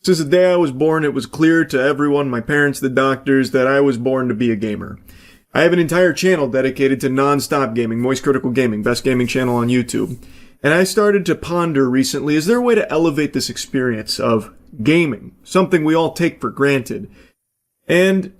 Since the day I was born, it was clear to everyone, my parents, the doctors, that I was born to be a gamer. I have an entire channel dedicated to non-stop gaming, Moist Critical Gaming, best gaming channel on YouTube. And I started to ponder recently, is there a way to elevate this experience of gaming? Something we all take for granted. And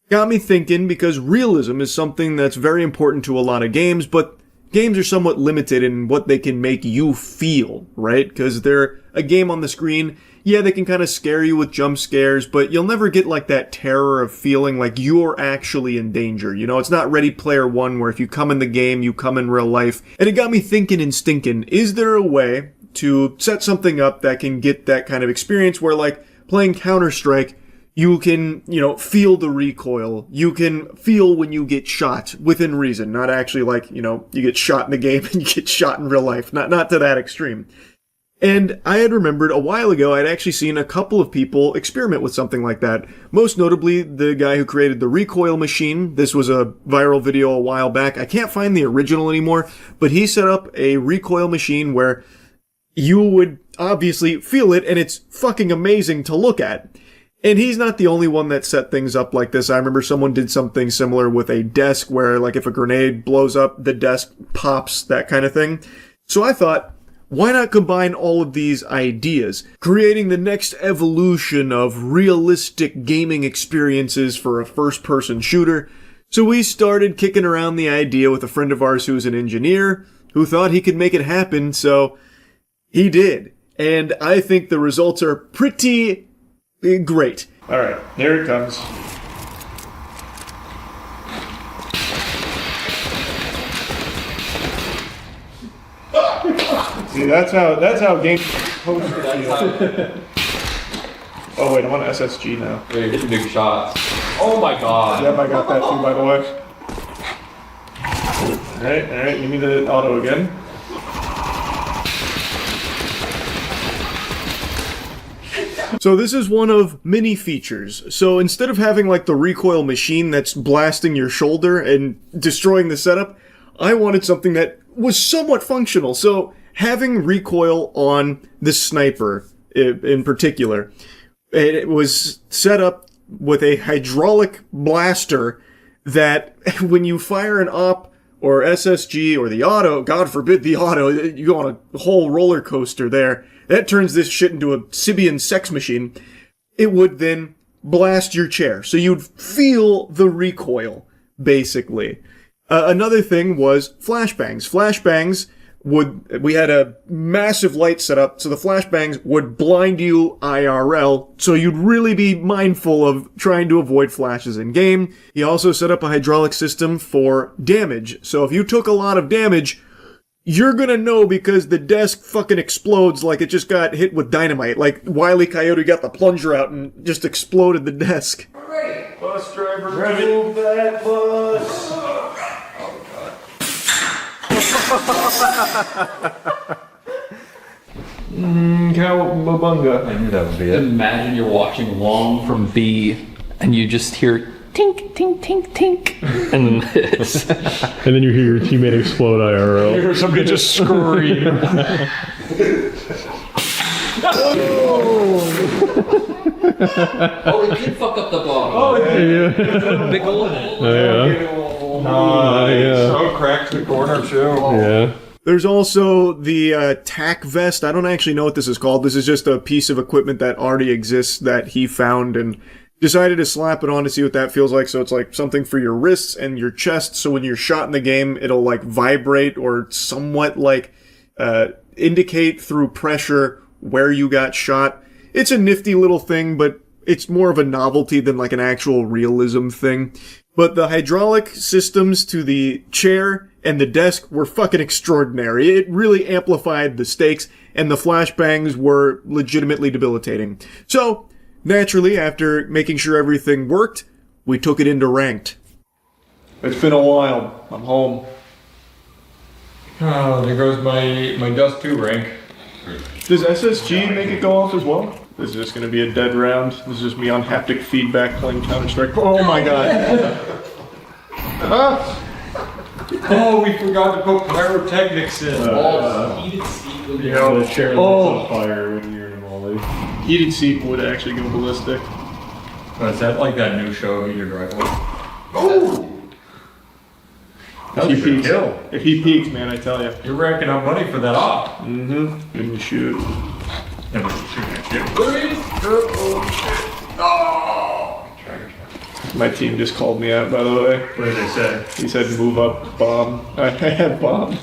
got me thinking, because realism is something that's very important to a lot of games, but games are somewhat limited in what they can make you feel, right? Because they're a game on the screen. Yeah, they can kind of scare you with jump scares, but you'll never get like that terror of feeling like you're actually in danger. You know, it's not Ready Player One where if you come in the game, you come in real life. And it got me thinking and stinking, is there a way to set something up that can get that kind of experience where, like, playing Counter-Strike, you can, you know, feel the recoil. You can feel when you get shot within reason, not actually like, you know, you get shot in the game and you get shot in real life. Not to that extreme. And I had remembered a while ago, I'd actually seen a couple of people experiment with something like that. Most notably, the guy who created the recoil machine. This was a viral video a while back. I can't find the original anymore, but he set up a recoil machine where you would obviously feel it, and it's fucking amazing to look at. And he's not the only one that set things up like this. I remember someone did something similar with a desk where, like, if a grenade blows up, the desk pops, that kind of thing. So I thought, why not combine all of these ideas, creating the next evolution of realistic gaming experiences for a first-person shooter? So we started kicking around the idea with a friend of ours who's an engineer, who thought he could make it happen, so he did. And I think the results are pretty great. Alright, here it comes. See, that's how games supposed to feel. Oh wait, I'm on SSG now. Yeah, you're getting big shots. Oh my god. Yep, I got that too, by the way. Alright, give me the auto again. So this is one of many features. So instead of having like the recoil machine that's blasting your shoulder and destroying the setup, I wanted something that was somewhat functional. So having recoil on the sniper in particular, it was set up with a hydraulic blaster that when you fire an op or SSG or the auto, God forbid the auto, you go on a whole roller coaster there. That turns this shit into a Sibian sex machine. It would then blast your chair. So you'd feel the recoil, basically. Another thing was flashbangs. Flashbangs we had a massive light set up, so the flashbangs would blind you IRL, so you'd really be mindful of trying to avoid flashes in game. He also set up a hydraulic system for damage, so if you took a lot of damage, you're gonna know because the desk fucking explodes like it just got hit with dynamite. Like Wile E. Coyote got the plunger out and just exploded the desk. Alright, bus driver, Move that bus! Cowabunga. I knew that would be it. Imagine you're watching Long from B and you just hear tink, tink, tink, tink. And then this. And then you hear your teammate explode IRL. You hear somebody just scream. Oh, it did fuck up the bottom. Oh, Yeah. Big old. Yeah. So cracked the corner too. Yeah. There's also the tack vest. I don't actually know what this is called. This is just a piece of equipment that already exists that he found and decided to slap it on to see what that feels like. So it's like something for your wrists and your chest. So when you're shot in the game, it'll like vibrate or somewhat like indicate through pressure where you got shot. It's a nifty little thing, but it's more of a novelty than like an actual realism thing. But the hydraulic systems to the chair and the desk were fucking extraordinary. It really amplified the stakes, and the flashbangs were legitimately debilitating. So, naturally, after making sure everything worked, we took it into ranked. It's been a while. I'm home. Oh, there goes my Dust 2 rank. Does SSG make it go off as well? This is just going to be a dead round. This is just me on haptic feedback playing Counter-Strike. Oh my god. Oh, we forgot to put pyrotechnics in. The chair lights on fire when you're in a volley. Eating seat would actually go ballistic. Is that like that new show, Eat Your Driveway? Oh! That was a peeks, kill. if he peeks, man, I tell you. You're racking up money for that op. Mm-hmm. And you shoot. And we're shooting at you. Oh! My team just called me out, by the way. What did they say? He said, move up, bomb. I had bomb.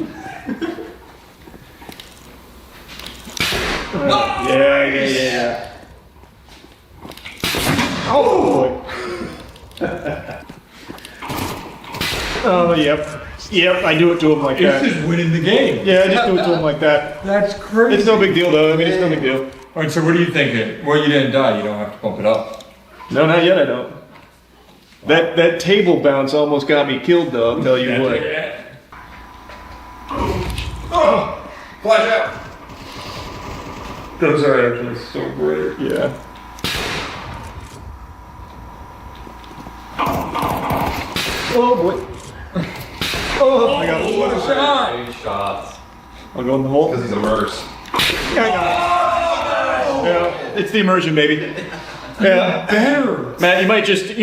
Yeah. Oh, boy. Oh, yep. Yep, I do it to him like that. It's just winning the game. Yeah, I just do it to him like that. That's crazy. It's no big deal, though. I mean, it's no big deal. All right, so what are you thinking? Well, you didn't die. You don't have to pump it up. No, not yet, I don't. That table bounce almost got me killed, though, I'll tell you what. Oh! Flash out! Those are actually so great. Yeah. Oh, boy. Oh, I got What a shot! Two shots. I'll go in the hole. Because he's immersed. Yeah, I got it. Yeah, it's the immersion, baby. Yeah. Better! Matt, you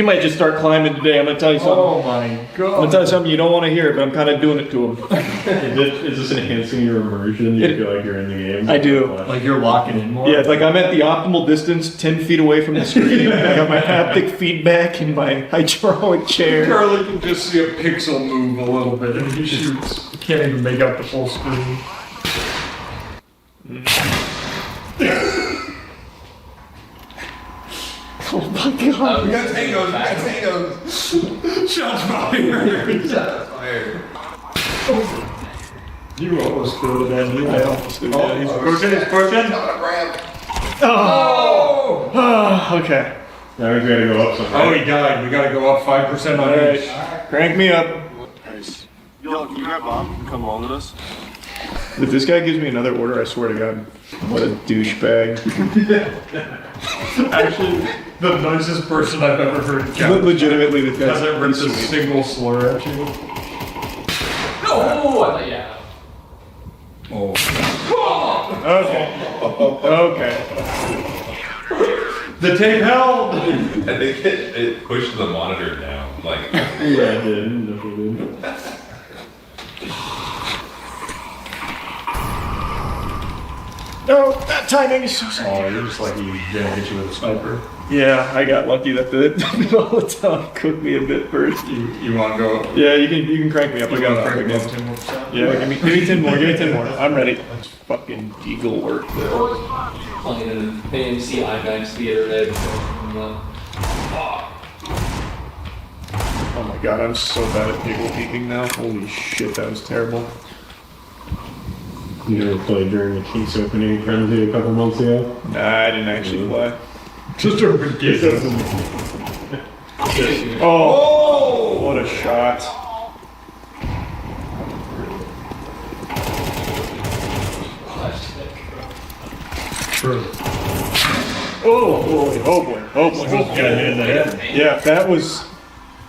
might just start climbing today. I'm gonna tell you something. Oh my I'm god. gonna tell you something you don't want to hear, but I'm kind of doing it to him. Is this enhancing your immersion? You feel like you're in the game? I do. Like you're locking in more? Yeah, like I'm at the optimal distance, 10 feet away from the screen. I got my haptic feedback in my hydraulic chair. Charlie can just see a pixel move a little bit and he shoots. He can't even make out the full screen. Oh my god. We got tangos, Shots fired! Shots fired. You almost threw it in. I almost did. Oh, Yeah, he's pushing, he's pushing. Oh. Okay. Now we gotta go up Oh, somewhere. he died. We gotta go up 5% on Alright. each. Crank me up. Yo, can you grab Bob and come along with us? If this guy gives me another order, I swear to God, what a douchebag. Actually, the nicest person I've ever heard count. Legitimately, this guy's Hasn't ripped a sweet. single slur at you. Oh, I thought, yeah. Oh. Okay. The tape held! I think it pushed the monitor down. Like, Yeah, it did. Definitely did. No, that timing is so Oh, sad. you're just lucky you didn't hit you with a sniper. Yeah, I got lucky that the Molotov cooked me a bit first. You want to go? Yeah, you can crank me up. I got it. Yeah, give me 10 more. Give me 10 more. I'm ready. That's fucking eagle work. Playing in an AMC IMAX theater today. Oh my god, I'm so bad at eagle peeking now. Holy shit, that was terrible. You ever played during the case opening frenzy a couple months ago? Nah, I didn't actually play. Just open gates. Oh, what a shot. Oh boy, oh boy, oh boy. Yeah, that was.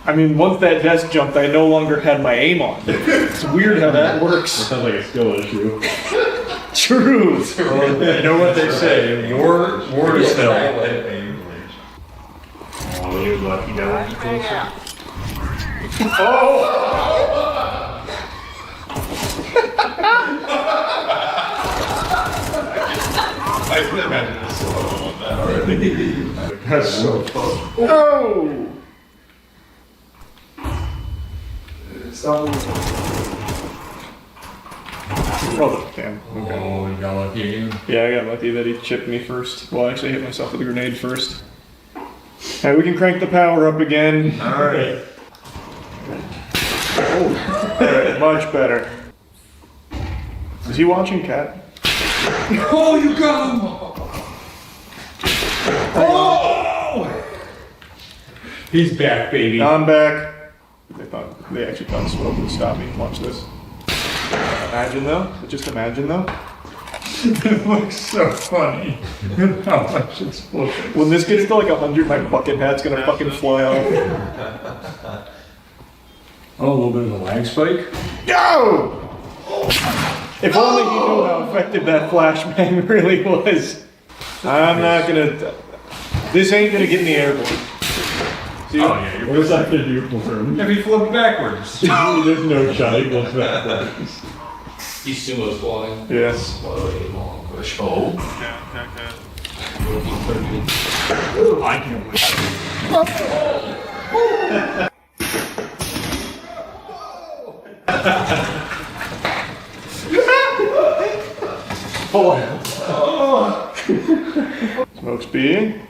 I mean, once that desk jumped, I no longer had my aim on. It's weird how that works. Sounds like a skill issue. True. You know what they say? War is hell. Oh, you're lucky guy. I can imagine this solo on that already. That's so fun. Oh! Oh, damn. Oh, you got lucky again. Yeah, I got lucky that he chipped me first. Well, I actually hit myself with a grenade first. Alright, we can crank the power up again. Alright. Alright, much better. Is he watching Cat? Oh, you got him! Oh! He's back, baby. I'm back. They actually thought Smoke would stop me. Watch this. Imagine though. Just imagine though. It looks so funny. How much explosion. When this gets to like 100, my bucket hat's gonna fucking fly off. Oh, a little bit of a lag spike. No! If only he knew how effective that flashbang really was. I'm not gonna. This ain't gonna get me airborne. See? Oh yeah, What does that have to do for him? if he flipped backwards. There's no shot. He goes back. He's sumo squatting. Yes. Slowly, long push. Oh. I can't wait. Smoke speed.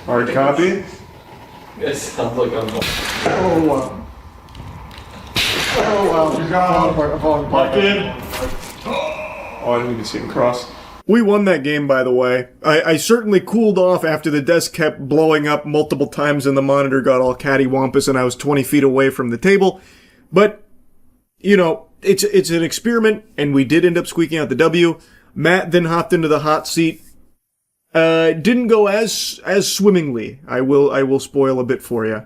Hard copy. It sounds like I'm. Oh wow. Oh wow. You're gone. Lock in. Oh, I didn't even see him cross. We won that game, by the way. I certainly cooled off after the desk kept blowing up multiple times and the monitor got all cattywampus and I was 20 feet away from the table. But, you know, it's an experiment and we did end up squeaking out the W. Matt then hopped into the hot seat. Didn't go as swimmingly. I will spoil a bit for you.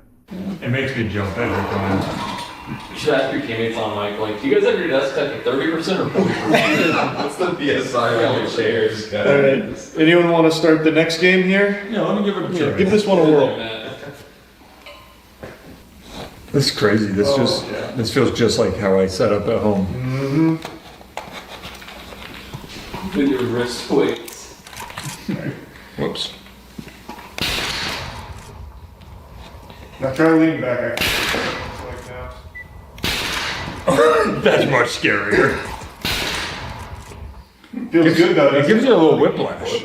It makes me jump every time. You should ask your teammates on mic, like, do you guys have your desk at 30% or 40%? What's the BSI on the chairs, guys? Alright. Anyone want to start the next game here? Yeah, let me give it a try. Give this one a whirl. This is crazy. This feels just like how I set up at home. With your wrist weights. Whoops. Now try leaning back. That's much scarier. Feels good though. It gives you a little whiplash.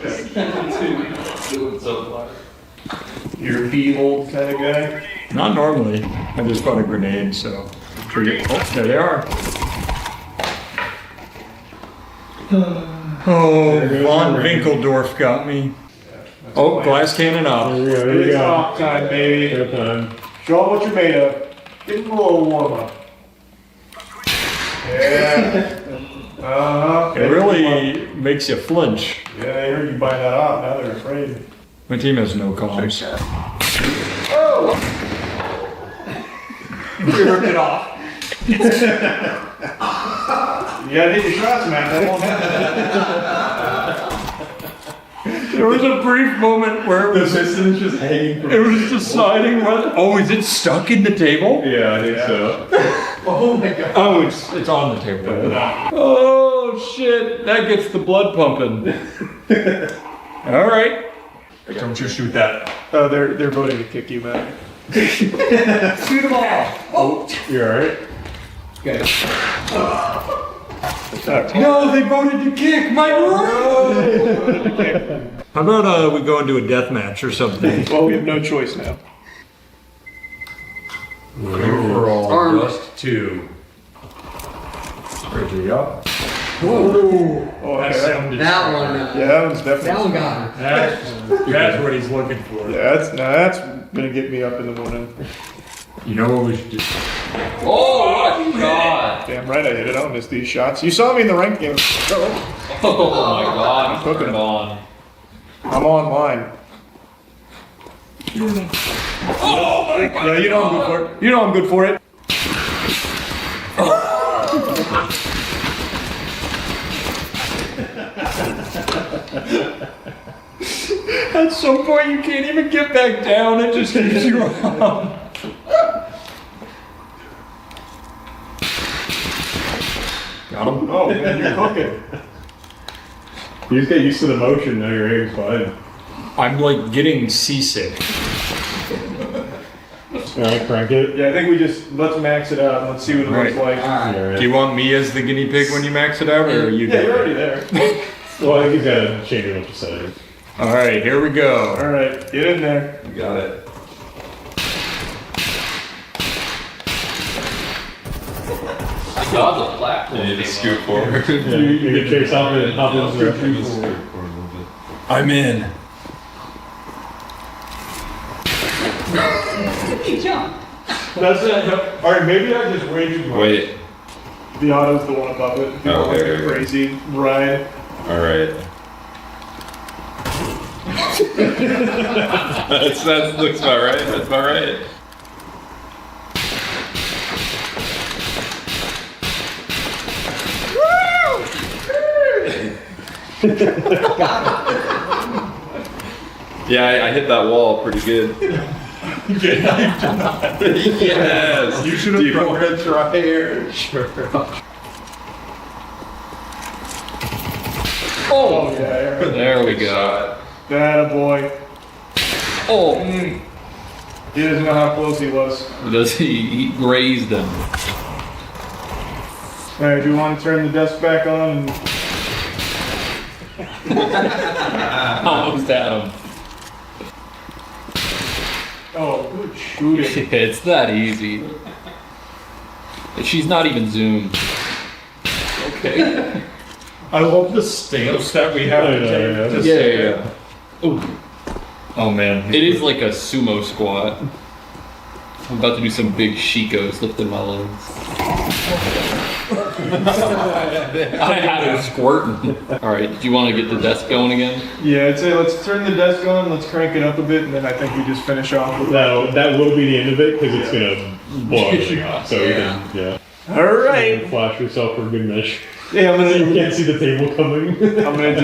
You're a pee-hole kind of guy. Not normally. I just bought a grenade, so. Trigger. Oh, there they are. Oh, Von Winkeldorf got me. Oh, glass cannon up. There we It's go. off time, baby. Fair time. Show them what you're made of. Give them a little warm up. Yeah. It really makes you flinch. Yeah, I heard you buy that off. Now they're afraid. My team has no comms. You ripped it off. You gotta hit your shots, man. That won't happen. There was a brief moment where it was just hanging from. it was deciding whether. Oh, is it stuck in the table? Yeah, I think so. Oh my god. Oh, it's on the table. Oh shit! That gets the blood pumping. All right. Don't you shoot that. Oh, they're voting to kick you, man. Shoot them all. Oh, You alright? No, they voted to kick. My How about we go into a death match or something? Well, we have no choice now. Overall, just two. Where's he up? Oh, That okay. sounded That one. Yeah, that one's definitely. That one got her. That's what he's looking for. Yeah, that's gonna get me up in the morning. You know what we should do? Oh, what a shot! Damn right I hit it. I don't miss these shots. You saw me in the ranked game. Oh my god, I'm cooking it on. I'm online. Oh my god! Yeah, you know I'm good for it. You know I'm good for it. At some point, you can't even get back down. It just keeps you on. Got him. Oh man, you're cooking. You just get used to the motion, now your aim's fine. I'm like getting seasick. Alright, crank it. Yeah, I think we just let's max it out and let's see what it looks Right. like. Alright. Do you want me as the guinea pig when you max it out, or are you? Yeah, you're already there. Well, I think he's gotta change it up to settings. All right, here we go. All right, get in there. You got it. God's a platform. You need to scoot forward. Yeah, you can chase off and hop into the referee. I'm in. That's it. All right, maybe I just way too much. Wait. The auto's the one above it. People Oh, like okay, a okay. crazy ride. Alright. that looks about right. That's about right. Yeah, I hit that wall pretty good. Yes! You should have brought a try here. Sure. Oh! Yeah, There we go. that a boy. Oh! He doesn't know how close he was. Does he grazed him? Alright, do you want to turn the desk back on? Almost at him. Oh, good shooting. It's that easy. She's not even zoomed. Okay. I love the stamps that we have. Yeah. Ooh. Oh man. It is like a sumo squat. I'm about to do some big shikos lifting my legs. I had her squirting. Alright, do you want to get the desk going again? Yeah, I'd say let's turn the desk on, let's crank it up a bit, and then I think we just finish off with That will be the end of it because it's gonna blow everything off. So you can, Alright. flash yourself for good measure. Yeah, You can't see the table coming. I'm gonna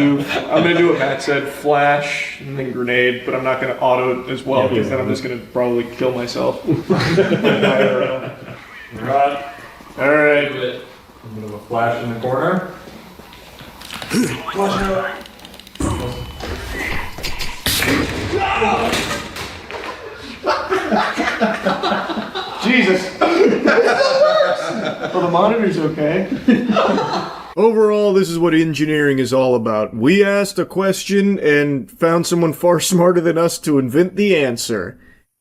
do what Matt said, flash and then grenade, but I'm not gonna auto it as well Yeah, because then I'm just gonna probably kill myself. Right. Alright. A bit of a flash in the corner. Jesus. Well, the monitor's okay. Overall, this is what engineering is all about. We asked a question and found someone far smarter than us to invent the answer.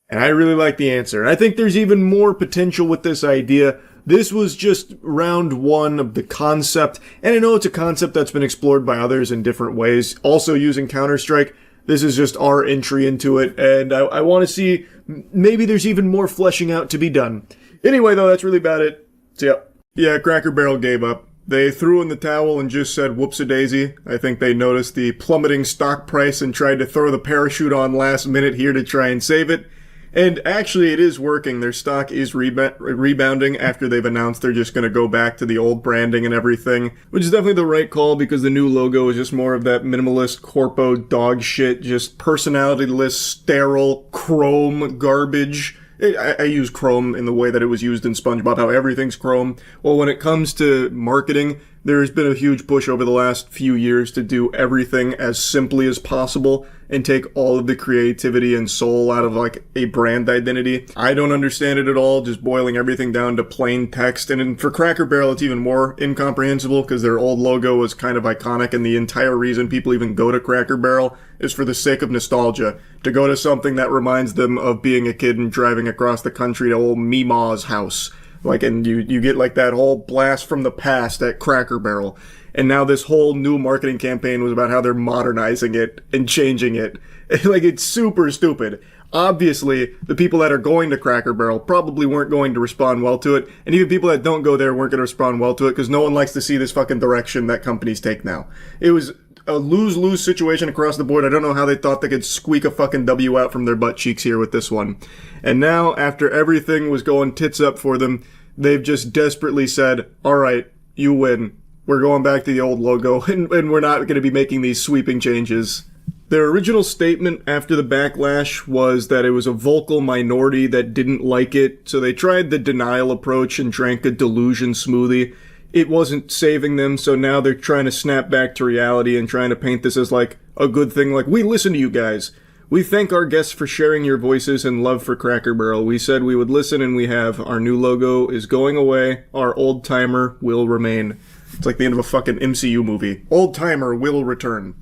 And I really like the answer. I think there's even more potential with this idea. This was just round one of the concept, and I know it's a concept that's been explored by others in different ways, also using Counter-Strike. This is just our entry into it, and I want to see maybe there's even more fleshing out to be done. Anyway, though, that's really about it. So, yeah, Cracker Barrel gave up. They threw in the towel and just said whoops-a-daisy. I think they noticed the plummeting stock price and tried to throw the parachute on last minute here to try and save it. And actually, it is working. Their stock is rebounding after they've announced they're just going to go back to the old branding and everything, which is definitely the right call because the new logo is just more of that minimalist corpo dog shit, just personality-less, sterile, chrome garbage. I use chrome in the way that it was used in SpongeBob, how everything's chrome. Well, when it comes to marketing, there's been a huge push over the last few years to do everything as simply as possible and take all of the creativity and soul out of like a brand identity. I don't understand it at all, just boiling everything down to plain text. And for Cracker Barrel, it's even more incomprehensible because their old logo was kind of iconic, and the entire reason people even go to Cracker Barrel is for the sake of nostalgia, to go to something that reminds them of being a kid and driving across the country to old Meemaw's house. Like, and you get like that whole blast from the past at Cracker Barrel. And now this whole new marketing campaign was about how they're modernizing it and changing it. Like, it's super stupid. Obviously, the people that are going to Cracker Barrel probably weren't going to respond well to it. And even people that don't go there weren't going to respond well to it because no one likes to see this fucking direction that companies take now. It was a lose-lose situation across the board. I don't know how they thought they could squeak a fucking W out from their butt cheeks here with this one. And now, after everything was going tits up for them, they've just desperately said, alright, you win. We're going back to the old logo, and we're not going to be making these sweeping changes. Their original statement after the backlash was that it was a vocal minority that didn't like it, so they tried the denial approach and drank a delusion smoothie. It wasn't saving them, so now they're trying to snap back to reality and trying to paint this as like a good thing, like, we listen to you guys. We thank our guests for sharing your voices and love for Cracker Barrel. We said we would listen, and we have. Our new logo is going away. Our old timer will remain. It's like the end of a fucking MCU movie. Old timer will return.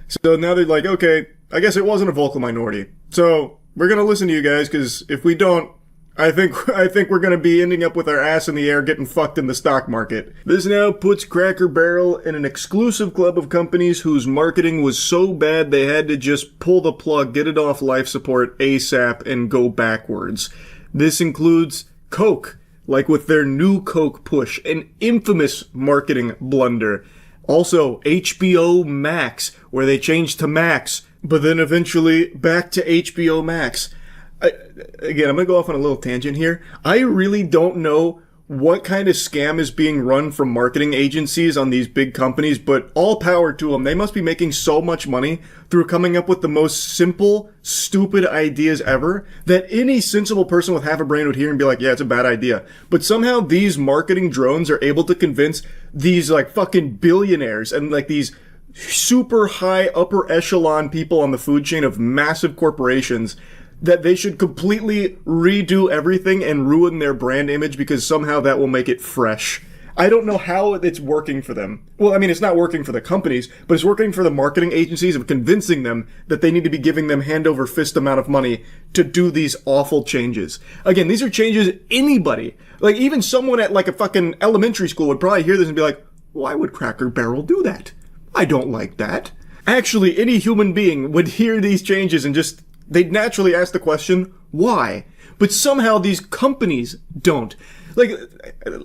So now they're like, okay, I guess it wasn't a vocal minority. So we're gonna listen to you guys, because if we don't, I think we're gonna be ending up with our ass in the air getting fucked in the stock market. This now puts Cracker Barrel in an exclusive club of companies whose marketing was so bad they had to just pull the plug, get it off life support ASAP, and go backwards. This includes Coke, like with their new Coke push, an infamous marketing blunder. Also, HBO Max, where they changed to Max, but then eventually back to HBO Max. Again, I'm going to go off on a little tangent here. I really don't know what kind of scam is being run from marketing agencies on these big companies, but all power to them. They must be making so much money through coming up with the most simple, stupid ideas ever that any sensible person with half a brain would hear and be like, yeah, it's a bad idea. But somehow these marketing drones are able to convince these like fucking billionaires and like these super high upper echelon people on the food chain of massive corporations that they should completely redo everything and ruin their brand image because somehow that will make it fresh. I don't know how it's working for them. Well, I mean, it's not working for the companies, but it's working for the marketing agencies of convincing them that they need to be giving them hand over fist amount of money to do these awful changes. Again, these are changes anybody, like even someone at like a fucking elementary school would probably hear this and be like, why would Cracker Barrel do that? I don't like that. Actually, any human being would hear these changes and just they'd naturally ask the question, why? But somehow these companies don't. Like,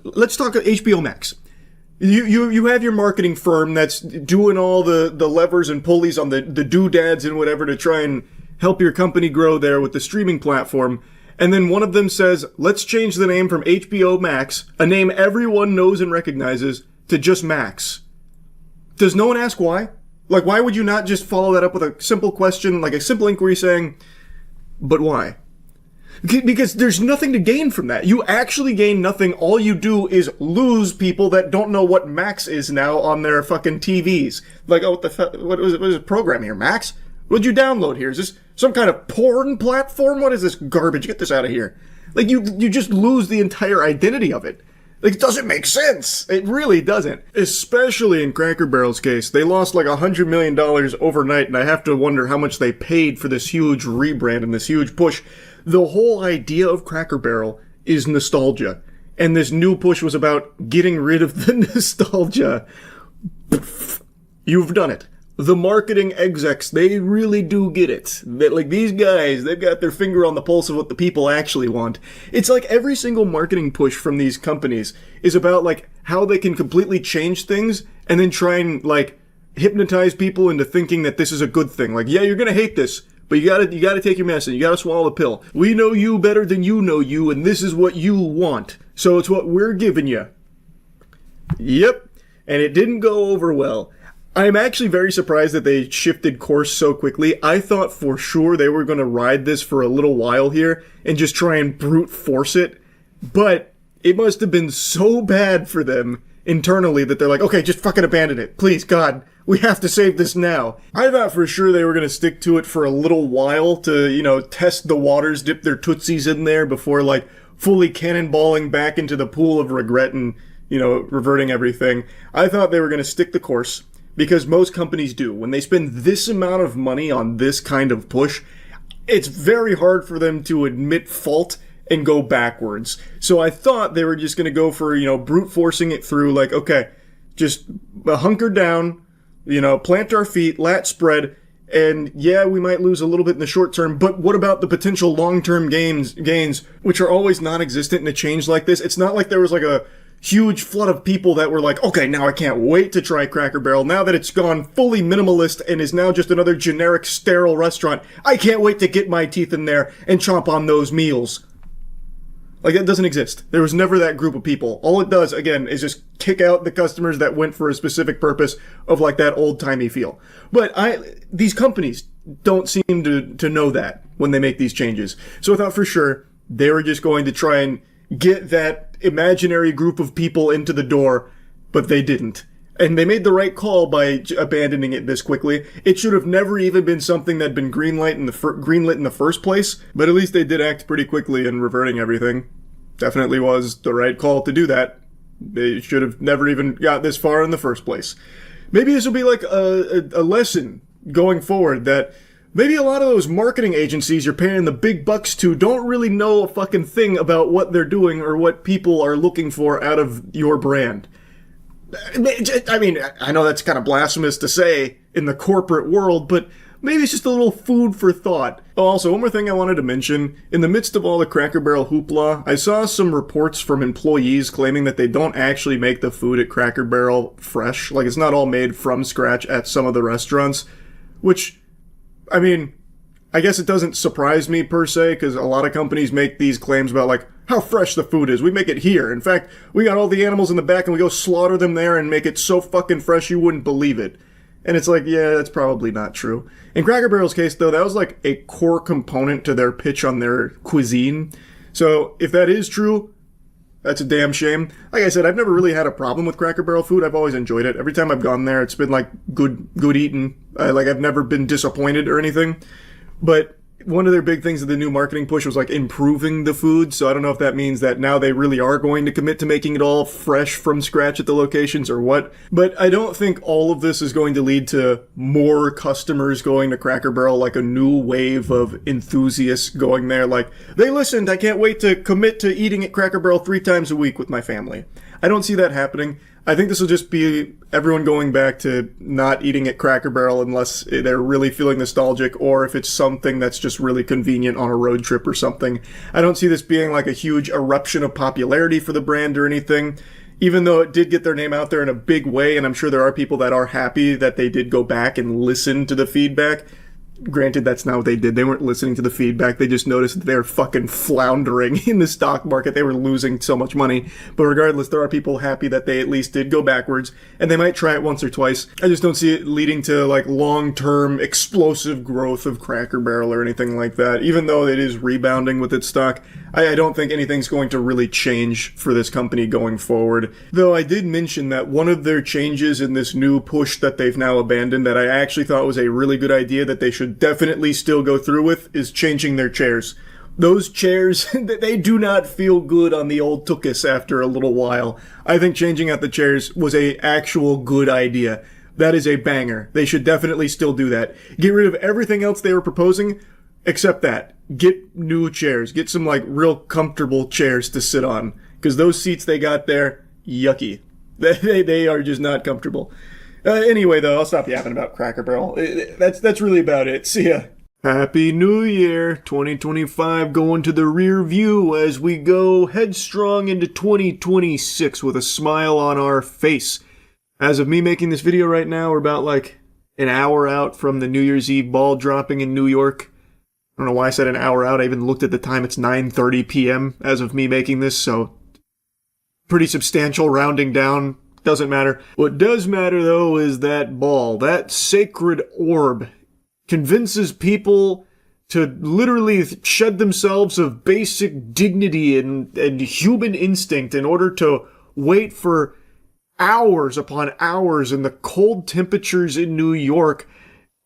let's talk HBO Max. You have your marketing firm that's doing all the levers and pulleys on the doodads and whatever to try and help your company grow there with the streaming platform. And then one of them says, let's change the name from HBO Max, a name everyone knows and recognizes, to just Max. Does no one ask why? Like, why would you not just follow that up with a simple question, like a simple inquiry saying, but why? Because there's nothing to gain from that. You actually gain nothing. All you do is lose people that don't know what Max is now on their fucking TVs. Like, oh, what was this program here, Max? What'd you download here? Is this some kind of porn platform? What is this garbage? Get this out of here. Like, you just lose the entire identity of it. Like, it doesn't make sense. It really doesn't. Especially in Cracker Barrel's case. They lost like $100 million overnight, and I have to wonder how much they paid for this huge rebrand and this huge push. The whole idea of Cracker Barrel is nostalgia. And this new push was about getting rid of the nostalgia. You've done it. The marketing execs, they really do get it. That, like, these guys, they've got their finger on the pulse of what the people actually want. It's like every single marketing push from these companies is about, like, how they can completely change things and then try and, like, hypnotize people into thinking that this is a good thing. Like, yeah, you're gonna hate this, but you gotta take your medicine. You gotta swallow the pill. We know you better than you know you, and this is what you want. So it's what we're giving you. Yep. And it didn't go over well. I'm actually very surprised that they shifted course so quickly. I thought for sure they were going to ride this for a little while here and just try and brute force it. But it must have been so bad for them internally that they're like, okay, just fucking abandon it. Please, God, we have to save this now. I thought for sure they were going to stick to it for a little while to, test the waters, dip their tootsies in there before, like, fully cannonballing back into the pool of regret and, reverting everything. I thought they were going to stick the course. Because most companies do. When they spend this amount of money on this kind of push, it's very hard for them to admit fault and go backwards. So I thought they were just going to go for, brute forcing it through, like, okay, just hunker down, plant our feet, lat spread, and yeah, we might lose a little bit in the short term, but what about the potential long-term gains, which are always non-existent in a change like this? It's not like there was like a huge flood of people that were like, okay, now I can't wait to try Cracker Barrel. Now that it's gone fully minimalist and is now just another generic, sterile restaurant, I can't wait to get my teeth in there and chomp on those meals. Like, that doesn't exist. There was never that group of people. All it does, again, is just kick out the customers that went for a specific purpose of, like, that old-timey feel. But these companies don't seem to know that when they make these changes. So I thought for sure they were just going to try and get that imaginary group of people into the door, but they didn't. And they made the right call by abandoning it this quickly. It should have never even been something that had been greenlit in the first place, but at least they did act pretty quickly in reverting everything. Definitely was the right call to do that. They should have never even got this far in the first place. Maybe this will be like a lesson going forward that maybe a lot of those marketing agencies you're paying the big bucks to don't really know a fucking thing about what they're doing or what people are looking for out of your brand. I mean, I know that's kind of blasphemous to say in the corporate world, but maybe it's just a little food for thought. Oh, also, one more thing I wanted to mention. In the midst of all the Cracker Barrel hoopla, I saw some reports from employees claiming that they don't actually make the food at Cracker Barrel fresh. Like, it's not all made from scratch at some of the restaurants, which, I mean, I guess it doesn't surprise me per se, because a lot of companies make these claims about, like, how fresh the food is. We make it here. In fact, we got all the animals in the back and we go slaughter them there and make it so fucking fresh you wouldn't believe it. And it's like, yeah, that's probably not true. In Cracker Barrel's case, though, that was like a core component to their pitch on their cuisine. So if that is true, that's a damn shame. Like I said, I've never really had a problem with Cracker Barrel food. I've always enjoyed it. Every time I've gone there, it's been like good eating. I've never been disappointed or anything. But one of their big things of the new marketing push was like improving the food. So I don't know if that means that now they really are going to commit to making it all fresh from scratch at the locations or what. But I don't think all of this is going to lead to more customers going to Cracker Barrel, like a new wave of enthusiasts going there. Like, they listened, I can't wait to commit to eating at Cracker Barrel 3 times a week with my family. I don't see that happening. I think this will just be everyone going back to not eating at Cracker Barrel unless they're really feeling nostalgic or if it's something that's just really convenient on a road trip or something. I don't see this being like a huge eruption of popularity for the brand or anything, even though it did get their name out there in a big way, and I'm sure there are people that are happy that they did go back and listen to the feedback. Granted, that's not what they did. They weren't listening to the feedback. They just noticed that they were fucking floundering in the stock market. They were losing so much money. But regardless, there are people happy that they at least did go backwards, and they might try it once or twice. I just don't see it leading to like long-term explosive growth of Cracker Barrel or anything like that. Even though it is rebounding with its stock, I don't think anything's going to really change for this company going forward. Though I did mention that one of their changes in this new push that they've now abandoned that I actually thought was a really good idea that they should definitely still go through with is changing their chairs. Those chairs, they do not feel good on the old tuchus after a little while. I think changing out the chairs was a actual good idea. That is a banger. They should definitely still do that. Get rid of everything else they were proposing, except that. Get new chairs. Get some like real comfortable chairs to sit on. Because those seats they got there, yucky. They are just not comfortable. Anyway, though, I'll stop yapping about Cracker Barrel. That's really about it. See ya. Happy New Year, 2025 going to the rear view as we go headstrong into 2026 with a smile on our face. As of me making this video right now, we're about like an hour out from the New Year's Eve ball dropping in New York. I don't know why I said an hour out. I even looked at the time. It's 9:30 p.m. as of me making this, so pretty substantial rounding down. Doesn't matter. What does matter, though, is that ball, that sacred orb, convinces people to literally shed themselves of basic dignity and human instinct in order to wait for hours upon hours in the cold temperatures in New York,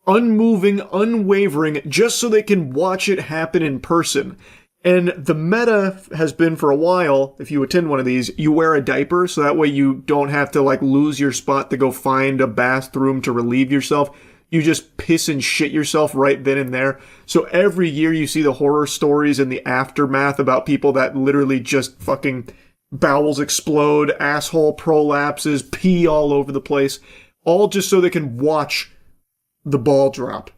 unmoving, unwavering, just so they can watch it happen in person. And the meta has been for a while, if you attend one of these, you wear a diaper, so that way you don't have to like lose your spot to go find a bathroom to relieve yourself. You just piss and shit yourself right then and there. So every year you see the horror stories in the aftermath about people that literally just fucking bowels explode, asshole prolapses, pee all over the place, all just so they can watch the ball drop.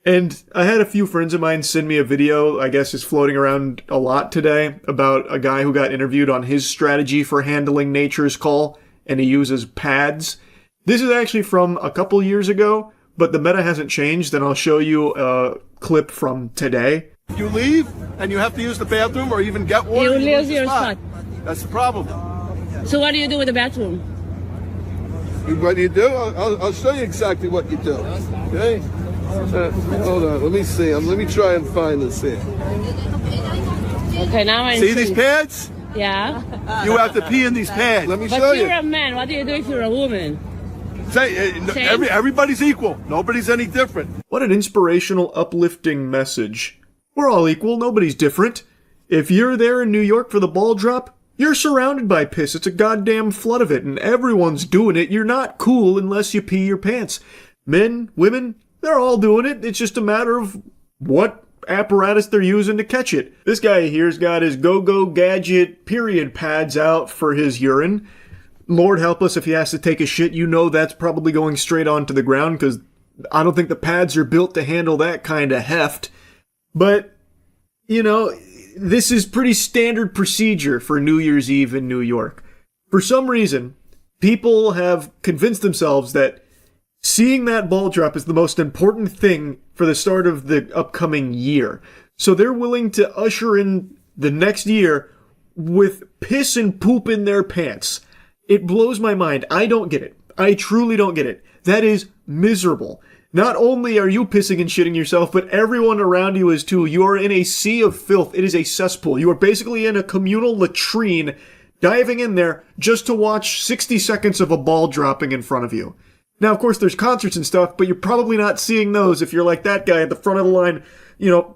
And I had a few friends of mine send me a video, I guess is floating around a lot today, about a guy who got interviewed on his strategy for handling nature's call, and he uses pads. This is actually from a couple years ago, but the meta hasn't changed, and I'll show you a clip from today. You leave, and you have to use the bathroom or even get one. You lose your spot. That's the problem. So what do you do with the bathroom? What do you do? I'll show you exactly what you do. Okay? Hold on, let me see. Let me try and find this here. Okay, now I see these pads? Yeah. You have to pee in these pads. Let me show you. But you're a man. What do you do if you're a woman? Everybody's equal. Nobody's any different. What an inspirational, uplifting message. We're all equal. Nobody's different. If you're there in New York for the ball drop, you're surrounded by piss. It's a goddamn flood of it, and everyone's doing it. You're not cool unless you pee your pants. Men, women, they're all doing it. It's just a matter of what apparatus they're using to catch it. This guy here's got his go-go gadget period pads out for his urine. Lord help us if he has to take a shit. You know that's probably going straight onto the ground because I don't think the pads are built to handle that kind of heft. But, you know, this is pretty standard procedure for New Year's Eve in New York. For some reason, people have convinced themselves that seeing that ball drop is the most important thing for the start of the upcoming year. So they're willing to usher in the next year with piss and poop in their pants. It blows my mind. I don't get it. I truly don't get it. That is miserable. Not only are you pissing and shitting yourself, but everyone around you is too. You are in a sea of filth. It is a cesspool. You are basically in a communal latrine, diving in there just to watch 60 seconds of a ball dropping in front of you. Now, of course, there's concerts and stuff, but you're probably not seeing those if you're like that guy at the front of the line,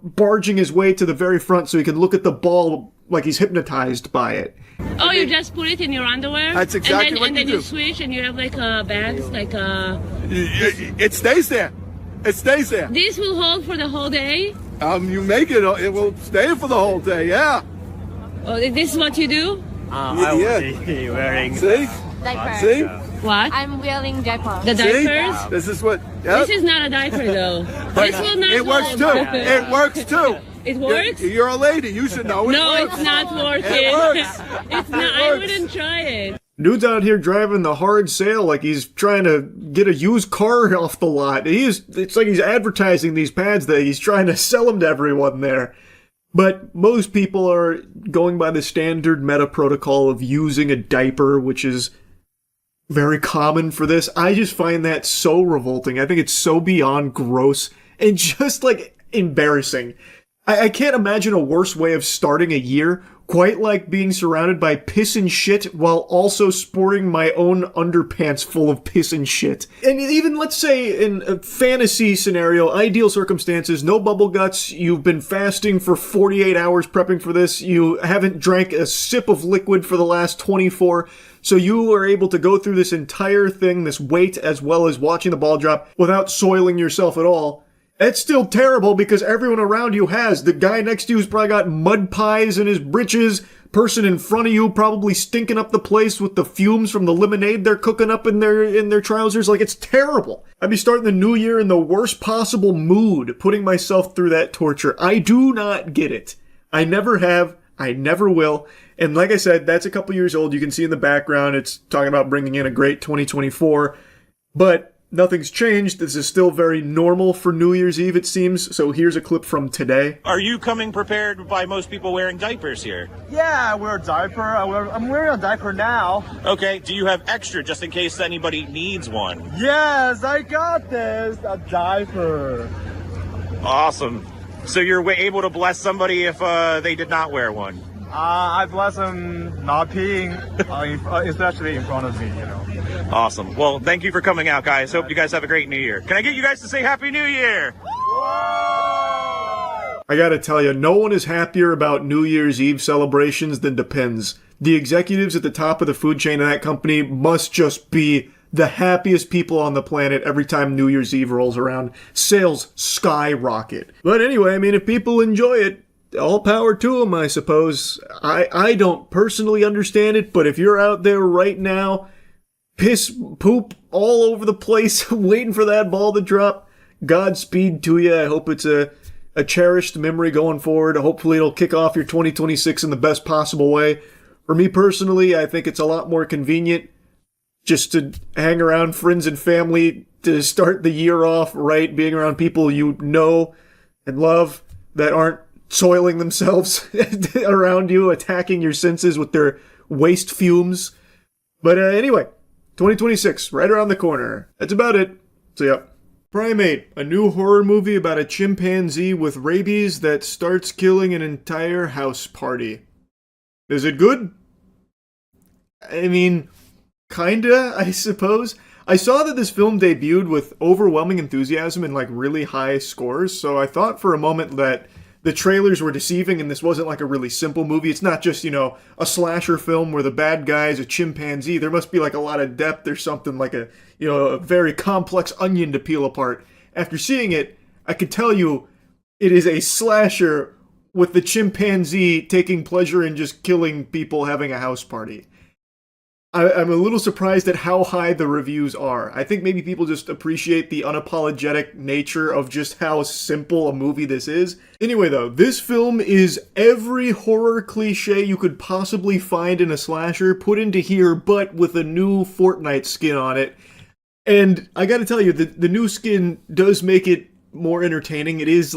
barging his way to the very front so he can look at the ball like he's hypnotized by it. Oh, you just put it in your underwear? That's exactly what and you then do. you switch and you have like bags, like It stays there. It stays there. This will hold for the whole day? You make it will stay for the whole day, yeah. Oh, this is what you do? I will be wearing See? Diaper. See? What? I'm wearing diaper. The See? diapers? This is what... This is not a diaper though. This will not It works hold. too. It works too. It works? You're a lady. You should know it No, works. it's not working. It works. It's not. I wouldn't try it. Dude's out here driving the hard sale like he's trying to get a used car off the lot. It's like he's advertising these pads that he's trying to sell them to everyone there. But most people are going by the standard meta protocol of using a diaper, which is very common for this. I just find that so revolting. I think it's so beyond gross and just like embarrassing. I can't imagine a worse way of starting a year, quite like being surrounded by piss and shit while also sporting my own underpants full of piss and shit. And even, let's say, in a fantasy scenario, ideal circumstances, no bubble guts, you've been fasting for 48 hours prepping for this, you haven't drank a sip of liquid for the last 24, so you are able to go through this entire thing, this wait, as well as watching the ball drop, without soiling yourself at all. It's still terrible because everyone around you has. The guy next to you's probably got mud pies in his britches. Person in front of you probably stinking up the place with the fumes from the lemonade they're cooking up in their trousers. Like, it's terrible. I'd be starting the new year in the worst possible mood, putting myself through that torture. I do not get it. I never have. I never will. And like I said, that's a couple years old. You can see in the background, it's talking about bringing in a great 2024. But nothing's changed. This is still very normal for New Year's Eve, it seems. So here's a clip from today. Are you coming prepared by most people wearing diapers here? Yeah, I wear a diaper. I'm wearing a diaper now. Okay, do you have extra just in case anybody needs one? Yes, I got this. A diaper. Awesome. So you're able to bless somebody if they did not wear one? I bless them not peeing, especially in front of me, Awesome. Well, thank you for coming out, guys. Hope you guys have a great New Year. Can I get you guys to say Happy New Year? I gotta tell you, no one is happier about New Year's Eve celebrations than Depends. The executives at the top of the food chain of that company must just be the happiest people on the planet every time New Year's Eve rolls around. Sales skyrocket. But anyway, if people enjoy it, all power to them, I suppose. I don't personally understand it, but if you're out there right now, piss, poop all over the place, waiting for that ball to drop, Godspeed to you. I hope it's a cherished memory going forward. Hopefully it'll kick off your 2026 in the best possible way. For me personally, I think it's a lot more convenient just to hang around friends and family to start the year off right, being around people you know and love that aren't soiling themselves around you, attacking your senses with their waste fumes. But anyway, 2026, right around the corner. That's about it. So yeah. Primate, a new horror movie about a chimpanzee with rabies that starts killing an entire house party. Is it good? Kinda, I suppose. I saw that this film debuted with overwhelming enthusiasm and really high scores, so I thought for a moment that the trailers were deceiving and this wasn't a really simple movie. It's not just, a slasher film where the bad guy is a chimpanzee. There must be a lot of depth or something, a very complex onion to peel apart. After seeing it, I could tell you it is a slasher with the chimpanzee taking pleasure in just killing people having a house party. I'm a little surprised at how high the reviews are. I think maybe people just appreciate the unapologetic nature of just how simple a movie this is. Anyway though, this film is every horror cliche you could possibly find in a slasher put into here, but with a new Fortnite skin on it. And I gotta tell you, the new skin does make it more entertaining. It is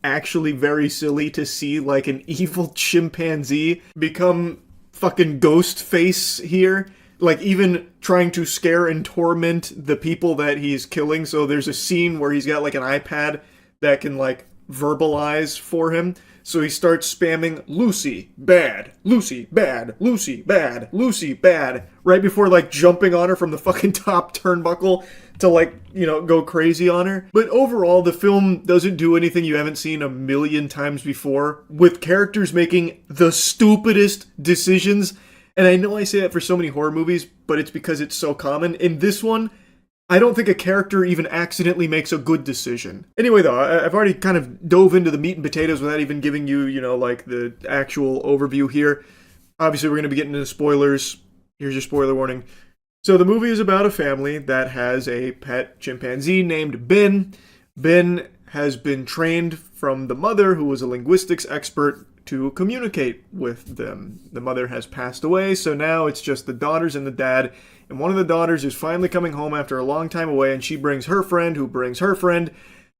actually very silly to see like an evil chimpanzee become fucking ghost face here. Like, even trying to scare and torment the people that he's killing. So there's a scene where he's got like an iPad that can like verbalize for him. So he starts spamming Lucy, bad, Lucy, bad, Lucy, bad, Lucy, bad, right before like jumping on her from the fucking top turnbuckle to like, you know, go crazy on her. But overall, the film doesn't do anything you haven't seen a million times before, with characters making the stupidest decisions. And I know I say that for so many horror movies, but it's because it's so common. In this one, I don't think a character even accidentally makes a good decision. Anyway, though, I've already kind of dove into the meat and potatoes without even giving you, you know, like the actual overview here. Obviously, we're going to be getting into spoilers. Here's your spoiler warning. So the movie is about a family that has a pet chimpanzee named Ben. Ben has been trained from the mother, who was a linguistics expert, to communicate with them. The mother has passed away, so now it's just the daughters and the dad. And one of the daughters is finally coming home after a long time away, and she brings her friend, who brings her friend,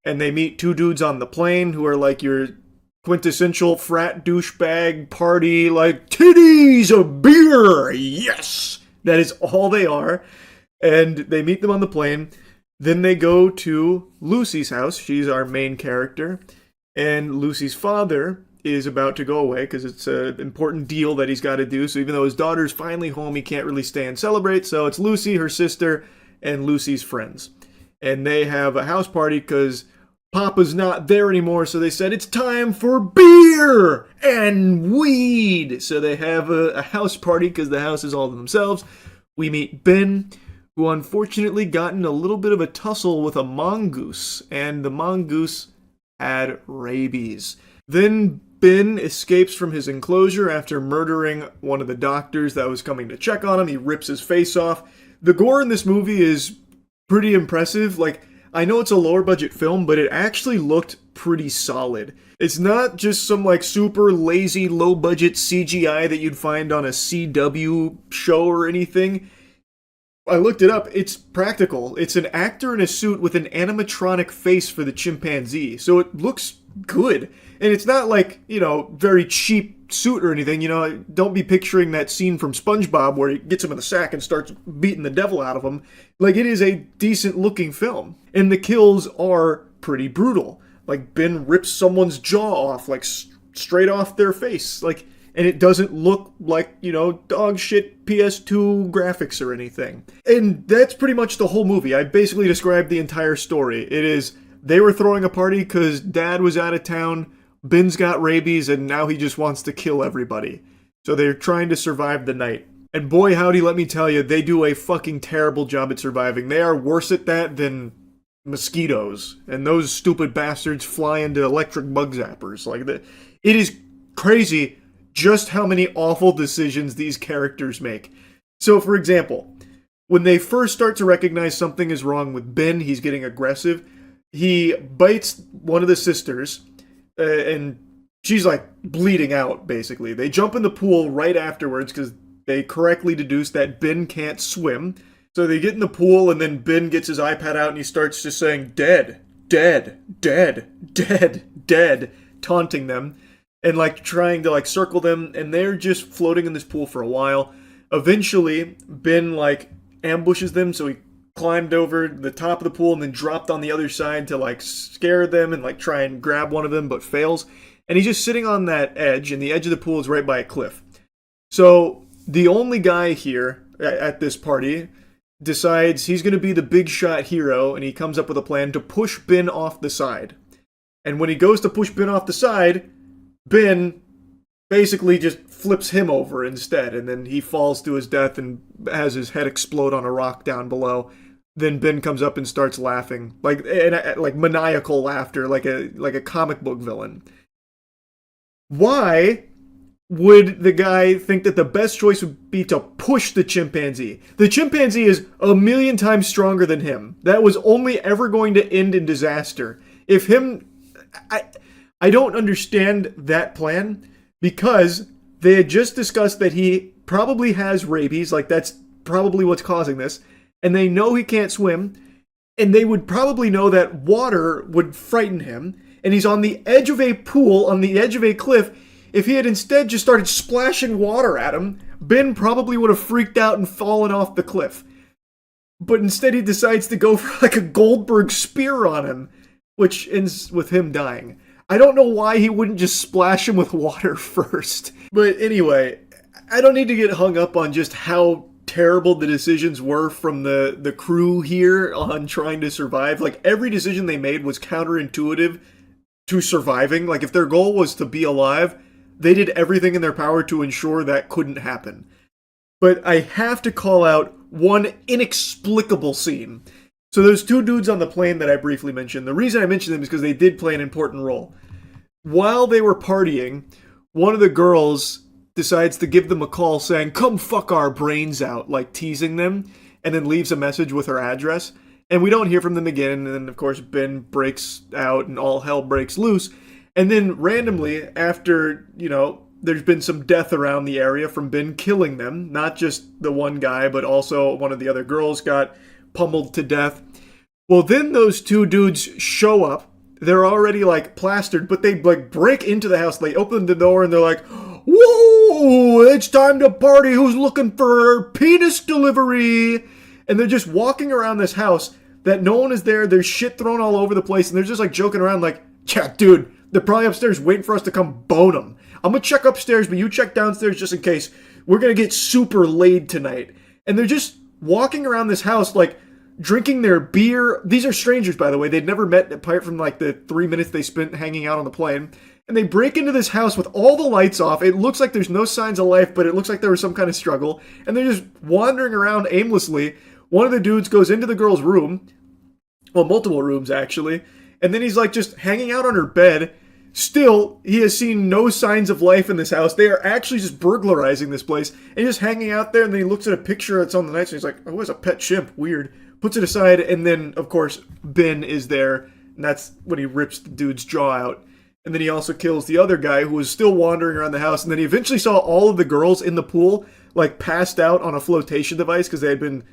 and they meet two dudes on the plane who are like your quintessential frat douchebag party, like, titties, a beer, yes! That is all they are. And they meet them on the plane. Then they go to Lucy's house. She's our main character. And Lucy's father is about to go away because it's an important deal that he's got to do. So even though his daughter's finally home, he can't really stay and celebrate. So it's Lucy, her sister, and Lucy's friends. And they have a house party because Papa's not there anymore. So they said, it's time for beer and weed. So they have a house party because the house is all to themselves. We meet Ben, who unfortunately got in a little bit of a tussle with a mongoose. And the mongoose had rabies. Then Ben escapes from his enclosure after murdering one of the doctors that was coming to check on him. He rips his face off. The gore in this movie is pretty impressive. Like, I know it's a lower budget film, but it actually looked pretty solid. It's not just some like super lazy, low budget CGI that you'd find on a CW show or anything. I looked it up. It's practical. It's an actor in a suit with an animatronic face for the chimpanzee. So it looks good. And it's not like, you know, very cheap suit or anything. You know, don't be picturing that scene from SpongeBob where he gets him in the sack and starts beating the devil out of him. Like, it is a decent looking film. And the kills are pretty brutal. Like, Ben rips someone's jaw off, like, straight off their face. Like, and it doesn't look like, you know, dog shit PS2 graphics or anything. And that's pretty much the whole movie. I basically described the entire story. It is, they were throwing a party because Dad was out of town, Ben's got rabies, and now he just wants to kill everybody. So they're trying to survive the night. And boy howdy, let me tell you, they do a fucking terrible job at surviving. They are worse at that than mosquitoes. And those stupid bastards fly into electric bug zappers. Like, it is crazy just how many awful decisions these characters make. So, for example, when they first start to recognize something is wrong with Ben, he's getting aggressive. He bites one of the sisters, and she's like bleeding out, basically. They jump in the pool right afterwards because they correctly deduce that Ben can't swim. So they get in the pool, and then Ben gets his iPad out and he starts just saying, dead, dead, dead, dead, dead, taunting them. And like trying to like circle them, and they're just floating in this pool for a while. Eventually, Ben like ambushes them, so he climbed over the top of the pool and then dropped on the other side to like scare them and like try and grab one of them, but fails. And he's just sitting on that edge, and the edge of the pool is right by a cliff. So the only guy here at this party decides he's going to be the big shot hero, and he comes up with a plan to push Ben off the side. And when he goes to push Ben off the side, Ben basically just flips him over instead, and then he falls to his death and has his head explode on a rock down below. Then Ben comes up and starts laughing, like maniacal laughter, like a comic book villain. Why would the guy think that the best choice would be to push the chimpanzee? The chimpanzee is 1,000,000 times stronger than him. That was only ever going to end in disaster. If him... I don't understand that plan, because they had just discussed that he probably has rabies, like that's probably what's causing this, and they know he can't swim, and they would probably know that water would frighten him, and he's on the edge of a pool, on the edge of a cliff. If he had instead just started splashing water at him, Ben probably would have freaked out and fallen off the cliff. But instead he decides to go for like a Goldberg spear on him, which ends with him dying. I don't know why he wouldn't just splash him with water first. But anyway, I don't need to get hung up on just how terrible the decisions were from the crew here on trying to survive. Like, every decision they made was counterintuitive to surviving. Like, if their goal was to be alive, they did everything in their power to ensure that couldn't happen. But I have to call out one inexplicable scene. So those two dudes on the plane that I briefly mentioned, the reason I mentioned them is because they did play an important role. While they were partying, one of the girls decides to give them a call saying, "Come fuck our brains out," like teasing them, and then leaves a message with her address. And we don't hear from them again, and then of course Ben breaks out and all hell breaks loose. And then randomly, after, there's been some death around the area from Ben killing them, not just the one guy, but also one of the other girls got pummeled to death. Well, then those two dudes show up. They're already like plastered, but they like break into the house. They open the door and they're like, "Whoa, it's time to party. Who's looking for penis delivery?" And they're just walking around this house that no one is there. There's shit thrown all over the place, and they're just like joking around like, "Yeah, dude, they're probably upstairs waiting for us to come bone them. I'm gonna check upstairs, but you check downstairs just in case. We're gonna get super laid tonight." And they're just walking around this house like drinking their beer. These are strangers, by the way. They'd never met apart from like the 3 minutes they spent hanging out on the plane. And they break into this house with all the lights off. It looks like there's no signs of life, but it looks like there was some kind of struggle. And they're just wandering around aimlessly. One of the dudes goes into the girl's room. Well, multiple rooms, actually. And then he's like just hanging out on her bed. Still, he has seen no signs of life in this house. They are actually just burglarizing this place. And just hanging out there, and then he looks at a picture that's on the nightstand. He's like, "Oh, it's a pet chimp. Weird." Puts it aside, and then, of course, Ben is there. And that's when he rips the dude's jaw out. And then he also kills the other guy who was still wandering around the house. And then he eventually saw all of the girls in the pool, like, passed out on a flotation device because they had been,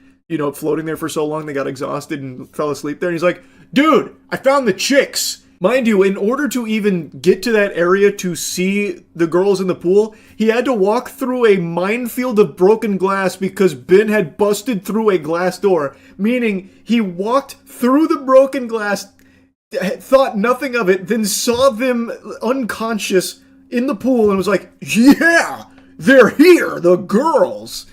floating there for so long they got exhausted and fell asleep there. And he's like, "Dude, I found the chicks." Mind you, in order to even get to that area to see the girls in the pool, he had to walk through a minefield of broken glass because Ben had busted through a glass door. Meaning, he walked through the broken glass, thought nothing of it, then saw them unconscious in the pool and was like, "Yeah, they're here, the girls."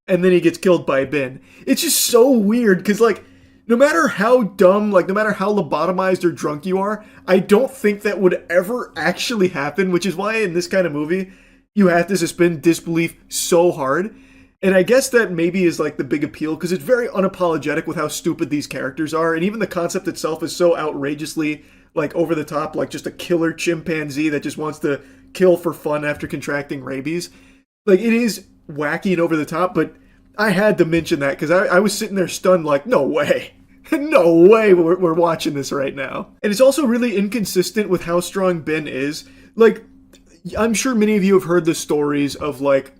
And then he gets killed by Ben. It's just so weird because, like, no matter how dumb, like, no matter how lobotomized or drunk you are, I don't think that would ever actually happen, which is why in this kind of movie, you have to suspend disbelief so hard. And I guess that maybe is, like, the big appeal, because it's very unapologetic with how stupid these characters are, and even the concept itself is so outrageously, like, over the top, like just a killer chimpanzee that just wants to kill for fun after contracting rabies. Like, it is wacky and over the top, but I had to mention that, because I was sitting there stunned, like, no way. No way we're watching this right now. And it's also really inconsistent with how strong Ben is. Like, I'm sure many of you have heard the stories of, like,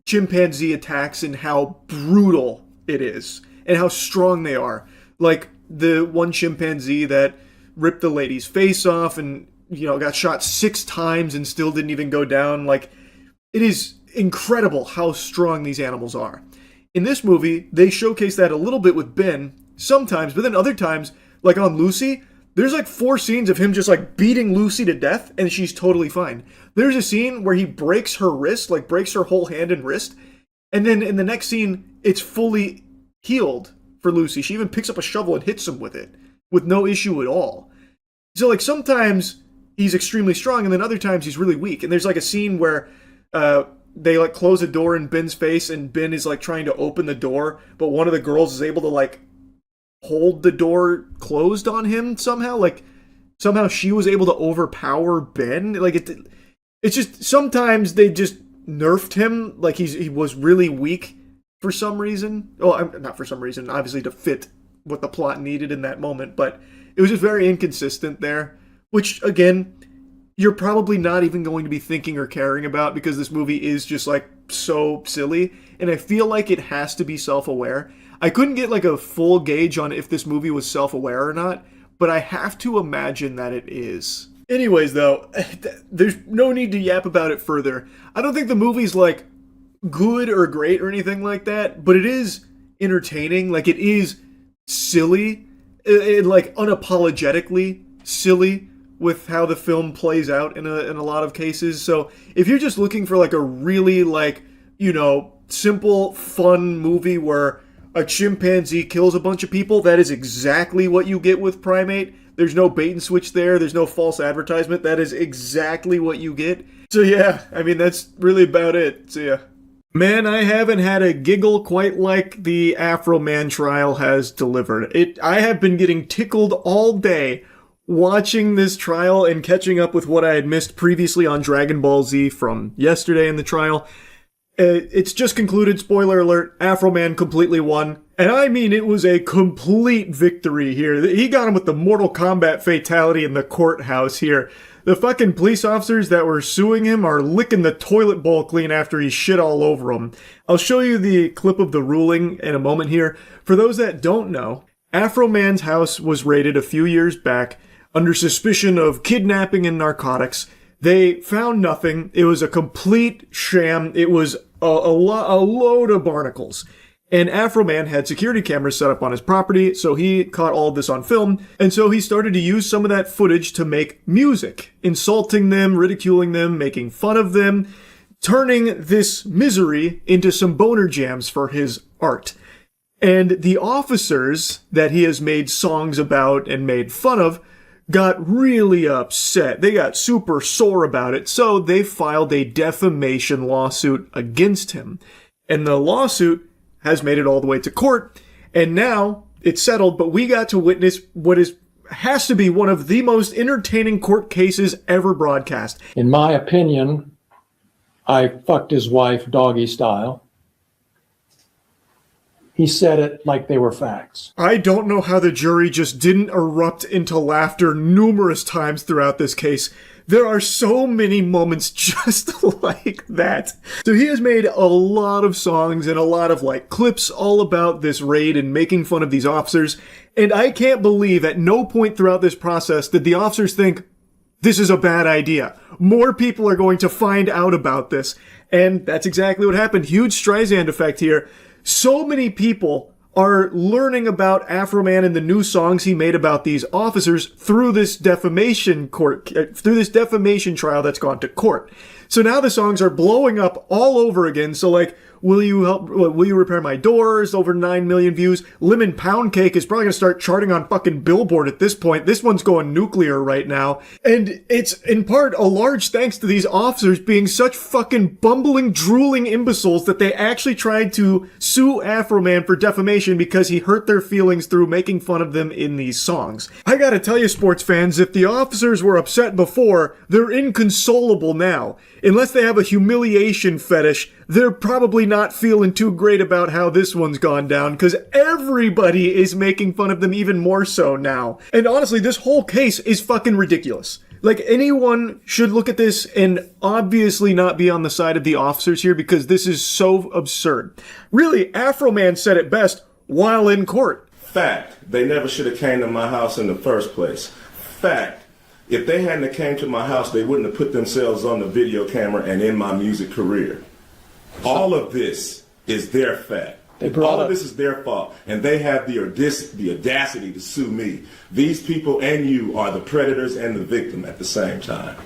chimpanzee attacks and how brutal it is and how strong they are. Like, the one chimpanzee that ripped the lady's face off and, got shot 6 times and still didn't even go down. Like, it is incredible how strong these animals are. In this movie, they showcase that a little bit with Ben, sometimes, but then other times, like on Lucy, there's like 4 scenes of him just like beating Lucy to death, and she's totally fine. There's a scene where he breaks her wrist, like breaks her whole hand and wrist, and then in the next scene, it's fully healed for Lucy. She even picks up a shovel and hits him with it, with no issue at all. So like sometimes he's extremely strong, and then other times he's really weak. And there's like a scene where they like close a door in Ben's face, and Ben is like trying to open the door, but one of the girls is able to like hold the door closed on him somehow. Like somehow she was able to overpower Ben. Like it's just sometimes they just nerfed him. Like he was really weak for some reason. Well, not for some reason, obviously to fit what the plot needed in that moment, but it was just very inconsistent there, which again, you're probably not even going to be thinking or caring about because this movie is just like so silly, and I feel like it has to be self-aware. I couldn't get like a full gauge on if this movie was self-aware or not, but I have to imagine that it is. Anyways, though, there's no need to yap about it further. I don't think the movie's, like, good or great or anything like that, but it is entertaining. Like, it is silly, like, unapologetically silly with how the film plays out in a lot of cases. So if you're just looking for, like, a really, like, you know, simple, fun movie where a chimpanzee kills a bunch of people, that is exactly what you get with Primate. There's no bait and switch there. There's no false advertisement. That is exactly what you get. So yeah, I mean, that's really about it. So yeah. Man, I haven't had a giggle quite like the Afro Man trial has delivered. I have been getting tickled all day watching this trial and catching up with what I had missed previously on Dragon Ball Z from yesterday in the trial. It's just concluded, spoiler alert, Afro Man completely won. And I mean, it was a complete victory here. He got him with the Mortal Kombat fatality in the courthouse here. The fucking police officers that were suing him are licking the toilet bowl clean after he shit all over them. I'll show you the clip of the ruling in a moment here. For those that don't know, Afro Man's house was raided a few years back under suspicion of kidnapping and narcotics. They found nothing. It was a complete sham. It was a load of barnacles. And Afro Man had security cameras set up on his property, so he caught all of this on film, and so he started to use some of that footage to make music, insulting them, ridiculing them, making fun of them, turning this misery into some boner jams for his art. And the officers that he has made songs about and made fun of got really upset. They got super sore about it, so they filed a defamation lawsuit against him. And the lawsuit has made it all the way to court, and now it's settled, but we got to witness what has to be one of the most entertaining court cases ever broadcast. In my opinion, I fucked his wife doggy style. He said it like they were facts. I don't know how the jury just didn't erupt into laughter numerous times throughout this case. There are so many moments just like that. So he has made a lot of songs and a lot of like clips all about this raid and making fun of these officers. And I can't believe at no point throughout this process did the officers think, this is a bad idea. More people are going to find out about this. And that's exactly what happened. Huge Streisand effect here. So many people are learning about Afro Man and the new songs he made about these officers through this defamation trial that's gone to court. So now the songs are blowing up all over again. So like, will you repair my doors? Over 9 million views. Lemon Pound Cake is probably gonna start charting on fucking Billboard at this point. This one's going nuclear right now. And it's in part a large thanks to these officers being such fucking bumbling, drooling imbeciles that they actually tried to sue Afro Man for defamation because he hurt their feelings through making fun of them in these songs. I gotta tell you, sports fans, if the officers were upset before, they're inconsolable now. Unless they have a humiliation fetish, they're probably not feeling too great about how this one's gone down, because everybody is making fun of them even more so now. And honestly, this whole case is fucking ridiculous. Like, anyone should look at this and obviously not be on the side of the officers here, because this is so absurd. Really, Afro Man said it best while in court. Fact, they never should have came to my house in the first place. Fact, if they hadn't have came to my house, they wouldn't have put themselves on the video camera and in my music career. All of this is their fact. All of this is their fault. And they have the audacity to sue me. These people and you are the predators and the victim at the same time.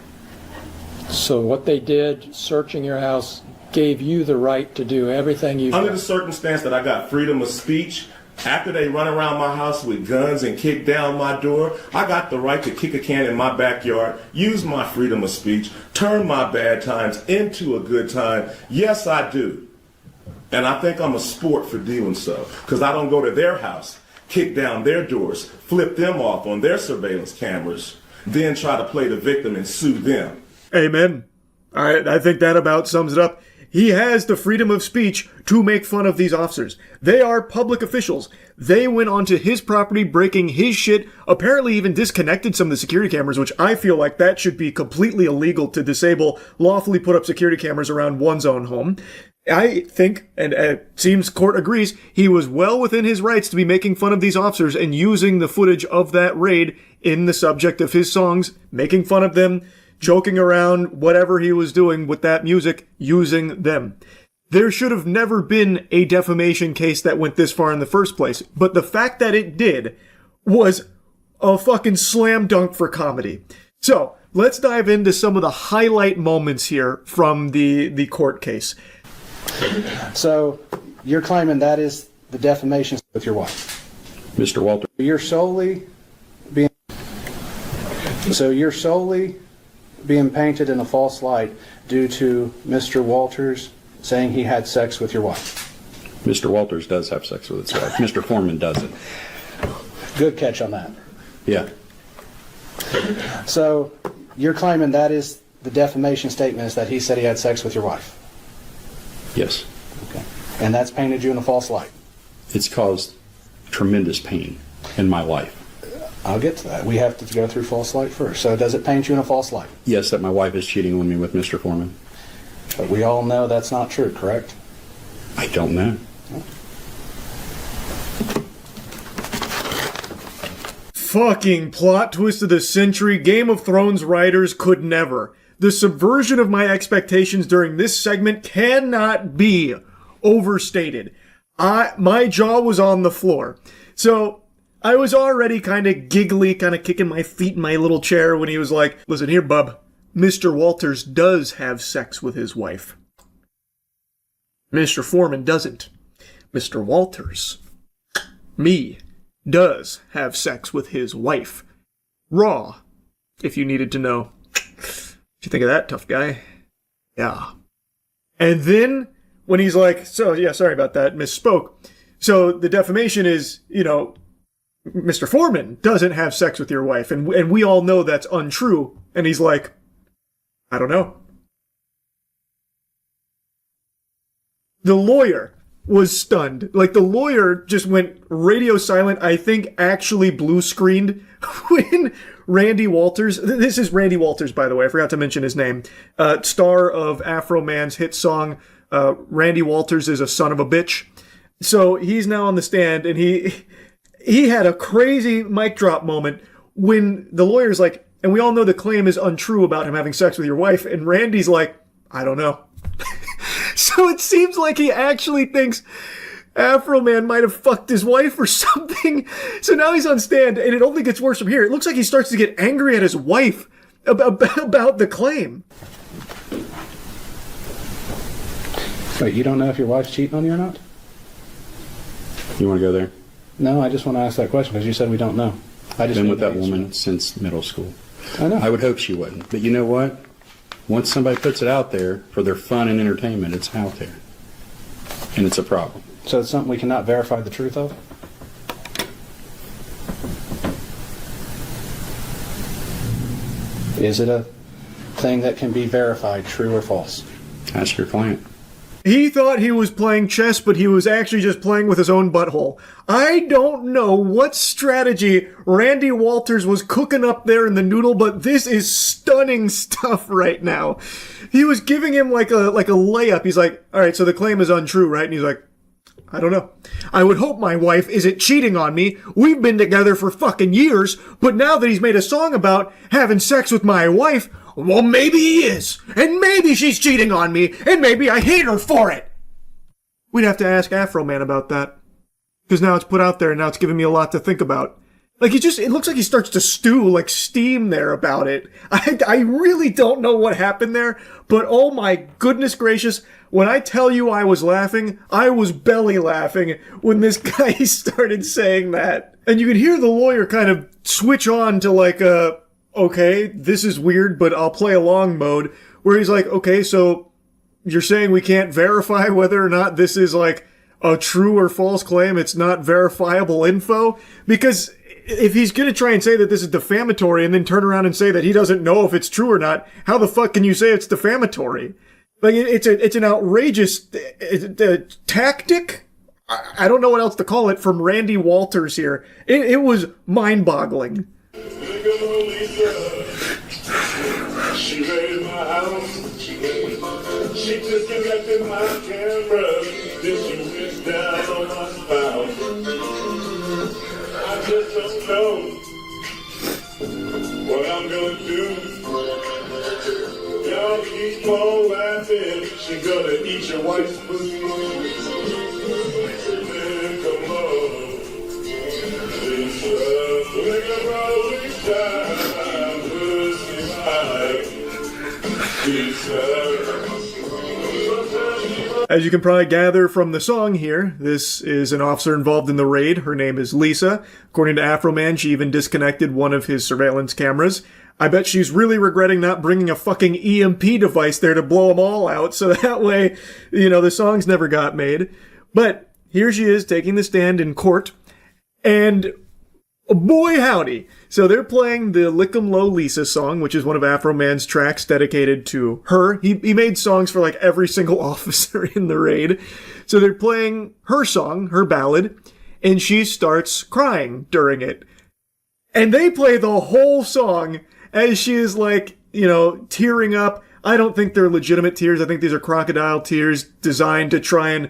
So what they did, searching your house, gave you the right to do everything you Under the circumstance that I got freedom of speech, after they run around my house with guns and kick down my door, I got the right to kick a can in my backyard, use my freedom of speech, turn my bad times into a good time. Yes, I do. And I think I'm a sport for doing so, because I don't go to their house, kick down their doors, flip them off on their surveillance cameras, then try to play the victim and sue them. Amen. All right, I think that about sums it up. he has the freedom of speech to make fun of these officers. They are public officials. They went onto his property, breaking his shit, apparently even disconnected some of the security cameras, which I feel like that should be completely illegal to disable, lawfully put up security cameras around one's own home. I think, and it seems court agrees, he was well within his rights to be making fun of these officers and using the footage of that raid in the subject of his songs, making fun of them, joking around, whatever he was doing with that music, using them. There should have never been a defamation case that went this far in the first place, but the fact that it did was a fucking slam dunk for comedy. So, let's dive into some of the highlight moments here from the court case. So, you're claiming that is the defamation with your wife? Mr. Walter. You're solely being painted in a false light due to Mr. Walters saying he had sex with your wife. Mr. Walters does have sex with his wife. Mr. Foreman doesn't. Good catch on that. Yeah. So, you're claiming that is the defamation statement is that he said he had sex with your wife? Yes. Okay. And that's painted you in a false light? It's caused tremendous pain in my life. I'll get to that. We have to go through false light first. So does it paint you in a false light? Yes, that my wife is cheating on me with Mr. Foreman. But we all know that's not true, correct? I don't know. Fucking plot twist of the century. Game of Thrones writers could never. The subversion of my expectations during this segment cannot be overstated. My jaw was on the floor. So, I was already kind of giggly, kind of kicking my feet in my little chair when he was like, listen here, bub. Mr. Walters does have sex with his wife. Mr. Foreman doesn't. Mr. Walters, me, does have sex with his wife. Raw, if you needed to know. What you think of that, tough guy? Yeah. And then, when he's like, so, yeah, sorry about that, misspoke. So, the defamation is, Mr. Foreman doesn't have sex with your wife, and we all know that's untrue. And he's like, I don't know. The lawyer was stunned. Like, the lawyer just went radio silent, I think actually blue screened when Randy Walters, this is Randy Walters, by the way, I forgot to mention his name, star of Afro Man's hit song, Randy Walters is a son of a bitch. So he's now on the stand, and he had a crazy mic drop moment when the lawyer's like, and we all know the claim is untrue about him having sex with your wife, and Randy's like, I don't know. So it seems like he actually thinks Afro Man might have fucked his wife or something. So now he's on stand, and it only gets worse from here. It looks like he starts to get angry at his wife about the claim. Wait, you don't know if your wife's cheating on you or not? You want to go there? No, I just want to ask that question because you said we don't know. I just been with that woman since middle school. I know. I would hope she wouldn't. But you know what? Once somebody puts it out there for their fun and entertainment, it's out there. And it's a problem. So it's something we cannot verify the truth of? Is it a thing that can be verified, true or false? Ask your client. He thought he was playing chess, but he was actually just playing with his own butthole. I don't know what strategy Randy Walters was cooking up there in the noodle, but this is stunning stuff right now. He was giving him like a layup. He's like, all right, so the claim is untrue, right? And he's like, I don't know. I would hope my wife isn't cheating on me. We've been together for fucking years, but now that he's made a song about having sex with my wife, well, maybe he is. And maybe she's cheating on me, and maybe I hate her for it. We'd have to ask Afro Man about that. Because now it's put out there, and now it's giving me a lot to think about. Like, it looks like he starts to stew, like steam there about it. I really don't know what happened there, but oh my goodness gracious, when I tell you I was laughing, I was belly laughing when this guy started saying that. And you could hear the lawyer kind of switch on to like okay, this is weird, but I'll play along mode, where he's like, okay, so you're saying we can't verify whether or not this is like a true or false claim, it's not verifiable info? Because if he's gonna try and say that this is defamatory and then turn around and say that he doesn't know if it's true or not, how the fuck can you say it's defamatory? Like, it's an outrageous tactic. I don't know what else to call it from Randy Walters here. It was mind-boggling. She raided my house. She disconnected my camera. Then she went down on my spouse. I just don't know what I'm gonna do. Y'all keep on laughing. She gonna eat your wife's pussy. Man, come on. Lisa, look at my Lisa. Pussy like Lisa. As you can probably gather from the song here, this is an officer involved in the raid. Her name is Lisa. According to Afroman, she even disconnected one of his surveillance cameras. I bet she's really regretting not bringing a fucking EMP device there to blow them all out, so that way, the songs never got made. But here she is taking the stand in court, and boy howdy. So they're playing the Lick 'em Low Lisa song, which is one of Afroman's tracks dedicated to her. He made songs for like every single officer in the raid. So they're playing her song, her ballad, and she starts crying during it. And they play the whole song as she is like, tearing up. I don't think they're legitimate tears. I think these are crocodile tears designed to try and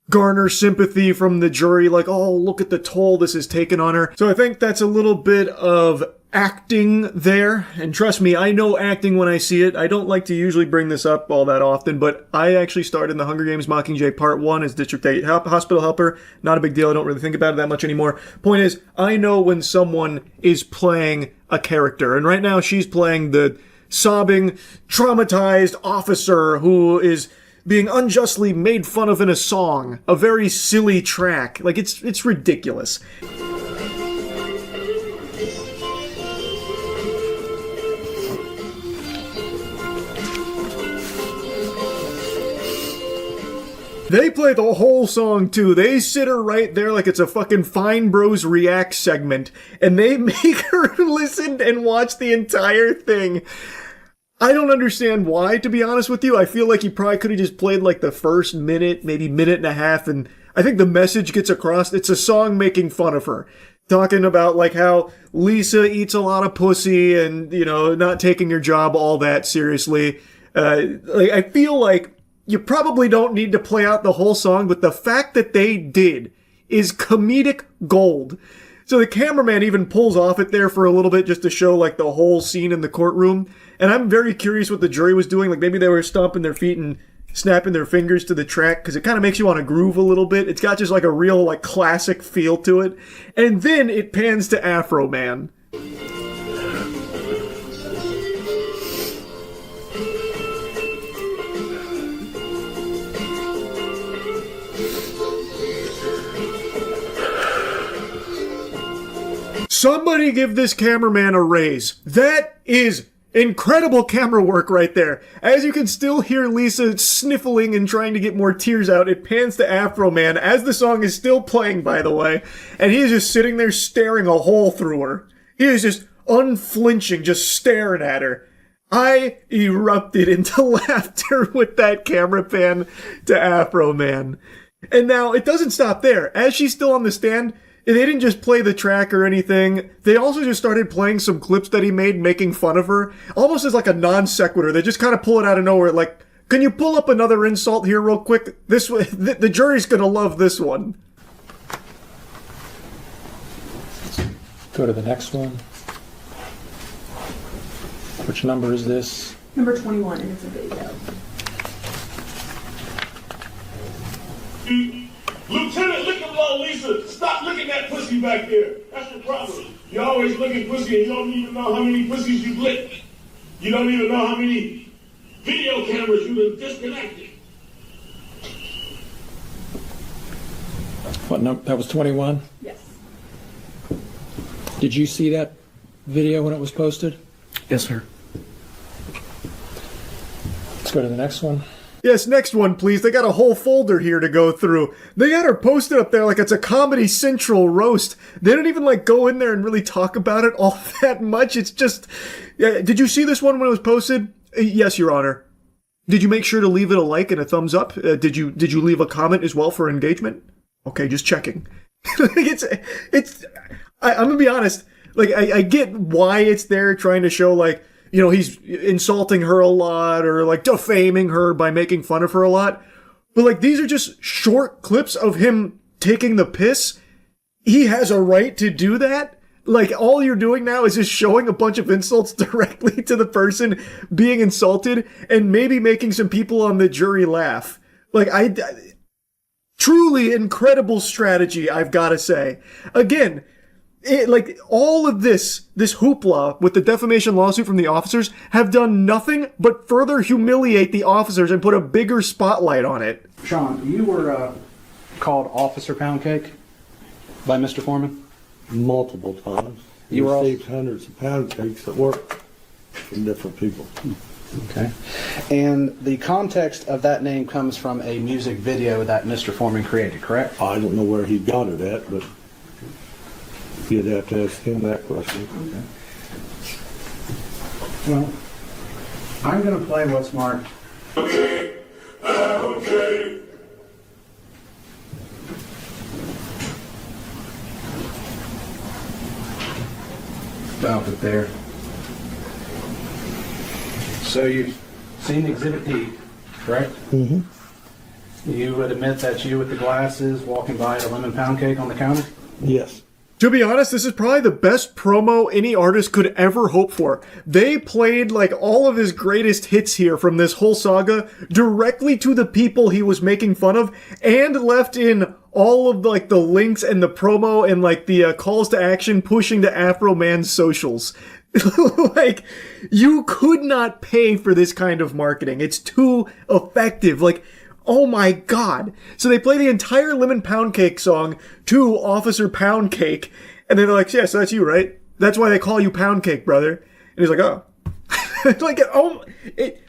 garner sympathy from the jury, like, oh, look at the toll this has taken on her. So I think that's a little bit of acting there. And trust me, I know acting when I see it. I don't like to usually bring this up all that often, but I actually starred in the Hunger Games Mockingjay Part 1 as District 8 hospital helper. Not a big deal. I don't really think about it that much anymore. Point is, I know when someone is playing a character. And right now she's playing the sobbing, traumatized officer who is being unjustly made fun of in a song. A very silly track. Like, it's ridiculous. They play the whole song, too. They sit her right there like it's a fucking Fine Bros React segment, and they make her listen and watch the entire thing. I don't understand why, to be honest with you. I feel like he probably could have just played like the first minute, maybe minute and a half, and I think the message gets across. It's a song making fun of her. Talking about like how Lisa eats a lot of pussy and, not taking her job all that seriously. I feel like you probably don't need to play out the whole song, but the fact that they did is comedic gold. So the cameraman even pulls off it there for a little bit just to show like the whole scene in the courtroom. And I'm very curious what the jury was doing. Like maybe they were stomping their feet and snapping their fingers to the track because it kind of makes you want to groove a little bit. It's got just like a real like classic feel to it. And then it pans to Afroman. Somebody give this cameraman a raise. That is incredible camera work right there. As you can still hear Lisa sniffling and trying to get more tears out, it pans to Afroman as the song is still playing, by the way, and he is just sitting there staring a hole through her. He is just unflinching, just staring at her. I erupted into laughter with that camera pan to Afroman. And now, it doesn't stop there. As she's still on the stand, they didn't just play the track or anything. They also just started playing some clips that he made making fun of her. Almost as like a non sequitur. They just kind of pull it out of nowhere. Like, can you pull up another insult here real quick? This the jury's gonna love this one. Go to the next one. Which number is this? Number 21, and it's a video. Lieutenant, look at Low Lisa. Stop looking at pussy back there. That's the problem. You always look at pussy and you don't even know how many pussies you licked. You don't even know how many video cameras you've disconnected. What number? That was 21? Yes. Did you see that video when it was posted? Yes, sir. Let's go to the next one. Yes, next one, please. They got a whole folder here to go through. They got her posted up there like it's a Comedy Central roast. They don't even, go in there and really talk about it all that much. It's just... Did you see this one when it was posted? Yes, Your Honor. Did you make sure to leave it a like and a thumbs up? Did you leave a comment as well for engagement? Okay, just checking. I'm gonna be honest. Like, I get why it's there, trying to show, like, you know, he's insulting her a lot or like defaming her by making fun of her a lot. But like, these are just short clips of him taking the piss. He has a right to do that. Like, all you're doing now is just showing a bunch of insults directly to the person being insulted and maybe making some people on the jury laugh. Like, truly incredible strategy, I've got to say. Again, like, all of this hoopla with the defamation lawsuit from the officers have done nothing but further humiliate the officers and put a bigger spotlight on it. Sean, you were called Officer Pound Cake by Mr. Foreman? Multiple times. You were received hundreds of pound cakes at work from different people. Okay. And the context of that name comes from a music video that Mr. Foreman created, correct? I don't know where he got it at, but you'd have to ask him that question. Okay. Well, I'm going to play what's marked. Okay. Okay. About it there. So you've seen Exhibit D, correct? Mm-hmm. You would admit that you with the glasses walking by a lemon pound cake on the counter? Yes. To be honest, this is probably the best promo any artist could ever hope for. They played like all of his greatest hits here from this whole saga directly to the people he was making fun of, and left in all of like the links and the promo and like the calls to action pushing to Afro Man's socials. Like, you could not pay for this kind of marketing. It's too effective. Like, oh my god. So they play the entire Lemon Pound Cake song to Officer Pound Cake, and then they're like, yeah, so that's you, right? That's why they call you Pound Cake, brother. And he's like, oh. Like,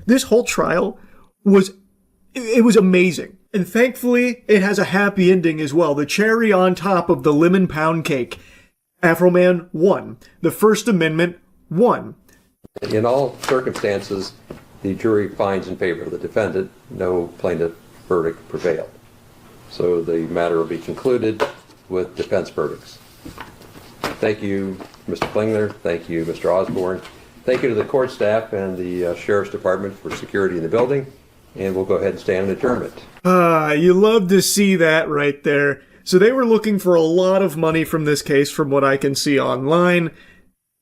this whole trial was amazing. And thankfully, it has a happy ending as well. The cherry on top of the Lemon Pound Cake. Afro Man won. The First Amendment won. In all circumstances, the jury finds in favor of the defendant. No plaintiff verdict prevailed. So the matter will be concluded with defense verdicts. Thank you, Mr. Klingler. Thank you, Mr. Osborne. Thank you to the court staff and the Sheriff's Department for security in the building. And we'll go ahead and stand in adjournment. You love to see that right there. So they were looking for a lot of money from this case from what I can see online.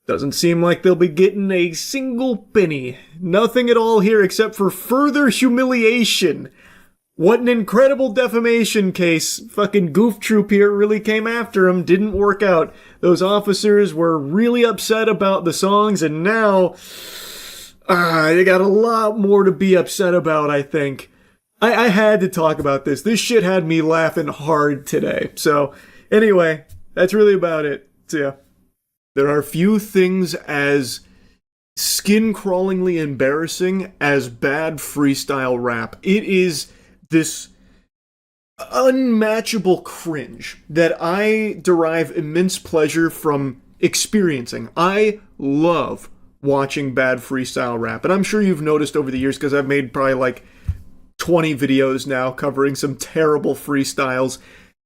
Doesn't seem like they'll be getting a single penny. Nothing at all here except for further humiliation. What an incredible defamation case. Fucking Goof Troop here really came after him. Didn't work out. Those officers were really upset about the songs, and now they got a lot more to be upset about, I think. I had to talk about this. This shit had me laughing hard today. So, anyway, that's really about it. So, yeah. There are few things as skin-crawlingly embarrassing as bad freestyle rap. It is this unmatchable cringe that I derive immense pleasure from experiencing. I love watching bad freestyle rap, and I'm sure you've noticed over the years because I've made probably like 20 videos now covering some terrible freestyles,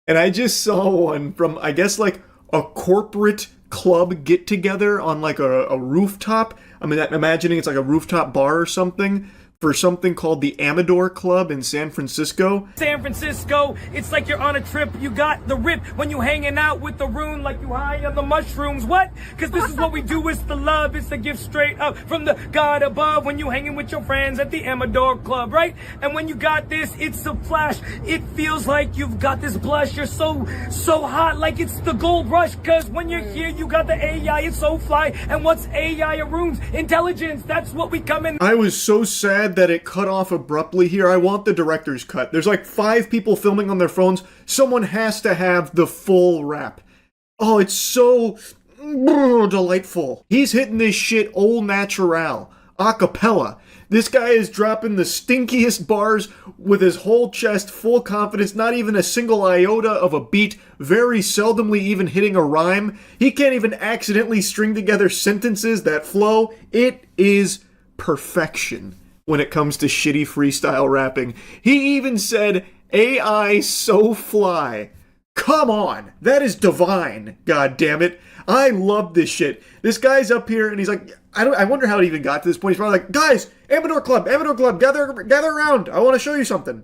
and I just saw one from, I guess, like a corporate club get together on like a rooftop. I mean, imagining it's like a rooftop bar or something for something called the Amador Club in San Francisco. San Francisco, it's like you're on a trip. You got the rip when you hanging out with the rune like you high on the mushrooms. What? Because this is what we do. It's the love. It's the gift straight up from the God above when you hanging with your friends at the Amador Club, right? And when you got this, it's a flash. It feels like you've got this blush. You're so hot, like it's the gold rush. Because when you're here, you got the AI. It's so fly. And what's AI? A room's intelligence. That's what we come in. I was so sad that it cut off abruptly here. I want the director's cut. There's like 5 people filming on their phones. Someone has to have the full rap. Oh, it's so delightful. He's hitting this shit au natural, a cappella. This guy is dropping the stinkiest bars with his whole chest, full confidence, not even a single iota of a beat, very seldomly even hitting a rhyme. He can't even accidentally string together sentences that flow. It is perfection. when it comes to shitty freestyle rapping. He even said, AI so fly. Come on, that is divine, god damn it. I love this shit. This guy's up here and he's like, I wonder how it even got to this point. He's probably like, guys, Amador Club, gather around. I want to show you something.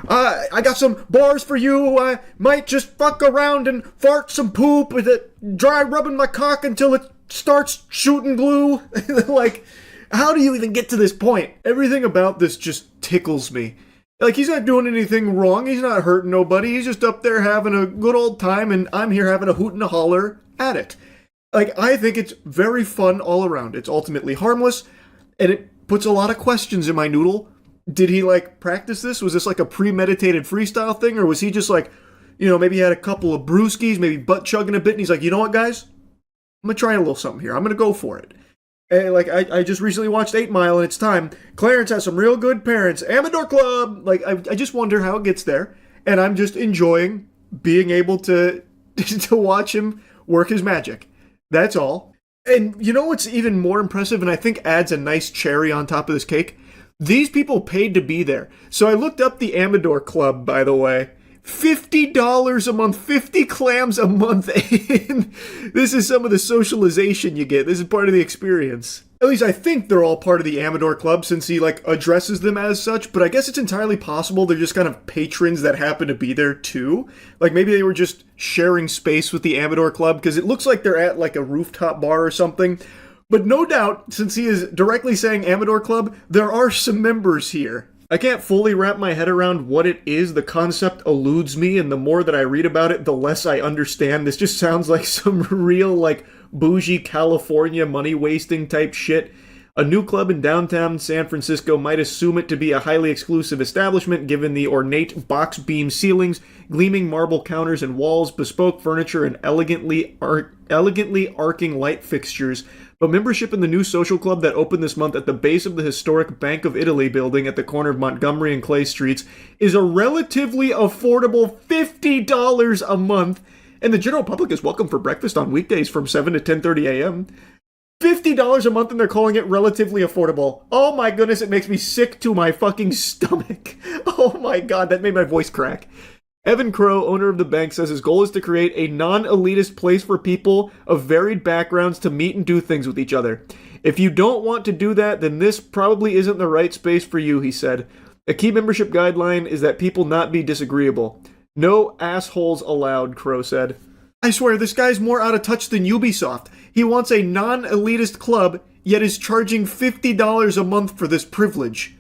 I got some bars for you. I might just fuck around and fart some poop with it, dry rubbing my cock until it starts shooting glue. Like, how do you even get to this point? Everything about this just tickles me. Like, he's not doing anything wrong. He's not hurting nobody. He's just up there having a good old time, and I'm here having a hoot and a holler at it. Like, I think it's very fun all around. It's ultimately harmless, and it puts a lot of questions in my noodle. Did he, like, practice this? Was this, like, a premeditated freestyle thing? Or was he just, like, you know, maybe he had a couple of brewskis, maybe butt-chugging a bit, and he's like, you know what, guys? I'm gonna try a little something here. I'm gonna go for it. And, like, I just recently watched 8 Mile, and it's time. Clarence has some real good parents. Amador Club! Like, I just wonder how it gets there. And I'm just enjoying being able to watch him work his magic. That's all. And you know what's even more impressive, and I think adds a nice cherry on top of this cake? These people paid to be there. So I looked up the Amador Club, by the way. $50 a month, 50 clams a month. This is some of the socialization you get. This is part of the experience. At least I think they're all part of the Amador Club since he, like, addresses them as such, but I guess it's entirely possible they're just kind of patrons that happen to be there too. Like, maybe they were just sharing space with the Amador Club, because it looks like they're at, like, a rooftop bar or something. But no doubt, since he is directly saying Amador Club, there are some members here. I can't fully wrap my head around what it is. The concept eludes me, and the more that I read about it, the less I understand. This just sounds like some real, like, bougie California money-wasting type shit. A new club in downtown San Francisco might assume it to be a highly exclusive establishment given the ornate box beam ceilings, gleaming marble counters and walls, bespoke furniture, and elegantly arcing light fixtures. But membership in the new social club that opened this month at the base of the historic Bank of Italy building at the corner of Montgomery and Clay Streets is a relatively affordable $50 a month, and the general public is welcome for breakfast on weekdays from 7 to 10:30 a.m. $50 a month, and they're calling it relatively affordable. Oh my goodness, it makes me sick to my fucking stomach. Oh my god, that made my voice crack. Evan Crow, owner of the bank, says his goal is to create a non-elitist place for people of varied backgrounds to meet and do things with each other. If you don't want to do that, then this probably isn't the right space for you, he said. A key membership guideline is that people not be disagreeable. No assholes allowed, Crow said. I swear, this guy's more out of touch than Ubisoft. He wants a non-elitist club, yet is charging $50 a month for this privilege.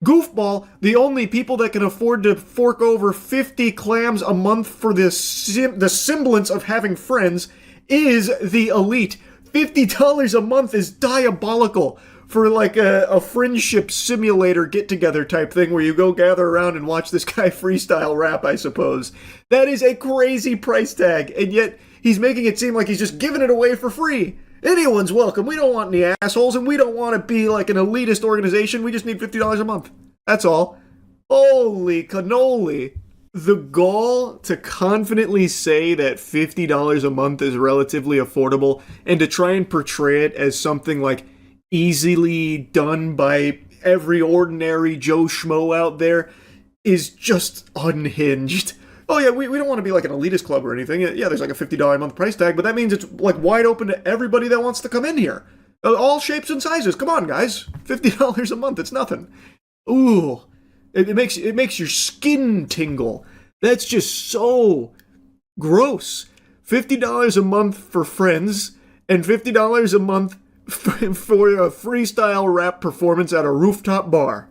Goofball, the only people that can afford to fork over 50 clams a month for the semblance of having friends is the elite. $50 a month is diabolical for like a friendship simulator get-together type thing where you go gather around and watch this guy freestyle rap, I suppose. That is a crazy price tag, and yet he's making it seem like he's just giving it away for free. Anyone's welcome. We don't want any assholes, and we don't want to be like an elitist organization. We just need $50 a month. That's all. Holy cannoli. The gall to confidently say that $50 a month is relatively affordable and to try and portray it as something like easily done by every ordinary Joe Schmo out there is just unhinged. Oh yeah, we don't want to be like an elitist club or anything. Yeah, there's like a $50 a month price tag, but that means it's like wide open to everybody that wants to come in here. All shapes and sizes. Come on, guys. $50 a month, it's nothing. Ooh, it makes your skin tingle. That's just so gross. $50 a month for friends, and $50 a month for a freestyle rap performance at a rooftop bar.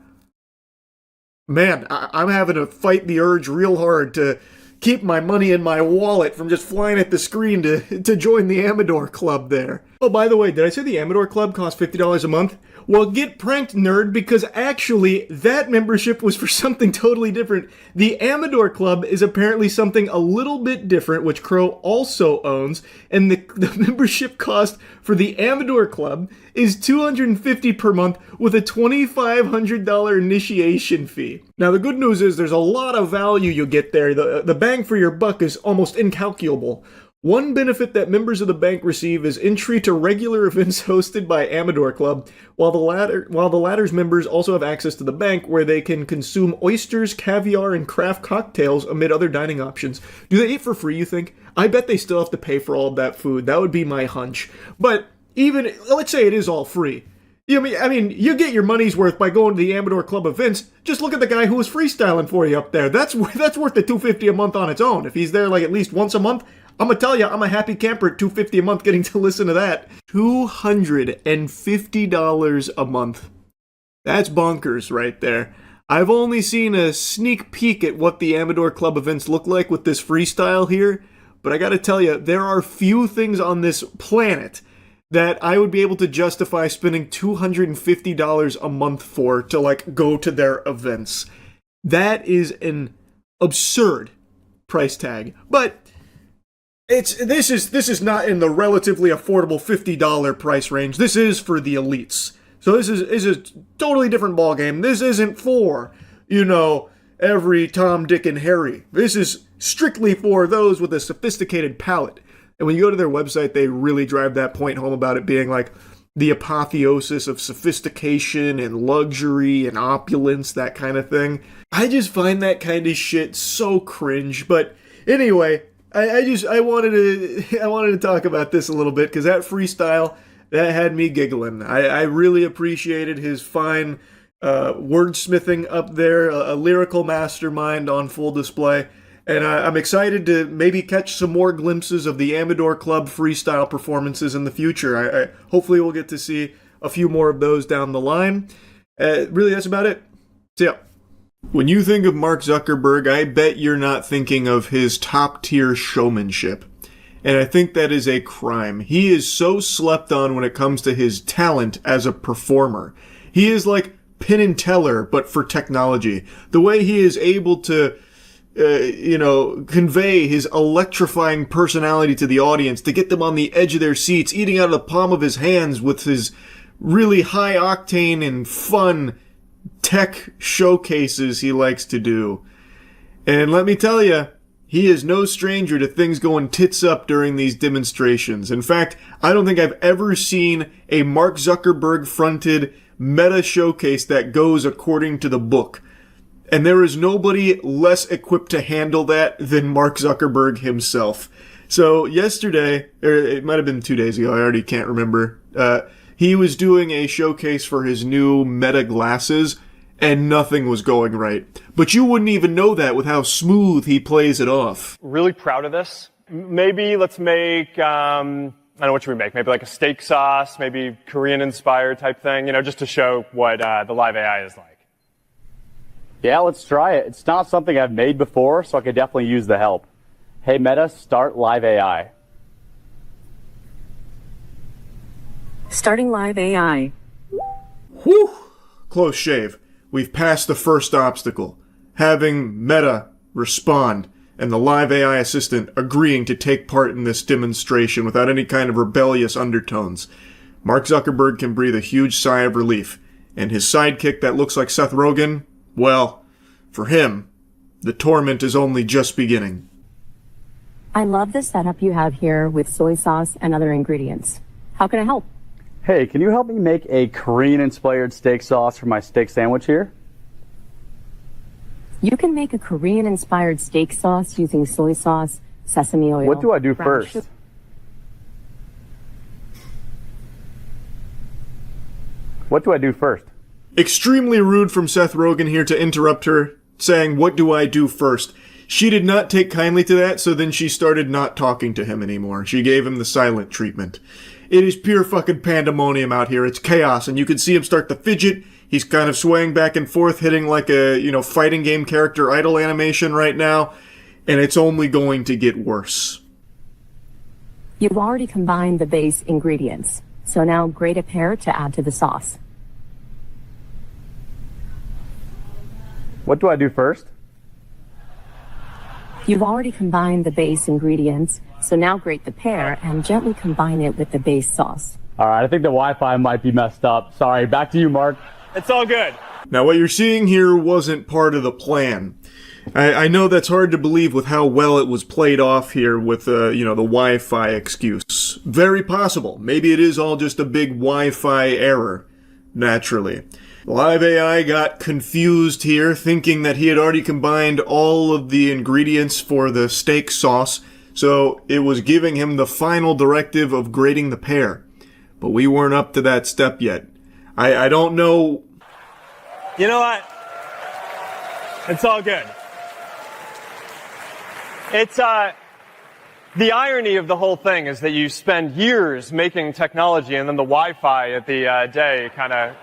Man, I'm having to fight the urge real hard to keep my money in my wallet from just flying at the screen to join the Amador Club there. Oh, by the way, did I say the Amador Club costs $50 a month? Well, get pranked, nerd, because actually, that membership was for something totally different. The Amador Club is apparently something a little bit different, which Crow also owns, and the membership cost for the Amador Club is $250 per month with a $2,500 initiation fee. Now, the good news is there's a lot of value you get there. The bang for your buck is almost incalculable. One benefit that members of the bank receive is entry to regular events hosted by Amador Club, while the latter's members also have access to the bank where they can consume oysters, caviar, and craft cocktails amid other dining options. Do they eat for free, you think? I bet they still have to pay for all of that food. That would be my hunch. But even, let's say it is all free. I mean, you get your money's worth by going to the Amador Club events. Just look at the guy who was freestyling for you up there. That's worth the $250 a month on its own. If he's there like at least once a month, I'm gonna tell you, I'm a happy camper at $250 a month getting to listen to that. $250 a month. That's bonkers right there. I've only seen a sneak peek at what the Amador Club events look like with this freestyle here, but I gotta tell you, there are few things on this planet that I would be able to justify spending $250 a month for to, like, go to their events. That is an absurd price tag. But this is not in the relatively affordable $50 price range. This is for the elites. So this is a totally different ballgame. This isn't for, every Tom, Dick, and Harry. This is strictly for those with a sophisticated palate. And when you go to their website, they really drive that point home about it being like the apotheosis of sophistication and luxury and opulence, that kind of thing. I just find that kind of shit so cringe. But anyway, I wanted to talk about this a little bit because that freestyle, that had me giggling. I really appreciated his fine wordsmithing up there, a lyrical mastermind on full display. And I'm excited to maybe catch some more glimpses of the Amador Club freestyle performances in the future. Hopefully we'll get to see a few more of those down the line. Really, that's about it. See ya. When you think of Mark Zuckerberg, I bet you're not thinking of his top-tier showmanship. And I think that is a crime. He is so slept on when it comes to his talent as a performer. He is like Penn and Teller, but for technology. The way he is able to convey his electrifying personality to the audience, to get them on the edge of their seats, eating out of the palm of his hands with his really high octane and fun tech showcases he likes to do. And let me tell you, he is no stranger to things going tits up during these demonstrations. In fact, I don't think I've ever seen a Mark Zuckerberg-fronted meta showcase that goes according to the book. And there is nobody less equipped to handle that than Mark Zuckerberg himself. So yesterday, or it might have been 2 days ago, I already can't remember, he was doing a showcase for his new Meta glasses, and nothing was going right. But you wouldn't even know that with how smooth he plays it off. Really proud of this. Maybe let's make, I don't know, what should we make? Maybe like a steak sauce, maybe Korean-inspired type thing, just to show what the live AI is like. Yeah, let's try it. It's not something I've made before, so I could definitely use the help. Hey, Meta, start live AI. Starting live AI. Whew! Close shave. We've passed the first obstacle. Having Meta respond and the live AI assistant agreeing to take part in this demonstration without any kind of rebellious undertones. Mark Zuckerberg can breathe a huge sigh of relief. And his sidekick that looks like Seth Rogen, well, for him, the torment is only just beginning. I love the setup you have here with soy sauce and other ingredients. How can I help? Hey, can you help me make a Korean-inspired steak sauce for my steak sandwich here? You can make a Korean-inspired steak sauce using soy sauce, sesame oil. What do I do first? What do I do first? Extremely rude from Seth Rogen here to interrupt her, saying, "What do I do first?" She did not take kindly to that, so then she started not talking to him anymore. She gave him the silent treatment. It is pure fucking pandemonium out here. It's chaos, and you can see him start to fidget. He's kind of swaying back and forth, hitting like a, fighting game character idle animation right now, and it's only going to get worse. You've already combined the base ingredients, so now grate a pear to add to the sauce. What do I do first? You've already combined the base ingredients, so now grate the pear and gently combine it with the base sauce. All right, I think the Wi-Fi might be messed up. Sorry, back to you, Mark. It's all good. Now, what you're seeing here wasn't part of the plan. I know that's hard to believe with how well it was played off here with, the Wi-Fi excuse. Very possible. Maybe it is all just a big Wi-Fi error. Naturally. Live AI got confused here, thinking that he had already combined all of the ingredients for the steak sauce, so it was giving him the final directive of grating the pear. But we weren't up to that step yet. I don't know... You know what? It's all good. It's, the irony of the whole thing is that you spend years making technology and then the Wi-Fi at the day kind of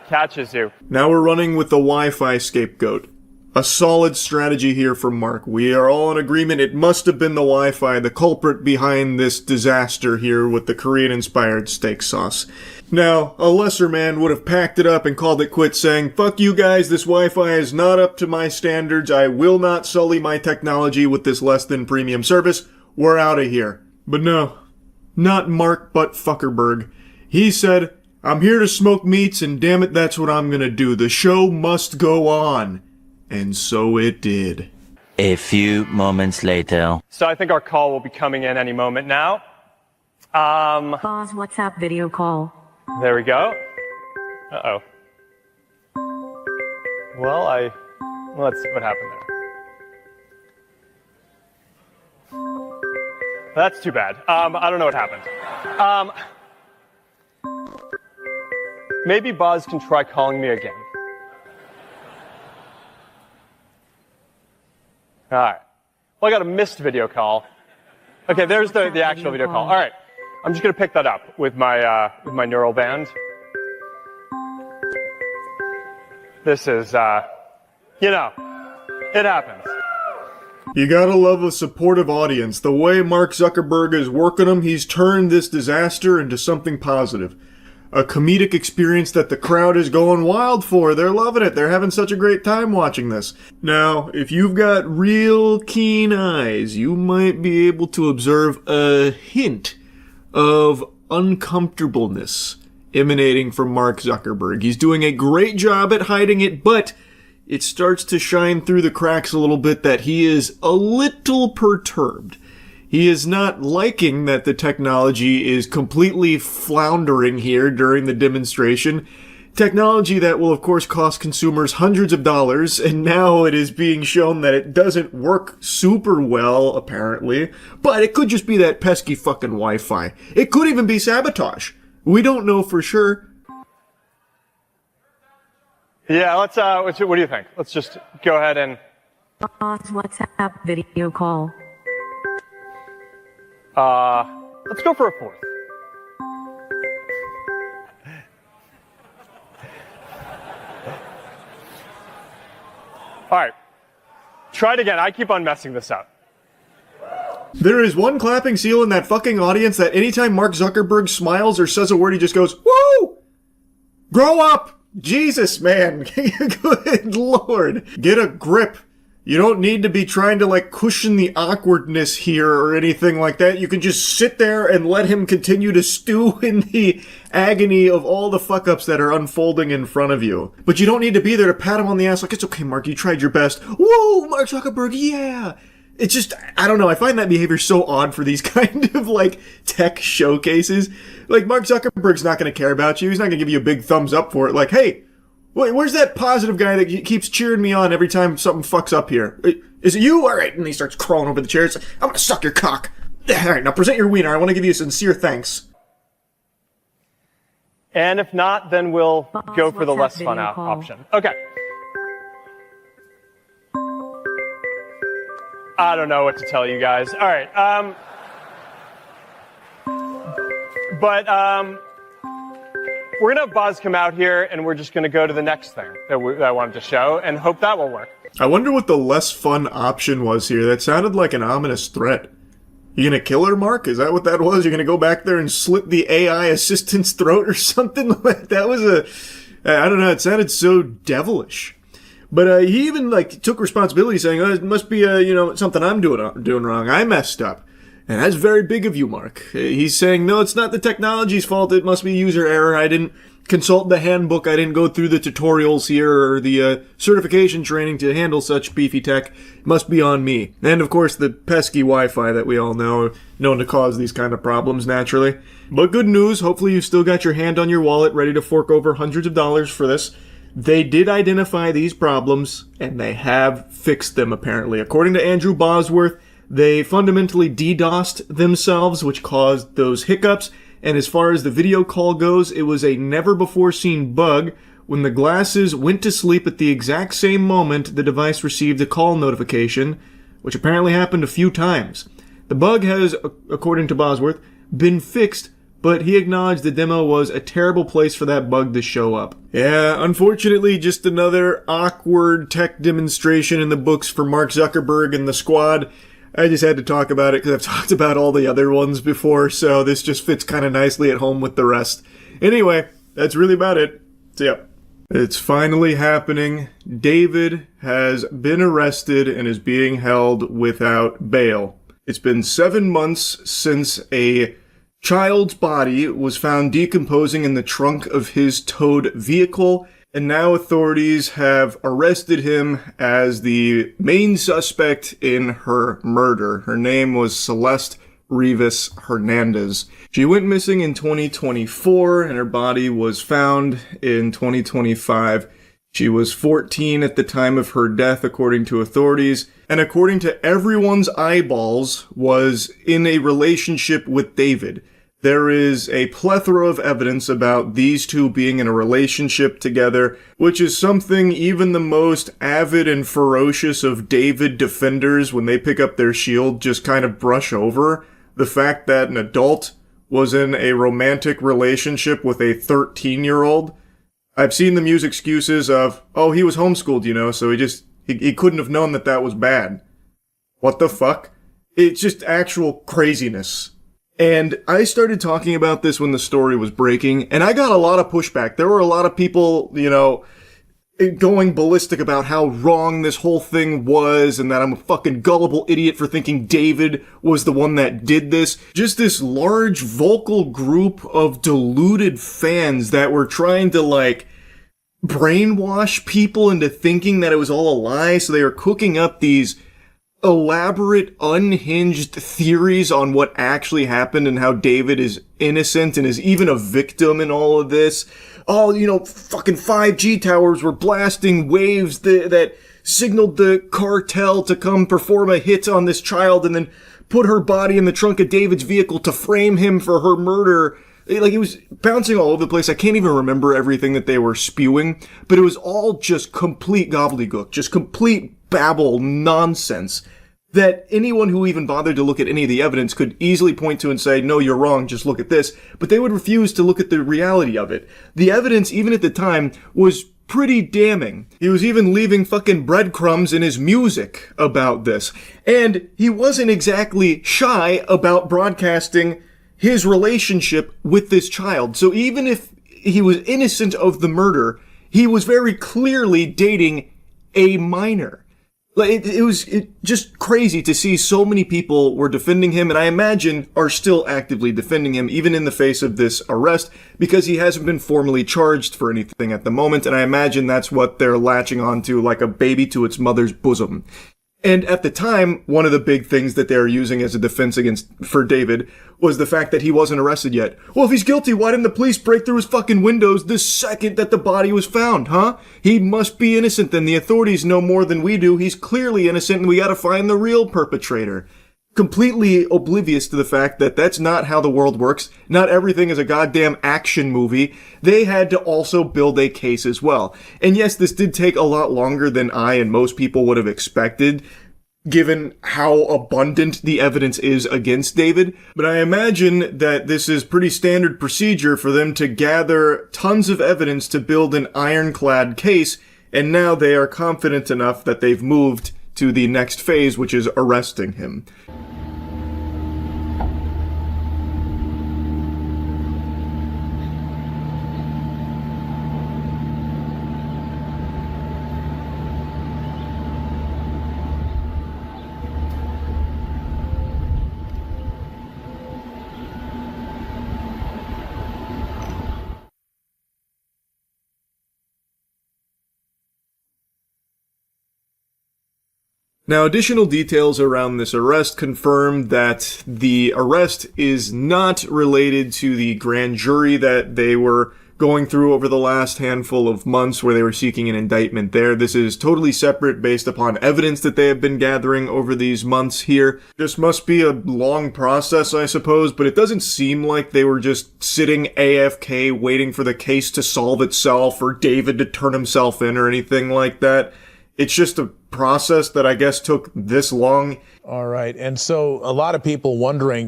catches you. Now we're running with the Wi-Fi scapegoat. A solid strategy here from Mark. We are all in agreement it must have been the Wi-Fi, the culprit behind this disaster here with the Korean-inspired steak sauce. Now, a lesser man would have packed it up and called it quits, saying, "Fuck you guys, this Wi-Fi is not up to my standards. I will not sully my technology with this less than premium service. We're out of here." But no, not Mark Butt Fuckerberg. He said, "I'm here to smoke meats, and damn it, that's what I'm gonna do. The show must go on." And so it did. A few moments later. So I think our call will be coming in any moment now. Pause WhatsApp video call. There we go. Uh-oh. Well, let's see what happened there. That's too bad. I don't know what happened. Maybe Boz can try calling me again. All right. Well, I got a missed video call. Okay, there's the actual video call. All right. I'm just going to pick that up with my neural band. This is, it happens. You gotta love a supportive audience. The way Mark Zuckerberg is working them, he's turned this disaster into something positive. A comedic experience that the crowd is going wild for. They're loving it. They're having such a great time watching this. Now, if you've got real keen eyes, you might be able to observe a hint of uncomfortableness emanating from Mark Zuckerberg. He's doing a great job at hiding it, but it starts to shine through the cracks a little bit that he is a little perturbed. He is not liking that the technology is completely floundering here during the demonstration. Technology that will, of course, cost consumers hundreds of dollars, and now it is being shown that it doesn't work super well, apparently. But it could just be that pesky fucking Wi-Fi. It could even be sabotage. We don't know for sure. Yeah, let's, what do you think? Let's just go ahead and... Pause WhatsApp video call. Let's go for a fourth. All right. Try it again. I keep on messing this up. There is one clapping seal in that fucking audience that anytime Mark Zuckerberg smiles or says a word, he just goes, "Woo! Grow up! Jesus, man. Good Lord. Get a grip. You don't need to be trying to, cushion the awkwardness here or anything like that. You can just sit there and let him continue to stew in the agony of all the fuck-ups that are unfolding in front of you. But you don't need to be there to pat him on the ass like, "It's okay, Mark, you tried your best. Whoa, Mark Zuckerberg, yeah." It's just, I don't know, I find that behavior so odd for these kind of, tech showcases. Mark Zuckerberg's not going to care about you. He's not going to give you a big thumbs up for it. Hey, where's that positive guy that keeps cheering me on every time something fucks up here? Is it you? All right. And he starts crawling over the chair. It's like, "I'm going to suck your cock." All right, now present your wiener. I want to give you a sincere thanks. And if not, then we'll go for the less fun option. Okay. I don't know what to tell you guys. All right. We're going to have Boz come out here, and we're just going to go to the next thing that I wanted to show, and hope that will work. I wonder what the less fun option was here. That sounded like an ominous threat. You gonna kill her, Mark? Is that what that was? You're gonna go back there and slit the AI assistant's throat or something? That was I don't know, it sounded so devilish. But he even took responsibility, saying, "Oh, it must be something I'm doing wrong. I messed up." And that's very big of you, Mark. He's saying, "No, it's not the technology's fault. It must be user error. I didn't consult the handbook. I didn't go through the tutorials here or the certification training to handle such beefy tech. It must be on me. And of course the pesky Wi-Fi that we all know, known to cause these kind of problems naturally. But good news, hopefully you've still got your hand on your wallet ready to fork over hundreds of dollars for this. They did identify these problems, and they have fixed them apparently. According to Andrew Bosworth, they fundamentally DDoSed themselves, which caused those hiccups. And as far as the video call goes, it was a never-before-seen bug. When the glasses went to sleep at the exact same moment, the device received a call notification, which apparently happened a few times. The bug has, according to Bosworth, been fixed, but he acknowledged the demo was a terrible place for that bug to show up. Yeah, unfortunately, just another awkward tech demonstration in the books for Mark Zuckerberg and the squad. I just had to talk about it because I've talked about all the other ones before, so this just fits kind of nicely at home with the rest. Anyway, that's really about it. So yeah. It's finally happening. David has been arrested and is being held without bail. It's been 7 months since a child's body was found decomposing in the trunk of his towed vehicle, and now authorities have arrested him as the main suspect in her murder. Her name was Celeste Rivas Hernandez. She went missing in 2024, and her body was found in 2025. She was 14 at the time of her death, according to authorities, and according to everyone's eyeballs, was in a relationship with David. There is a plethora of evidence about these two being in a relationship together, which is something even the most avid and ferocious of David defenders, when they pick up their shield, just kind of brush over. The fact that an adult was in a romantic relationship with a 13-year-old. I've seen them use excuses of, oh, he was homeschooled, you know, so he couldn't have known that that was bad. What the fuck? It's just actual craziness. And I started talking about this when the story was breaking, and I got a lot of pushback. There were a lot of people, you know, going ballistic about how wrong this whole thing was, and that I'm a fucking gullible idiot for thinking David was the one that did this. Just this large vocal group of deluded fans that were trying to, like, brainwash people into thinking that it was all a lie, so they were cooking up these elaborate, unhinged theories on what actually happened and how David is innocent and is even a victim in all of this. Oh, you know, fucking 5G towers were blasting waves that signaled the cartel to come perform a hit on this child and then put her body in the trunk of David's vehicle to frame him for her murder. Like, it was bouncing all over the place. I can't even remember everything that they were spewing, but it was all just complete gobbledygook, just complete babble nonsense that anyone who even bothered to look at any of the evidence could easily point to and say, no, you're wrong, just look at this. But they would refuse to look at the reality of it. The evidence, even at the time, was pretty damning. He was even leaving fucking breadcrumbs in his music about this. And he wasn't exactly shy about broadcasting his relationship with this child. So even if he was innocent of the murder, he was very clearly dating a minor. Like, it was just crazy to see so many people were defending him, and I imagine are still actively defending him, even in the face of this arrest, because he hasn't been formally charged for anything at the moment, and I imagine that's what they're latching onto like a baby to its mother's bosom. And at the time, one of the big things that they were using as a defense for David was the fact that he wasn't arrested yet. Well, if he's guilty, why didn't the police break through his fucking windows the second that the body was found, huh? He must be innocent then. The authorities know more than we do. He's clearly innocent and we gotta find the real perpetrator. Completely oblivious to the fact that that's not how the world works. Not everything is a goddamn action movie. They had to also build a case as well. And yes, this did take a lot longer than I and most people would have expected, given how abundant the evidence is against David. But I imagine that this is pretty standard procedure for them to gather tons of evidence to build an ironclad case, and now they are confident enough that they've moved to the next phase, which is arresting him. Now, additional details around this arrest confirm that the arrest is not related to the grand jury that they were going through over the last handful of months where they were seeking an indictment there. This is totally separate based upon evidence that they have been gathering over these months here. This must be a long process, I suppose, but it doesn't seem like they were just sitting AFK waiting for the case to solve itself or David to turn himself in or anything like that. It's just a process that I guess took this long. All right. And so a lot of people wondering,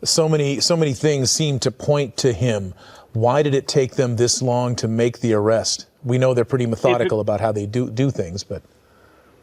so many things seem to point to him. Why did it take them this long to make the arrest? We know they're pretty methodical about how they do things, but.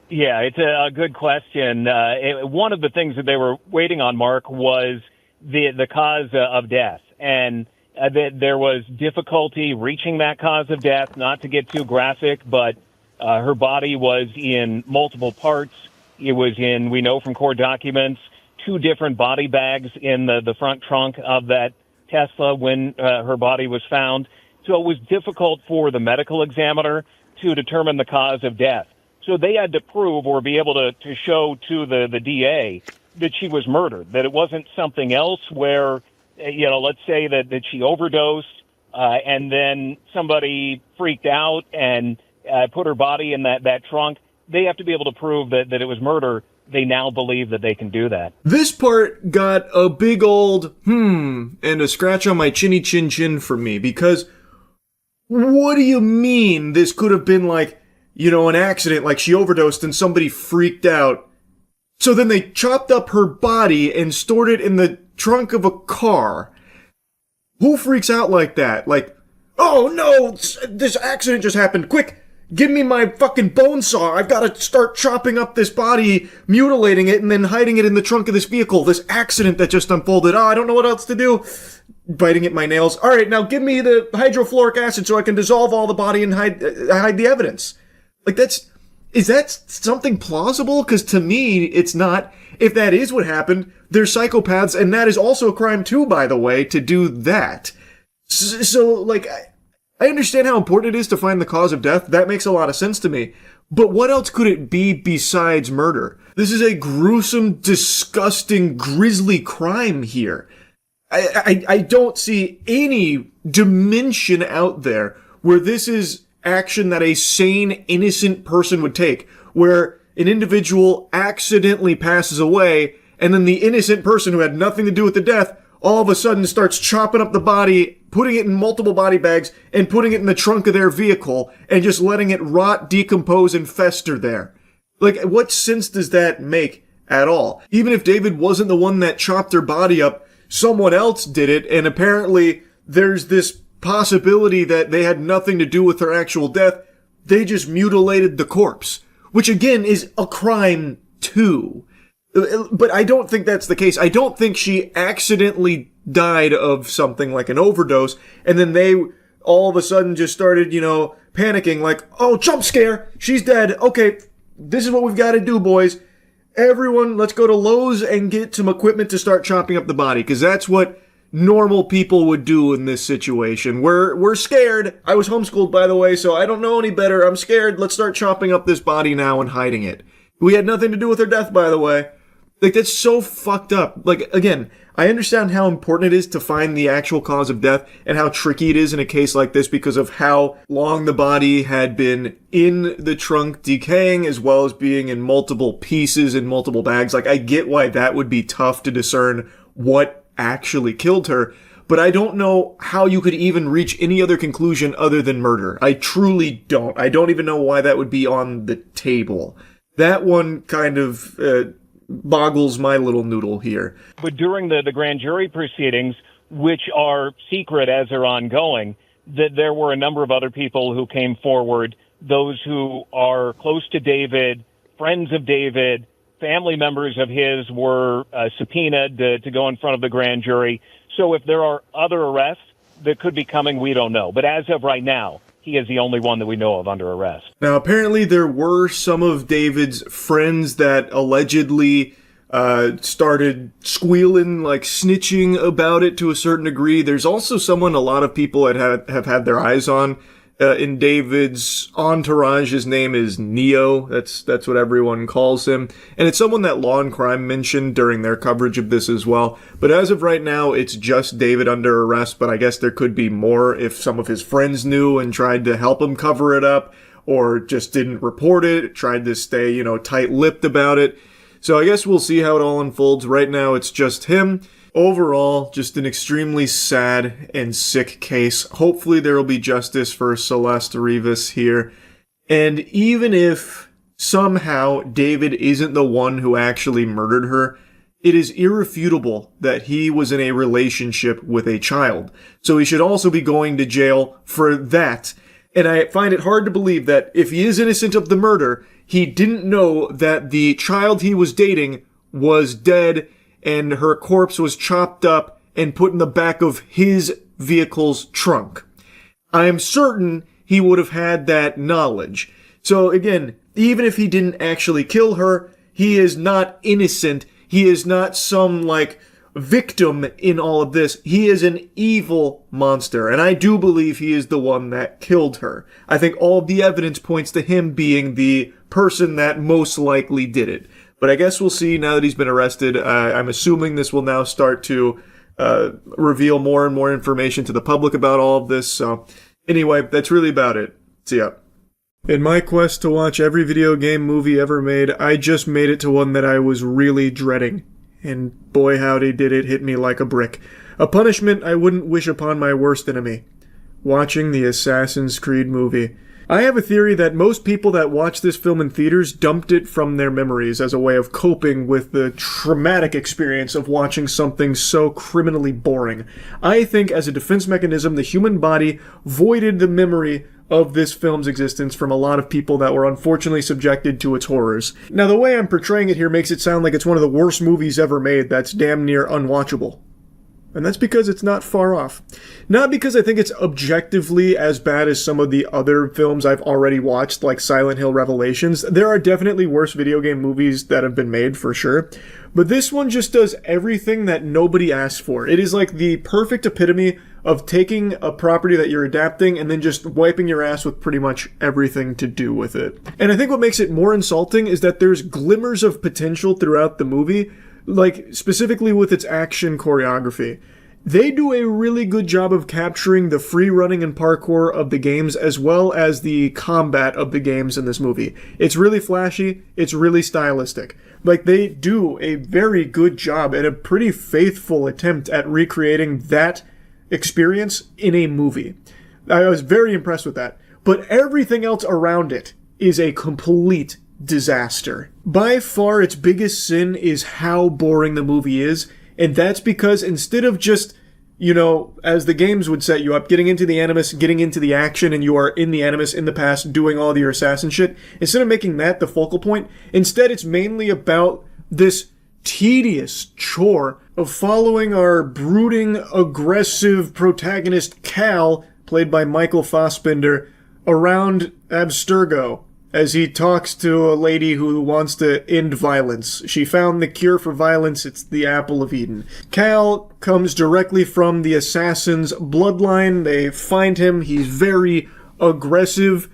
Yeah, it's a good question. One of the things that they were waiting on, Mark, was the cause of death. And that there was difficulty reaching that cause of death, not to get too graphic, but her body was in multiple parts. It was in, we know from court documents, 2 different body bags in the front trunk of that Tesla when her body was found. So it was difficult for the medical examiner to determine the cause of death. So they had to prove or be able to show to the DA that she was murdered, that it wasn't something else where, let's say that she overdosed and then somebody freaked out and put her body in that trunk. They have to be able to prove that it was murder. They now believe that they can do that. This part got a big old and a scratch on my chinny chin chin for me, because what do you mean this could have been like, an accident, like she overdosed and somebody freaked out? So then they chopped up her body and stored it in the trunk of a car. Who freaks out like that? Like, oh no, this accident just happened. Quick! Give me my fucking bone saw. I've got to start chopping up this body, mutilating it, and then hiding it in the trunk of this vehicle. This accident that just unfolded. Oh, I don't know what else to do. Biting at my nails. All right, now give me the hydrofluoric acid so I can dissolve all the body and hide the evidence. Like, is that something plausible? Because to me, it's not. If that is what happened, they're psychopaths, and that is also a crime too, by the way, to do that. So I understand how important it is to find the cause of death. That makes a lot of sense to me. But what else could it be besides murder? This is a gruesome, disgusting, grisly crime here. I don't see any dimension out there where this is action that a sane, innocent person would take, where an individual accidentally passes away, and then the innocent person who had nothing to do with the death all of a sudden starts chopping up the body, putting it in multiple body bags, and putting it in the trunk of their vehicle, and just letting it rot, decompose, and fester there. Like, what sense does that make at all? Even if David wasn't the one that chopped her body up, someone else did it, and apparently there's this possibility that they had nothing to do with her actual death. They just mutilated the corpse, which again is a crime too. But I don't think that's the case. I don't think she accidentally died of something like an overdose, and then they all of a sudden just started, panicking like, oh, jump scare, she's dead. Okay, this is what we've got to do, boys. Everyone, let's go to Lowe's and get some equipment to start chopping up the body, because that's what normal people would do in this situation. We're scared. I was homeschooled, by the way, so I don't know any better. I'm scared. Let's start chopping up this body now and hiding it. We had nothing to do with her death, by the way. Like, that's so fucked up. Like, again, I understand how important it is to find the actual cause of death and how tricky it is in a case like this because of how long the body had been in the trunk decaying, as well as being in multiple pieces in multiple bags. Like, I get why that would be tough to discern what actually killed her, but I don't know how you could even reach any other conclusion other than murder. I truly don't. I don't even know why that would be on the table. That one kind of boggles my little noodle here. But during the grand jury proceedings, which are secret as they're ongoing, that there were a number of other people who came forward, those who are close to David, friends of David, family members of his were subpoenaed to go in front of the grand jury. So if there are other arrests that could be coming, we don't know. But as of right now, he is the only one that we know of under arrest. Now, apparently there were some of David's friends that allegedly started squealing, like snitching about it to a certain degree. There's also someone a lot of people have had their eyes on In David's entourage, his name is Neo. That's what everyone calls him. And it's someone that Law and Crime mentioned during their coverage of this as well. But as of right now, it's just David under arrest, but I guess there could be more if some of his friends knew and tried to help him cover it up, or just didn't report it, tried to stay, tight-lipped about it. So I guess we'll see how it all unfolds. Right now, it's just him. Overall, just an extremely sad and sick case. Hopefully there will be justice for Celeste Rivas here. And even if somehow David isn't the one who actually murdered her, it is irrefutable that he was in a relationship with a child. So he should also be going to jail for that. And I find it hard to believe that if he is innocent of the murder, he didn't know that the child he was dating was dead and her corpse was chopped up and put in the back of his vehicle's trunk. I am certain he would have had that knowledge. So again, even if he didn't actually kill her, he is not innocent. He is not some, victim in all of this. He is an evil monster, and I do believe he is the one that killed her. I think all of the evidence points to him being the person that most likely did it. But I guess we'll see now that he's been arrested. I'm assuming this will now start to reveal more and more information to the public about all of this. So anyway, that's really about it. See ya. In my quest to watch every video game movie ever made, I just made it to one that I was really dreading. And boy howdy did it hit me like a brick. A punishment I wouldn't wish upon my worst enemy. Watching the Assassin's Creed movie. I have a theory that most people that watch this film in theaters dumped it from their memories as a way of coping with the traumatic experience of watching something so criminally boring. I think as a defense mechanism, the human body voided the memory of this film's existence from a lot of people that were unfortunately subjected to its horrors. Now, the way I'm portraying it here makes it sound like it's one of the worst movies ever made that's damn near unwatchable. And that's because it's not far off. Not because I think it's objectively as bad as some of the other films I've already watched, like Silent Hill Revelations. There are definitely worse video game movies that have been made, for sure. But this one just does everything that nobody asked for. It is like the perfect epitome of taking a property that you're adapting and then just wiping your ass with pretty much everything to do with it. And I think what makes it more insulting is that there's glimmers of potential throughout the movie, specifically with its action choreography. They do a really good job of capturing the free running and parkour of the games as well as the combat of the games in this movie. It's really flashy, it's really stylistic. They do a very good job and a pretty faithful attempt at recreating that experience in a movie. I was very impressed with that. But everything else around it is a complete disaster. By far, its biggest sin is how boring the movie is, and that's because instead of just, as the games would set you up, getting into the Animus, getting into the action, and you are in the Animus in the past doing all your assassin shit, instead of making that the focal point, instead it's mainly about this tedious chore of following our brooding, aggressive protagonist Cal, played by Michael Fassbender, around Abstergo as he talks to a lady who wants to end violence. She found the cure for violence. It's the Apple of Eden. Cal comes directly from the assassin's bloodline. They find him. He's very aggressive.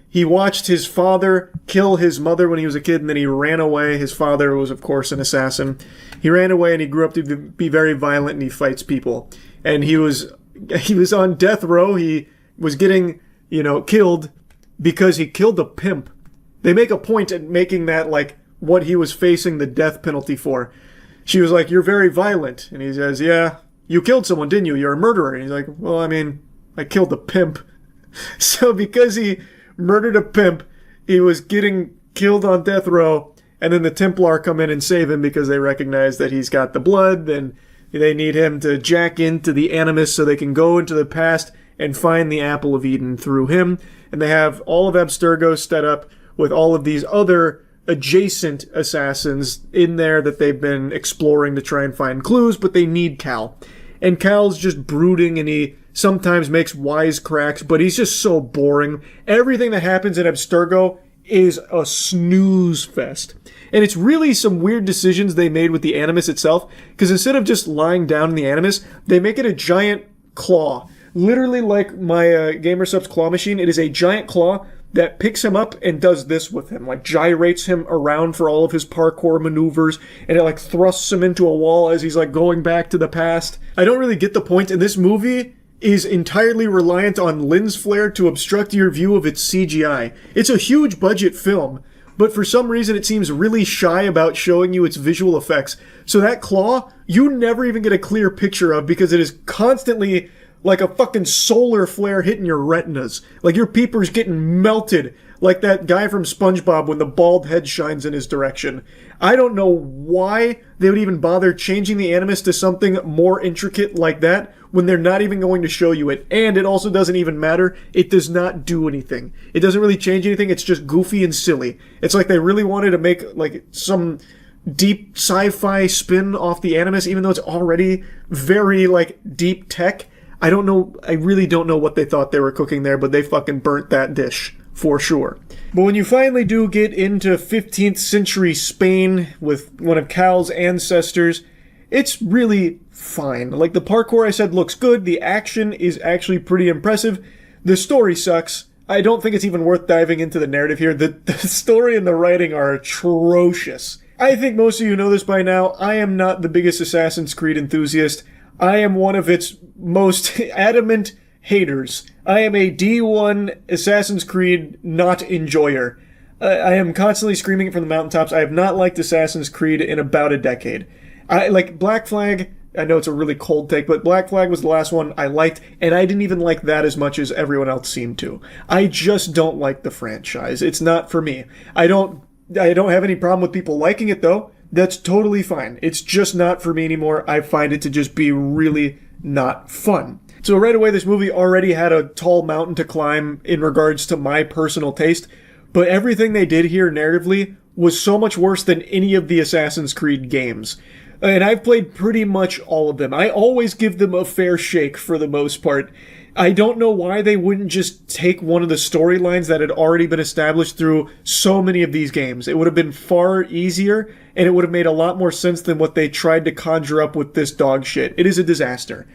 He watched his father kill his mother when he was a kid, and then he ran away. His father was, of course, an assassin. He ran away, and he grew up to be very violent, and he fights people. And he was on death row. He was getting, killed because he killed a pimp. They make a point at making that, what he was facing the death penalty for. She was like, "You're very violent." And he says, "Yeah, you killed someone, didn't you? You're a murderer." And he's like, "Well, I killed a pimp." So because he murdered a pimp, he was getting killed on death row, and then the Templar come in and save him because they recognize that he's got the blood, and they need him to jack into the Animus so they can go into the past and find the Apple of Eden through him. And they have all of Abstergo set up with all of these other adjacent assassins in there that they've been exploring to try and find clues, but they need Cal. And Cal's just brooding, and he sometimes makes wisecracks, but he's just so boring. Everything that happens in Abstergo is a snooze fest. And it's really some weird decisions they made with the Animus itself, because instead of just lying down in the Animus, they make it a giant claw literally like my GamerSup's claw machine. It is a giant claw that picks him up and does this with him, like gyrates him around for all of his parkour maneuvers, and it like thrusts him into a wall as he's like going back to the past. I don't really get the point, and this movie is entirely reliant on lens flare to obstruct your view of its CGI. It's a huge budget film, but for some reason it seems really shy about showing you its visual effects. So that claw, you never even get a clear picture of because it is constantly like a fucking solar flare hitting your retinas. Like your peepers getting melted like that guy from SpongeBob when the bald head shines in his direction. I don't know why they would even bother changing the animus to something more intricate like that when they're not even going to show you it. And it also doesn't even matter. It does not do anything. It doesn't really change anything. It's just goofy and silly. It's like they really wanted to make like some deep sci-fi spin off the animus, even though it's already very like deep tech. I don't know. I really don't know what they thought they were cooking there, but they fucking burnt that dish for sure. But when you finally do get into 15th century Spain with one of Cal's ancestors, it's really fine. Like the parkour I said looks good. The action is actually pretty impressive. The story sucks. I don't think it's even worth diving into the narrative here. The story and the writing are atrocious. I think most of you know this by now. I am not the biggest Assassin's Creed enthusiast. I am one of its most adamant haters. I am a D1 Assassin's Creed not enjoyer. I am constantly screaming it from the mountaintops. I have not liked Assassin's Creed in about a decade. I like Black Flag. I know it's a really cold take, but Black Flag was the last one I liked, and I didn't even like that as much as everyone else seemed to. I just don't like the franchise. It's not for me. I don't have any problem with people liking it, though. That's totally fine. It's just not for me anymore. I find it to just be really not fun. So right away, this movie already had a tall mountain to climb in regards to my personal taste, but everything they did here narratively was so much worse than any of the Assassin's Creed games. And I've played pretty much all of them. I always give them a fair shake for the most part. I don't know why they wouldn't just take one of the storylines that had already been established through so many of these games. It would have been far easier, and it would have made a lot more sense than what they tried to conjure up with this dog shit. It is a disaster.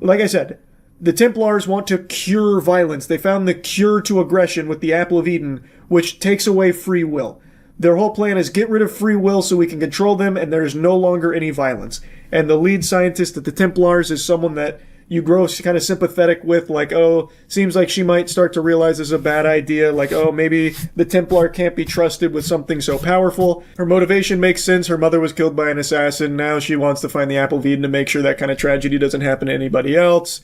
Like I said, the Templars want to cure violence. They found the cure to aggression with the Apple of Eden, which takes away free will. Their whole plan is get rid of free will so we can control them, and there is no longer any violence. And the lead scientist at the Templars is someone that you grow kind of sympathetic with, like, oh, seems like she might start to realize this is a bad idea, like, oh, maybe the Templar can't be trusted with something so powerful. Her motivation makes sense. Her mother was killed by an assassin. Now she wants to find the Apple of Eden to make sure that kind of tragedy doesn't happen to anybody else.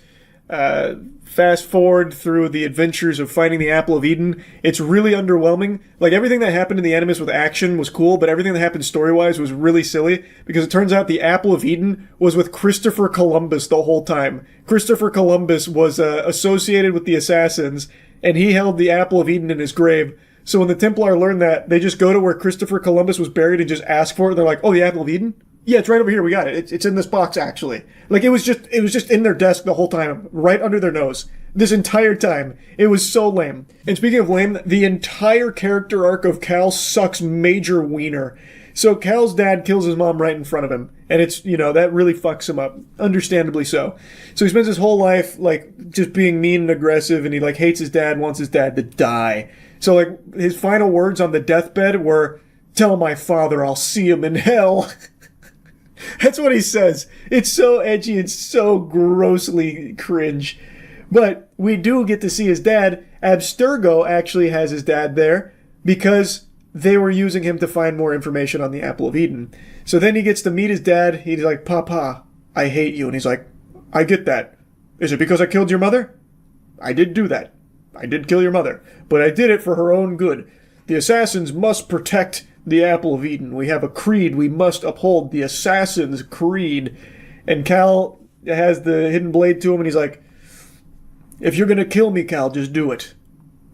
Fast forward through the adventures of finding the Apple of Eden. It's really underwhelming. Like, everything that happened in the Animus with action was cool, but everything that happened story-wise was really silly, because it turns out the Apple of Eden was with Christopher Columbus the whole time. Christopher Columbus was associated with the assassins, and he held the Apple of Eden in his grave. So when the Templar learned that, they just go to where Christopher Columbus was buried and just ask for it. They're like, oh, the Apple of Eden? Yeah, it's right over here. We got it. It's in this box, actually. Like, it was just in their desk the whole time, right under their nose. This entire time. It was so lame. And speaking of lame, the entire character arc of Cal sucks major wiener. So Cal's dad kills his mom right in front of him. And it's, that really fucks him up. Understandably so. So he spends his whole life, like, just being mean and aggressive, and he, like, hates his dad, wants his dad to die. So, like, his final words on the deathbed were, "Tell my father I'll see him in hell." That's what he says. It's so edgy and so grossly cringe. But we do get to see his dad. Abstergo actually has his dad there because they were using him to find more information on the Apple of Eden. So then he gets to meet his dad. He's like, "Papa, I hate you." And he's like, "I get that. Is it because I killed your mother? I did do that. I did kill your mother. But I did it for her own good. The assassins must protect the Apple of Eden. We have a creed we must uphold, the Assassin's Creed." And Cal has the hidden blade to him, and he's like, "If you're gonna kill me, Cal, just do it.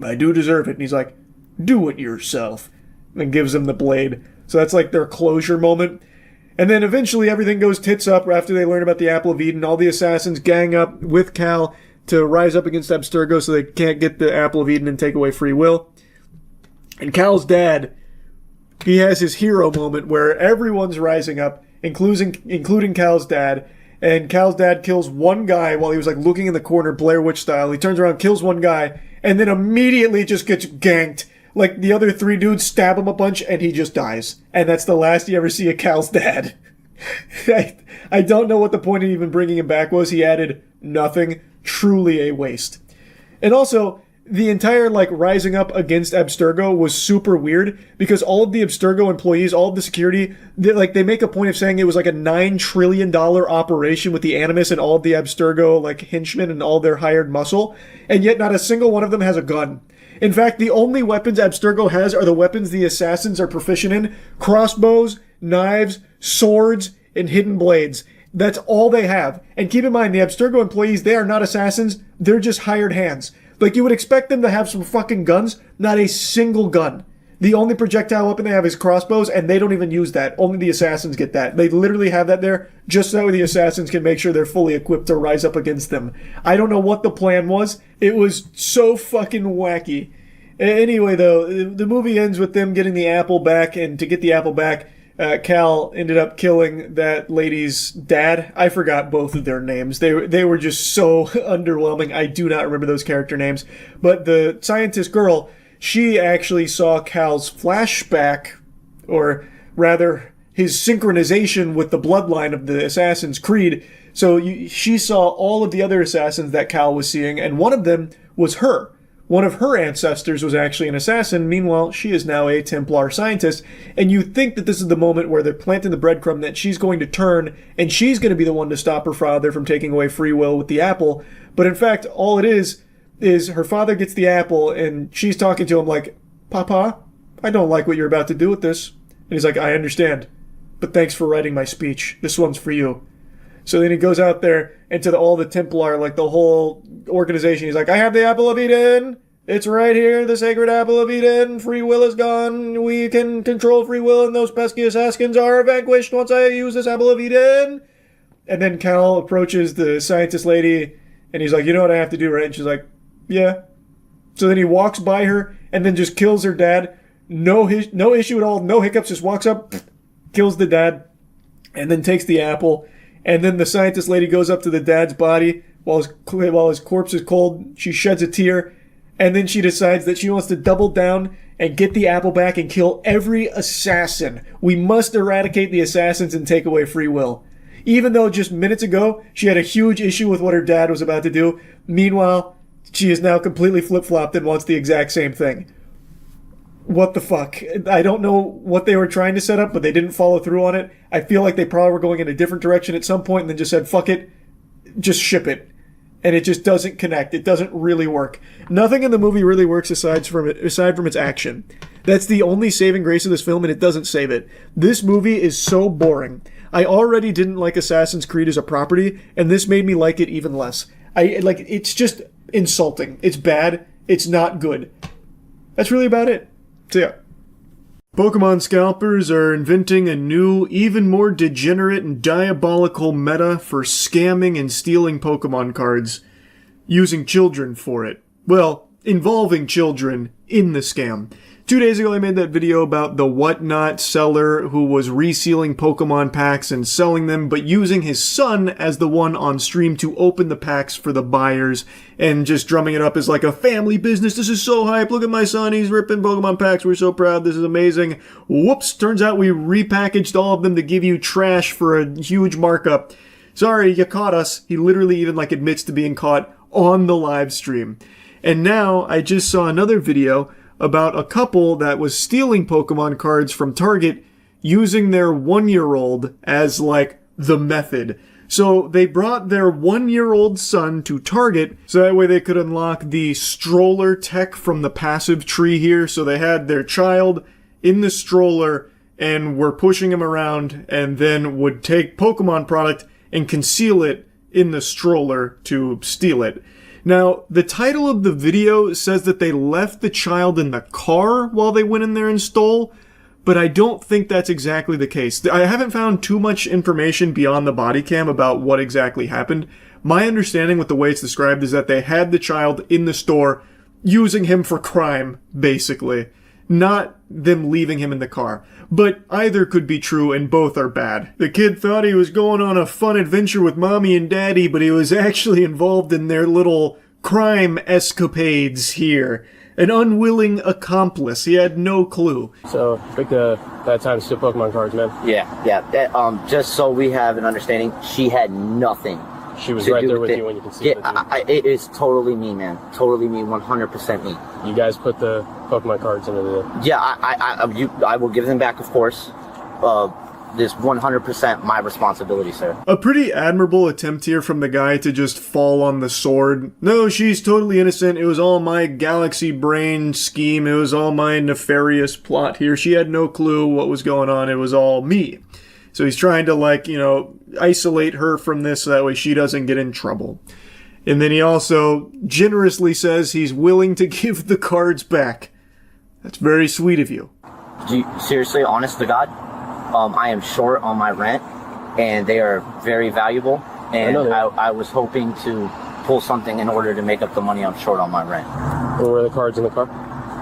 I do deserve it." And he's like, "Do it yourself." And gives him the blade. So that's like their closure moment. And then eventually everything goes tits up after they learn about the Apple of Eden. All the assassins gang up with Cal to rise up against Abstergo so they can't get the Apple of Eden and take away free will. And Cal's dad, he has his hero moment where everyone's rising up, including Cal's dad, and Cal's dad kills one guy while he was like looking in the corner, Blair Witch style. He turns around, kills one guy, and then immediately just gets ganked. Like, the other 3 dudes stab him a bunch, and he just dies. And that's the last you ever see of Cal's dad. I don't know what the point of even bringing him back was. He added nothing. Truly a waste. And also, the entire, like, rising up against Abstergo was super weird, because all of the Abstergo employees, all of the security, they make a point of saying it was like a $9 trillion operation with the Animus and all of the Abstergo, like, henchmen and all their hired muscle, and yet not a single one of them has a gun. In fact, the only weapons Abstergo has are the weapons the assassins are proficient in: crossbows, knives, swords, and hidden blades. That's all they have. And keep in mind, the Abstergo employees, they are not assassins, they're just hired hands. Like, you would expect them to have some fucking guns, not a single gun. The only projectile weapon they have is crossbows, and they don't even use that. Only the assassins get that. They literally have that there just so the assassins can make sure they're fully equipped to rise up against them. I don't know what the plan was. It was so fucking wacky. Anyway, though, the movie ends with them getting the apple back, and to get the apple back, Cal ended up killing that lady's dad. I forgot both of their names. They were just so underwhelming. I do not remember those character names. But the scientist girl, she actually saw Cal's flashback, or rather, his synchronization with the bloodline of the Assassin's Creed. So she saw all of the other assassins that Cal was seeing, and one of them was her. One of her ancestors was actually an assassin. Meanwhile, she is now a Templar scientist. And you think that this is the moment where they're planting the breadcrumb that she's going to turn, and she's going to be the one to stop her father from taking away free will with the apple. But in fact, all it is her father gets the apple, and she's talking to him like, "Papa, I don't like what you're about to do with this." And he's like, "I understand, but thanks for writing my speech. This one's for you." So then he goes out there, and to all the Templar, like the whole organization, he's like, "I have the apple of Eden. It's right here, the sacred apple of Eden. Free will is gone. We can control free will, and those pesky assassins are vanquished once I use this apple of Eden." And then Cal approaches the scientist lady, and he's like, "You know what I have to do, right?" And she's like, "Yeah." So then he walks by her, and then just kills her dad. No issue at all, no hiccups, just walks up, kills the dad, and then takes the apple. And then the scientist lady goes up to the dad's body while his corpse is cold. She sheds a tear, and then she decides that she wants to double down and get the apple back and kill every assassin. We must eradicate the assassins and take away free will. Even though just minutes ago she had a huge issue with what her dad was about to do, meanwhile, she is now completely flip-flopped and wants the exact same thing. What the fuck? I don't know what they were trying to set up, but they didn't follow through on it. I feel like they probably were going in a different direction at some point and then just said, "Fuck it, just ship it." And it just doesn't connect. It doesn't really work. Nothing in the movie really works aside from its action. That's the only saving grace of this film, and it doesn't save it. This movie is so boring. I already didn't like Assassin's Creed as a property, and this made me like it even less. It's just insulting. It's bad. It's not good. That's really about it. So yeah. Pokemon scalpers are inventing a new, even more degenerate and diabolical meta for scamming and stealing Pokemon cards, using children for it. Well, involving children in the scam. 2 days ago I made that video about the whatnot seller who was resealing Pokemon packs and selling them, but using his son as the one on stream to open the packs for the buyers and just drumming it up as like a family business. "This is so hype. Look at my son. He's ripping Pokemon packs. We're so proud. This is amazing." Whoops. Turns out we repackaged all of them to give you trash for a huge markup. Sorry, you caught us. He literally even admits to being caught on the live stream. And now I just saw another video about a couple that was stealing Pokemon cards from Target using their 1-year-old as the method. So they brought their 1-year-old son to Target so that way they could unlock the stroller tech from the passive tree here. So they had their child in the stroller and were pushing him around, and then would take Pokemon product and conceal it in the stroller to steal it. Now, the title of the video says that they left the child in the car while they went in there and stole, but I don't think that's exactly the case. I haven't found too much information beyond the body cam about what exactly happened. My understanding with the way it's described is that they had the child in the store using him for crime, basically. not them leaving him in the car. But either could be true and both are bad. The kid thought he was going on a fun adventure with mommy and daddy, but he was actually involved in their little crime escapades here. An unwilling accomplice. He had no clue. So, pick the bad time to steal Pokemon cards, man. Yeah. Just so we have an understanding, she had nothing. She was right there with you when you conceived it. It is totally me, man. Totally me, 100% me. You guys put the Pokemon cards into the... Yeah, I will give them back, of course. This 100% my responsibility, sir. A pretty admirable attempt here from the guy to just fall on the sword. No, she's totally innocent. It was all my galaxy brain scheme. It was all my nefarious plot here. She had no clue what was going on. It was all me. So he's trying to, isolate her from this so that way she doesn't get in trouble. And then he also generously says he's willing to give the cards back. That's very sweet of you. Seriously, honest to God? I am short on my rent, and they are very valuable, and I was hoping to pull something in order to make up the money I'm short on my rent. Were the cards in the car?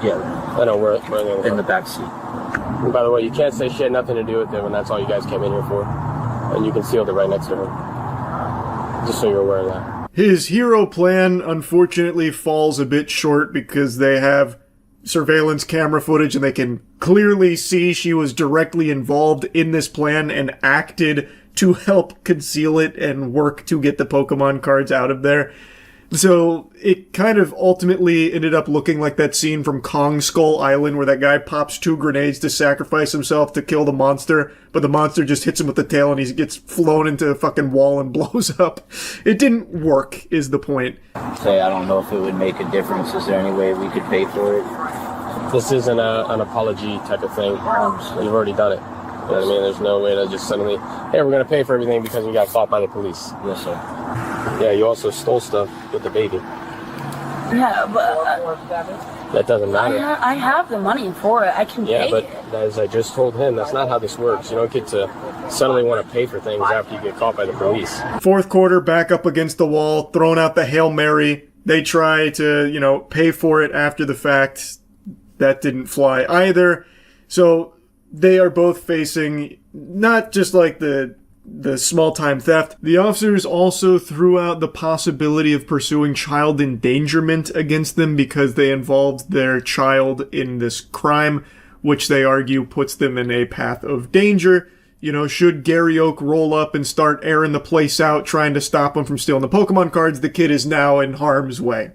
Yeah. I know, where are they in the back seat. And by the way, you can't say she had nothing to do with it when that's all you guys came in here for, and you concealed it right next to her. Just so you're aware of that. His hero plan, unfortunately, falls a bit short because they have surveillance camera footage and they can clearly see she was directly involved in this plan and acted to help conceal it and work to get the Pokemon cards out of there. So it kind of ultimately ended up looking like that scene from Kong Skull Island where that guy pops 2 grenades to sacrifice himself to kill the monster, but the monster just hits him with the tail and he gets flown into a fucking wall and blows up. It didn't work, is the point. Say, I don't know if it would make a difference. Is there any way we could pay for it? This isn't an apology type of thing. You've already done it. You know what I mean? There's no way to just suddenly, hey, we're going to pay for everything because we got caught by the police. Yes, sir. Yeah, you also stole stuff with the baby. Yeah, but... That doesn't matter. I have the money for it. I can pay but it. as I just told him, that's not how this works. You don't get to suddenly want to pay for things after you get caught by the police. Fourth quarter, back up against the wall, throwing out the Hail Mary. They try to, pay for it after the fact. That didn't fly either. So they are both facing not just like the small-time theft. The officers also threw out the possibility of pursuing child endangerment against them because they involved their child in this crime, which they argue puts them in a path of danger. Should Gary Oak roll up and start airing the place out, trying to stop him from stealing the Pokemon cards, the kid is now in harm's way.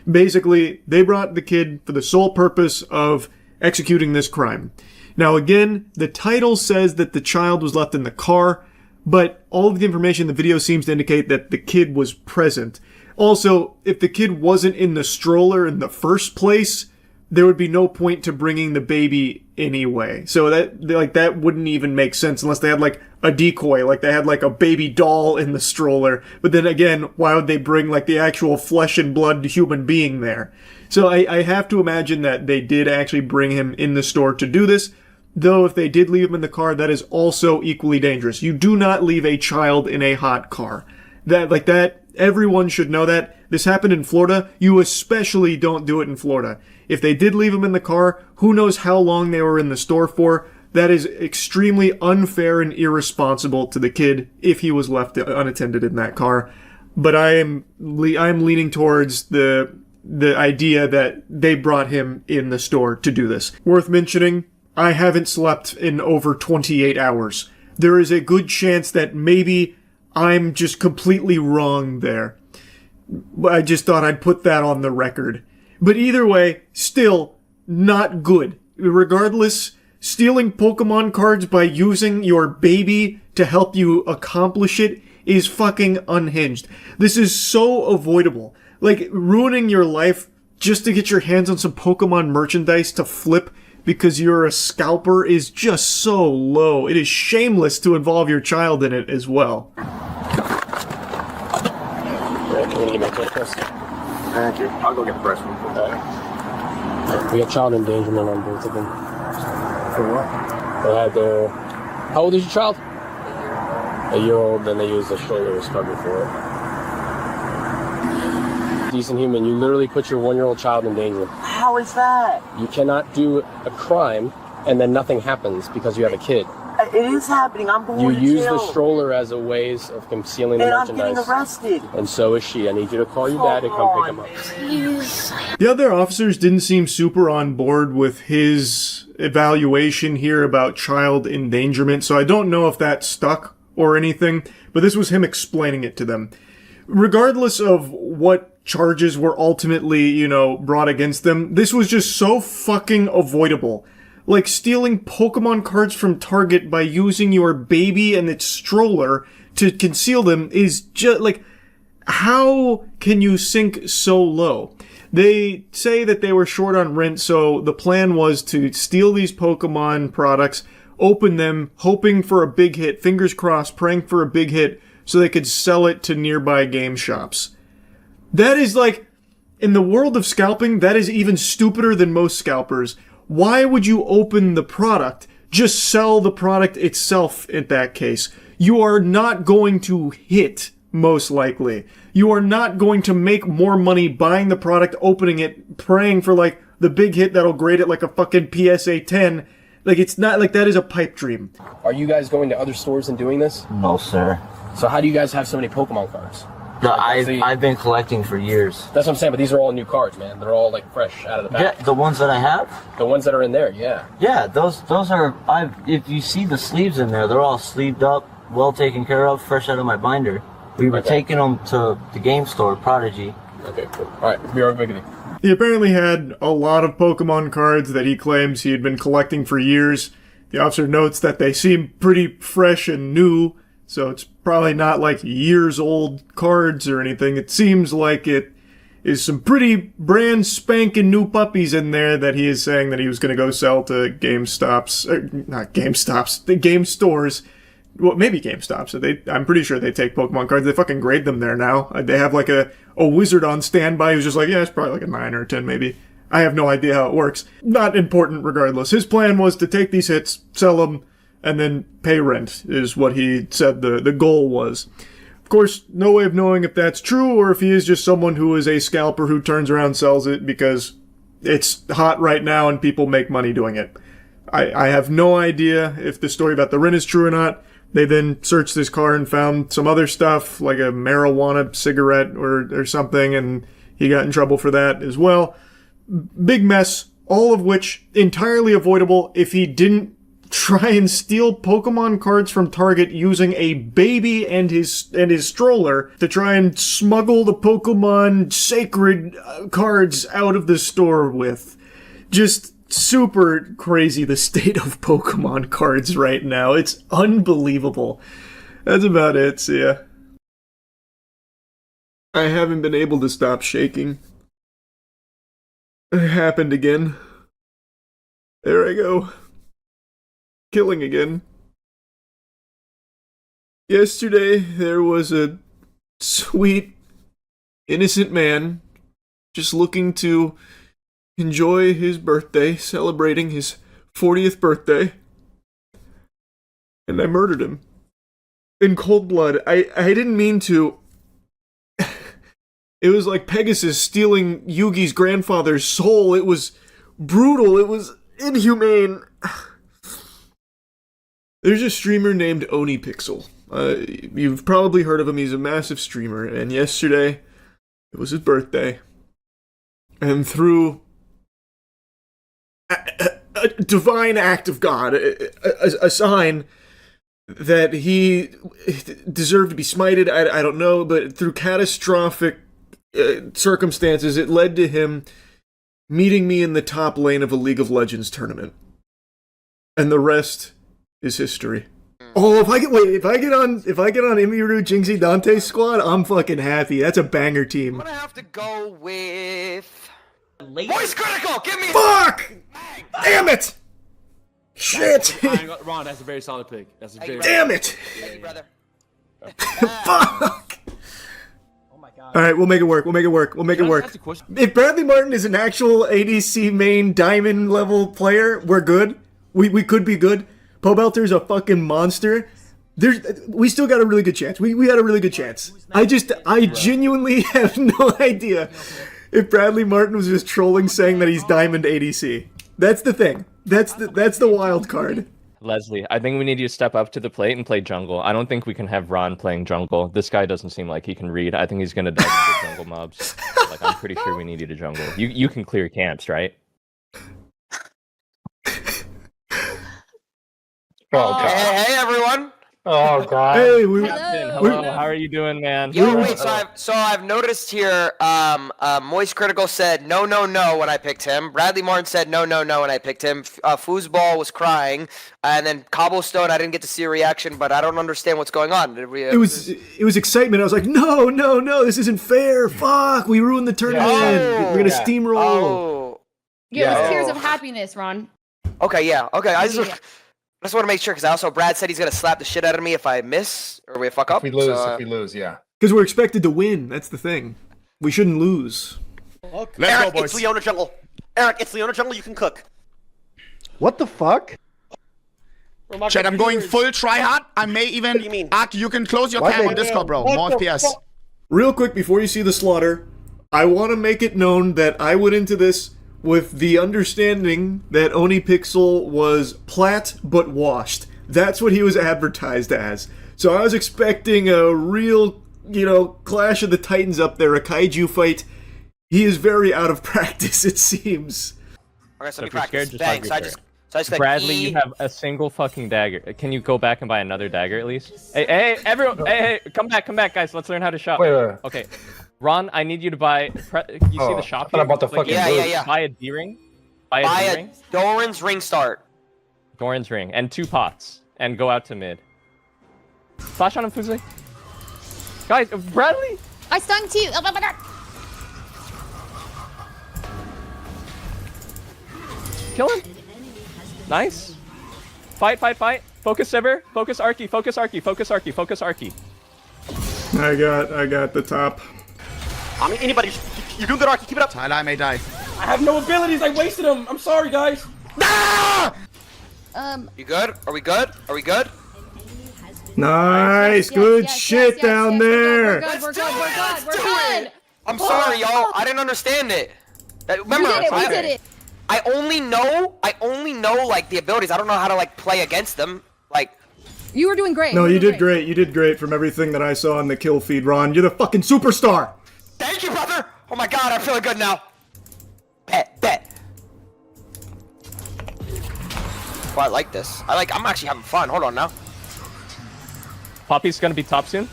Basically, they brought the kid for the sole purpose of executing this crime. Now again, the title says that the child was left in the car, but all of the information in the video seems to indicate that the kid was present. Also, if the kid wasn't in the stroller in the first place, there would be no point to bringing the baby anyway. So that wouldn't even make sense unless they had like a decoy, like they had like a baby doll in the stroller. But then again, why would they bring like the actual flesh and blood human being there? So I have to imagine that they did actually bring him in the store to do this. Though if they did leave him in the car, that is also equally dangerous. You do not leave a child in a hot car. That, everyone should know that. This happened in Florida. You especially don't do it in Florida. If they did leave him in the car, who knows how long they were in the store for. That is extremely unfair and irresponsible to the kid if he was left unattended in that car. But I'm leaning towards the idea that they brought him in the store to do this. Worth mentioning, I haven't slept in over 28 hours. There is a good chance that maybe I'm just completely wrong there. I just thought I'd put that on the record. But either way, still not good. Regardless, stealing Pokemon cards by using your baby to help you accomplish it is fucking unhinged. This is so avoidable. Like, ruining your life just to get your hands on some Pokemon merchandise to flip because you're a scalper is just so low. It is shameless to involve your child in it as well. Thank you. I'll go get the press one. We have child endangerment on both of them. For what? They had their... How old is your child? A year-old, then they used the stroller as cover for it. Decent human, you literally put your 1-year-old child in danger. How is that? You cannot do a crime and then nothing happens because you have a kid. It is happening. I'm going to You use jail. the stroller as a ways of concealing the And I'm merchandise. getting arrested. And so is she. I need you to call your dad and come pick him up. Please. The other officers didn't seem super on board with his evaluation here about child endangerment, so I don't know if that stuck or anything, but this was him explaining it to them. Regardless of what charges were ultimately, brought against them, this was just so fucking avoidable. Like stealing Pokemon cards from Target by using your baby and its stroller to conceal them is just like, how can you sink so low? They say that they were short on rent, so the plan was to steal these Pokemon products, open them, hoping for a big hit, fingers crossed, praying for a big hit, so they could sell it to nearby game shops. That is like, in the world of scalping, that is even stupider than most scalpers. Why would you open the product? Just sell the product itself in that case. You are not going to hit, most likely. You are not going to make more money buying the product, opening it, praying for like the big hit that'll grade it like a fucking PSA 10. Like, it's not like that is a pipe dream. Are you guys going to other stores and doing this? No, sir. So how do you guys have so many Pokemon cards? No, I've been collecting for years. That's what I'm saying, but these are all new cards, man. They're all like fresh out of the pack. Yeah, the ones that I have? The ones that are in there, yeah. Yeah, those are, if you see the sleeves in there, they're all sleeved up, well taken care of, fresh out of my binder. We were taking them to the game store, Prodigy. Okay, cool. Alright, be right back with you. He apparently had a lot of Pokemon cards that he claims he had been collecting for years. The officer notes that they seem pretty fresh and new, so it's probably not like years old cards or anything. It seems like it is some pretty brand spanking new puppies in there that he is saying that he was going to go sell to not GameStops, the game stores. Well, maybe GameStops. I'm pretty sure they take Pokemon cards. They fucking grade them there now. They have like a wizard on standby who's just like, yeah, it's probably like a 9 or a 10 maybe. I have no idea how it works. Not important regardless. His plan was to take these hits, sell them, and then pay rent, is what he said the goal was. Of course, no way of knowing if that's true or if he is just someone who is a scalper who turns around and sells it because it's hot right now and people make money doing it. I have no idea if the story about the rent is true or not. They then searched his car and found some other stuff, like a marijuana cigarette or something, and he got in trouble for that as well. Big mess, all of which entirely avoidable if he didn't try and steal Pokemon cards from Target using a baby and his stroller to try and smuggle the Pokemon sacred cards out of the store with. Just super crazy, the state of Pokemon cards right now. It's unbelievable. That's about it, see ya. I haven't been able to stop shaking. It happened again. There I go. Killing again. Yesterday, there was a sweet, innocent man just looking to enjoy his birthday, celebrating his 40th birthday. And I murdered him. In cold blood. I didn't mean to. It was like Pegasus stealing Yugi's grandfather's soul. It was brutal. It was inhumane. There's a streamer named OniPixel. You've probably heard of him. He's a massive streamer. And yesterday, it was his birthday. And through a divine act of God, a sign that he deserved to be smited, I don't know, but through catastrophic circumstances, it led to him meeting me in the top lane of a League of Legends tournament. And the rest is history. Oh, if I get on Imiru Jinxie Dante's squad, I'm fucking happy. That's a banger team. I'm gonna have to go with Voice Critical. Give me. Fuck! Damn it! Shit! Ron, that's a very solid pick. That's a very. Damn it! Thank you, brother. Fuck! Alright, we'll make it work. If Bradley Martin is an actual ADC main diamond level player, we're good. We could be good. Pobelter's a fucking monster. We still got a really good chance. We had a really good chance. I genuinely have no idea if Bradley Martin was just trolling saying that he's Diamond ADC. That's the thing. That's the wild card. Leslie, I think we need you to step up to the plate and play jungle. I don't think we can have Ron playing jungle. This guy doesn't seem like he can read. I think he's gonna die to the jungle mobs. Like, I'm pretty sure we need you to jungle. You can clear camps, right? Hey, everyone. Oh god. Hey, hello. How are you doing, man? Yo, wait. So I've noticed here. Moist Critical said no when I picked him. Bradley Martin said no when I picked him. Foosball was crying, and then Cobblestone. I didn't get to see a reaction, but I don't understand what's going on. It was excitement. I was like, no, this isn't fair. Fuck, we ruined the tournament. We're gonna steamroll. Oh. Yeah, it was tears of happiness, Ron. Okay, yeah. Okay, I just want to make sure, because Brad said he's going to slap the shit out of me if I miss or we fuck up. If we lose, yeah. Because we're expected to win. That's the thing. We shouldn't lose. Okay. Let's Eric, go, boys. it's Leona Jungle. Eric, it's Leona Jungle. You can cook. What the fuck? Chad, I'm going full try hard. I may even. What do you mean? Ak, you can close your cam on Discord, bro. More FPS. Real quick, before you see the slaughter, I want to make it known that I went into this with the understanding that OniPixel was plat but washed. That's what he was advertised as. So I was expecting a real, Clash of the Titans up there, a kaiju fight. He is very out of practice, it seems. Okay, so if you're scared, just Bang, so I just Bradley, you have a single fucking dagger. Can you go back and buy another dagger at least? Hey, everyone! Hey, come back, guys. Let's learn how to shop. Wait. Okay, Ron, I need you to buy. You see the shop here? About the fucking yeah. Buy a D-ring. Buy a Doran's ring start. Doran's ring and 2 pots, and go out to mid. Flash on him, Fuzzy. Guys, Bradley. I stung to you. Oh my god. Kill him. Nice. Fight. Focus Sivir. Focus Arky. Focus Arky. I got the top. I mean, anybody. You're doing good, Arky. Keep it up. I may die. I have no abilities. I wasted them. I'm sorry, guys. You good? Are we good? Nice, good shit down there. We're good. I'm sorry, y'all. I didn't understand it. Remember, we did it. I only know like the abilities. I don't know how to like play against them. Like, you were doing great. No, you did great. You did great from everything that I saw in the kill feed, Ron. You're the fucking superstar. Thank you, brother. Oh my god, I'm feeling good now. Bet. Oh, I like this. I'm actually having fun. Hold on now. Poppy's gonna be top soon.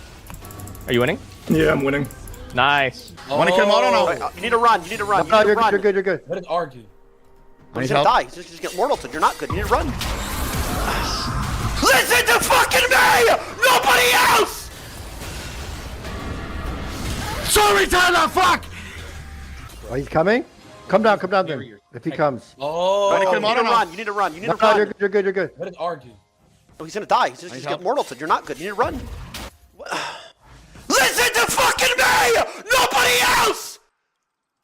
Are you winning? Yeah, I'm winning. Nice. Want to kill him? I don't know. You need to run. No, you're good. What is RG? He's gonna die. He's just get mortal. You're not good. You need to run. Listen to fucking me! Nobody else! Sorry, Tyler. Fuck. Oh, he's coming? Come down then. If he comes. Oh. You need to run. No, you're good. What is RG? Oh, he's gonna die. He's just get mortal. You're not good. You need to run. Listen to fucking me! Nobody else!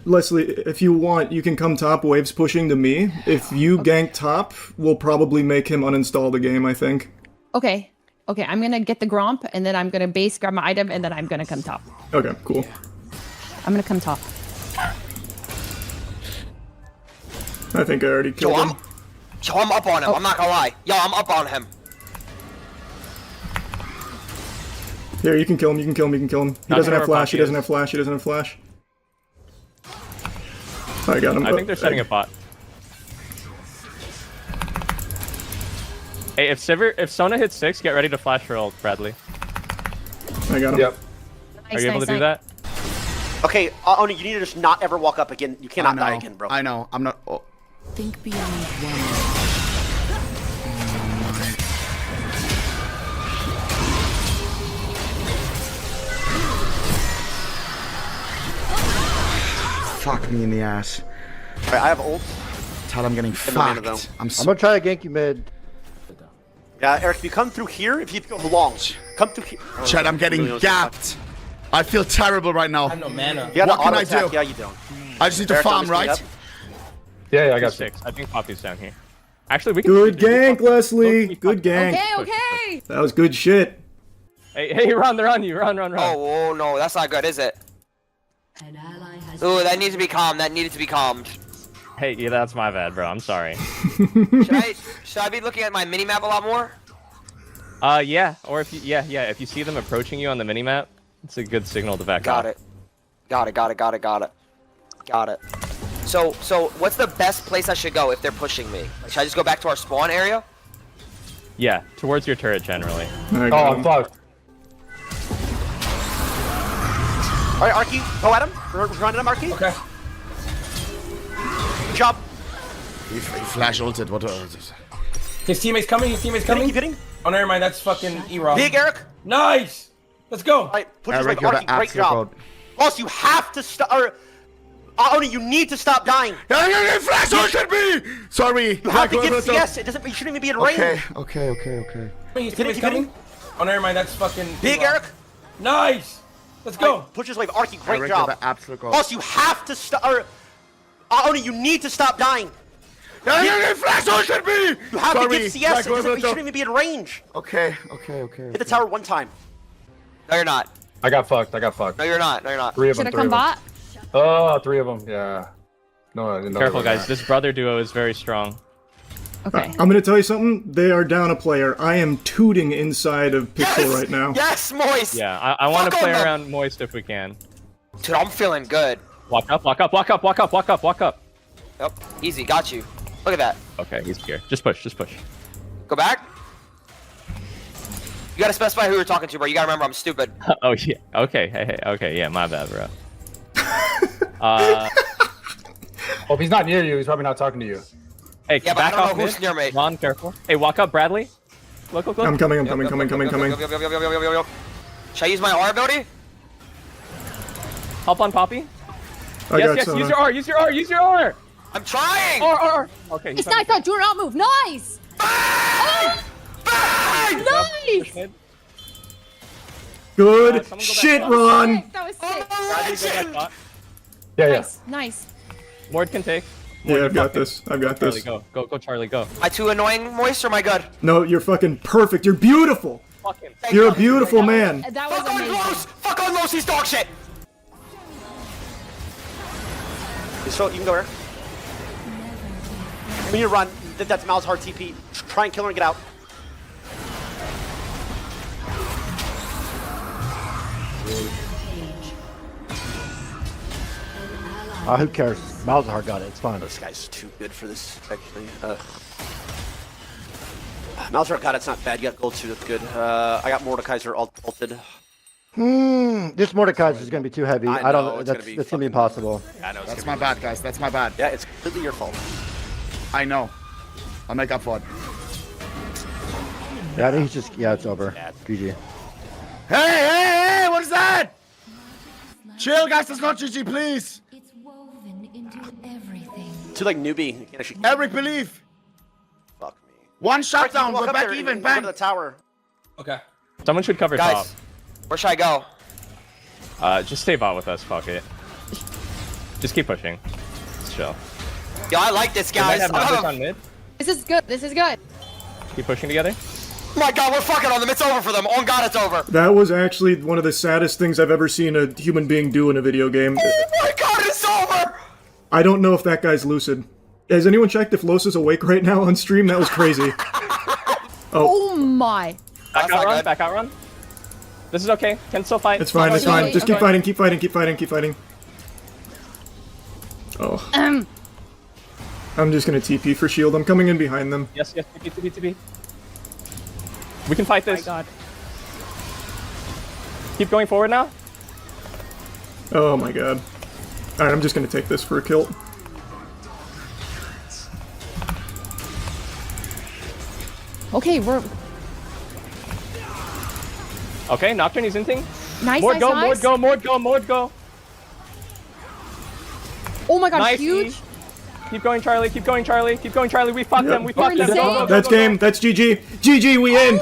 Leslie, if you want, you can come top. Waves pushing to me. If you gank top, we'll probably make him uninstall the game, I think. Okay, I'm gonna get the Gromp, and then I'm gonna base grab my item, and then I'm gonna come top. Okay, cool. I'm gonna come top. I think I already killed him. I'm up on him. I'm not gonna lie. I'm up on him. Here, you can kill him. He doesn't have flash. He doesn't have flash. I got him. I think they're setting a bot. Hey, if Sona hits 6, get ready to flash for ult, Bradley. I got him. Yep. Are you able to do that? Okay, Oni, you need to just not ever walk up again. You cannot die again, bro. I know. I'm not. Oh. Think beyond one. Fuck me in the ass. Alright, I have ult. Tell I'm getting fucked. I'm gonna try to gank you mid. Yeah, Eric, if you come through here, if you go long, come through here. Chad, I'm getting gapped. I feel terrible right now. I have no mana. What can I do? Yeah, you don't. I just need to farm, right? Yeah, I got 6. I think Poppy's down here. Actually, we can. Good gank, Leslie. Good gank. Okay. That was good shit. Hey, Ron, they're on you. Run. Oh no, that's not good, is it? Ooh, that needs to be calm. That needed to be calmed. Hey, yeah, that's my bad, bro. I'm sorry. Should I be looking at my mini map a lot more? Yeah. Or if you, yeah. If you see them approaching you on the minimap, it's a good signal to back Got off. it. Got it. So what's the best place I should go if they're pushing me? Like, should I just go back to our spawn area? Yeah, towards your turret generally. Oh, I'm fucked. All right, Arky, go at him. We're running him, Arky. Okay. Good job. He flash ulted. What? His teammate's coming. Keep hitting. Oh, never mind. That's fucking E-Rob. Big Eric. Nice. Let's go. All right, push his way. Arky, great job. Boss, you have to stop. Oni, you need to stop dying. Flash ulted me. Sorry. You have to get CS. It doesn't. You shouldn't even be in range. Okay. His teammate's coming. Oh, never mind. That's fucking Big E-Rob. Eric. Nice. Let's go. Right, push his wave. Arky, great job. Boss, you have to stop. Oni, you need to stop dying. Flash ulted me. You have to get CS. You shouldn't even be in range. Okay. Hit the tower one time. No, you're not. I got fucked. No, you're not. 3 of Should them. I come bot? Oh, 3 of them. Yeah. No. Careful, guys. This brother duo is very strong. Okay. I'm gonna tell you something. They are down a player. I am tooting inside of Pixel right now. Yes, Moist. Yeah, I want to play around Moist if we can. Dude, I'm feeling good. Walk up. Yep, easy, got you. Look at that. Okay, he's here. Just push. Go back. You gotta specify who you're talking to, bro. You gotta remember I'm stupid. Oh yeah. Okay. Hey. Okay. Yeah. My bad, bro. Well, if he's not near you, he's probably not talking to you. Hey, Yeah, but back I don't off know who's near me. Ron, careful. Hey, walk up, Bradley. Look. I'm coming. Should I use my R ability? Help on Poppy. Yes. Use your R. I'm trying. R. Okay. It's nice. That do not move. Nice. Nice. Good shit, Ron. That was sick. Yeah. Nice. Mord can take. Yeah, I've got this. Charlie, go, Charlie, go. Am I too annoying, Moist, or am I good? No, you're fucking perfect. You're beautiful. You're a beautiful man. That was amazing. Fuck on Los, he's dog shit. So you can go here. When you run, that's Mal's hard TP. Try and kill her and get out. Who cares? Malzahar got it. It's fine. This guy's too good for this, actually. Malzahar got it. It's not bad. You got gold too. That's good. I got Mordekaiser ulted. This Mordekaiser is going to be too heavy. I know, don't. That's going to be impossible. I know. That's my bad, guys. That's my bad. Yeah, it's completely your fault. I know. I'll make up for it. Yeah, I think he's just. Yeah, it's over. GG. Hey! What is that? Chill, guys. That's not GG, please. Too like newbie. You can't actually... Eric, believe. Fuck me. One shot down. We're back even. Bang. Go to the tower. Okay. Someone should cover top. Guys, where should I go? Just stay bot with us. Fuck it. Just keep pushing. Just chill. Yo, I like this, guys. On mid. This is good. Keep pushing together. Oh my god, we're fucking on them. It's over for them. On God, it's over. That was actually one of the saddest things I've ever seen a human being do in a video game. Oh my god, it's over! I don't know if that guy's lucid. Has anyone checked if Los is awake right now on stream? That was crazy. Oh my. Back out run. This is okay. Can still fight. It's fine. Just keep fighting. Oh. I'm just gonna TP for shield. I'm coming in behind them. Yes. TP. We can fight this. Oh my god. Keep going forward now. Oh my god. Alright, I'm just gonna take this for a kill. Okay, we're. Okay, Nocturne, he's inting. Nice. Mord go. Oh my god, nice, huge. Keep going, Charlie. We fucked them. Go. That's game. That's GG. GG, we end.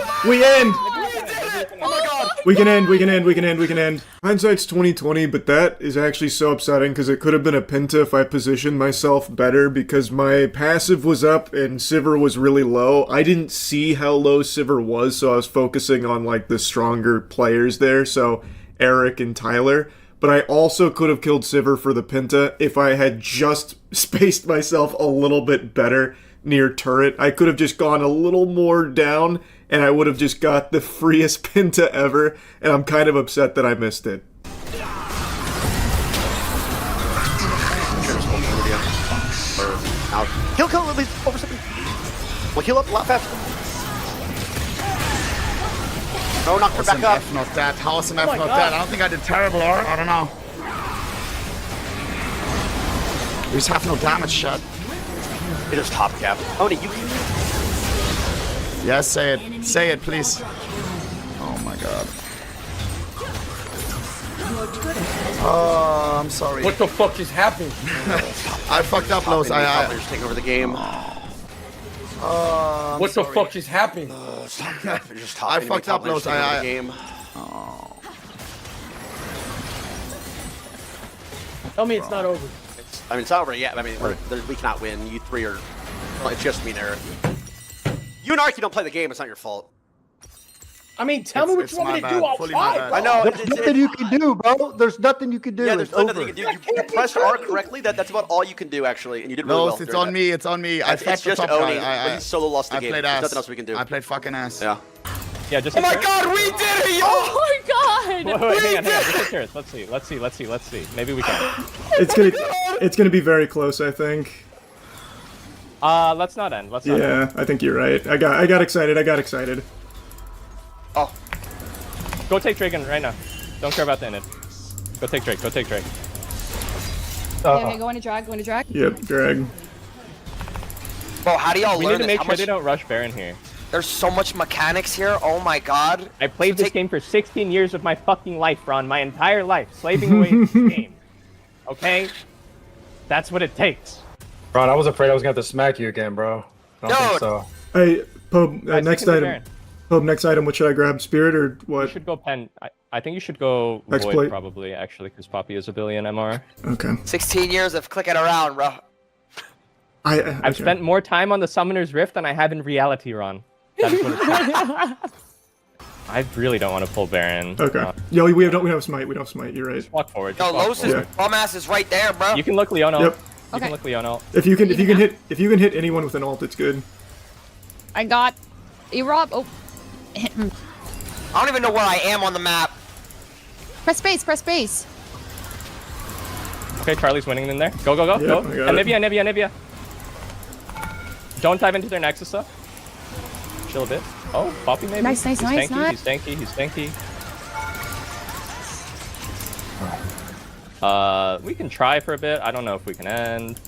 We can end. Hindsight's 2020, but that is actually so upsetting because it could have been a penta if I positioned myself better because my passive was up and Sivir was really low. I didn't see how low Sivir was, so I was focusing on like the stronger players there, so Eric and Tyler. but I also could have killed Sivir for the Pinta if I had just spaced myself a little bit better near turret. I could have just gone a little more down, and I would have just got the freest Pinta ever, and I'm kind of upset that I missed it. Kill at least over something. We'll heal up a lot faster. Oh, knocked her back up. Not that. How is an F not that? I don't think I did terrible, or I don't know. We just have no damage shot. It is top cap. Oni, you can. Yes, say it. Say it, please. Oh my god. Oh, I'm sorry. What the fuck is happening? I fucked up, Los. I just take over the game. What the fuck is happening? I fucked up, Los. Game. Tell me it's not over. I mean, it's over. Yeah. I mean, we cannot win. You three are. Well, it's just me and Eric. You and Arky don't play the game. It's not your fault. I mean, tell me what you want me to do. I'll try. I know. There's nothing you can do, bro. There's nothing you can do. Yeah, there's nothing you can do. You pressed R correctly. That's about all you can do, actually, and you did really well. It's on me. It's on me. I it's just Oni. He solo lost the game. Played There's ass. nothing else we can do. I played fucking ass. Yeah. Yeah, just. Oh my God, we did it, yo! Oh my God! Wait, hang on. Just take turrets. Let's see. Maybe we can. It's gonna be very close, I think. Let's not end. Yeah, I think you're right. I got excited. Oh. Go take Dragon right now. Don't care about the end. Go take Drake. Okay, go into drag. Yep, drag. Bro, how do y'all learn We need to this? make sure they don't rush Baron here. There's so much mechanics here. Oh my God. I played this game for 16 years of my fucking life, Ron. My entire life. Slaving away this game. Okay? That's what it takes. Ron, I was afraid I was going to have to smack you again, bro. I don't think so. Hey, Pope, next item. Pope, next item, what should I grab? Spirit or what? You should go Pen. I think you should go Exploit. Void, probably, actually, because Poppy is a billion MR. Okay. 16 years of clicking around, bro. I've spent more time on the Summoner's Rift than I have in reality, Ron. That is what it's like. I really don't want to pull Baron. Okay. Yo, we don't have smite. You're right. Just walk forward. Yo, Los' bum ass is right there, bro. You can look Leona. Yep. You can look Leona. If you can hit anyone with an ult, it's good. I got Erob. Oh. I don't even know where I am on the map. Press space. Okay, Charlie's winning in there. Go. Yep, Go. I got it. Anivia. Don't dive into their Nexus stuff. Chill a bit. Oh, Poppy maybe. Nice. He's tanky. We can try for a bit. I don't know if we can end.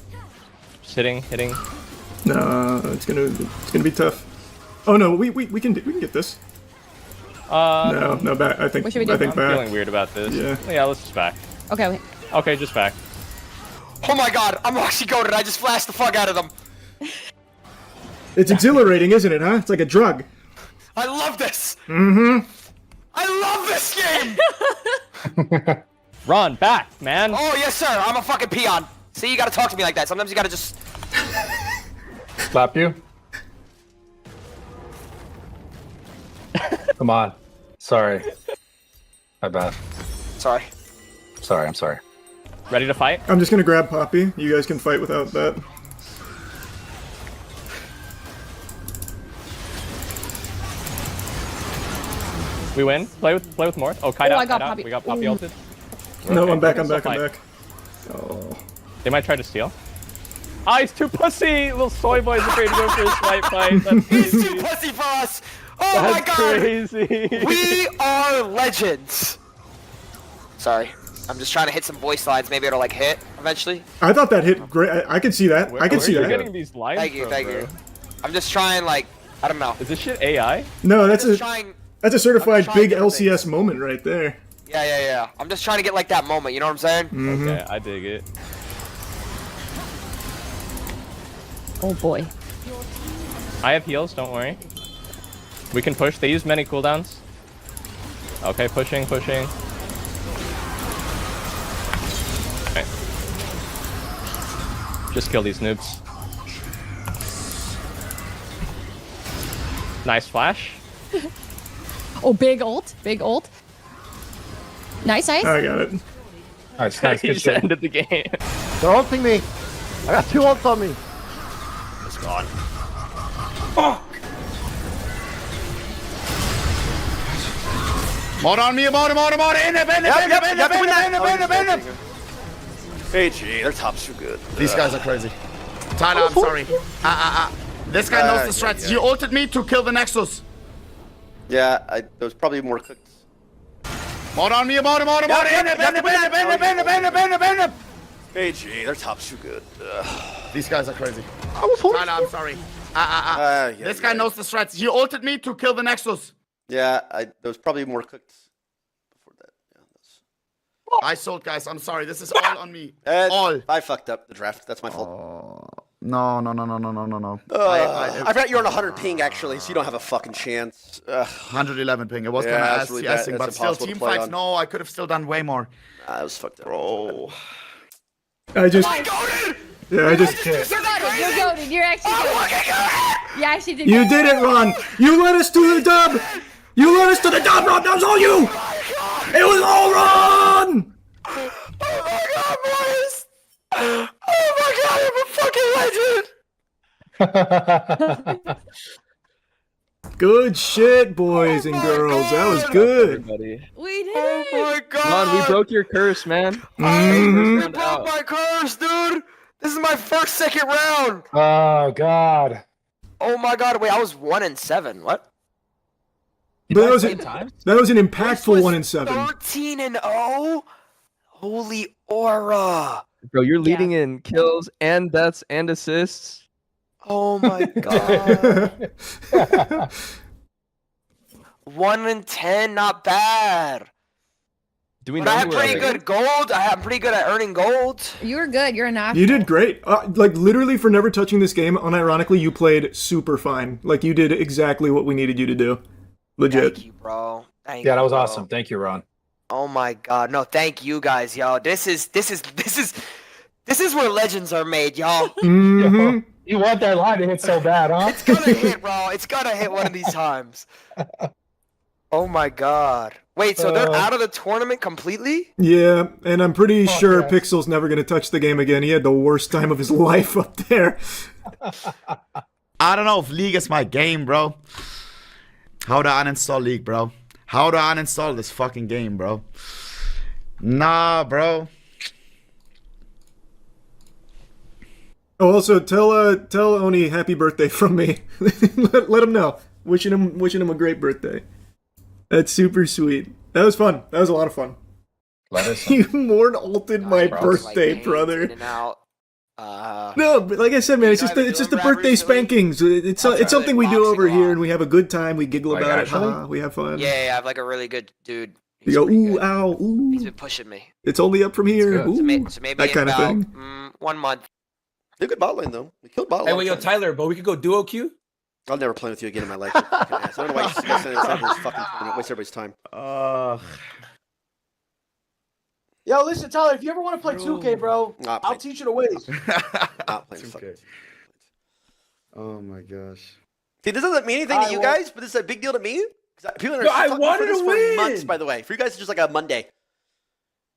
Just hitting. No, it's gonna be tough. Oh no, we can get this. No, back. I think what should we do? I'm back. Feeling weird about this. Yeah, let's just back. Okay. Okay, just back. Oh my God, I'm actually goated. I just flashed the fuck out of them. It's exhilarating, isn't it, huh? It's like a drug. I love this. Mm-hmm. I love this game. Ron, back, man. Oh yes, sir. I'm a fucking peon. See, you gotta talk to me like that. Sometimes you gotta just Slap you? Come on. Sorry. My bad. Sorry. I'm sorry. Ready to fight? I'm just gonna grab Poppy. You guys can fight without that. We win. Play with more. Oh, kite out. Poppy. We got Poppy ulted. No, Okay, I'm back. we can still fight. Oh. They might try to steal. Ah, he's too pussy! Little soy boy's afraid to go for a swipe fight. That's He's crazy. too pussy for us. Oh my That's God. crazy. We are legends. Sorry. I'm just trying to hit some voice lines. Maybe it'll like hit eventually. I thought that hit great. I could see that. I could see Where are that. you getting these lines Thank you. from, bro? I'm just trying like I don't know. Is this shit AI? No, that's I'm just trying. a certified trying big different LCS moment right there. Yeah. I'm just trying to get like that moment. You know what I'm saying? Mm-hmm. Okay, I dig it. Oh boy. I have heals, don't worry. We can push. They use many cooldowns. Okay, pushing. Okay. Just kill these noobs. Nice flash. Oh, big ult. Nice. I got it. Nice, He good just shit. ended the game. They're ulting me. I got 2 ults on me. It's gone. More on me, more. In it. Hey, G, their top's too good. These guys are crazy. Tyler, I'm sorry. This guy knows the strats. He ulted me to kill the Nexus. Yeah, there was probably more cooked. More on me, more. In it. Hey, G, their top's too good. These guys are crazy. Tyler, I'm sorry. This guy knows the strats. He ulted me to kill the Nexus. Yeah, there was probably more cooked before that. Yeah, I sold, guys. I'm sorry. This is all on me. All. I fucked up the draft. That's my fault. No. I forgot you're on 100 ping, actually, so you don't have a fucking chance. 111 ping. It was Yeah, kind that's of really assing, bad. but That's still, impossible to team play fights, on. no, I could have still done way more. I was fucked up. Bro. I just. Yeah, I just. You're goated. You're actually goated. You actually did. You did it, Ron. You led us to the dub. You led us to the dub, Ron. That was all you. It was all Ron. Oh my god, boys! Oh my god, I'm a fucking legend! Good shit, boys and girls. That was good. Everybody. We did it. Oh my god! Ron, we broke your curse, man. Mhm. You broke my curse, dude! This is my second round! Oh God. Oh my god, wait, I was 1-7. What? But that was an impactful 1-7. 13-0? Holy aura! Bro, you're leading in kills and deaths and assists. Oh my god. 1-10, not bad. Do we But know I have who we're pretty good gold. I'm pretty good at earning gold. You were good. You're a national. You did great. Like, literally, for never touching this game, unironically, you played super fine. Like, you did exactly what we needed you to do. Legit. Thank you, bro. Thank Yeah, that you, was bro. awesome. Thank you, Ron. Oh my god. No, thank you guys, y'all. This is where legends are made, y'all. Mm-hmm. You want that line to hit so bad, huh? It's gonna hit, bro. It's gonna hit one of these times. Oh my god. Wait, so they're out of the tournament completely? Yeah, and I'm pretty sure Pixel's never going to touch the game again. He had the worst time of his life up there. I don't know if League is my game, bro. How to uninstall League, bro? How to uninstall this fucking game, bro? Nah, bro. Oh, also, tell Oni happy birthday from me. let him know. Wishing him a great birthday. That's super sweet. That was fun. That was a lot of fun. You more ulted my birthday, brother. No, but like I said, man, it's just the birthday spankings. It's something we do over here, and we have a good time. We giggle about it. We have fun. Yeah, I have like a really good dude. You go, ooh, ow, ooh. He's been pushing me. It's only up from here. Ooh, So maybe that in kind of about, thing. 1 month. They're good bot lane, though. We killed bot lane. Hey, wait, yo, Tyler, but we could go duo queue? I'll never play with you again in my life. You fucking ass. I don't know why you guys send this fucking tournament. Waste everybody's time. Yo, listen, Tyler, if you ever want to play 2K, bro, I'll teach you the ways. Not playing 2K. Oh my gosh. See, this doesn't mean anything to you guys, but this is a big deal to me. People are I talking wanted for this to for win. months, by the way. For you guys, it's just like a Monday.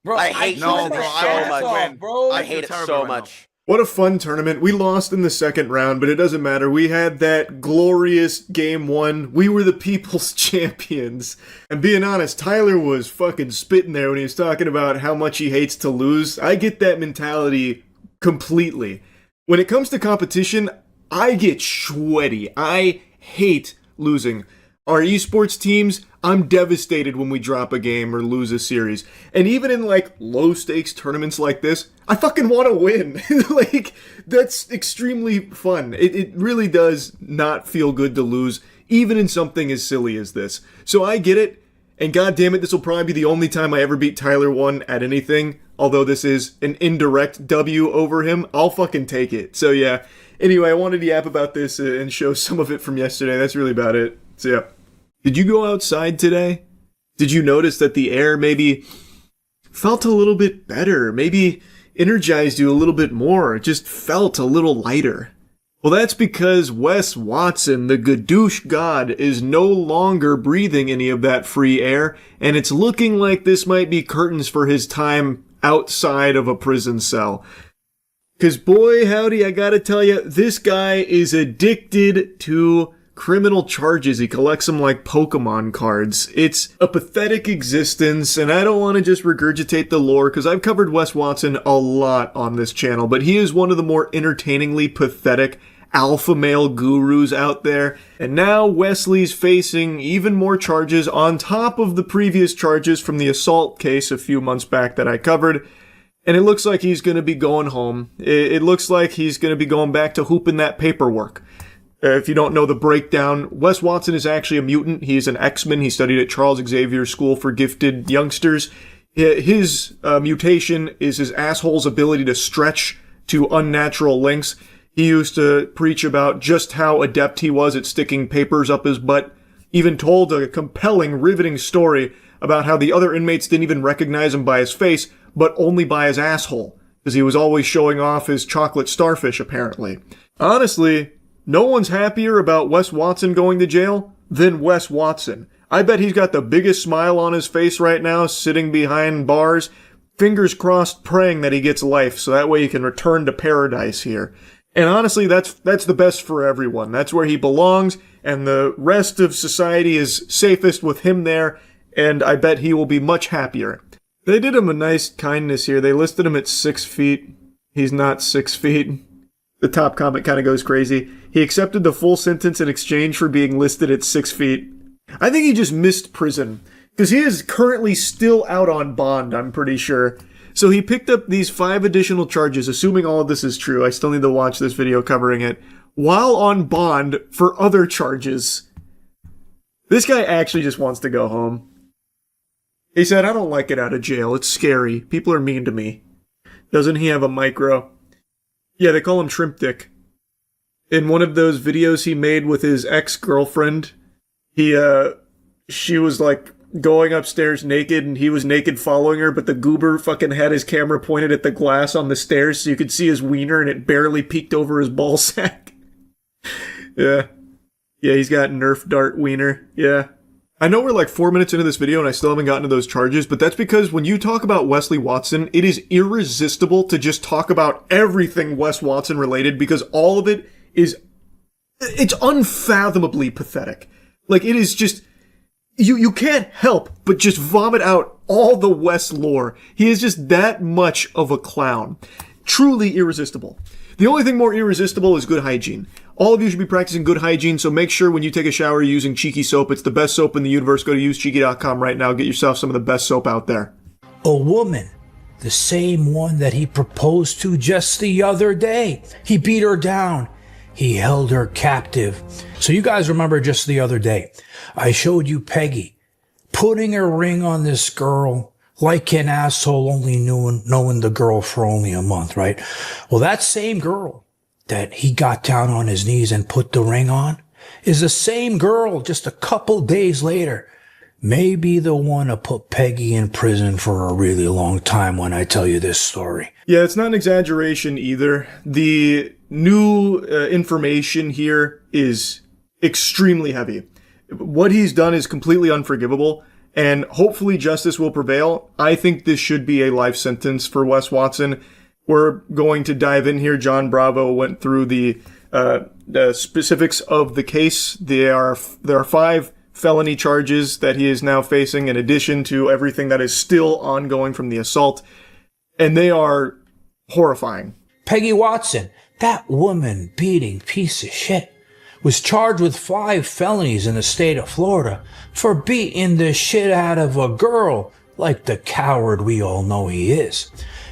Bro, I hate no, losing bro, this I so want much. to win, bro. I hate it so much. What a fun tournament. We lost in the second round, but it doesn't matter. We had that glorious game 1. We were the people's champions. And being honest, Tyler was fucking spitting there when he was talking about how much he hates to lose. I get that mentality completely. When it comes to competition, I get sweaty. I hate losing. Our esports teams, I'm devastated when we drop a game or lose a series. And even in like low stakes tournaments like this, I fucking want to win. Like, that's extremely fun. It really does not feel good to lose, even in something as silly as this. So I get it. And god damn it, this will probably be the only time I ever beat Tyler 1 at anything. Although this is an indirect W over him, I'll fucking take it. So yeah. Anyway, I wanted to yap about this and show some of it from yesterday. That's really about it. So yeah. Did you go outside today? Did you notice that the air maybe felt a little bit better? Maybe energized you a little bit more? It just felt a little lighter. Well, that's because Wes Watson, the Gadoosh god, is no longer breathing any of that free air, and it's looking like this might be curtains for his time outside of a prison cell. Because boy, howdy, I gotta tell you, this guy is addicted to criminal charges. He collects them like Pokemon cards. It's a pathetic existence, and I don't want to just regurgitate the lore, because I've covered Wes Watson a lot on this channel, but he is one of the more entertainingly pathetic alpha male gurus out there. And now Wesley's facing even more charges on top of the previous charges from the assault case a few months back that I covered. And it looks like he's going to be going home. It looks like he's going to be going back to hooping that paperwork. If you don't know the breakdown, Wes Watson is actually a mutant. He's an X-Men. He studied at Charles Xavier School for Gifted Youngsters. His mutation is his asshole's ability to stretch to unnatural lengths. He used to preach about just how adept he was at sticking papers up his butt. Even told a compelling, riveting story about how the other inmates didn't even recognize him by his face, but only by his asshole, because he was always showing off his chocolate starfish, apparently. Honestly, no one's happier about Wes Watson going to jail than Wes Watson. I bet he's got the biggest smile on his face right now, sitting behind bars, fingers crossed, praying that he gets life, so that way he can return to paradise here. And honestly, that's the best for everyone. That's where he belongs, and the rest of society is safest with him there, and I bet he will be much happier. They did him a nice kindness here. They listed him at 6 feet. He's not 6 feet. The top comment kind of goes crazy. He accepted the full sentence in exchange for being listed at 6 feet. I think he just missed prison, because he is currently still out on bond, I'm pretty sure. So he picked up these 5 additional charges, assuming all of this is true. I still need to watch this video covering it, while on bond for other charges. This guy actually just wants to go home. He said, I don't like it out of jail. It's scary. People are mean to me. Doesn't he have a micro? Yeah, they call him Shrimp Dick. In one of those videos he made with his ex-girlfriend, she was like going upstairs naked and he was naked following her, but the goober fucking had his camera pointed at the glass on the stairs so you could see his wiener and it barely peeked over his ball sack. Yeah. Yeah, he's got Nerf dart wiener. Yeah. I know we're like 4 minutes into this video and I still haven't gotten to those charges, but that's because when you talk about Wesley Watson, it is irresistible to just talk about everything Wes Watson related, because all of it is, it's unfathomably pathetic. Like, it is just, you can't help but just vomit out all the Wes lore. He is just that much of a clown. Truly irresistible. The only thing more irresistible is good hygiene. All of you should be practicing good hygiene, so make sure when you take a shower you're using Cheeky soap. It's the best soap in the universe. Go to usecheeky.com right now. Get yourself some of the best soap out there. A woman, the same one that he proposed to just the other day. He beat her down. He held her captive. So you guys remember just the other day, I showed you Peggy putting a ring on this girl like an asshole, only knowing the girl for only a month, right? Well, that same girl that he got down on his knees and put the ring on is the same girl just a couple days later may be the one to put Peggy in prison for a really long time when I tell you this story. Yeah, it's not an exaggeration either. The new information here is extremely heavy. What he's done is completely unforgivable, and hopefully justice will prevail. I think this should be a life sentence for Wes Watson. We're going to dive in here. John Bravo went through the specifics of the case. There are 5 felony charges that he is now facing, in addition to everything that is still ongoing from the assault, and they are horrifying. Peggy Watson, that woman beating piece of shit, was charged with 5 felonies in the state of Florida for beating the shit out of a girl like the coward we all know he is.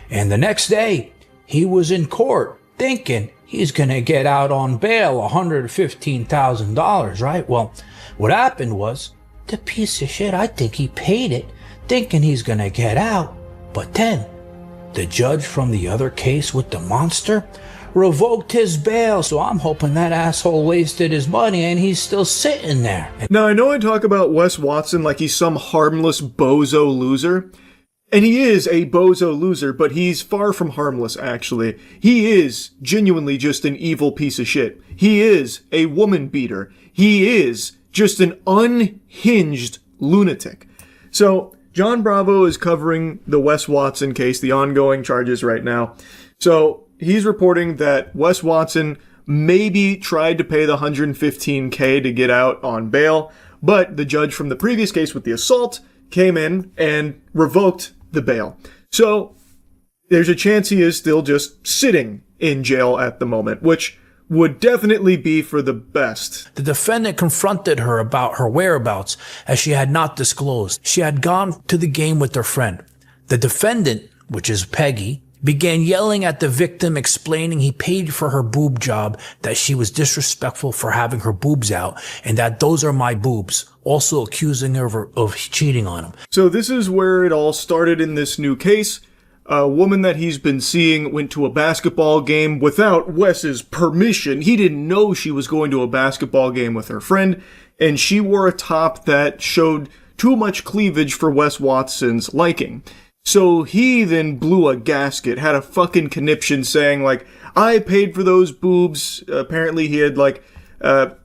And the next day, he was in court thinking he's going to get out on bail, $115,000, right? Well, what happened was, the piece of shit, I think he paid it, thinking he's going to get out. But then, the judge from the other case with the monster revoked his bail, so I'm hoping that asshole wasted his money and he's still sitting there. Now, I know I talk about Wes Watson like he's some harmless bozo loser, and he is a bozo loser, but he's far from harmless, actually. He is genuinely just an evil piece of shit. He is a woman beater. He is just an unhinged lunatic. So, John Bravo is covering the Wes Watson case, the ongoing charges right now. So he's reporting that Wes Watson maybe tried to pay the $115K to get out on bail, but the judge from the previous case with the assault came in and revoked the bail. So there's a chance he is still just sitting in jail at the moment, which would definitely be for the best. The defendant confronted her about her whereabouts as she had not disclosed. She had gone to the game with her friend. The defendant, which is Peggy, began yelling at the victim, explaining he paid for her boob job, that she was disrespectful for having her boobs out, and that those are my boobs, also accusing her of cheating on him. So this is where it all started in this new case. A woman that he's been seeing went to a basketball game without Wes's permission. He didn't know she was going to a basketball game with her friend, and she wore a top that showed too much cleavage for Wes Watson's liking. So he then blew a gasket, had a fucking conniption saying, like, I paid for those boobs. Apparently he had, like,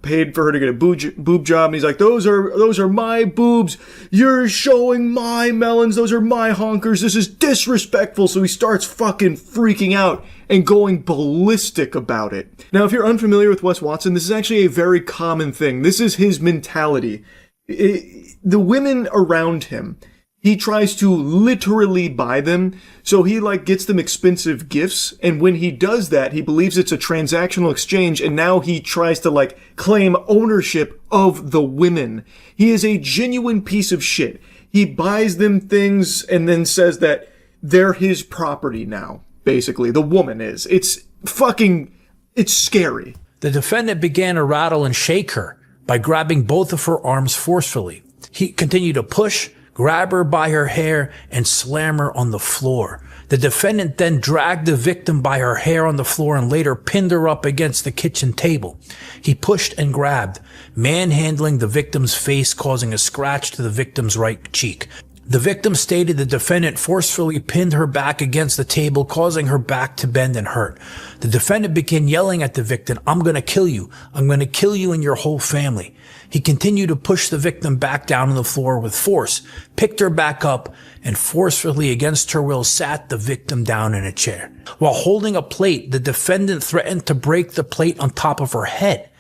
paid for her to get a boob job, and he's like, those are my boobs. You're showing my melons. Those are my honkers. This is disrespectful. So he starts fucking freaking out and going ballistic about it. Now, if you're unfamiliar with Wes Watson, this is actually a very common thing. This is his mentality. The women around him, he tries to literally buy them, so he gets them expensive gifts, and when he does that, he believes it's a transactional exchange, and now he tries to claim ownership of the women. He is a genuine piece of shit. He buys them things and then says that they're his property now, basically. The woman is. It's scary. The defendant began to rattle and shake her by grabbing both of her arms forcefully. He continued to push, grab her by her hair, and slam her on the floor. The defendant then dragged the victim by her hair on the floor and later pinned her up against the kitchen table. He pushed and grabbed, manhandling the victim's face, causing a scratch to the victim's right cheek. The victim stated the defendant forcefully pinned her back against the table, causing her back to bend and hurt. The defendant began yelling at the victim, I'm going to kill you. I'm going to kill you and your whole family. He continued to push the victim back down on the floor with force, picked her back up, and forcefully against her will sat the victim down in a chair. While holding a plate, the defendant threatened to break the plate on top of her head,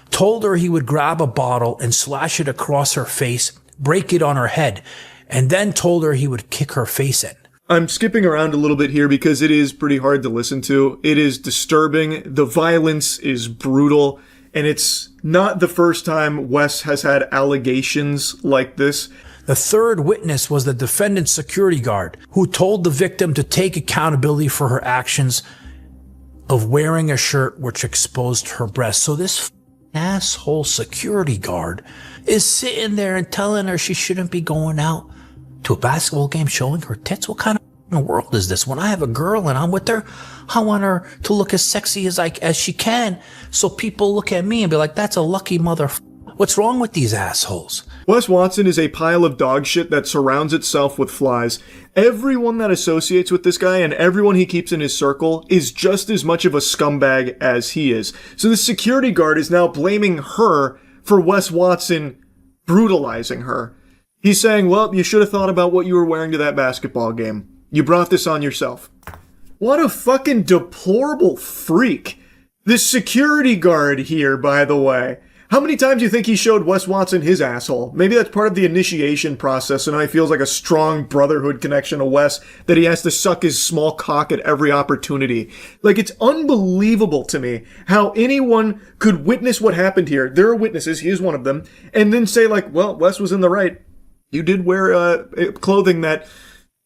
told her he would grab a bottle and slash it across her face, break it on her head, and then told her he would kick her face in. I'm skipping around a little bit here because it is pretty hard to listen to. It is disturbing. The violence is brutal. And it's not the first time Wes has had allegations like this. The third witness was the defendant's security guard, who told the victim to take accountability for her actions of wearing a shirt which exposed her breasts. So this asshole security guard is sitting there and telling her she shouldn't be going out to a basketball game showing her tits. What kind of world is this? When I have a girl and I'm with her, I want her to look as sexy as she can, so people look at me and be like, that's a lucky What's wrong with these assholes? Wes Watson is a pile of dog shit that surrounds itself with flies. Everyone that associates with this guy and everyone he keeps in his circle is just as much of a scumbag as he is. So the security guard is now blaming her for Wes Watson brutalizing her. He's saying, well, you should have thought about what you were wearing to that basketball game. You brought this on yourself. What a fucking deplorable freak. This security guard here, by the way. How many times do you think he showed Wes Watson his asshole? Maybe that's part of the initiation process, and now he feels like a strong brotherhood connection to Wes, that he has to suck his small cock at every opportunity. It's unbelievable to me how anyone could witness what happened here. There are witnesses, he is one of them, and then say, well, Wes was in the right. You did wear clothing that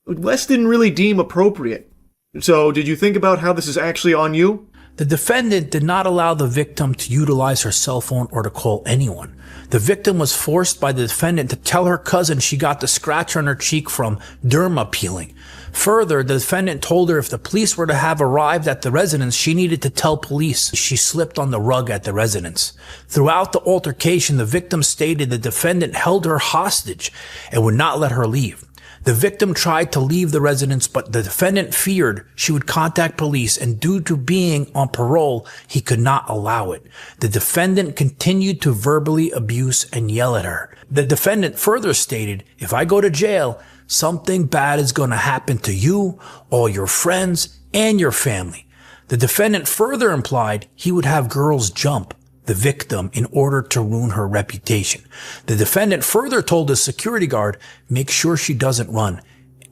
Wes didn't really deem appropriate. So did you think about how this is actually on you? The defendant did not allow the victim to utilize her cell phone or to call anyone. The victim was forced by the defendant to tell her cousin she got the scratch on her cheek from derma peeling. Further, the defendant told her if the police were to have arrived at the residence, she needed to tell police she slipped on the rug at the residence. Throughout the altercation, the victim stated the defendant held her hostage and would not let her leave. The victim tried to leave the residence, but the defendant feared she would contact police, and due to being on parole, he could not allow it. The defendant continued to verbally abuse and yell at her. The defendant further stated, if I go to jail, something bad is going to happen to you, all your friends, and your family. The defendant further implied he would have girls jump the victim in order to ruin her reputation. The defendant further told the security guard, make sure she doesn't run,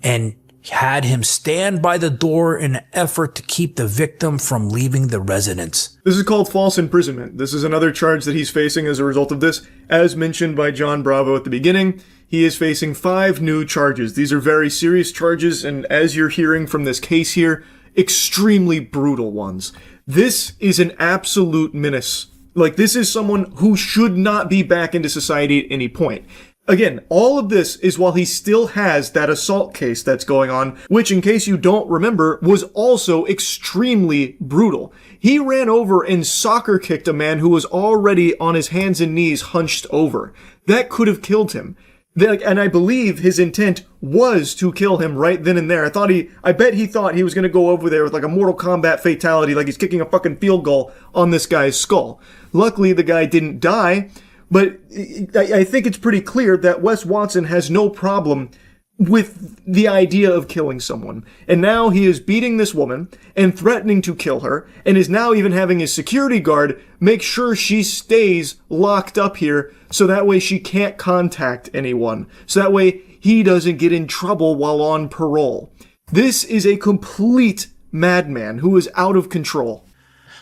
and had him stand by the door in an effort to keep the victim from leaving the residence. This is called false imprisonment. This is another charge that he's facing as a result of this. As mentioned by John Bravo at the beginning, he is facing 5 new charges. These are very serious charges, and as you're hearing from this case here, extremely brutal ones. This is an absolute menace. Like, this is someone who should not be back into society at any point. Again, all of this is while he still has that assault case that's going on, which, in case you don't remember, was also extremely brutal. He ran over and soccer kicked a man who was already on his hands and knees hunched over. That could have killed him. And I believe his intent was to kill him right then and there. I bet he thought he was going to go over there with like a Mortal Kombat fatality, like he's kicking a fucking field goal on this guy's skull. Luckily, the guy didn't die. But I think it's pretty clear that Wes Watson has no problem with the idea of killing someone. And now he is beating this woman and threatening to kill her, and is now even having his security guard make sure she stays locked up here so that way she can't contact anyone. So that way he doesn't get in trouble while on parole. This is a complete madman who is out of control.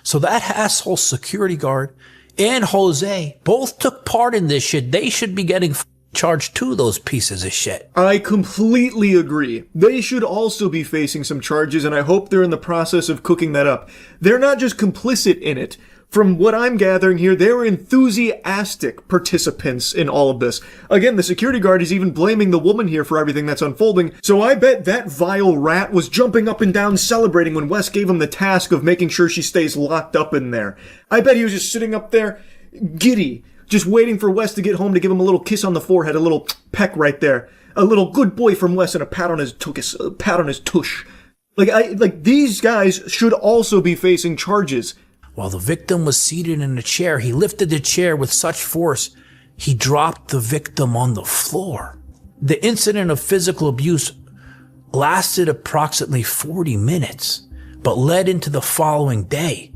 So that asshole security guard and Jose both took part in this shit. They should be getting charged too, those pieces of shit. I completely agree. They should also be facing some charges, and I hope they're in the process of cooking that up. They're not just complicit in it. From what I'm gathering here, they were enthusiastic participants in all of this. Again, the security guard is even blaming the woman here for everything that's unfolding, so I bet that vile rat was jumping up and down celebrating when Wes gave him the task of making sure she stays locked up in there. I bet he was just sitting up there, giddy, just waiting for Wes to get home to give him a little kiss on the forehead, a little peck right there. A little good boy from Wes and a pat on his tush. Like these guys should also be facing charges. While the victim was seated in a chair, he lifted the chair with such force, he dropped the victim on the floor. The incident of physical abuse lasted approximately 40 minutes, but led into the following day.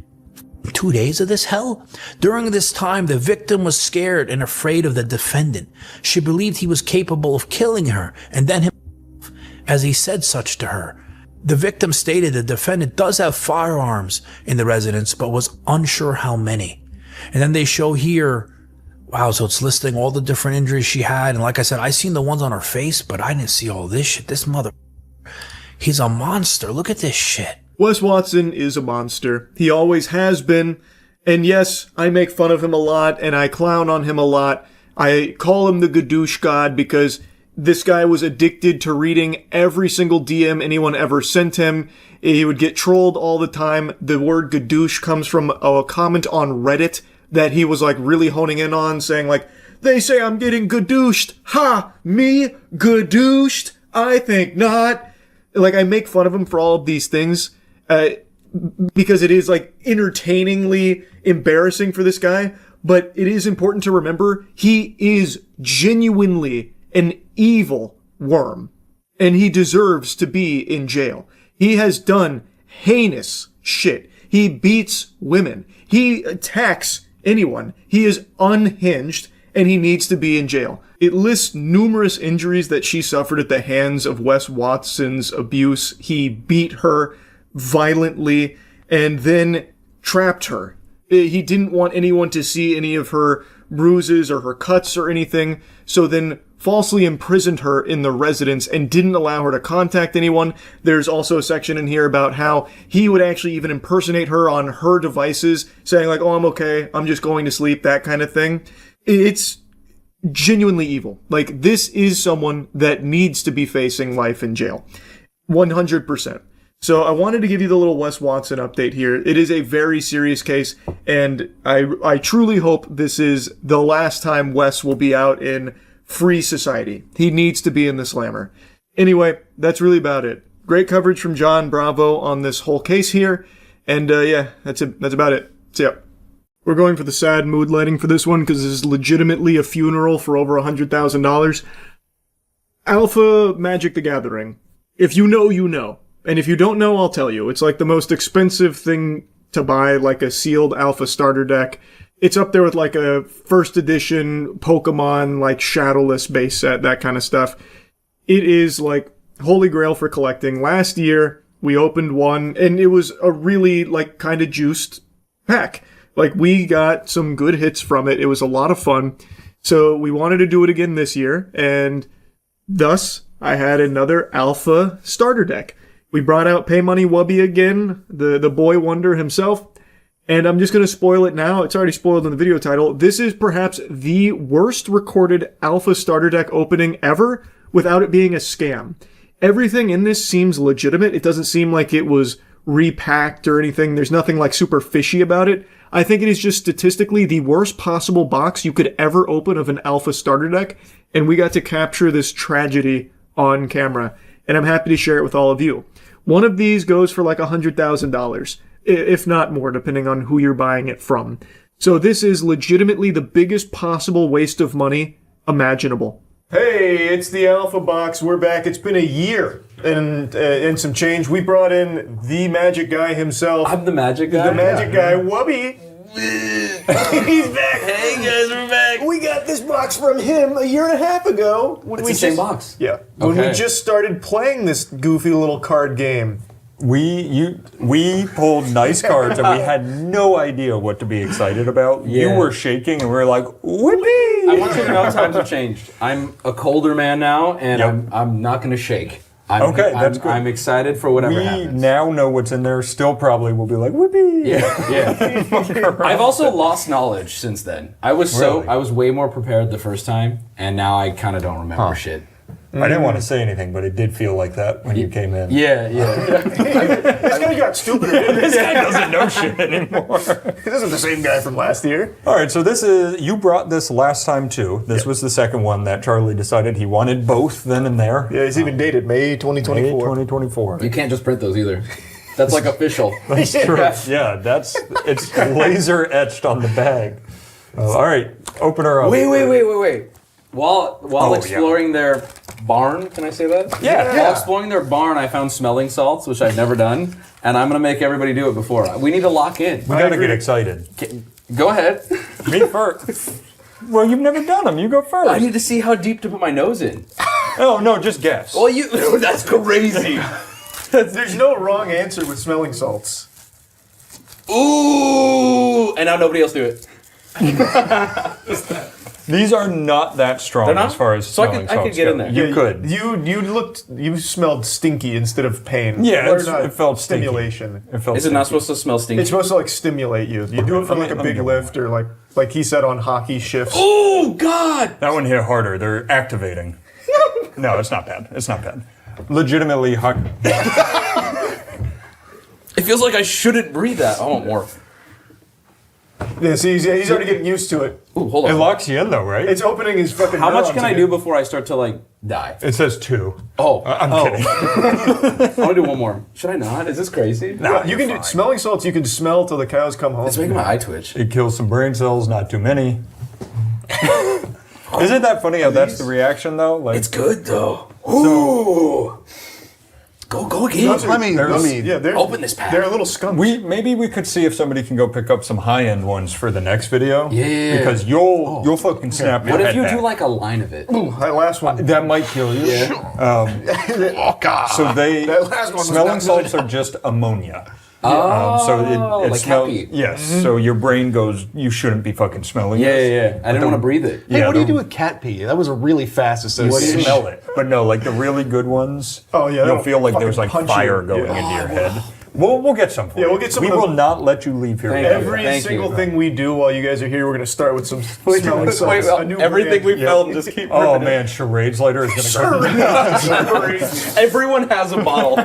2 days of this hell? During this time, the victim was scared and afraid of the defendant. She believed he was capable of killing her, and then himself, as he said such to her. The victim stated the defendant does have firearms in the residence, but was unsure how many. And then they show here, wow, so it's listing all the different injuries she had. And like I said, I seen the ones on her face, but I didn't see all this shit. This mother, he's a monster. Look at this shit. Wes Watson is a monster. He always has been. And yes, I make fun of him a lot, and I clown on him a lot. I call him the Gadoosh God because this guy was addicted to reading every single DM anyone ever sent him. He would get trolled all the time. The word gadoosh comes from a comment on Reddit that he was like really honing in on, saying like, they say I'm getting gadooshed. Ha! Me? Gadooshed? I think not. Like, I make fun of him for all of these things because it is like entertainingly embarrassing for this guy. But it is important to remember he is genuinely an evil worm, and he deserves to be in jail. He has done heinous shit. He beats women. He attacks anyone. He is unhinged, and he needs to be in jail. It lists numerous injuries that she suffered at the hands of Wes Watson's abuse. He beat her violently and then trapped her. He didn't want anyone to see any of her bruises or her cuts or anything, so then falsely imprisoned her in the residence and didn't allow her to contact anyone. There's also a section in here about how he would actually even impersonate her on her devices, saying like, oh, I'm okay, I'm just going to sleep, that kind of thing. It's genuinely evil. Like, this is someone that needs to be facing life in jail. 100%. So I wanted to give you the little Wes Watson update here. It is a very serious case, and I truly hope this is the last time Wes will be out in free society. He needs to be in the slammer. Anyway, that's really about it. Great coverage from John Bravo on this whole case here, and yeah, that's about it. So yeah. We're going for the sad mood lighting for this one because this is legitimately a funeral for over $100,000. Alpha Magic the Gathering. If you know, you know. And if you don't know, I'll tell you. It's like the most expensive thing to buy, like a sealed Alpha starter deck. It's up there with like a first edition Pokemon, like Shadowless base set, that kind of stuff. It is like holy grail for collecting. Last year, we opened one, and it was a really like kind of juiced pack. Like we got some good hits from it. It was a lot of fun. So we wanted to do it again this year, and thus I had another Alpha starter deck. We brought out Pay Money Wubby again, the boy wonder himself. And I'm just going to spoil it now. It's already spoiled in the video title. This is perhaps the worst recorded Alpha starter deck opening ever without it being a scam. Everything in this seems legitimate. It doesn't seem like it was repacked or anything. There's nothing like super fishy about it. I think it is just statistically the worst possible box you could ever open of an Alpha starter deck. And we got to capture this tragedy on camera. And I'm happy to share it with all of you. One of these goes for like $100,000. If not more, depending on who you're buying it from. So this is legitimately the biggest possible waste of money imaginable. Hey, it's the Alpha Box. We're back. It's been a year and some change. We brought in the magic guy himself. I'm the magic guy? The magic guy, Wubby. He's back. Hey guys, we're back. We got this box from him a year and a half ago. It's the same box? Yeah. When we just started playing this goofy little card game. We pulled nice cards and we had no idea what to be excited about. Yeah. You were shaking and we were like, whoopee! I want you to know times have changed. I'm a colder man now, and I'm not going to shake. That's good. I'm excited for whatever happens. We now know what's in there. Still probably will be like, whoopee! Yeah. I've also lost knowledge since then. I was way more prepared the first time, and now I kind of don't remember shit. I didn't want to say anything, but it did feel like that when you came in. Yeah. This guy got stupider. This guy doesn't know shit anymore. This isn't the same guy from last year. All right, so you brought this last time too. This was the second one that Charlie decided he wanted both then and there. Yeah, he's even dated May 2024. May 2024. You can't just print those either. That's like official. That's true. Yeah, it's laser etched on the bag. All right, open her up. Wait. While exploring their barn, can I say that? Yeah. While exploring their barn, I found smelling salts, which I've never done, and I'm gonna make everybody do it before. We need to lock in. We gotta get excited. Go ahead. Me first. Well, you've never done them. You go first. I need to see how deep to put my nose in. Oh no, just guess. Well, that's crazy. There's no wrong answer with smelling salts. Ooh, and now nobody else do it. These are not that strong as far as smelling salts I could get in there. You could. You smelled stinky instead of pain. Yeah, it felt stimulation. Is it not supposed to smell stinky? It's supposed to like stimulate you. You do it for like a big lift or like he said on hockey shifts. Oh God! That one hit harder. They're activating. No, it's not bad. It's not bad. Legitimately hot. It feels like I shouldn't breathe that. I want more. Yeah, see, he's already getting used to it. Ooh, hold on. It locks you in though, right? It's opening his fucking. How much can I do before I start to die? It says 2. Oh, I'm kidding. I want to do one more. Should I not? Is this crazy? No, you can do smelling salts. You can smell till the cows come home. It's making my eye twitch. It kills some brain cells, not too many. Isn't that funny how that's the reaction though? Like, it's good though. Ooh. Go again. Let me open this pack. They're a little skunks. Maybe we could see if somebody can go pick up some high-end ones for the next video. Yeah. Because you'll fucking snap your What head if you back. do like a line of it? Ooh, that last one. That might kill you. Yeah. Oh God. So that last one was smelling not salts good. are just ammonia. So it like smells. happy. Yes. So your brain goes, you shouldn't be fucking smelling this. Yeah. I didn't want to breathe it. Hey, what do you do with cat pee? That was a really fast association. You smell it. But no, like the really good ones, you'll feel like there's like fire going into your head. We'll get some for you. We'll get some. We will not let you leave here. Every single thing we do while you guys are here, we're going to start with some smelling salts. Everything we filmed, just keep. Oh man, charades later is going to go. Everyone has a bottle.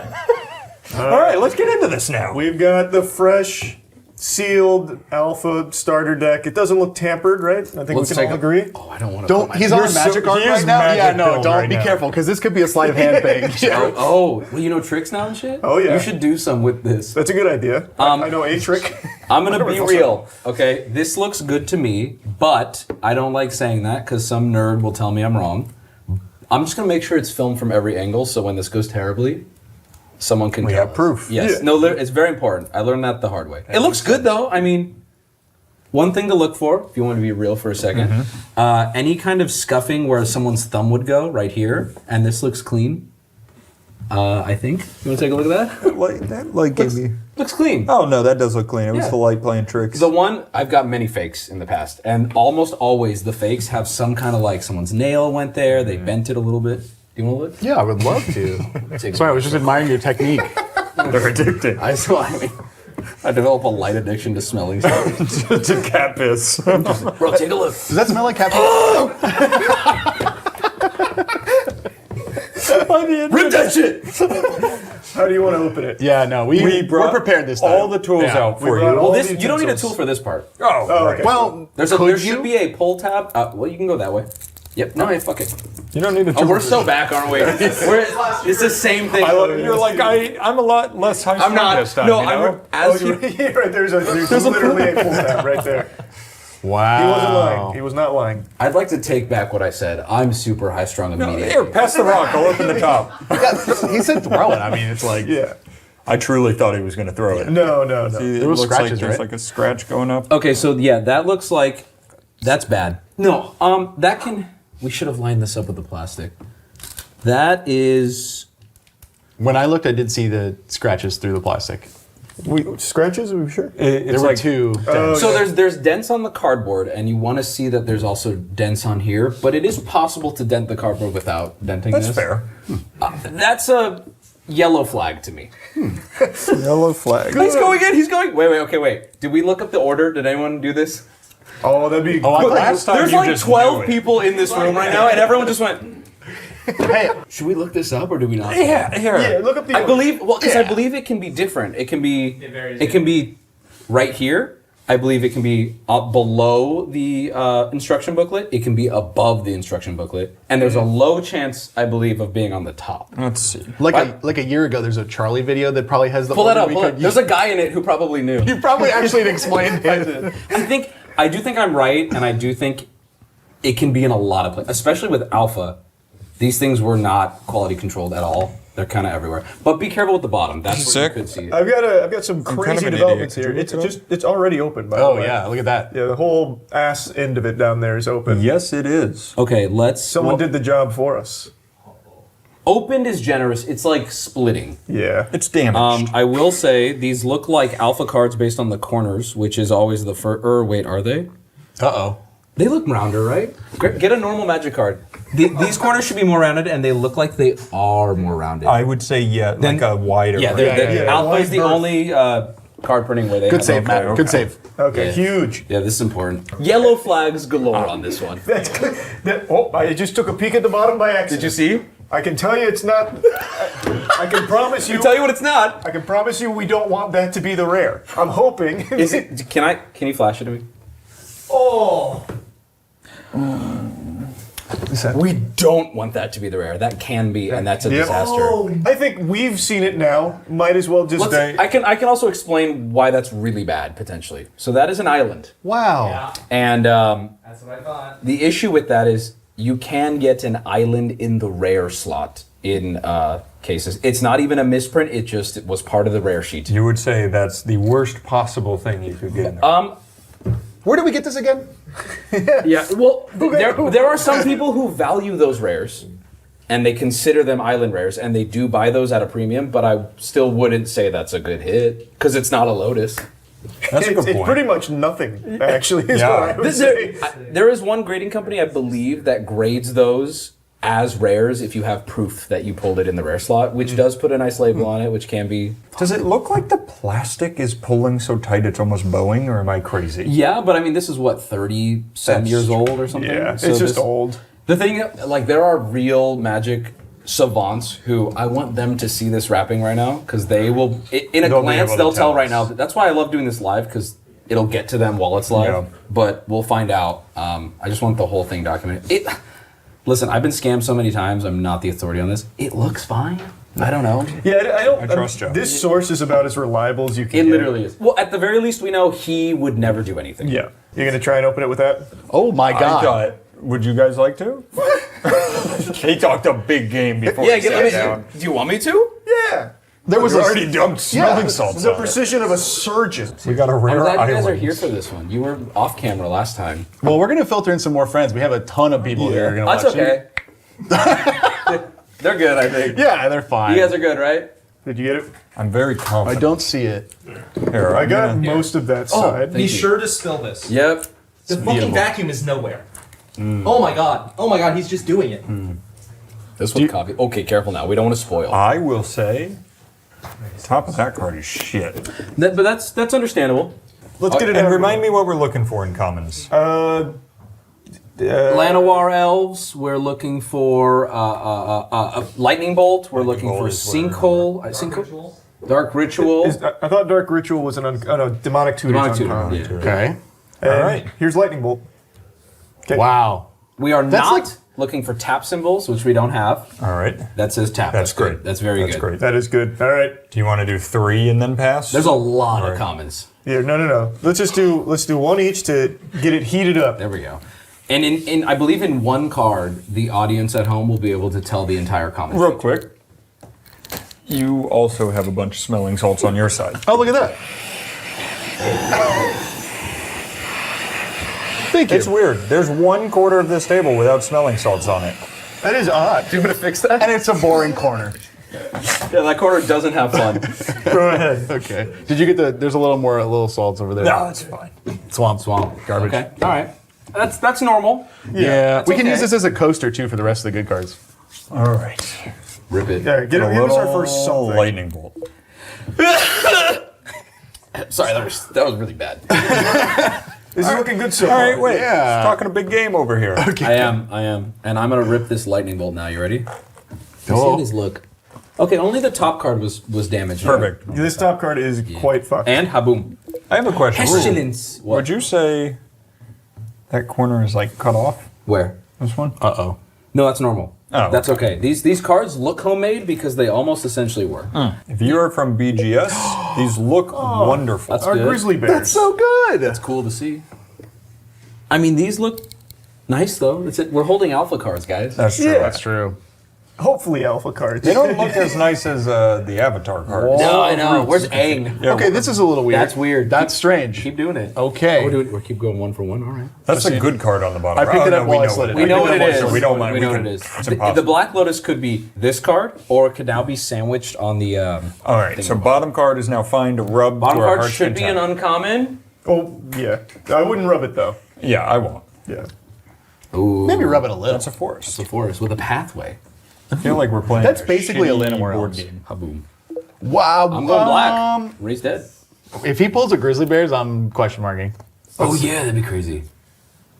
All right, let's get into this now. We've got the fresh, sealed Alpha starter deck. It doesn't look tampered, right? I think we can all agree. Oh, I don't want to. He's on a magic card right now? Yeah, no, don't be careful, because this could be a sleight of hand thing. Well, you know tricks now and shit? Oh, yeah. You should do some with this. That's a good idea. I know a trick. I'm going to be real, okay? This looks good to me, but I don't like saying that because some nerd will tell me I'm wrong. I'm just gonna make sure it's filmed from every angle, so when this goes terribly, someone can. We tell have proof. us. Yes. Yeah. No, it's very important. I learned that the hard way. It looks good though. I mean, one thing to look for, if you want to be real for a second, any kind of scuffing where someone's thumb would go right here, and this looks clean. I think. You want to take a look at that? That light gave me. Looks clean. Oh no, that does look clean. It was the light playing tricks. The one, I've got many fakes in the past, and almost always the fakes have some kind of like someone's nail went there, they bent it a little bit. Do you want to look? Yeah, I would love to. Sorry, I was just admiring your technique. They're addicted. I develop a light addiction to smelling stuff. To cat piss. Bro, take a look. Does that smell like cat piss? Rip that shit! How do you want to open it? Yeah, no, we're prepared this time. all the tools out for you. Well, you don't need a tool for this part. Okay. Well, there should be a pull tab. Well, you can go that way. Yep. No, fuck it. You don't need a tool. Oh, we're so back, aren't we? It's the same thing. You're like, I'm a lot less high I'm not. this time. No, you know? There's literally a pull tab right there. Wow. He wasn't lying. He was not lying. I'd like to take back what I said. I'm super high strung immediately. Here, pass the rock. I'll open the top. He said throw it. I mean, it's like. Yeah. I truly thought he was going to throw it. No. See, There was looks scratches, like there's right? like a scratch going up. Okay, so yeah, that looks like that's bad. No, that can. We should have lined this up with the plastic. That is. When I looked, I did see the scratches through the plastic. Scratches? Are we sure? There were two. So there's dents on the cardboard, and you want to see that there's also dents on here. But it is possible to dent the cardboard without denting That's this. fair. That's a yellow flag to me. Yellow flag. He's going in. He's going. Wait. Did we look up the order? Did anyone do this? Oh, that'd be. Last time There's you like just 12 knew it. people in this room right now, and everyone just went. Hey, should we look this up or do we not? Yeah, look up the. I believe I believe it can be different. It can be right here. I believe it can be up below the instruction booklet. It can be above the instruction booklet, and there's a low chance, I believe, of being on the top. Let's see. Like a year ago, there's a Charlie video that probably has the. Pull that up. order we could There's a guy in it who probably knew. You probably actually explained it. I do think I'm right, and I do think it can be in a lot of places, especially with Alpha. These things were not quality controlled at all. They're kind of everywhere. But be careful with the bottom. That's where you could see it. I've got some crazy developments here. It's already open, by the way. Oh yeah, look at that. Yeah, the whole ass end of it down there is open. Yes, it is. Okay, Someone did the job for us. Opened is generous. It's like splitting. Yeah. It's damaged. I will say these look like Alpha cards based on the corners, which is always the first. Wait, are they? Uh-oh. They look rounder, right? Get a normal Magic card. These corners should be more rounded, and they look like they are more rounded. I would say, like a wider. Alpha is the only card printing where they Good have save, Matt. Good save. Okay, Yeah. huge. Yeah, this is important. Yellow flags galore on this one. That's good. I just took a peek at the bottom by accident. Did you see? I can tell you it's not. I can promise you. I can tell you what it's not. I can promise you we don't want that to be the rare. I'm hoping. Is it? Can you flash it to me? Oh. We don't want that to be the rare. That can be, and that's a disaster. I think we've seen it now. Might as well just. I can also explain why that's really bad potentially. So that is an island. Wow. And That's what I thought. the issue with that is you can get an island in the rare slot in cases. It's not even a misprint. It was part of the rare sheet. You would say that's the worst possible thing you could get. Where do we get this again? Yeah, well, there are some people who value those rares, and they consider them island rares, and they do buy those at a premium, but I still wouldn't say that's a good hit, because it's not a Lotus. That's a good point. It's pretty much nothing, actually, is what I would say. There is one grading company, I believe, that grades those as rares if you have proof that you pulled it in the rare slot, which does put a nice label on it, which can be... Does it look like the plastic is pulling so tight it's almost bowing, or am I crazy? Yeah, but I mean, this is what, 30-some years old or something? Yeah, So it's just old. The thing, like, there are real Magic savants who I want them to see this wrapping right now, because they will, in a They'll be glance, able to they'll tell tell right us. now. That's why I love doing this live, because it'll get to them while it's live. Yeah. But we'll find out. I just want the whole thing documented. Listen, I've been scammed so many times. I'm not the authority on this. It looks fine. I don't know. Yeah, I don't. I trust you. This source is about as reliable as you can It get. literally is. Well, at the very least, we know he would never do anything. Yeah. You're going to try and open it with that? Oh my God. Would you guys like to? He talked a big game before Yeah, he sat down. do you want me to? Yeah. There was already dumped smelling salts The on it. precision of a surgeon. We got a I'm rare glad you guys are island. here for this one. You were off camera last time. Well, we're gonna filter in some more friends. We have a ton of people here. Gonna That's watch okay. They're good, I think. Yeah, they're fine. You guys are good, right? Did you get it? I'm very I confident. don't see it. Here, I got most of that side. Be sure to spill this. Yep. The fucking vacuum is nowhere. Oh my god. Oh my god, he's just doing it. This one copy. Okay, careful now. We don't want to spoil. I will say, top of that card is shit. But that's understandable. Let's get it And out. remind me what we're looking for in commons. Llanowar elves. We're looking for a lightning bolt. We're looking for sinkhole. Sinkhole. Dark ritual. I thought Dark Ritual was demonic tutor. Demonic tutor. Yeah. Okay. And All right. Here's Lightning Bolt. Okay. Wow. We are That's not looking for tap symbols, which we don't have. All right. That says tap. That's good. great. That's very That's good. great. That is good. All right. Do you want to do 3 and then pass? There's a lot of commons. Yeah. No. Let's do one each to get it heated up. There we go. And in I believe in one card, the audience at home will be able to tell the entire common. Real quick. You also have a bunch of smelling salts on your side. Oh, look at that. Thank you. It's weird. There's 1/4 of this table without smelling salts on it. That is odd. Do you want to fix that? And it's a boring corner. Yeah, that corner doesn't have fun. Go ahead. Okay. Did you get the? There's a little salts over there. No, that's fine. Swamp. Garbage. Okay. All right. That's normal. Yeah. We can okay. use this as a coaster too for the rest of the good cards. All right. Rip it. Yeah. Give us our first something. Lightning bolt. Sorry, that was really bad. This is looking good so All far. right, wait. Yeah. Talking a big game over here. Okay. I am. And I'm going to rip this lightning bolt now. You ready? You see Oh. how these look? Okay, only the top card was damaged. Perfect. This top card is quite fucked. And haboom. I have a question. Pestilence. Would you say that corner is like cut off? Where? This one? Uh-oh. No, that's normal. Oh, that's okay. These cards look homemade because they almost essentially were. If you are from BGS, these look wonderful. That's Our good. grizzly bears. That's so good. That's cool to see. I mean, these look nice though. That's it. We're holding alpha cards, guys. That's true. Yeah. That's true. Hopefully alpha cards. They don't look as nice as the Avatar cards. No, I know. Where's Aang? Yeah, Okay, this is a little weird. That's weird. That's strange. Keep doing it. Okay. We'll keep going 1 for 1. All right. That's a good card on the bottom. I picked it up we while I know slid it. We know what it is. So we don't mind. We know can- what it is. It's The impossible. Black Lotus could be this card, or it could now be sandwiched on the. All right, so thing. bottom card is now fine to rub Bottom to our card heart's should be an content. uncommon. Oh yeah. I wouldn't rub it though. Yeah, I won't. Yeah. Ooh, Maybe rub it a little. That's a force. it's a forest with a pathway. I feel like we're playing. That's basically a shitty Llanowar board Elves. game. Haboom. Wow. I'm going black. Ray's dead. If he pulls a grizzly bears, I'm question marking. Oh yeah, that'd be crazy.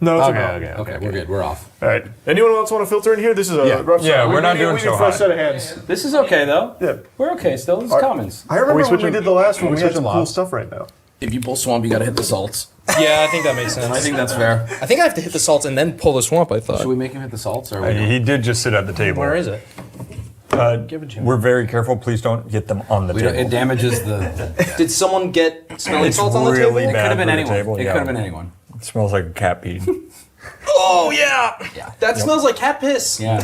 No, it's Okay, we're good. We're off. All right. Anyone else want to filter in here? This is a rough Yeah, start. we're not doing we so need a fresh hot. set of hands. This is okay though. Yeah. We're okay still. This is commons. I remember when we switching- did the last one. are we We had some switching cool lobs? stuff right now. If you pull swamp, you gotta hit the salts. Yeah, I think that makes sense. I think that's fair. I think I have to hit the salts and then pull the swamp, I thought. Should we make him hit the salts or? He did just sit at the table. Where is it? Give it to him. We're very careful. Please don't get them on the We don't, table. it damages the. Did someone get smelling It's salts on the really table? bad Could have been for the anyone. table, It yeah. could have been anyone. It smells like a cat peed. Oh yeah. That smells like cat piss. Yeah.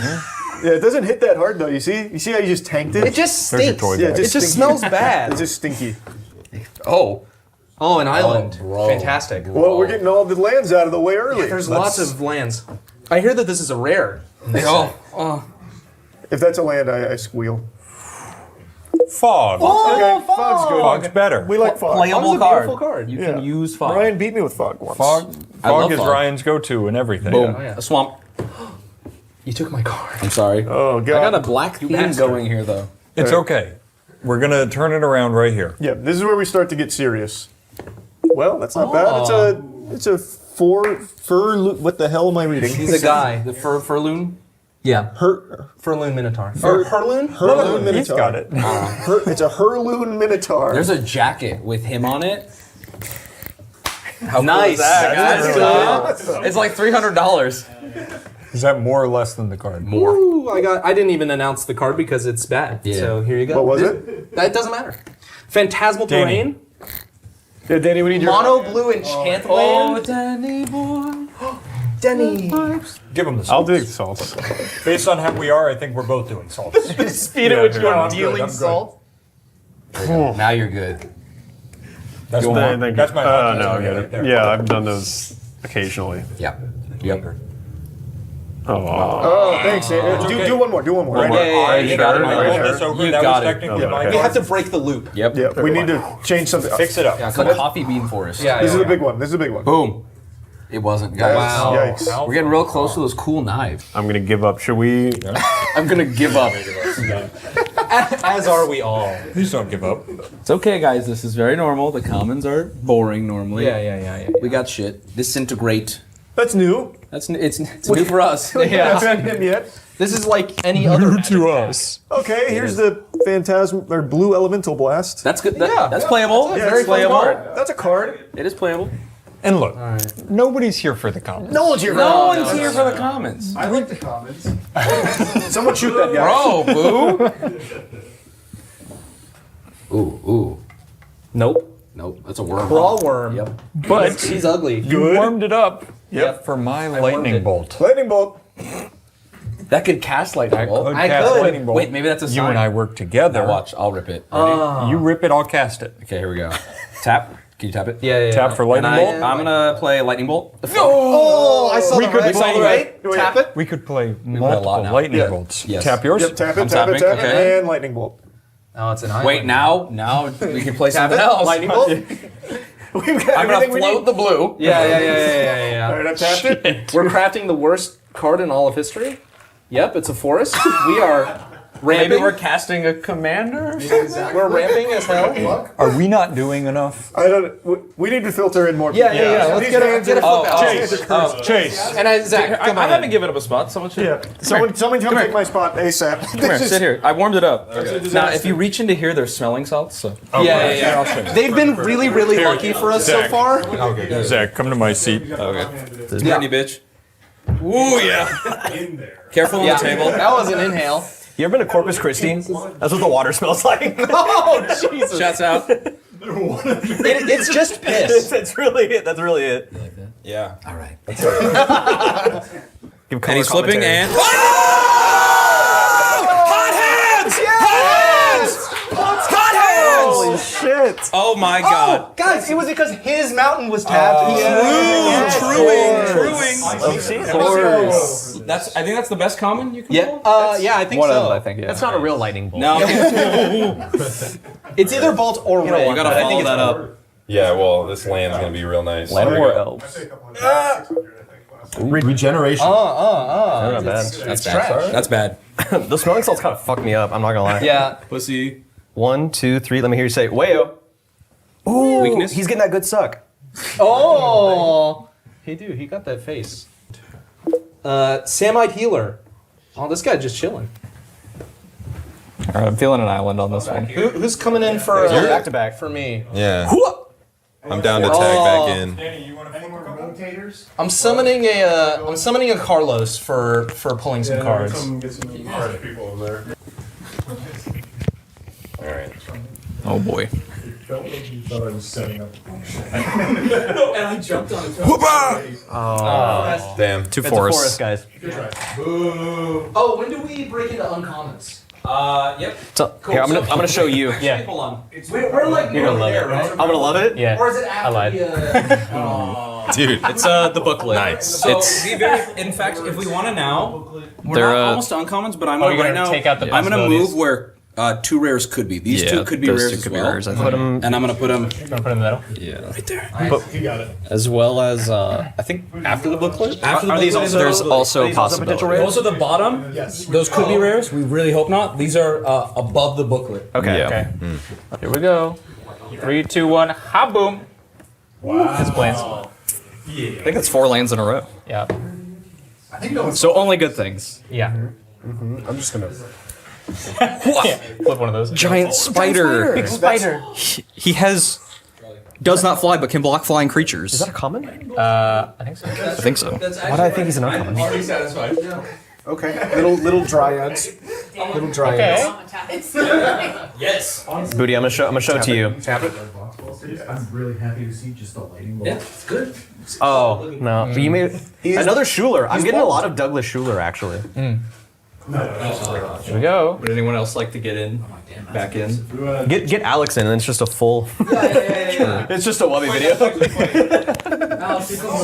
Yeah, it doesn't hit that hard though. You see how you just tanked it? It just There's your stinks. toy Yeah, bag. It just smells bad. It's just stinky. Oh, an island. bro. Fantastic. Well, we're getting all the lands out of the way early. There's lots of lands. I hear that this is a rare. If that's a land, I squeal. Fog. Okay, fog's good. Fog's better. We like fog. Playable Fog's a card. beautiful card. You can use fog. Ryan beat me with fog once. Fog. I love Fog is fog. Ryan's go-to and everything. Boom. Oh, yeah. A swamp. You took my card. I'm sorry. Oh god. I got a black theme going here though. It's okay. We're gonna turn it around right here. Yeah, this is where we start to get serious. Well, that's not bad. It's a fur. What the hell am I reading? He's a guy. The furloon. Yeah. Furloon Minotaur. Herloon? Herloon Minotaur. He's got it. It's a Herloon Minotaur. There's a jacket with him on it. How nice. That's It's like $300. Is that more or less than the card? More. Ooh, I didn't even announce the card because it's bad. Yeah. So here you go. What was it? That doesn't matter. Phantasmal Danny. Terrain. Yeah, Danny, we need your Mono blue enchant land. Danny boy. Denny. Give him the salts. I'll do the salts. Based on how we are, I think we're both doing salts. Speed at which you're dealing salt. Now you're good. That's Go my, on. that's my No, yeah, I've done those occasionally. Yeah. Yep. Oh, thanks. Do one more. Do one more. You got it. You got it. We have to break the loop. Yep. Yeah, we need to change something. Fix it up. Yeah, it's like coffee bean forest. Yeah, This is a big one. This is a big one. Boom. It wasn't, guys. Wow. Yikes. We're getting real close to those cool knives. I'm gonna give up. Should we? I'm gonna give up. As are we all. Please don't give up. It's okay, guys. This is very normal. The commons are boring normally. Yeah. We got shit. Disintegrate. That's new. It's new for us. We haven't had him yet. This is like any other New to us. Okay, here's the Phantasm or Blue Elemental Blast. That's good. That's playable. Yeah, Very it's a fun playable. card. That's a card. It is playable. And look, nobody's here for the comments. No one's here. No one's here for the comments. I like the comments. Someone shoot that guy. Bro, boo. Ooh. Nope. That's a worm. crawl worm. Yep. But He's ugly. you warmed it up Yep. for my warmed lightning it. bolt. Lightning bolt. That could cast lightning bolt. I could. Lightning bolt. Wait, maybe that's a sign. You and I work together. Now watch. I'll rip it. Ready? You rip it, I'll cast it. Okay, here we go. Tap. Can you tap it? Yeah. Tap for lightning And bolt. I'm gonna play lightning bolt. Oh, I saw We the could right. play- Right? Tap it. We could play a lot multiple now. lightning Yeah. bolts. Yes. Tap yours. Yep, tap it, I'm tap it, tapping, tap it, okay. and lightning bolt. Oh, it's an island. Wait, now we can play Tap something it. else. Lightning bolt. We've got I'm gonna everything we float need. the blue. Yeah. All right, I've tapped it. We're crafting the worst card in all of history. Yep, it's a forest. We are ramping. Maybe we're casting a commander. We're ramping as hell. Are we not doing enough? I don't. We need to filter in more. Yeah. people. Let's These get hands a are- flip out. Chase. Chase. And Zach, come on. I haven't given up a spot. Someone should. Yeah. Someone come take my spot ASAP. Come here, sit here. I warmed it up. Now, if you reach into here, there's smelling salts. So. Yeah. They've been really lucky for us so Zach. far. Okay. Zach, come to my seat. Okay. Pretty bitch. Ooh, yeah. Careful on the table. That was an inhale. You ever been to Corpus Christi? That's what the water smells like. Oh, Jesus. Shouts out. It's just piss. That's really it. You like that? Yeah. All right. Give And he's flipping and. Holy shit. Oh my god. Guys, it was because his mountain was tapped. Truing. I think that's the best common you can pull? Yeah, I think one so. of them, I think, yeah. That's not a real lightning bolt. No. It's either bolt or red. You gotta follow that up. Yeah, well, this land's gonna be real nice. Land or elves. Regeneration. Not bad. That's bad. That's bad. The smelling salts kind of fucked me up. I'm not gonna lie. Yeah. Pussy. 1, 2, 3. Let me hear you say, wayo. Ooh, Weakness. He's getting that good suck. Oh. Hey, dude, he got that face. Samite healer. Oh, this guy just chilling. All right, I'm feeling an island on this one. Who's coming in for back to back for me? Yeah. I'm down to tag back in. I'm summoning a Carlos for pulling some cards. All right. Oh boy. And I jumped on it. Oh, damn. Two It's forests. a forest, guys. Oh, when do we break into uncommons? Yep. So, cool. Here, I'm gonna show you. Yeah. Hold on. We're like You're gonna love there, it. right? I'm gonna love it. Yeah. Or is it after I lied. Dude. It's the booklet. Nice. So in fact, if we want to now, we're They're, not almost uncommons, but I'm Oh, gonna you're right gonna now. take out the I'm gonna possibilities? move where 2 rares could be. These 2 could be those rares two as could be well. rares, I Put think. 'em- and I'm gonna put them. Gonna put in the middle. Yeah. Right there. As well as I think after the booklet. After the Are these booklet, also- there's also possible rares? Those are the bottom. Yes. Those could be rares. We really hope not. These are above the booklet. Okay. Yeah. Okay. Here we go. 3, 2, 1. Ha boom. Wow. His plans. I think that's 4 lands in a row. Yeah. So only good things. Yeah. I'm just gonna. Flip one of those. Giant spider. Big spider. He does not fly, but can block flying creatures. Is that a common? I think so. I think so. Why do I think he's an uncommon? Already satisfied. Okay. Little dryads. Little dryads. Yes. Booty, I'm gonna show it to you. Tap it. I'm really happy to see just a lightning bolt. Yeah, it's good. Oh no! But you made another Schuler. I'm getting a lot of Douglas Schuler actually. Here we go. Would anyone else like to get in? Back in? Get Alex in, and it's just a full. It's just a Wubby video.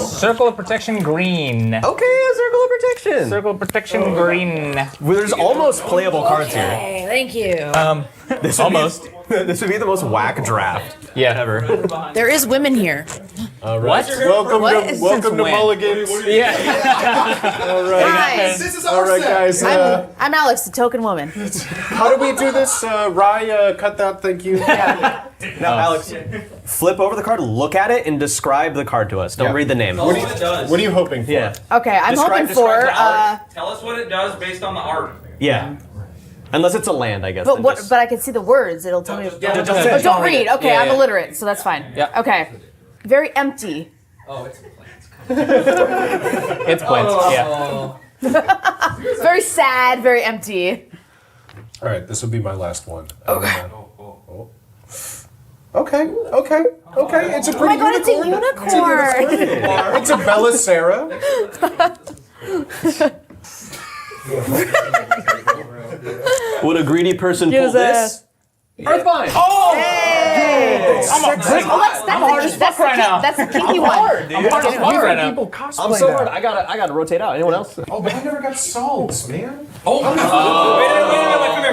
Circle of protection green. Okay, a circle of protection. Circle of protection green. Well, there's almost playable cards here. Hey, thank you. This almost. This would be the most whack draft. Ever. There is women here. What? Welcome to Mulligan's. Yeah. All right. Guys. This is All right, guys. I'm Alex, the token woman. How do we do this? Rye, cut that. Thank you. Now, Alex, flip over the card, look at it, and describe the card to us. Don't read the name. What are you hoping for? Yeah. Okay, I'm hoping for. Tell us what it does based on the art. Yeah. Unless it's a land, I guess. But what? But I can see the words. It'll tell me. Don't read. Okay, I'm illiterate, so that's fine. Yeah. Okay. Very empty. Oh, it's It's plants. Yeah. Very sad. Very empty. All right, this will be my last one. Okay. Okay. It's a Oh pretty my god, it's a unicorn. It's a Bella Sarah. Would a greedy person pull this? Earthbind. Oh! Hey! That's hard as fuck right now. That's the kinky one. I'm hard as fuck right now. People cosplay I'm so that. hard. I gotta rotate out. Anyone else? Oh, but I never got salts, man. Wait, come here.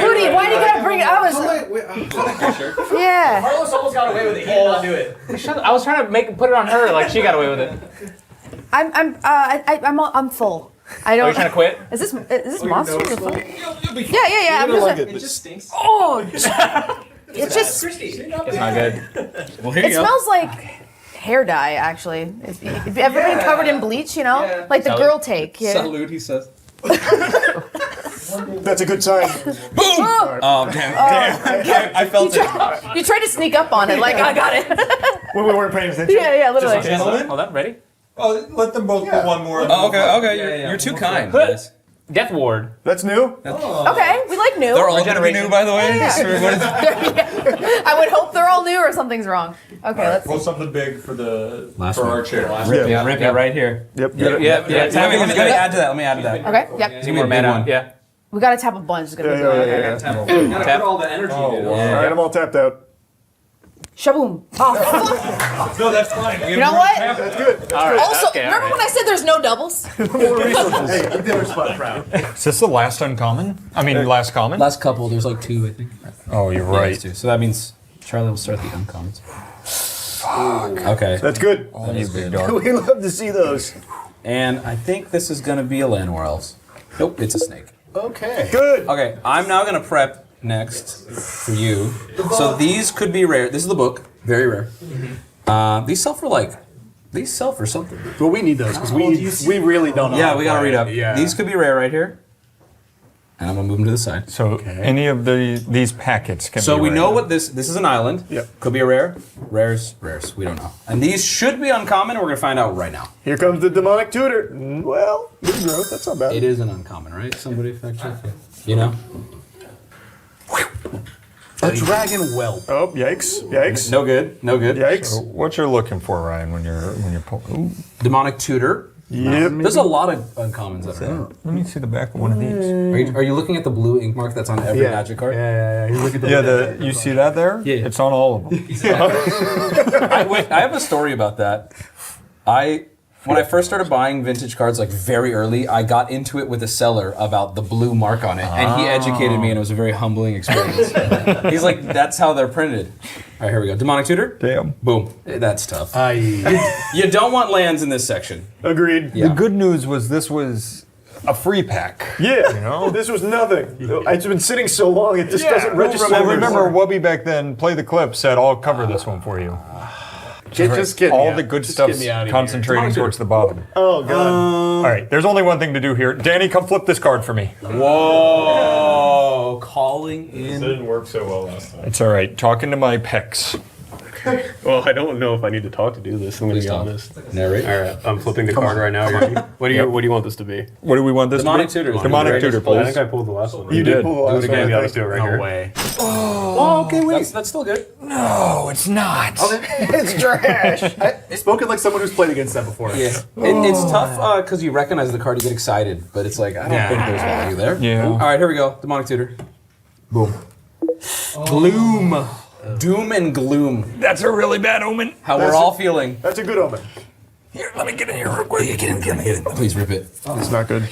Booty, why do you gotta bring it? I was. Yeah. Carlos almost got away with it. He did not do it. I was trying to put it on her like she got away with it. I'm full. I don't. Are you trying to quit? Is this monster? Yeah. I'm just. It just stinks. Oh. It's just. It's not good. Well, here It smells like hair dye, actually. If you've ever been covered in bleach, you know, like the girl take. Yeah. Salute, he says. That's a good sign. Boom! Oh, damn. I felt it. You tried to sneak up on it, like I got it. When we weren't paying attention. Yeah, literally. Gentlemen? Hold on, ready? Oh, let them both pull one more. Oh, okay. You're too kind, guys. Death Ward. That's new. Okay, we like new. They're all gonna be new, by the way. Yeah. I would hope they're all new or something's wrong. Okay, let's Roll see. something big for the Last for one. our chair. Yeah, right here. Yep. Let me add to that. Okay, yep. Two more mana. Yeah. We gotta tap a bunch. It's gonna be Yeah. Gotta put all the energy All right, I'm all tapped out. Shaboom. Oh, fuck. No, that's fine. You know what? That's good. All right. Also, okay, remember when I said there's no doubles? More resources. Hey, you did our spot proud. Is this the last uncommon? I mean, last common? Last couple, there's like 2, I think. Oh, you're Yeah, right. there's 2. So that means Charlie will start the uncommons. Okay. That's good. You big dog. We love to see those. And I think this is gonna be a Llanowar Elves. Nope, it's a snake. Okay. Good. Okay, I'm now gonna prep next for you. So these could be rare. This is the book, very rare. These sell for something. Well, we need those because we really don't know. Yeah, we gotta read up. Yeah. These could be rare right here. And I'm gonna move them to the side. So any of these packets can So be we rare. know what this is an island. Yep. Could be a rare. Rares. We don't know. And these should be uncommon. We're gonna find out right now. Here comes the demonic tutor. Well, good growth. That's not bad. It is an uncommon, right? Somebody fact check it. You know? A dragon whelp. Oh, yikes. No good. Yikes. So what you're looking for, Ryan, when you're pulling? Demonic tutor. Yep. There's a lot of uncommons that are there. Let me see the back of one of these. Are you looking at the blue ink mark that's on every magic card? Yeah. You look at the. Yeah, you see that there? Yeah. It's on all of them. I have a story about that. When I first started buying vintage cards, like very early, I got into it with a seller about the blue mark on it, and he educated me, and it was a very humbling experience. He's like, "That's how they're printed." All right, here we go. Demonic tutor. Damn. Boom. That's tough. You don't want lands in this section. Agreed. The good news was this was a free pack. Yeah. You know? This was nothing. It's been sitting so long, it just doesn't register. Well, remember, Wubby back then, Play the Clip, said, I'll cover this one for you. Just get me all out. the good Just stuff get me out of concentrating here. towards the bottom. Oh, God. All right, there's only one thing to do here. Danny, come flip this card for me. Whoa. Calling in. This didn't work so well last time. It's all right. Talking to my pecs. Well, I don't know if I need to talk to do this. I'm going to be honest. Narrate. All right, I'm flipping the card right now. You ready? What do you want this to be? What do we want this Demonic to be? tutor. Demonic tutor, please. I think I pulled the last one. You did. pull the last Do it again. one, Yeah, I let's do it right No here. way. Oh, okay, wait. That's still good. No, it's not. It's trash. Spoken like someone who's played against that before. Yeah. It's tough because you recognize the card, you get excited, but it's like, I don't think there's value there. Yeah. All right, here we go. Demonic tutor. Boom. Gloom. Doom and gloom. That's a really bad omen. How we're all feeling. That's a good omen. Here, let me get in here real quick. Get in. Please rip it. It's not good.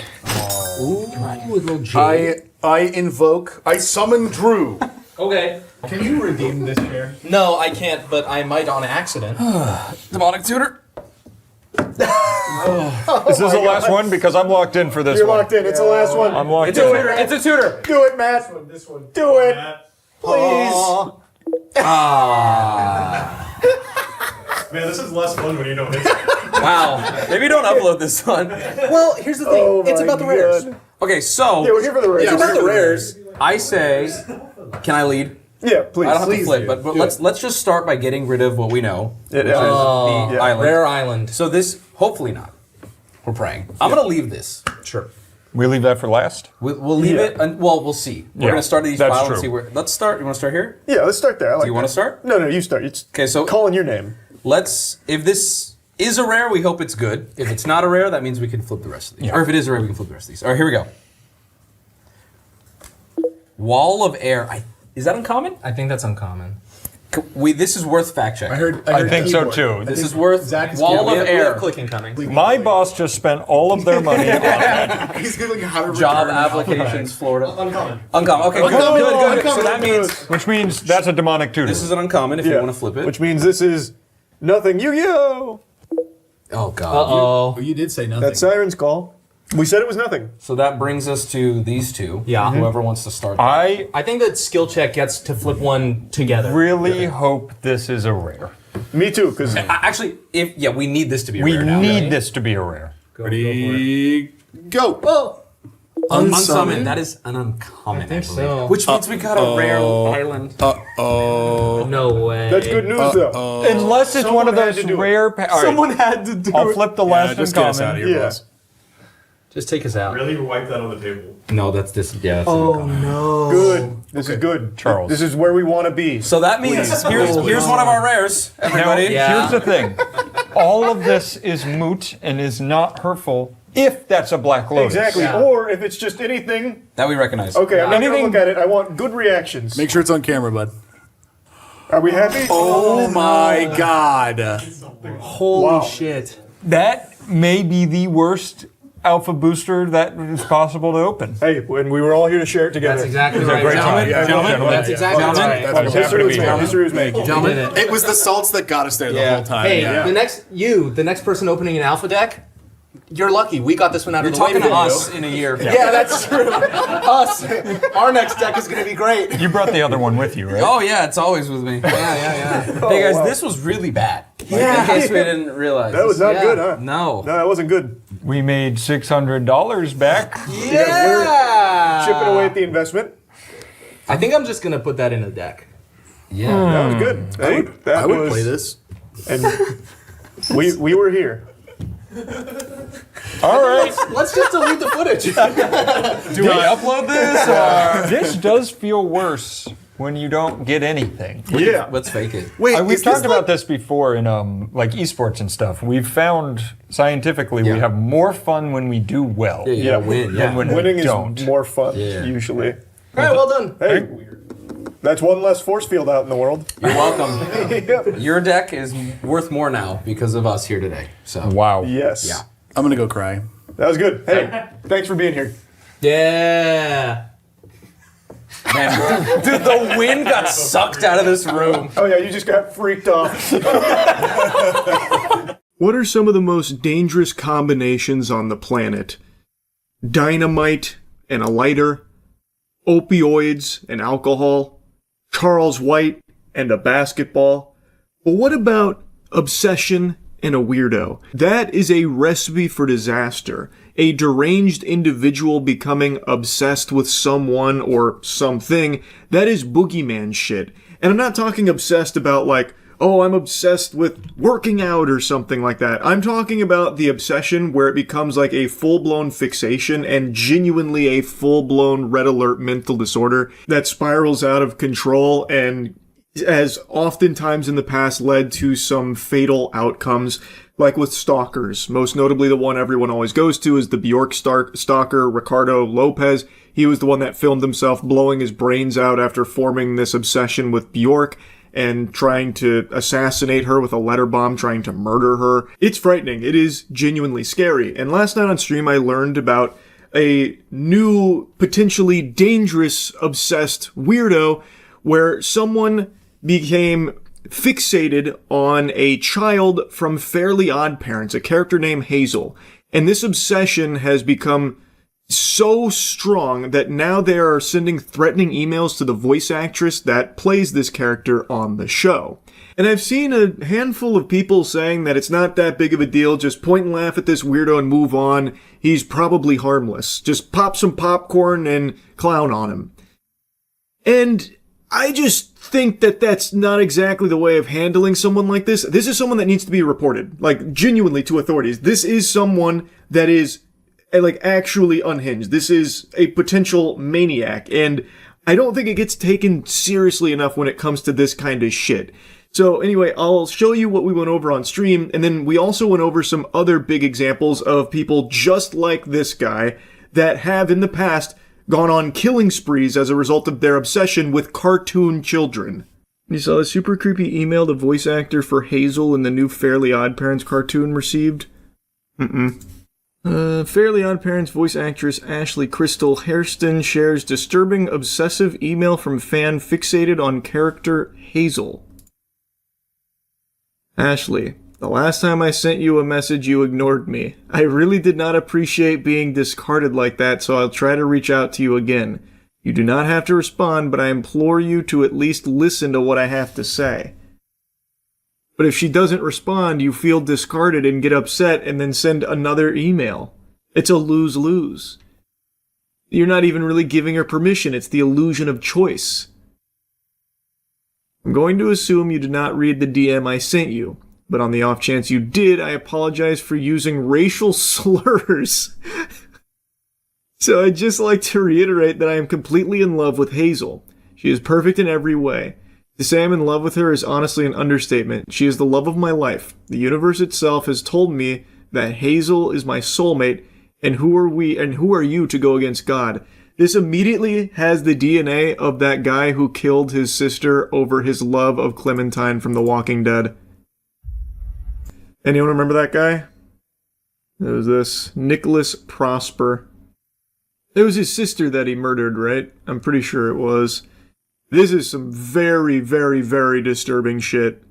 Ooh, little jade. I summon Drew. Okay. Can you redeem this chair? No, I can't, but I might on accident. Demonic tutor. Is this the last one? Because I'm locked in for this You're one. locked in. It's the last one. I'm locked It's in. a tutor. It's a tutor. Do it, Matt. This one. Do it. Please. Man, this is less fun when you don't hit it. Wow. Maybe don't upload this one. Well, here's the thing. It's about the rares. Okay, so Yeah, we're here for the rares. It's about the rares. I say, can I lead? Yeah, please. I don't have to Please flip, do. but let's just start by getting rid of what we know, which is the Yeah. island. Rare island. So this, hopefully not. We're praying. I'm gonna leave this. Sure. We leave that for last? We'll leave it. Well, we'll see. We're Yeah, gonna start these that's files and true. see where. Let's start. You want to start here? Yeah, let's start there. I like Do you want to start? No, you start. It's Okay, so calling your name. let's. If this is a rare, we hope it's good. If it's not a rare, that means we can flip the rest of these. Yeah. Or if it is a rare, we can flip the rest of these. All right, here we go. Wall of Air. Is that uncommon? I think that's uncommon. This is worth fact checking. I think so too. This is worth Zach is Wall we of have Air. Clicking coming. My boss just spent all of their money on that. He's googling how to Job return applications, Florida. Uncommon. Uncommon. Okay, good. So that means Which means that's a demonic tutor. this is an uncommon if you Yeah. want to flip it. Which means this is nothing. Yu-Gi-Oh! Oh, God. Uh-oh. You did say nothing. That's Siren's call. We said it was nothing. So that brings us to these two. Yeah. Whoever wants to start. I I think that skill check gets to flip one together. really hope this is a rare. Me too, because Actually, we need this to be a We rare now. need this to be a rare. Ready? Go. Oh. Unsummoned. That is an uncommon. I think believe. so. Which means we got a rare island. No way. that's good news though. Unless it's one of Someone had those to do it. rare. All right, Someone had to do I'll it. flip the last just get us out of uncommon. here, Yeah. boss. Just take us out. Really wipe that on the table. No, that's this. Yeah. That's Oh no. Good. This is good. Charles. This is where we want to be. So that means here's one of our rares, everybody. Now, here's the thing. All of this is moot and is not hurtful if that's a Black Lotus. Exactly. Yeah. Or if it's just anything. That we recognize. Okay, I'm not going to Anything- look at it. I want good reactions. Make sure it's on camera, bud. Are we happy? Oh my God. Holy Wow. shit. That may be the worst alpha booster that is possible to open. Hey, when we were all here to share it together. That's exactly right. great time. Gentlemen, Yeah, that's exactly Gentlemen, right. I was happy History to was be made. here. History was made. Gentlemen, did it. It was the salts that got us there the whole time. Hey, yeah. the next person opening an alpha deck, you're lucky. We got this one out You're of the way. talking to before you. us in a year. Yeah, that's true. Us. Our next deck is going to be great. You brought the other one with you, right? Oh yeah, it's always with me. Yeah. Hey guys, this was really bad. Yeah. In case we didn't realize. That was not Yeah. good, huh? No. No, that wasn't good. We made $600 back. Yeah. Chipping away at the investment. I think I'm just going to put that in a deck. Yeah. That was good. Hey, that I would was, play this. And we were here. All right. Let's just delete the footage. Do we upload this? Or? This does feel worse when you don't get anything. Yeah. Let's fake it. Wait, We've talked about this before in like esports and stuff. We've found scientifically we have more fun when we do well Yeah, you gotta win. than when Winning we is don't. more fun, Yeah. usually. All right, well done. Hey, that's one less force field out in the world. You're welcome. Yep. Your deck is worth more now because of us here today. So Wow. Yes. Yeah. I'm going to go cry. That was good. Hey, thanks for being here. Yeah. Man, dude, the wind got sucked out of this room. Oh yeah, you just got freaked off. What are some of the most dangerous combinations on the planet? Dynamite and a lighter, opioids and alcohol, Charles White and a basketball. But what about obsession and a weirdo? That is a recipe for disaster. A deranged individual becoming obsessed with someone or something, that is boogeyman shit. And I'm not talking obsessed about like, oh, I'm obsessed with working out or something like that. I'm talking about the obsession where it becomes like a full-blown fixation and genuinely a full-blown red alert mental disorder that spirals out of control and has oftentimes in the past led to some fatal outcomes, like with stalkers. Most notably, the one everyone always goes to is the Bjork stalker, Ricardo Lopez. He was the one that filmed himself blowing his brains out after forming this obsession with Bjork and trying to assassinate her with a letter bomb, trying to murder her. It's frightening. It is genuinely scary. And last night on stream, I learned about a new, potentially dangerous, obsessed weirdo where someone became fixated on a child from Fairly Odd Parents, a character named Hazel. And this obsession has become so strong that now they are sending threatening emails to the voice actress that plays this character on the show. And I've seen a handful of people saying that it's not that big of a deal, just point and laugh at this weirdo and move on. He's probably harmless. Just pop some popcorn and clown on him. And I just think that that's not exactly the way of handling someone like this. This is someone that needs to be reported, like genuinely to authorities. This is someone that is like actually unhinged. This is a potential maniac, and I don't think it gets taken seriously enough when it comes to this kind of shit. So anyway, I'll show you what we went over on stream, and then we also went over some other big examples of people just like this guy that have in the past gone on killing sprees as a result of their obsession with cartoon children. You saw a super creepy email the voice actor for Hazel in the new Fairly Odd Parents cartoon received? Fairly Odd Parents voice actress Ashley Crystal Hairston shares disturbing obsessive email from fan fixated on character Hazel. Ashley, the last time I sent you a message, you ignored me. I really did not appreciate being discarded like that, so I'll try to reach out to you again. You do not have to respond, but I implore you to at least listen to what I have to say. But if she doesn't respond, you feel discarded and get upset and then send another email. It's a lose-lose. You're not even really giving her permission. It's the illusion of choice. I'm going to assume you did not read the DM I sent you. But on the off chance you did, I apologize for using racial slurs. So I'd just like to reiterate that I am completely in love with Hazel. She is perfect in every way. To say I'm in love with her is honestly an understatement. She is the love of my life. The universe itself has told me that Hazel is my soulmate, and who are you to go against God? This immediately has the DNA of that guy who killed his sister over his love of Clementine from The Walking Dead. Anyone remember that guy? It was this Nicholas Prosper. It was his sister that he murdered, right? I'm pretty sure it was. This is some very, very, very disturbing shit.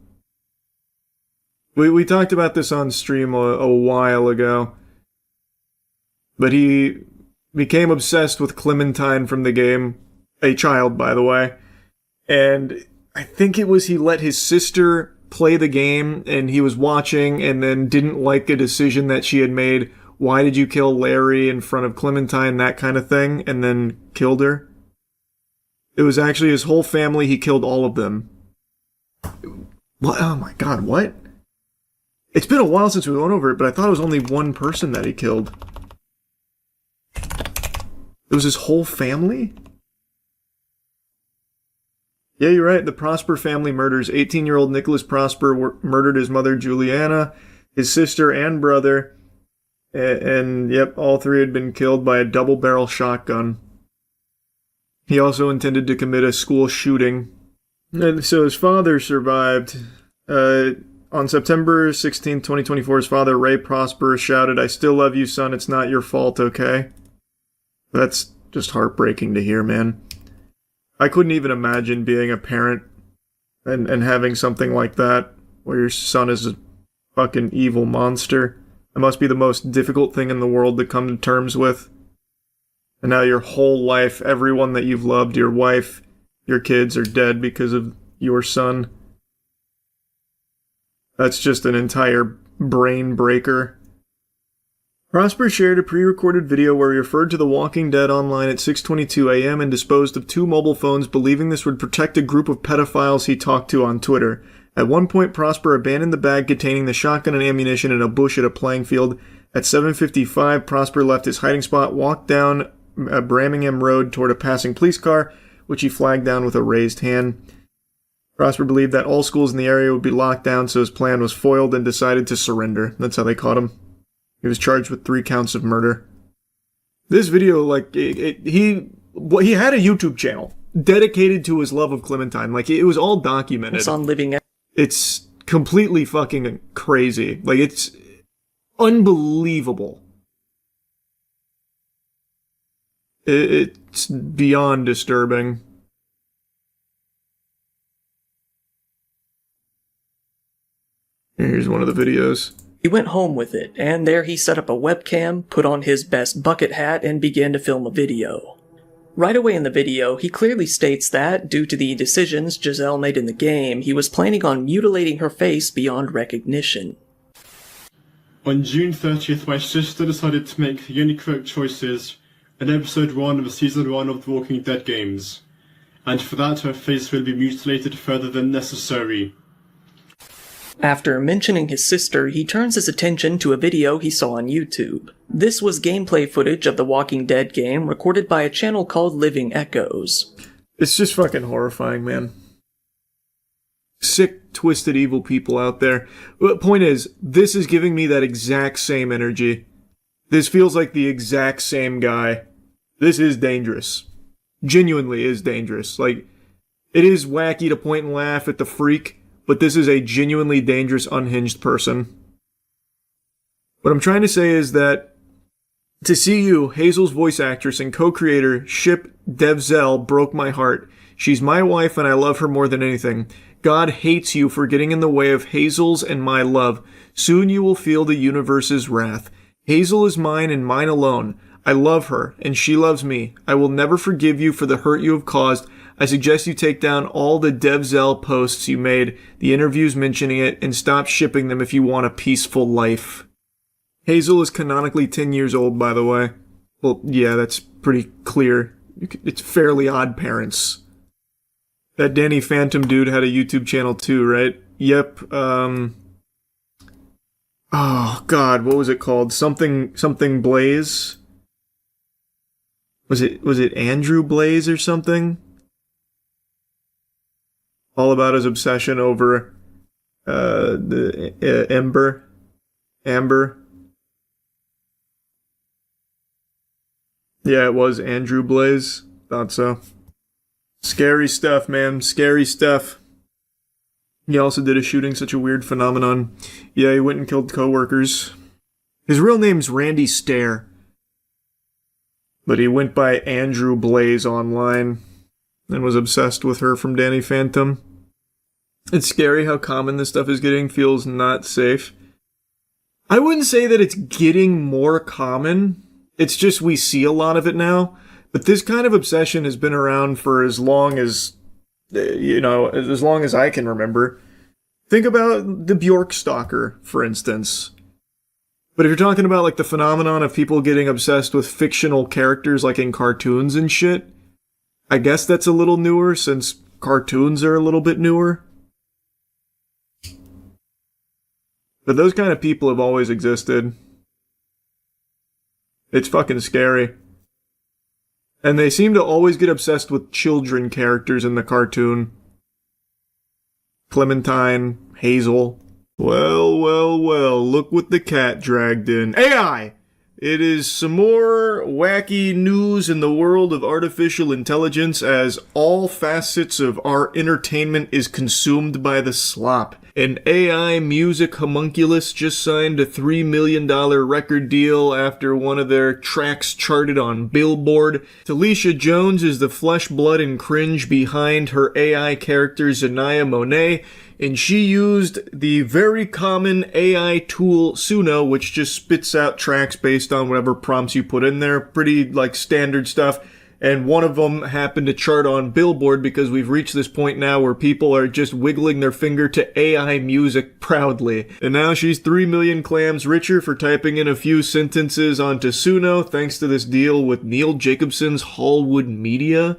We talked about this on stream a while ago. But he became obsessed with Clementine from the game. A child, by the way. And I think it was he let his sister play the game, and he was watching and then didn't like a decision that she had made. Why did you kill Larry in front of Clementine? That kind of thing. And then killed her. It was actually his whole family. He killed all of them. What? Oh my god, what? It's been a while since we went over it, but I thought it was only one person that he killed. It was his whole family? Yeah, you're right. The Prosper family murders. 18-year-old Nicholas Prosper murdered his mother, Juliana, his sister, and brother. And yep, all three had been killed by a double-barrel shotgun. He also intended to commit a school shooting. And so his father survived. On September 16, 2024, his father, Ray Prosper, shouted, "I still love you, son. It's not your fault, okay?" That's just heartbreaking to hear, man. I couldn't even imagine being a parent and having something like that, where your son is a fucking evil monster. It must be the most difficult thing in the world to come to terms with. And now your whole life, everyone that you've loved, your wife, your kids are dead because of your son. That's just an entire brain breaker. Prosper shared a pre-recorded video where he referred to The Walking Dead online at 6:22 a.m. and disposed of 2 mobile phones, believing this would protect a group of pedophiles he talked to on Twitter. At one point, Prosper abandoned the bag containing the shotgun and ammunition in a bush at a playing field. At 7:55, Prosper left his hiding spot, walked down Birmingham Road toward a passing police car, which he flagged down with a raised hand. Prosper believed that all schools in the area would be locked down, so his plan was foiled and decided to surrender. That's how they caught him. He was charged with 3 counts of murder. This video, like, he had a YouTube channel dedicated to his love of Clementine. Like, it was all documented. It's on Living. It's completely fucking crazy. Like, it's unbelievable. It's beyond disturbing. Here's one of the videos. He went home with it, and there he set up a webcam, put on his best bucket hat, and began to film a video. Right away in the video, he clearly states that, due to the decisions Giselle made in the game, he was planning on mutilating her face beyond recognition. On June 30th, my sister decided to make the only correct choices in episode 1 of season 1 of the Walking Dead games, and for that her face will be mutilated further than necessary. After mentioning his sister, he turns his attention to a video he saw on YouTube. This was gameplay footage of the Walking Dead game recorded by a channel called Living Echoes. It's just fucking horrifying, man. Sick, twisted, evil people out there. But point is, this is giving me that exact same energy. This feels like the exact same guy. This is dangerous. Genuinely is dangerous. Like, it is wacky to point and laugh at the freak, but this is a genuinely dangerous, unhinged person. What I'm trying to say is that to see you, Hazel's voice actress and co-creator, ship Penguinz0 broke my heart. She's my wife and I love her more than anything. God hates you for getting in the way of Hazel's and my love. Soon you will feel the universe's wrath. Hazel is mine and mine alone. I love her, and she loves me. I will never forgive you for the hurt you have caused. I suggest you take down all the Penguinz0 posts you made, the interviews mentioning it, and stop shipping them if you want a peaceful life. Hazel is canonically 10 years old, by the way. Well, yeah, that's pretty clear. It's Fairly Odd Parents. That Danny Phantom dude had a YouTube channel too, right? Yep, oh, God, what was it called? Something Blaze? Was it Andrew Blaze or something? All about his obsession over the Amber. Yeah, it was Andrew Blaze. Thought so. Scary stuff, man. Scary stuff. He also did a shooting, such a weird phenomenon. Yeah, he went and killed coworkers. His real name's Randy Stair. But he went by Andrew Blaze online and was obsessed with her from Danny Phantom. It's scary how common this stuff is getting. Feels not safe. I wouldn't say that it's getting more common. It's just we see a lot of it now. But this kind of obsession has been around for as long as, as long as I can remember. Think about the Bjork stalker, for instance. But if you're talking about like the phenomenon of people getting obsessed with fictional characters like in cartoons and shit, I guess that's a little newer since cartoons are a little bit newer. But those kind of people have always existed. It's fucking scary. And they seem to always get obsessed with children characters in the cartoon. Clementine, Hazel. Well, look what the cat dragged in. AI! It is some more wacky news in the world of artificial intelligence as all facets of our entertainment is consumed by the slop. An AI music homunculus just signed a $3 million record deal after one of their tracks charted on Billboard. Talisha Jones is the flesh, blood, and cringe behind her AI character Zanaya Monet, and she used the very common AI tool Suno, which just spits out tracks based on whatever prompts you put in there. Pretty, standard stuff. And one of them happened to chart on Billboard because we've reached this point now where people are just wiggling their finger to AI music proudly. And now she's 3 million clams richer for typing in a few sentences onto Suno thanks to this deal with Neil Jacobson's Hallwood Media.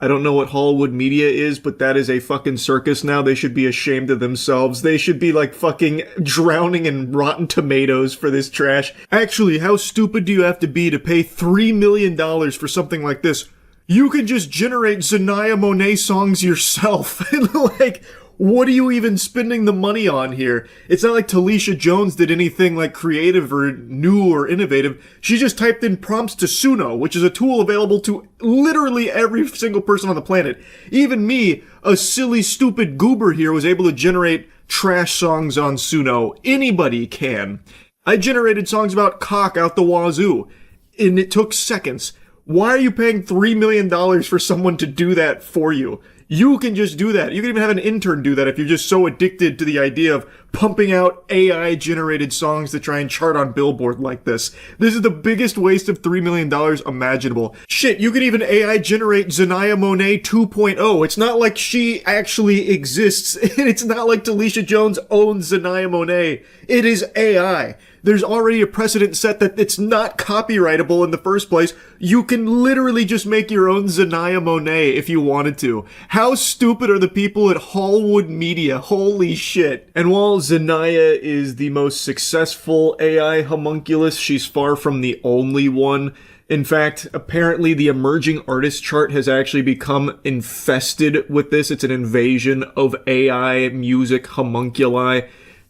I don't know what Hollywood media is, but that is a fucking circus now. They should be ashamed of themselves. They should be like fucking drowning in Rotten Tomatoes for this trash. Actually, how stupid do you have to be to pay $3 million for something like this? You can just generate Zanaya Monet songs yourself. Like, what are you even spending the money on here? It's not like Talisha Jones did anything like creative or new or innovative. She just typed in prompts to Suno, which is a tool available to literally every single person on the planet. Even me, a silly, stupid goober here, was able to generate trash songs on Suno. Anybody can. I generated songs about cock out the wazoo, and it took seconds. Why are you paying $3 million for someone to do that for you? You can just do that. You can even have an intern do that if you're just so addicted to the idea of pumping out AI-generated songs to try and chart on Billboard like this. This is the biggest waste of $3 million imaginable. Shit, you can even AI-generate Zanaya Monet 2.0. It's not like she actually exists. It's not like Talisha Jones owns Zanaya Monet. It is AI. There's already a precedent set that it's not copyrightable in the first place. You can literally just make your own Zanaya Monet if you wanted to. How stupid are the people at Hollywood Media? Holy shit. And while Zanaya is the most successful AI homunculus, she's far from the only one. In fact, apparently the emerging artist chart has actually become infested with this. It's an invasion of AI music homunculi.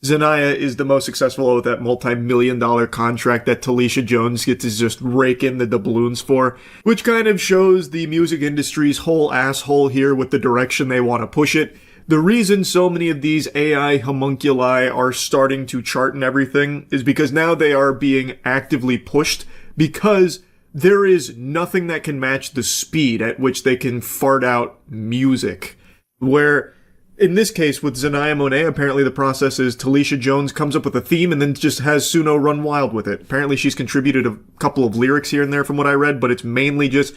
Zanaya is the most successful with that multi-million-dollar contract that Talisha Jones gets to just rake in the doubloons for, which kind of shows the music industry's whole asshole here with the direction they want to push it. The reason so many of these AI homunculi are starting to chart and everything is because now they are being actively pushed because there is nothing that can match the speed at which they can fart out music. Where in this case, with Zanaya Monet, apparently the process is Talisha Jones comes up with a theme and then just has Suno run wild with it. Apparently she's contributed a couple of lyrics here and there from what I read, but it's mainly just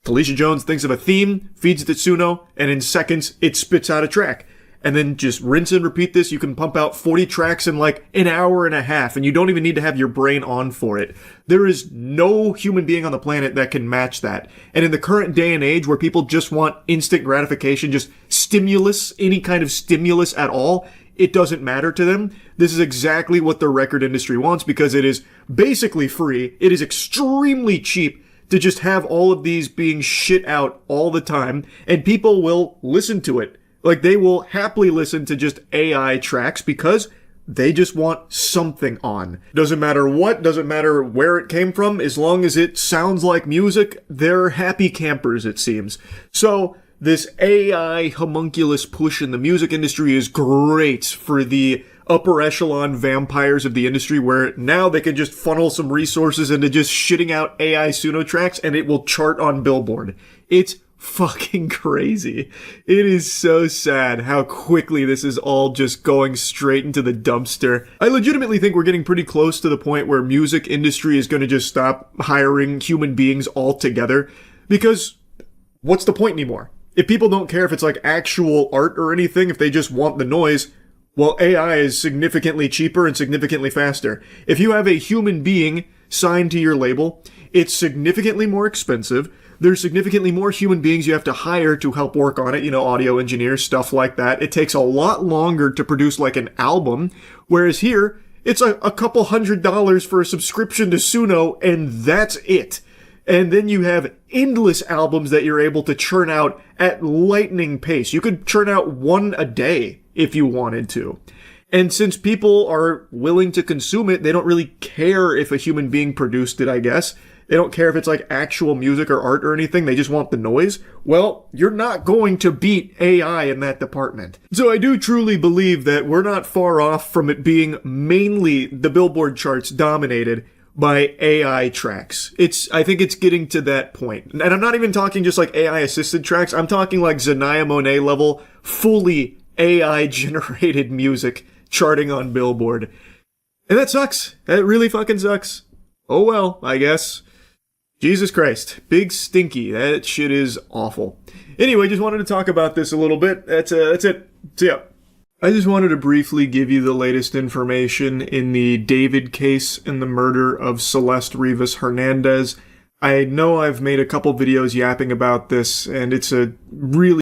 Talisha Jones thinks of a theme, feeds it to Suno, and in seconds it spits out a track. And then just rinse and repeat this. You can pump out 40 tracks in like an hour and a half, and you don't even need to have your brain on for it. There is no human being on the planet that can match that. And in the current day and age where people just want instant gratification, just stimulus, any kind of stimulus at all, it doesn't matter to them. This is exactly what the record industry wants because it is basically free. It is extremely cheap to just have all of these being shit out all the time, and people will listen to it. Like, they will happily listen to just AI tracks because they just want something on. Doesn't matter what, doesn't matter where it came from, as long as it sounds like music, they're happy campers, it seems. So, this AI homunculus push in the music industry is great for the upper echelon vampires of the industry, where now they can just funnel some resources into just shitting out AI Suno tracks and it will chart on Billboard. It's fucking crazy. It is so sad how quickly this is all just going straight into the dumpster. I legitimately think we're getting pretty close to the point where music industry is going to just stop hiring human beings altogether, because what's the point anymore? If people don't care if it's like actual art or anything, if they just want the noise, well, AI is significantly cheaper and significantly faster. If you have a human being signed to your label, it's significantly more expensive. There's significantly more human beings you have to hire to help work on it, audio engineers, stuff like that. It takes a lot longer to produce like an album, whereas here, it's a couple $100 for a subscription to Suno, and that's it. And then you have endless albums that you're able to churn out at lightning pace. You could churn out one a day if you wanted to. And since people are willing to consume it, they don't really care if a human being produced it, I guess. They don't care if it's like actual music or art or anything. They just want the noise. Well, you're not going to beat AI in that department. So I do truly believe that we're not far off from it being mainly the Billboard charts dominated by AI tracks. I think it's getting to that point. And I'm not even talking just like AI assisted tracks. I'm talking like Zanaya Monet level, fully AI generated music charting on Billboard. And that sucks. That really fucking sucks. Oh well, I guess. Jesus Christ. Big stinky. That shit is awful. Anyway, just wanted to talk about this a little bit. That's it. So yeah. I just wanted to briefly give you the latest information in the David case and the murder of Celeste Rivas Hernandez. I know I've made a couple videos yapping about this, and it's a really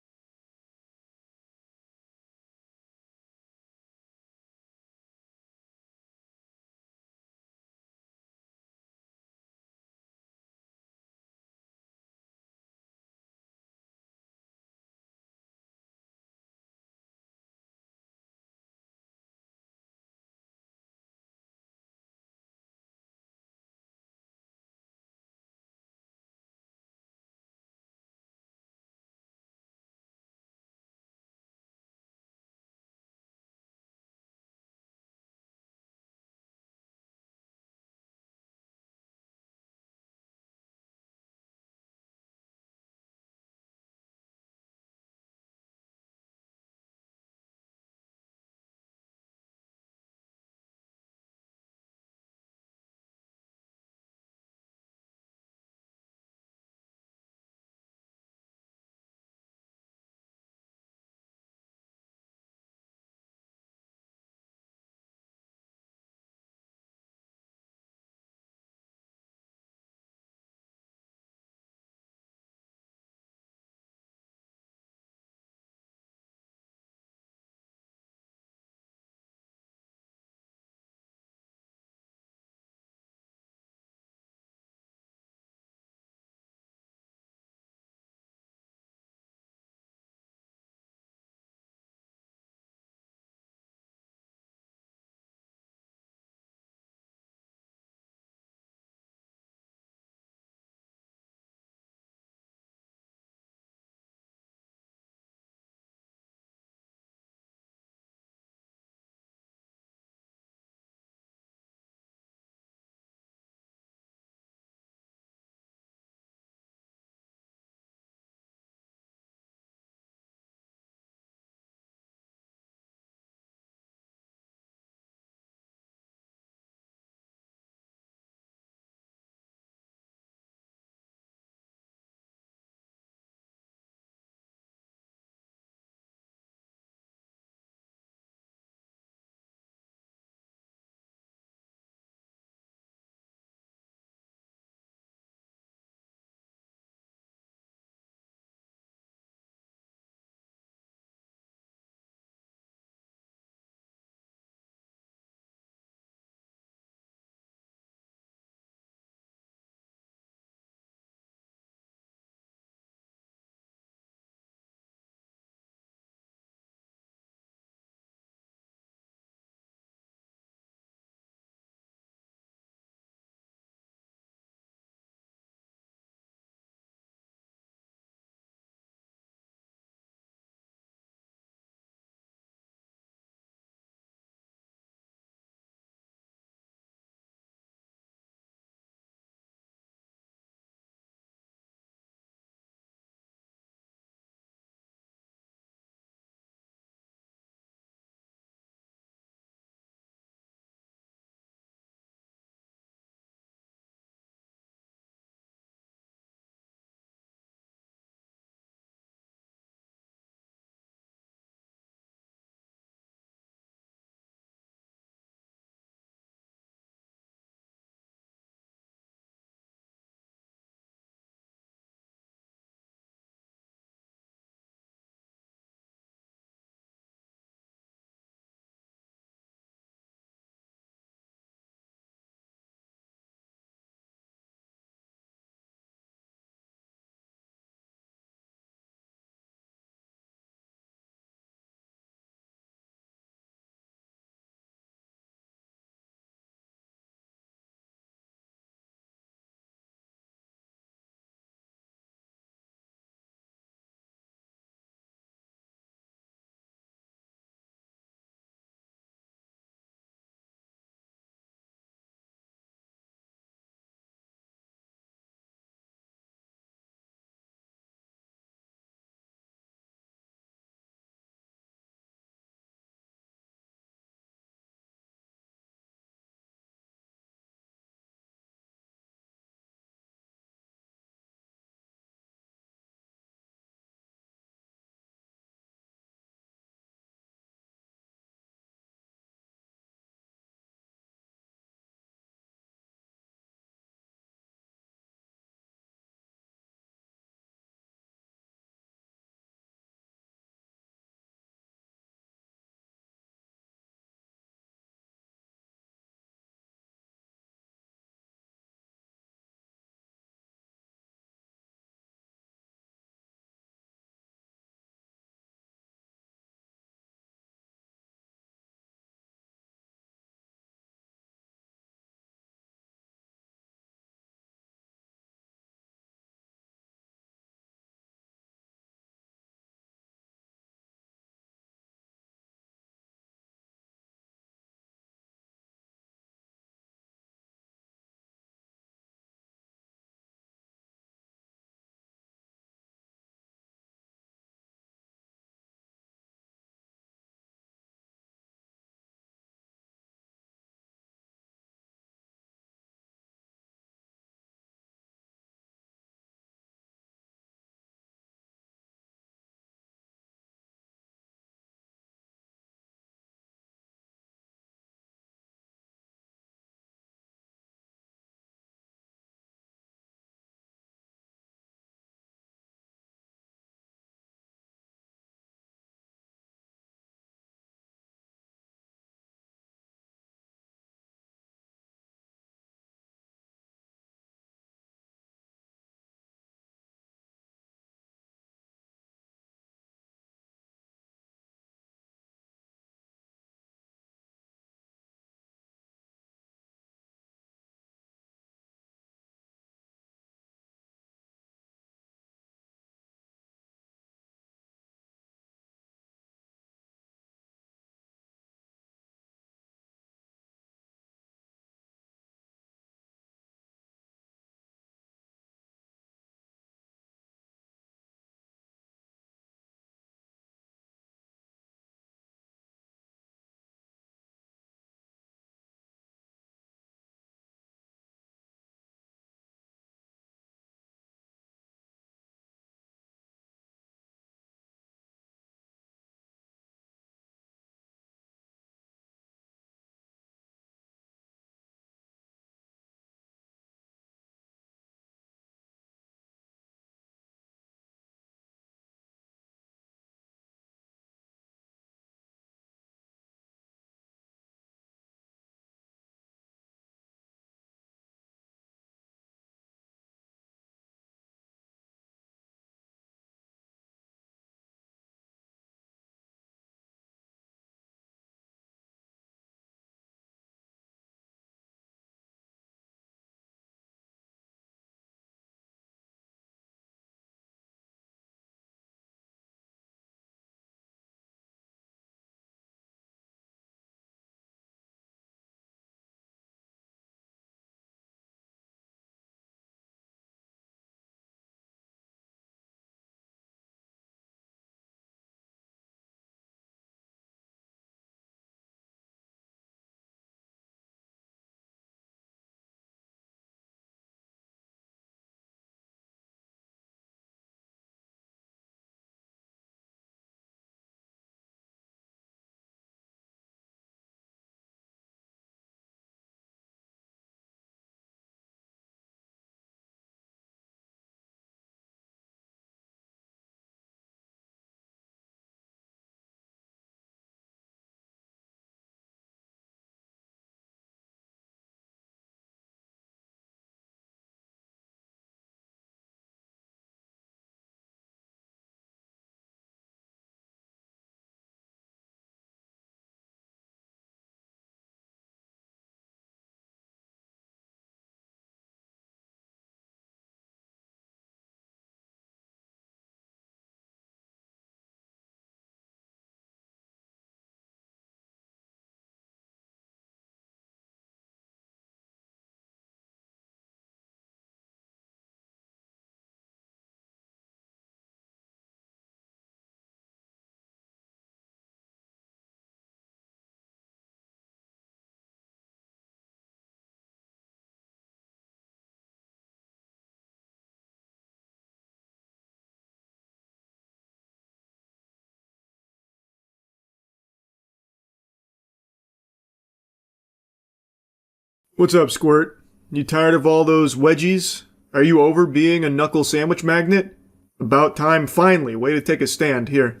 What's up, Squirt? You tired of all those wedgies? Are you over being a knuckle sandwich magnet? About time, finally. Way to take a stand. Here.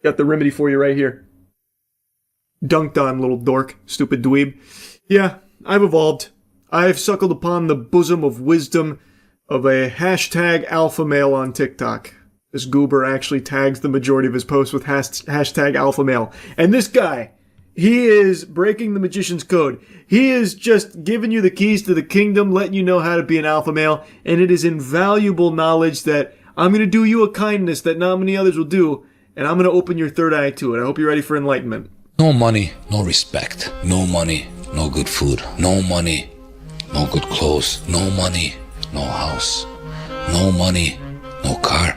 Got the remedy for you right here. Dunked on, little dork. Stupid dweeb. Yeah, I've evolved. I've suckled upon the bosom of wisdom of a hashtag alpha male on TikTok. This goober actually tags the majority of his posts with hashtag alpha male. And this guy, he is breaking the magician's code. He is just giving you the keys to the kingdom, letting you know how to be an alpha male. And it is invaluable knowledge that I'm going to do you a kindness that not many others will do. And I'm going to open your third eye to it. I hope you're ready for enlightenment. No money, no respect. No money, no good food. No money, no good clothes. No money, no house. No money, no car.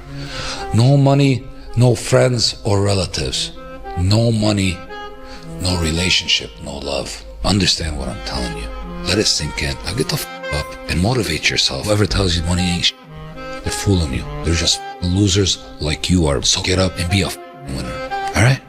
No money, no friends or relatives. No money, no relationship, no love. Understand what I'm telling you. Let it sink in. Now get the up and motivate yourself. Whoever tells you money ain't they're fooling you. They're just losers like you are. So get up and be a winner. Alright?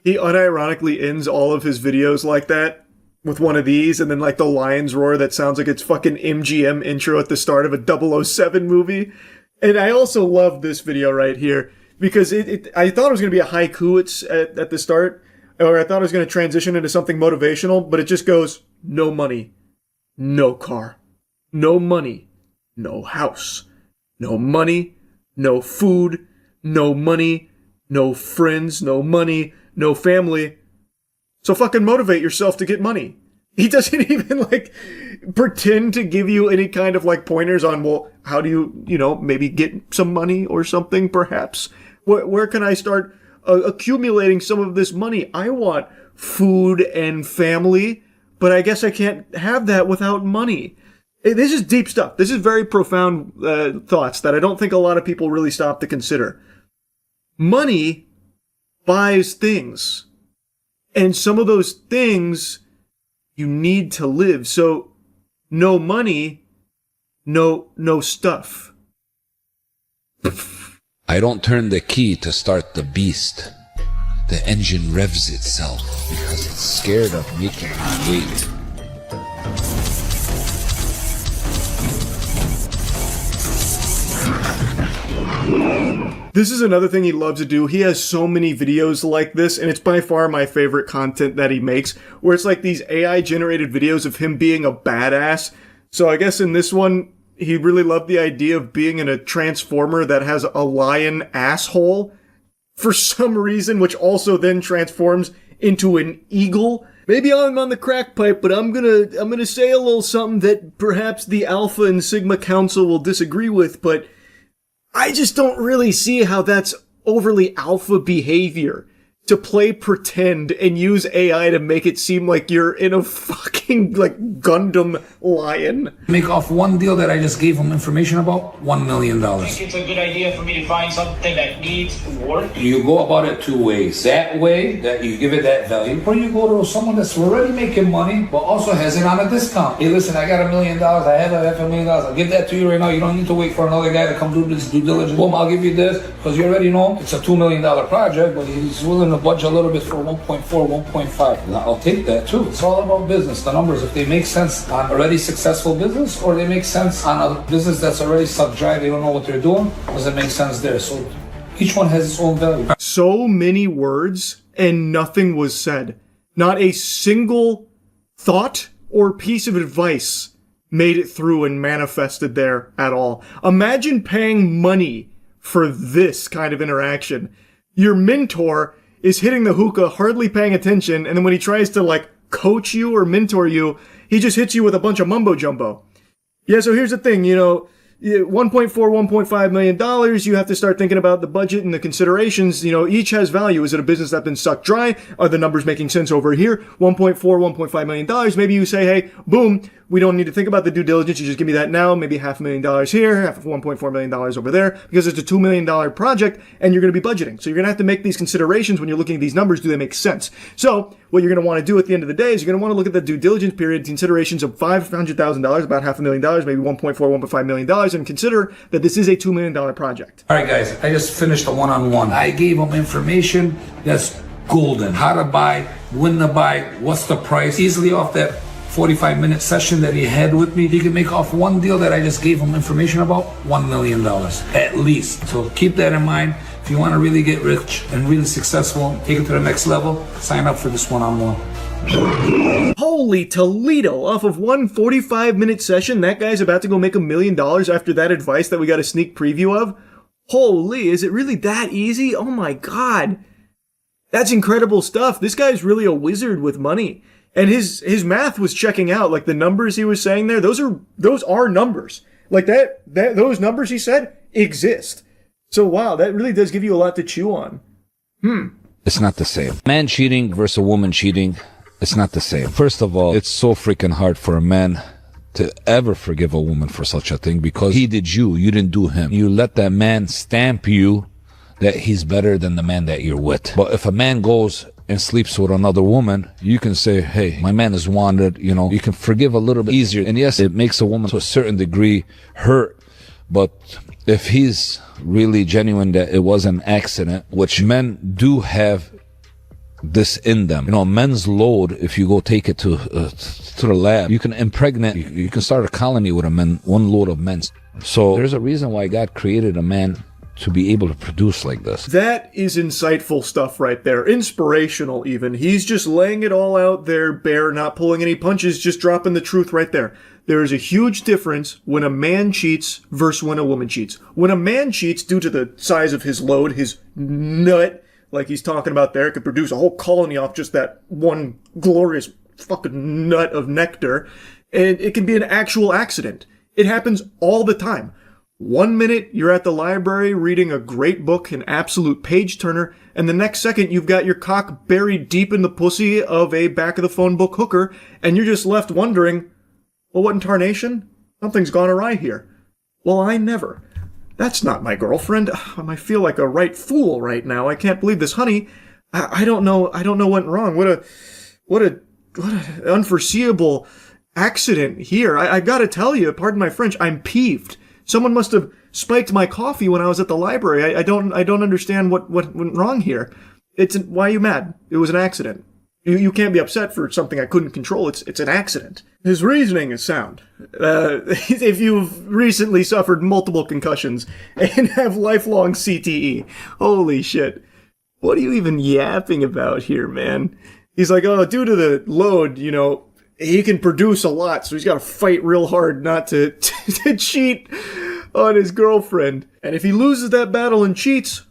He unironically ends all of his videos like that, with one of these, and then like the lion's roar that sounds like it's fucking MGM intro at the start of a 007 movie. And I also love this video right here, because I thought it was going to be a haiku at the start, or I thought it was going to transition into something motivational, but it just goes, no money, no car, no money, no house, no money, no food, no money, no friends, no money, no family. So fucking motivate yourself to get money. He doesn't even like pretend to give you any kind of like pointers on, well, how do you, maybe get some money or something perhaps? Where can I start accumulating some of this money? I want food and family, but I guess I can't have that without money. This is deep stuff. This is very profound thoughts that I don't think a lot of people really stop to consider. Money buys things. And some of those things you need to live. So no money, no stuff. I don't turn the key to start the beast. The engine revs itself because it's scared of making me wait. This is another thing he loves to do. He has so many videos like this, and it's by far my favorite content that he makes, where it's like these AI-generated videos of him being a badass. So I guess in this one, he really loved the idea of being in a transformer that has a lion asshole for some reason, which also then transforms into an eagle. Maybe I'm on the crack pipe, but I'm gonna say a little something that perhaps the Alpha and Sigma Council will disagree with, but I just don't really see how that's overly alpha behavior. To play pretend and use AI to make it seem like you're in a fucking, like, Gundam lion. Make off one deal that I just gave him information about, $1 million. I think it's a good idea for me to find something that needs work. You go about it two ways. That way, that you give it that value, or you go to someone that's already making money, but also has it on a discount. Hey, listen, I got $1 million, I have $500,000, I'll give that to you right now. You don't need to wait for another guy to come do this due diligence. Boom, I'll give you this, because you already know it's a $2 million project, but he's willing to budge a little bit for 1.4, 1.5. I'll take that too. It's all about business. The numbers, if they make sense on already successful business, or they make sense on a business that's already sucked dry, they don't know what they're doing, does it make sense there? So each one has its own value. So many words and nothing was said. Not a single thought or piece of advice made it through and manifested there at all. Imagine paying money for this kind of interaction. Your mentor is hitting the hookah, hardly paying attention, and then when he tries to, like, coach you or mentor you, he just hits you with a bunch of mumbo-jumbo. Yeah, so here's the thing, $1.4 million, you have to start thinking about the budget and the considerations. Each has value. Is it a business that's been sucked dry? Are the numbers making sense over here? $1.5 million. Maybe you say, hey, boom, we don't need to think about the due diligence. You just give me that now. Maybe $500,000 here, $1.4 million over there, because it's a $2 million project and you're going to be budgeting. So you're going to have to make these considerations when you're looking at these numbers. Do they make sense? So what you're going to want to do at the end of the day is you're going to want to look at the due diligence period, considerations of $500,000, about $500,000, maybe $1.5 million, and consider that this is a $2 million project. All right, guys, I just finished a one-on-one. I gave them information that's golden. How to buy, when to buy, what's the price, easily off that 45-minute session that he had with me, he can make off one deal that I just gave him information about $1 million, at least. So keep that in mind. If you want to really get rich and really successful, take it to the next level, sign up for this one-on-one. Holy Toledo! Off of one 45-minute session, that guy's about to go make $1 million after that advice that we got a sneak preview of? Holy, is it really that easy? Oh my god. That's incredible stuff. This guy's really a wizard with money. And his math was checking out. Like the numbers he was saying there, those are numbers. Like those numbers he said exist. So wow, that really does give you a lot to chew on. It's not the same. Man cheating versus a woman cheating, it's not the same. First of all, it's so freaking hard for a man to ever forgive a woman for such a thing because he did you didn't do him. You let that man stamp you that he's better than the man that you're with. But if a man goes and sleeps with another woman, you can say, hey, my man is wanted, you can forgive a little bit easier. And yes, it makes a woman to a certain degree hurt, but if he's really genuine that it was an accident, which men do have this in them. Men's load, if you go take it to the lab, you can impregnate, you can start a colony with one load of men. So there's a reason why God created a man to be able to produce like this. That is insightful stuff right there. Inspirational even. He's just laying it all out there bare, not pulling any punches, just dropping the truth right there. There is a huge difference when a man cheats versus when a woman cheats. When a man cheats, due to the size of his load, his nut, like he's talking about there, could produce a whole colony off just that one glorious fucking nut of nectar, and it can be an actual accident. It happens all the time. 1 minute, you're at the library reading a great book, an absolute page-turner, and the next second, you've got your cock buried deep in the pussy of a back-of-the-phone book hooker, and you're just left wondering, well, what in tarnation? Something's gone awry here. Well, I never. That's not my girlfriend. I feel like a right fool right now. I can't believe this, honey. I don't know what went wrong. What a unforeseeable accident here. I gotta tell you, pardon my French, I'm peeved. Someone must have spiked my coffee when I was at the library. I don't understand what went wrong here. Why are you mad? It was an accident. You can't be upset for something I couldn't control. It's an accident. His reasoning is sound. If you've recently suffered multiple concussions and have lifelong CTE, holy shit. What are you even yapping about here, man? He's like, oh, due to the load, he can produce a lot, so he's got to fight real hard not to cheat on his girlfriend. And if he loses that battle and cheats,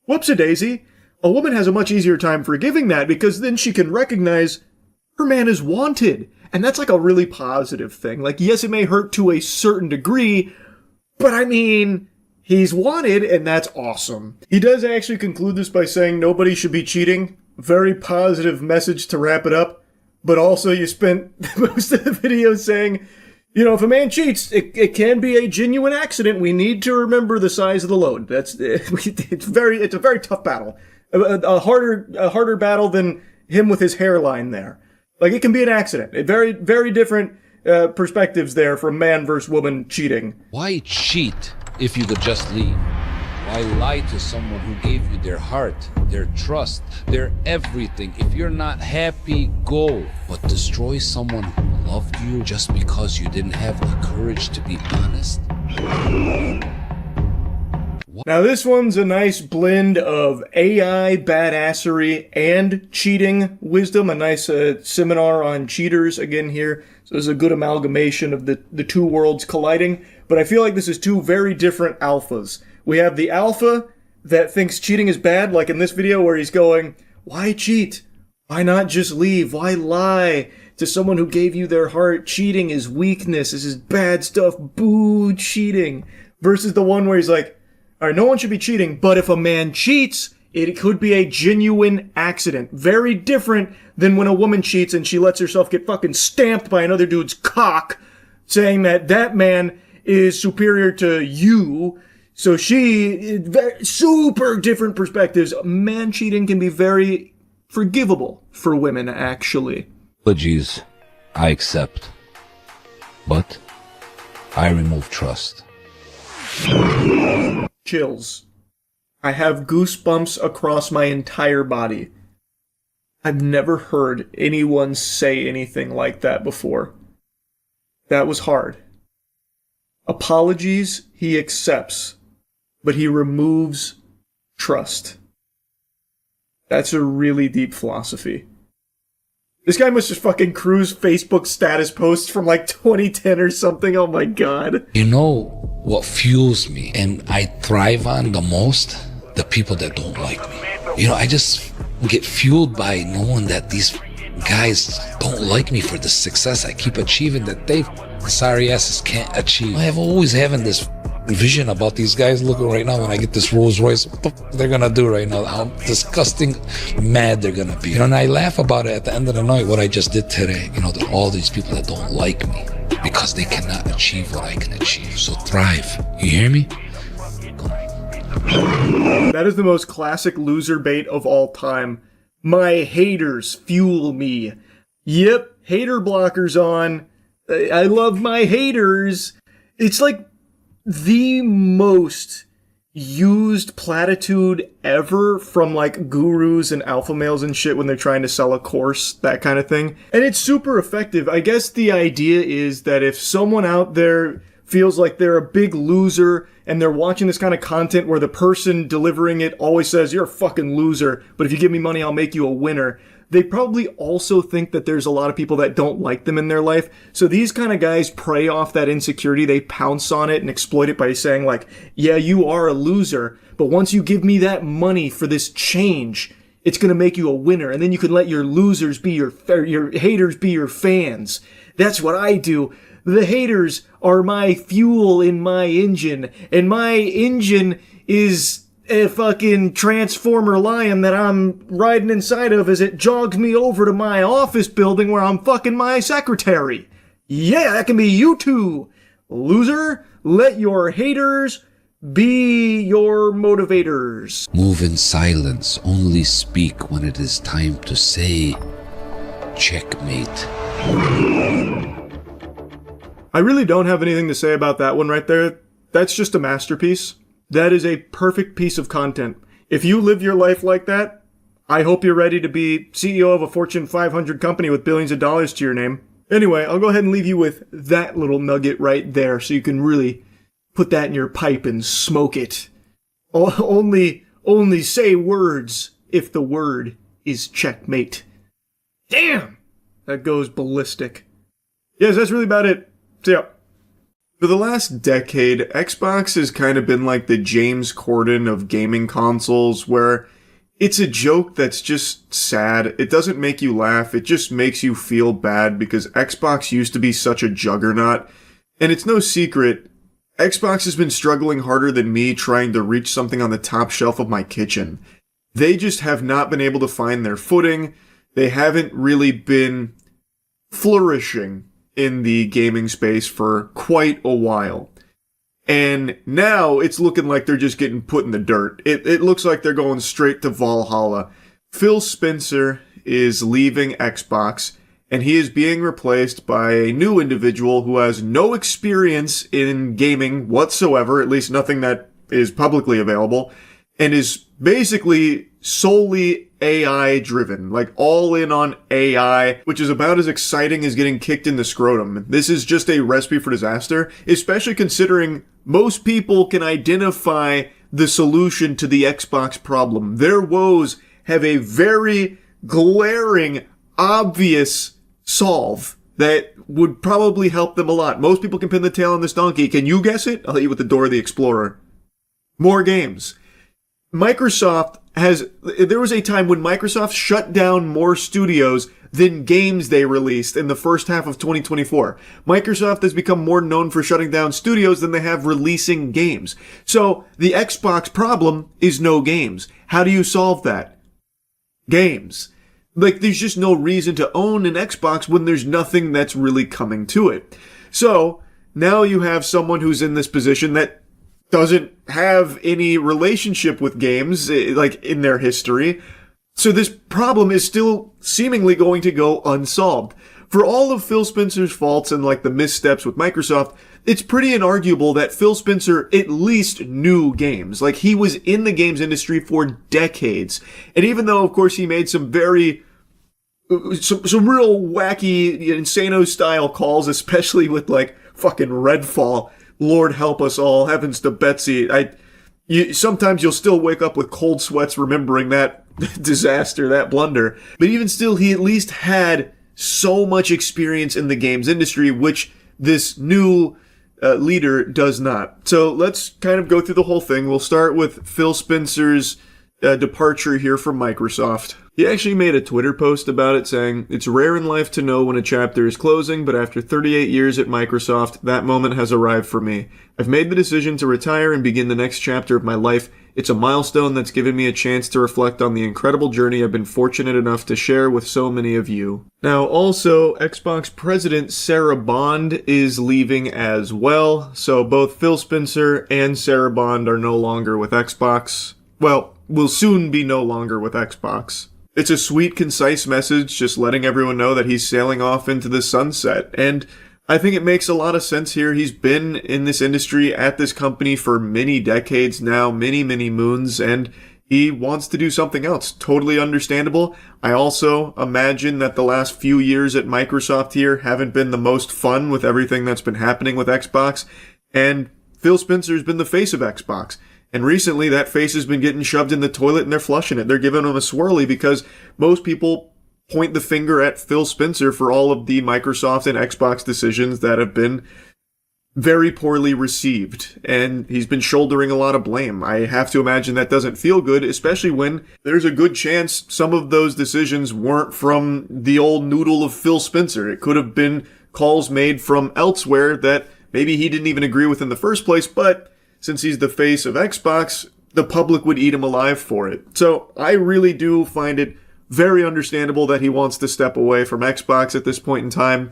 whoops-a-daisy, a woman has a much easier time forgiving that because then she can recognize her man is wanted. And that's like a really positive thing. Like, yes, it may hurt to a certain degree, but I mean, he's wanted, and that's awesome. He does actually conclude this by saying nobody should be cheating. Very positive message to wrap it up. But also you spent most of the video saying, if a man cheats, it can be a genuine accident. We need to remember the size of the load. It's a very tough battle. A harder battle than him with his hairline there. Like, it can be an accident. Very, very different perspectives there from man versus woman cheating. Why cheat if you could just leave? Why lie to someone who gave you their heart, their trust, their everything? If you're not happy, go. But destroy someone who loved you just because you didn't have the courage to be honest? Now this one's a nice blend of AI badassery and cheating wisdom. A nice seminar on cheaters again here. So this is a good amalgamation of the two worlds colliding. But I feel like this is two very different alphas. We have the alpha that thinks cheating is bad, like in this video where he's going, why cheat? Why not just leave? Why lie to someone who gave you their heart? Cheating is weakness. This is bad stuff. Boo, cheating. Versus the one where he's like, all right, no one should be cheating, but if a man cheats, it could be a genuine accident. Very different than when a woman cheats and she lets herself get fucking stamped by another dude's cock, saying that man is superior to you. So super different perspectives. Man cheating can be very forgivable for women, actually. Apologies, I accept. But I remove trust. Chills. I have goosebumps across my entire body. I've never heard anyone say anything like that before. That was hard. Apologies, he accepts, but he removes trust. That's a really deep philosophy. This guy must just fucking cruise Facebook status posts from like 2010 or something. Oh my god. You know what fuels me and I thrive on the most? The people that don't like me. You know, I just get fueled by knowing that these guys don't like me for the success I keep achieving that they sorry asses can't achieve. I have always having this vision about these guys. Looking right now when I get this Rolls Royce, what they're gonna do right now, how disgusting mad they're gonna be. You know, and I laugh about it at the end of the night, what I just did today. You know, all these people that don't like me because they cannot achieve what I can achieve. So thrive. You hear me? That is the most classic loser bait of all time. My haters fuel me. Yep, hater blockers on. I love my haters. It's like the most used platitude ever from like gurus and alpha males and shit when they're trying to sell a course, that kind of thing. And it's super effective. I guess the idea is that if someone out there feels like they're a big loser and they're watching this kind of content where the person delivering it always says, you're a fucking loser, but if you give me money, I'll make you a winner. They probably also think that there's a lot of people that don't like them in their life. So these kind of guys prey off that insecurity. They pounce on it and exploit it by saying like, yeah, you are a loser, but once you give me that money for this change, it's going to make you a winner. And then you can let your losers be your haters be your fans. That's what I do. The haters are my fuel in my engine, and my engine is a fucking transformer lion that I'm riding inside of as it jogs me over to my office building where I'm fucking my secretary. Yeah, that can be you too. Loser, let your haters be your motivators. Move in silence, only speak when it is time to say checkmate. I really don't have anything to say about that one right there. That's just a masterpiece. That is a perfect piece of content. If you live your life like that, I hope you're ready to be CEO of a Fortune 500 company with billions of dollars to your name. Anyway, I'll go ahead and leave you with that little nugget right there so you can really put that in your pipe and smoke it. Only say words if the word is checkmate. Damn! That goes ballistic. Yes, that's really about it. So yeah. For the last decade, Xbox has kind of been like the James Corden of gaming consoles, where it's a joke that's just sad. It doesn't make you laugh. It just makes you feel bad because Xbox used to be such a juggernaut. And it's no secret, Xbox has been struggling harder than me trying to reach something on the top shelf of my kitchen. They just have not been able to find their footing. They haven't really been flourishing in the gaming space for quite a while. And now it's looking like they're just getting put in the dirt. It looks like they're going straight to Valhalla. Phil Spencer is leaving Xbox, and he is being replaced by a new individual who has no experience in gaming whatsoever, at least nothing that is publicly available, and is basically solely AI driven, like all in on AI, which is about as exciting as getting kicked in the scrotum. This is just a recipe for disaster, especially considering most people can identify the solution to the Xbox problem. Their woes have a very glaring, obvious solve that would probably help them a lot. Most people can pin the tail on this donkey. Can you guess it? I'll hit you with the Dora the Explorer. More games. There was a time when Microsoft shut down more studios than games they released in the first half of 2024. Microsoft has become more known for shutting down studios than they have releasing games. So the Xbox problem is no games. How do you solve that? Games. Like, there's just no reason to own an Xbox when there's nothing that's really coming to it. So now you have someone who's in this position that doesn't have any relationship with games, like, in their history. So this problem is still seemingly going to go unsolved. For all of Phil Spencer's faults and, like, the missteps with Microsoft, it's pretty inarguable that Phil Spencer at least knew games. Like, he was in the games industry for decades. And even though, of course, he made some very some real wacky, insano-style calls, especially with, like, fucking Redfall. Lord help us all, heavens to Betsy. Sometimes you'll still wake up with cold sweats remembering that disaster, that blunder. But even still, he at least had so much experience in the games industry, which this new leader does not. So let's kind of go through the whole thing. We'll start with Phil Spencer's departure here from Microsoft. He actually made a Twitter post about it saying, "It's rare in life to know when a chapter is closing, but after 38 years at Microsoft, that moment has arrived for me. I've made the decision to retire and begin the next chapter of my life. It's a milestone that's given me a chance to reflect on the incredible journey I've been fortunate enough to share with so many of you." Now, also, Xbox President Sarah Bond is leaving as well, so both Phil Spencer and Sarah Bond are no longer with Xbox. Well, will soon be no longer with Xbox. It's a sweet, concise message just letting everyone know that he's sailing off into the sunset, and I think it makes a lot of sense here. He's been in this industry at this company for many decades now, many moons, and he wants to do something else. Totally understandable. I also imagine that the last few years at Microsoft here haven't been the most fun with everything that's been happening with Xbox, and Phil Spencer's been the face of Xbox. And recently, that face has been getting shoved in the toilet and they're flushing it. They're giving him a swirly because most people point the finger at Phil Spencer for all of the Microsoft and Xbox decisions that have been very poorly received. And he's been shouldering a lot of blame. I have to imagine that doesn't feel good, especially when there's a good chance some of those decisions weren't from the old noodle of Phil Spencer. It could have been calls made from elsewhere that maybe he didn't even agree with in the first place, but since he's the face of Xbox, the public would eat him alive for it. So I really do find it very understandable that he wants to step away from Xbox at this point in time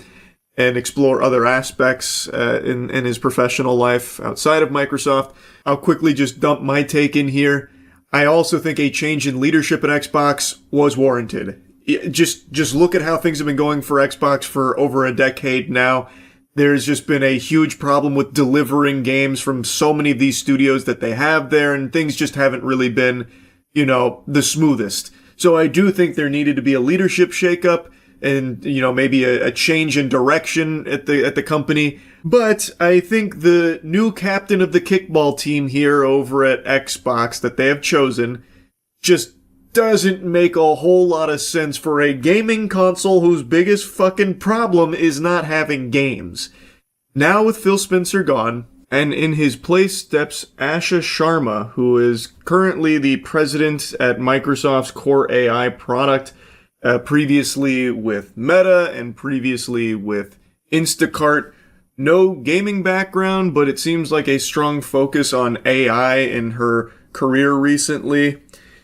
and explore other aspects in his professional life outside of Microsoft. I'll quickly just dump my take in here. I also think a change in leadership at Xbox was warranted. Just look at how things have been going for Xbox for over a decade now. There's just been a huge problem with delivering games from so many of these studios that they have there, and things just haven't really been, the smoothest. So I do think there needed to be a leadership shakeup and, maybe a change in direction at the company. But I think the new captain of the kickball team here over at Xbox that they have chosen just doesn't make a whole lot of sense for a gaming console whose biggest fucking problem is not having games. Now with Phil Spencer gone, and in his place steps Asha Sharma, who is currently the president at Microsoft's Core AI product, previously with Meta and previously with Instacart. No gaming background, but it seems like a strong focus on AI in her career recently.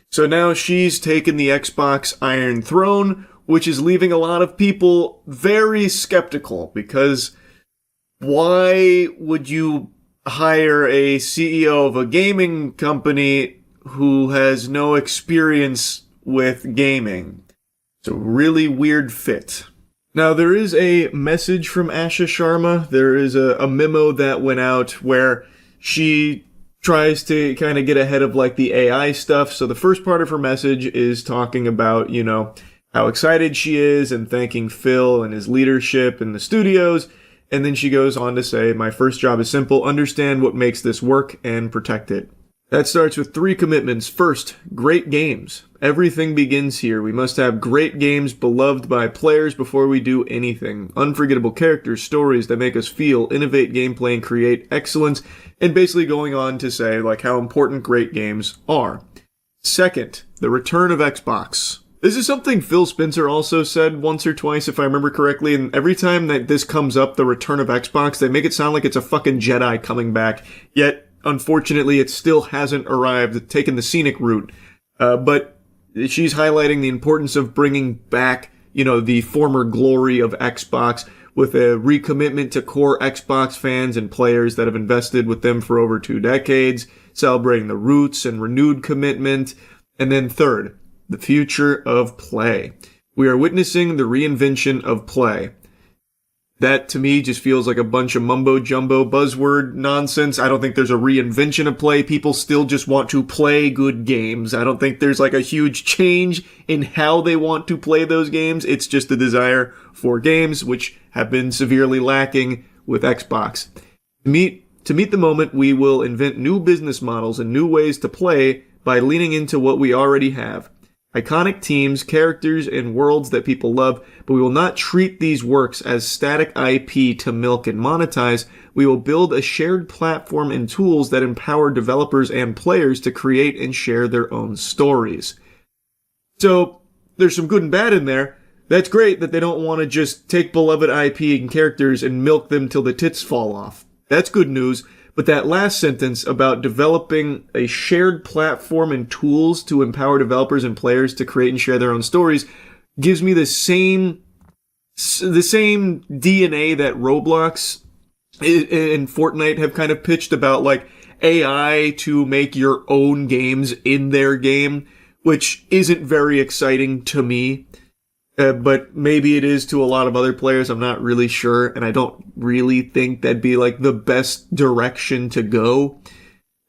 So now she's taken the Xbox Iron Throne, which is leaving a lot of people very skeptical, because why would you hire a CEO of a gaming company who has no experience with gaming? It's a really weird fit. Now, there is a message from Asha Sharma. There is a memo that went out where she tries to kind of get ahead of like the AI stuff. So the first part of her message is talking about, how excited she is and thanking Phil and his leadership in the studios. And then she goes on to say, "My first job is simple: understand what makes this work and protect it." That starts with 3 commitments. First, great games. Everything begins here. We must have great games beloved by players before we do anything. Unforgettable characters, stories that make us feel, innovate gameplay, and create excellence. And basically going on to say like how important great games are. Second, the return of Xbox. This is something Phil Spencer also said once or twice, if I remember correctly, and every time that this comes up, the return of Xbox, they make it sound like it's a fucking Jedi coming back, yet unfortunately it still hasn't arrived, taken the scenic route. But she's highlighting the importance of bringing back, the former glory of Xbox with a recommitment to core Xbox fans and players that have invested with them for over 2 decades, celebrating the roots and renewed commitment. And then third, the future of play. We are witnessing the reinvention of play. That, to me, just feels like a bunch of mumbo-jumbo buzzword nonsense. I don't think there's a reinvention of play. People still just want to play good games. I don't think there's like a huge change in how they want to play those games. It's just the desire for games, which have been severely lacking with Xbox. To meet the moment, we will invent new business models and new ways to play by leaning into what we already have. Iconic teams, characters, and worlds that people love, but we will not treat these works as static IP to milk and monetize. We will build a shared platform and tools that empower developers and players to create and share their own stories. So, there's some good and bad in there. That's great that they don't want to just take beloved IP and characters and milk them till the tits fall off. That's good news. But that last sentence about developing a shared platform and tools to empower developers and players to create and share their own stories gives me the same DNA that Roblox and Fortnite have kind of pitched about, like AI to make your own games in their game, which isn't very exciting to me. But maybe it is to a lot of other players. I'm not really sure, and I don't really think that'd be like the best direction to go.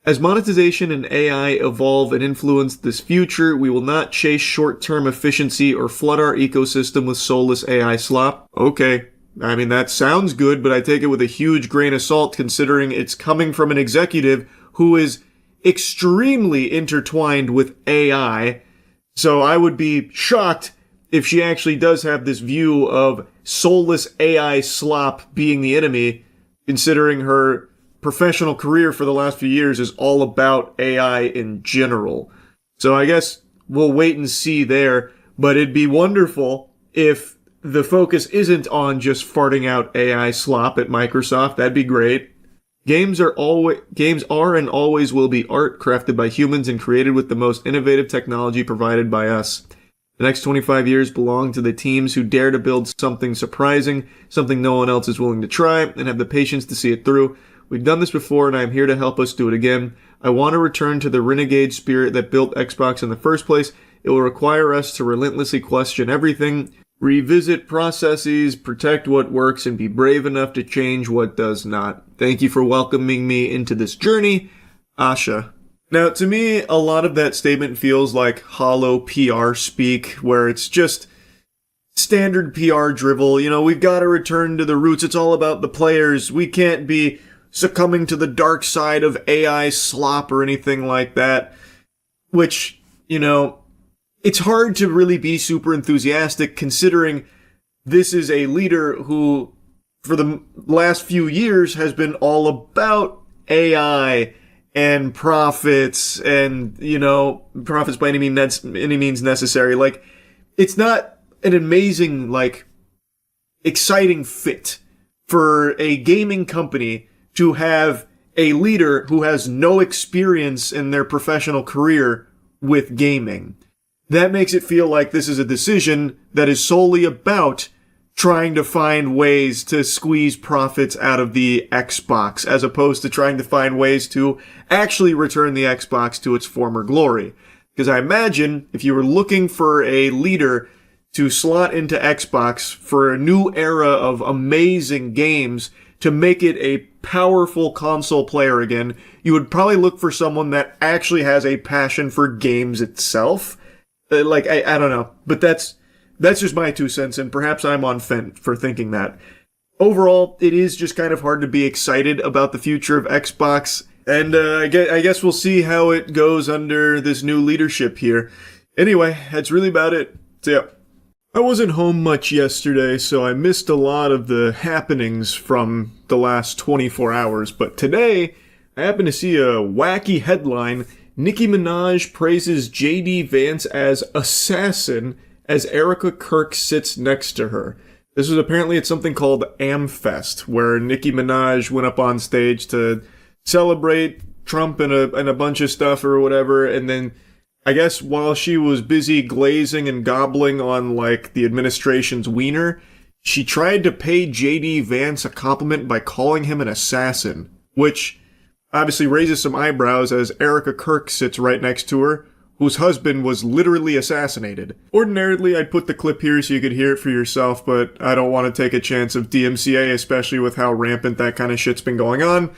As monetization and AI evolve and influence this future, we will not chase short-term efficiency or flood our ecosystem with soulless AI slop. Okay, I mean, that sounds good, but I take it with a huge grain of salt considering it's coming from an executive who is extremely intertwined with AI. So I would be shocked if she actually does have this view of soulless AI slop being the enemy, considering her professional career for the last few years is all about AI in general. So I guess we'll wait and see there, but it'd be wonderful if the focus isn't on just farting out AI slop at Microsoft. That'd be great. Games are and always will be art crafted by humans and created with the most innovative technology provided by us. The next 25 years belong to the teams who dare to build something surprising, something no one else is willing to try, and have the patience to see it through. We've done this before, and I am here to help us do it again. I want to return to the renegade spirit that built Xbox in the first place. It will require us to relentlessly question everything, revisit processes, protect what works, and be brave enough to change what does not. Thank you for welcoming me into this journey, Asha. Now, to me, a lot of that statement feels like hollow PR speak, where it's just standard PR drivel. You know, we've got to return to the roots. It's all about the players. We can't be succumbing to the dark side of AI slop or anything like that. Which, you know, it's hard to really be super enthusiastic considering this is a leader who, for the last few years, has been all about AI and profits and, you know, profits by any means necessary. Like, it's not an amazing, like, exciting fit for a gaming company to have a leader who has no experience in their professional career with gaming. That makes it feel like this is a decision that is solely about trying to find ways to squeeze profits out of the Xbox, as opposed to trying to find ways to actually return the Xbox to its former glory. Because I imagine if you were looking for a leader to slot into Xbox for a new era of amazing games to make it a powerful console player again, you would probably look for someone that actually has a passion for games itself. I don't know, but that's just my 2 cents, and perhaps I'm on fence for thinking that. Overall, it is just kind of hard to be excited about the future of Xbox, and I guess we'll see how it goes under this new leadership here. Anyway, that's really about it. So yeah. I wasn't home much yesterday, so I missed a lot of the happenings from the last 24 hours, but today I happened to see a wacky headline. Nicki Minaj praises J.D. Vance as assassin as Erica Kirk sits next to her. This was apparently at something called AmFest, where Nicki Minaj went up on stage to celebrate Trump and a bunch of stuff or whatever, and then I guess while she was busy glazing and gobbling on, like, the administration's wiener, she tried to pay J.D. Vance a compliment by calling him an assassin, which obviously raises some eyebrows as Erica Kirk sits right next to her, whose husband was literally assassinated. Ordinarily, I'd put the clip here so you could hear it for yourself, but I don't want to take a chance of DMCA, especially with how rampant that kind of shit's been going on.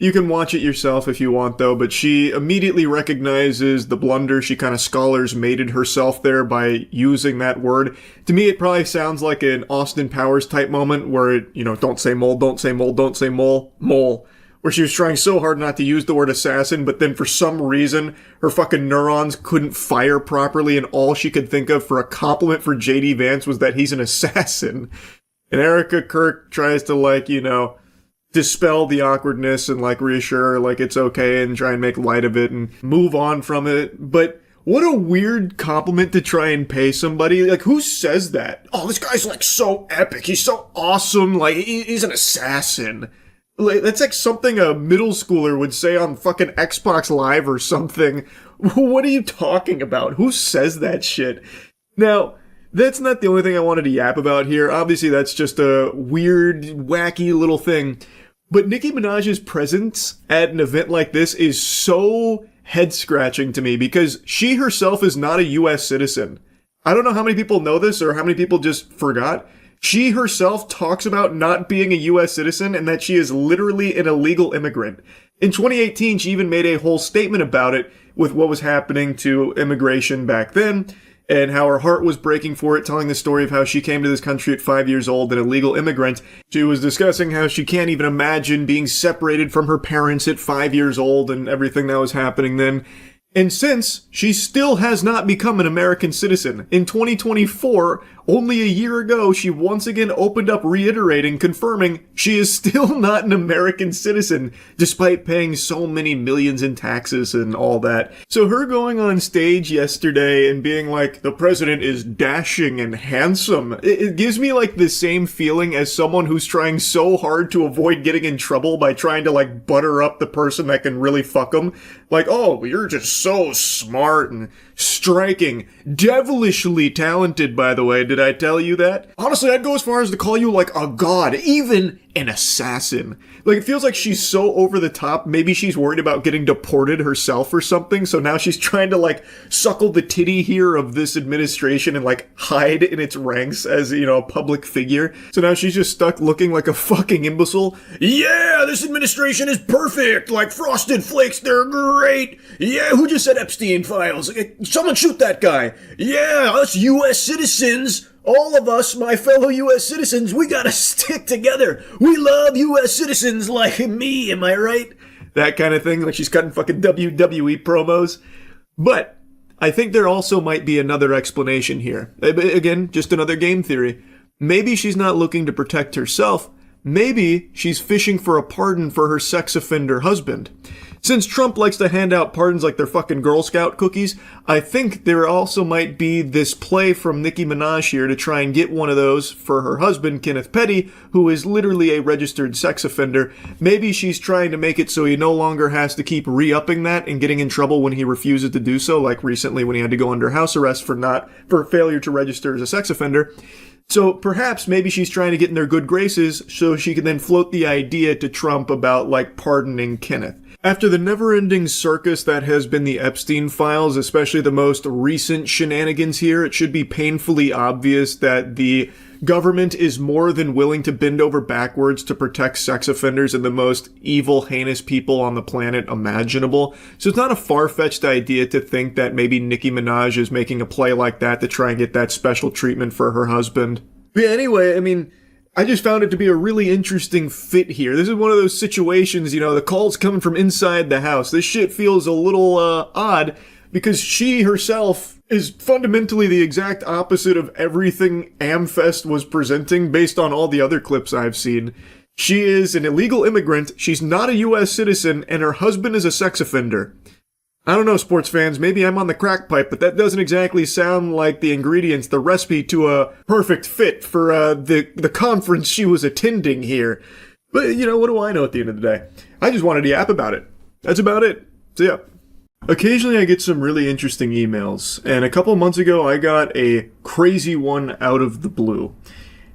You can watch it yourself if you want, though, but she immediately recognizes the blunder. She kind of scholars mated herself there by using that word. To me, it probably sounds like an Austin Powers type moment where it, don't say mole, don't say mole, don't say mole, mole. Where she was trying so hard not to use the word assassin, but then for some reason, her fucking neurons couldn't fire properly, and all she could think of for a compliment for J.D. Vance was that he's an assassin. And Erica Kirk tries to, dispel the awkwardness and, reassure her, it's okay, and try and make light of it and move on from it. But what a weird compliment to try and pay somebody. Who says that? Oh, this guy's, so epic. He's so awesome. He's an assassin. That's something a middle schooler would say on fucking Xbox Live or something. What are you talking about? Who says that shit? Now, that's not the only thing I wanted to yap about here. Obviously, that's just a weird, wacky little thing. But Nicki Minaj's presence at an event like this is so head-scratching to me because she herself is not a U.S. citizen. I don't know how many people know this or how many people just forgot. She herself talks about not being a U.S. citizen and that she is literally an illegal immigrant. In 2018, she even made a whole statement about it with what was happening to immigration back then and how her heart was breaking for it, telling the story of how she came to this country at 5 years old, an illegal immigrant. She was discussing how she can't even imagine being separated from her parents at 5 years old and everything that was happening then. And since, she still has not become an American citizen. In 2024, only a year ago, she once again opened up reiterating, confirming she is still not an American citizen, despite paying so many millions in taxes and all that. So her going on stage yesterday and being like, the president is dashing and handsome, it gives me the same feeling as someone who's trying so hard to avoid getting in trouble by trying to butter up the person that can really fuck them. Oh, you're just so smart and striking. Devilishly talented, by the way. Did I tell you that? Honestly, I'd go as far as to call you a god, even an assassin. It feels like she's so over the top. Maybe she's worried about getting deported herself or something. So now she's trying to suckle the titty here of this administration and hide in its ranks as, a public figure. So now she's just stuck looking like a fucking imbecile. Yeah, this administration is perfect. Frosted Flakes, they're great. Yeah, who just said Epstein files? Someone shoot that guy. Yeah, us U.S. citizens. All of us, my fellow U.S. citizens, we gotta stick together. We love U.S. citizens like me, am I right? That kind of thing, she's cutting fucking WWE promos. But I think there also might be another explanation here. Again, just another game theory. Maybe she's not looking to protect herself. Maybe she's fishing for a pardon for her sex offender husband. Since Trump likes to hand out pardons like they're fucking Girl Scout cookies, I think there also might be this play from Nicki Minaj here to try and get one of those for her husband, Kenneth Petty, who is literally a registered sex offender. Maybe she's trying to make it so he no longer has to keep re-upping that and getting in trouble when he refuses to do so, like recently when he had to go under house arrest for failure to register as a sex offender. So perhaps maybe she's trying to get in their good graces so she can then float the idea to Trump about pardoning Kenneth. After the never-ending circus that has been the Epstein files, especially the most recent shenanigans here, it should be painfully obvious that the government is more than willing to bend over backwards to protect sex offenders and the most evil, heinous people on the planet imaginable. So it's not a far-fetched idea to think that maybe Nicki Minaj is making a play like that to try and get that special treatment for her husband. But yeah, anyway, I just found it to be a really interesting fit here. This is one of those situations, the call's coming from inside the house. This shit feels a little odd because she herself is fundamentally the exact opposite of everything Amfest was presenting based on all the other clips I've seen. She is an illegal immigrant, she's not a U.S. citizen, and her husband is a sex offender. I don't know, sports fans, maybe I'm on the crack pipe, but that doesn't exactly sound like the ingredients, the recipe to a perfect fit for the conference she was attending here. But, what do I know at the end of the day? I just wanted to yap about it. That's about it. So yeah. Occasionally I get some really interesting emails, and a couple months ago I got a crazy one out of the blue.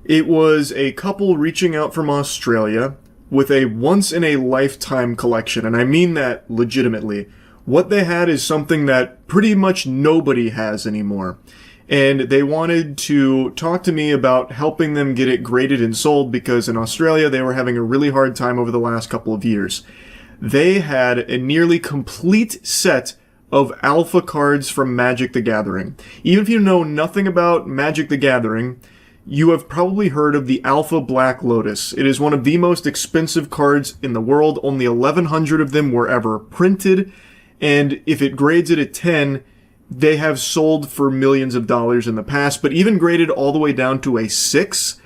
It was a couple reaching out from Australia with a once-in-a-lifetime collection, and I mean that legitimately. What they had is something that pretty much nobody has anymore. And they wanted to talk to me about helping them get it graded and sold because in Australia they were having a really hard time over the last couple of years. They had a nearly complete set of alpha cards from Magic the Gathering. Even if you know nothing about Magic the Gathering, you have probably heard of the Alpha Black Lotus. It is one of the most expensive cards in the world. Only 1,100 of them were ever printed. And if it grades it at 10, they have sold for millions of dollars in the past, but even graded all the way down to a 6,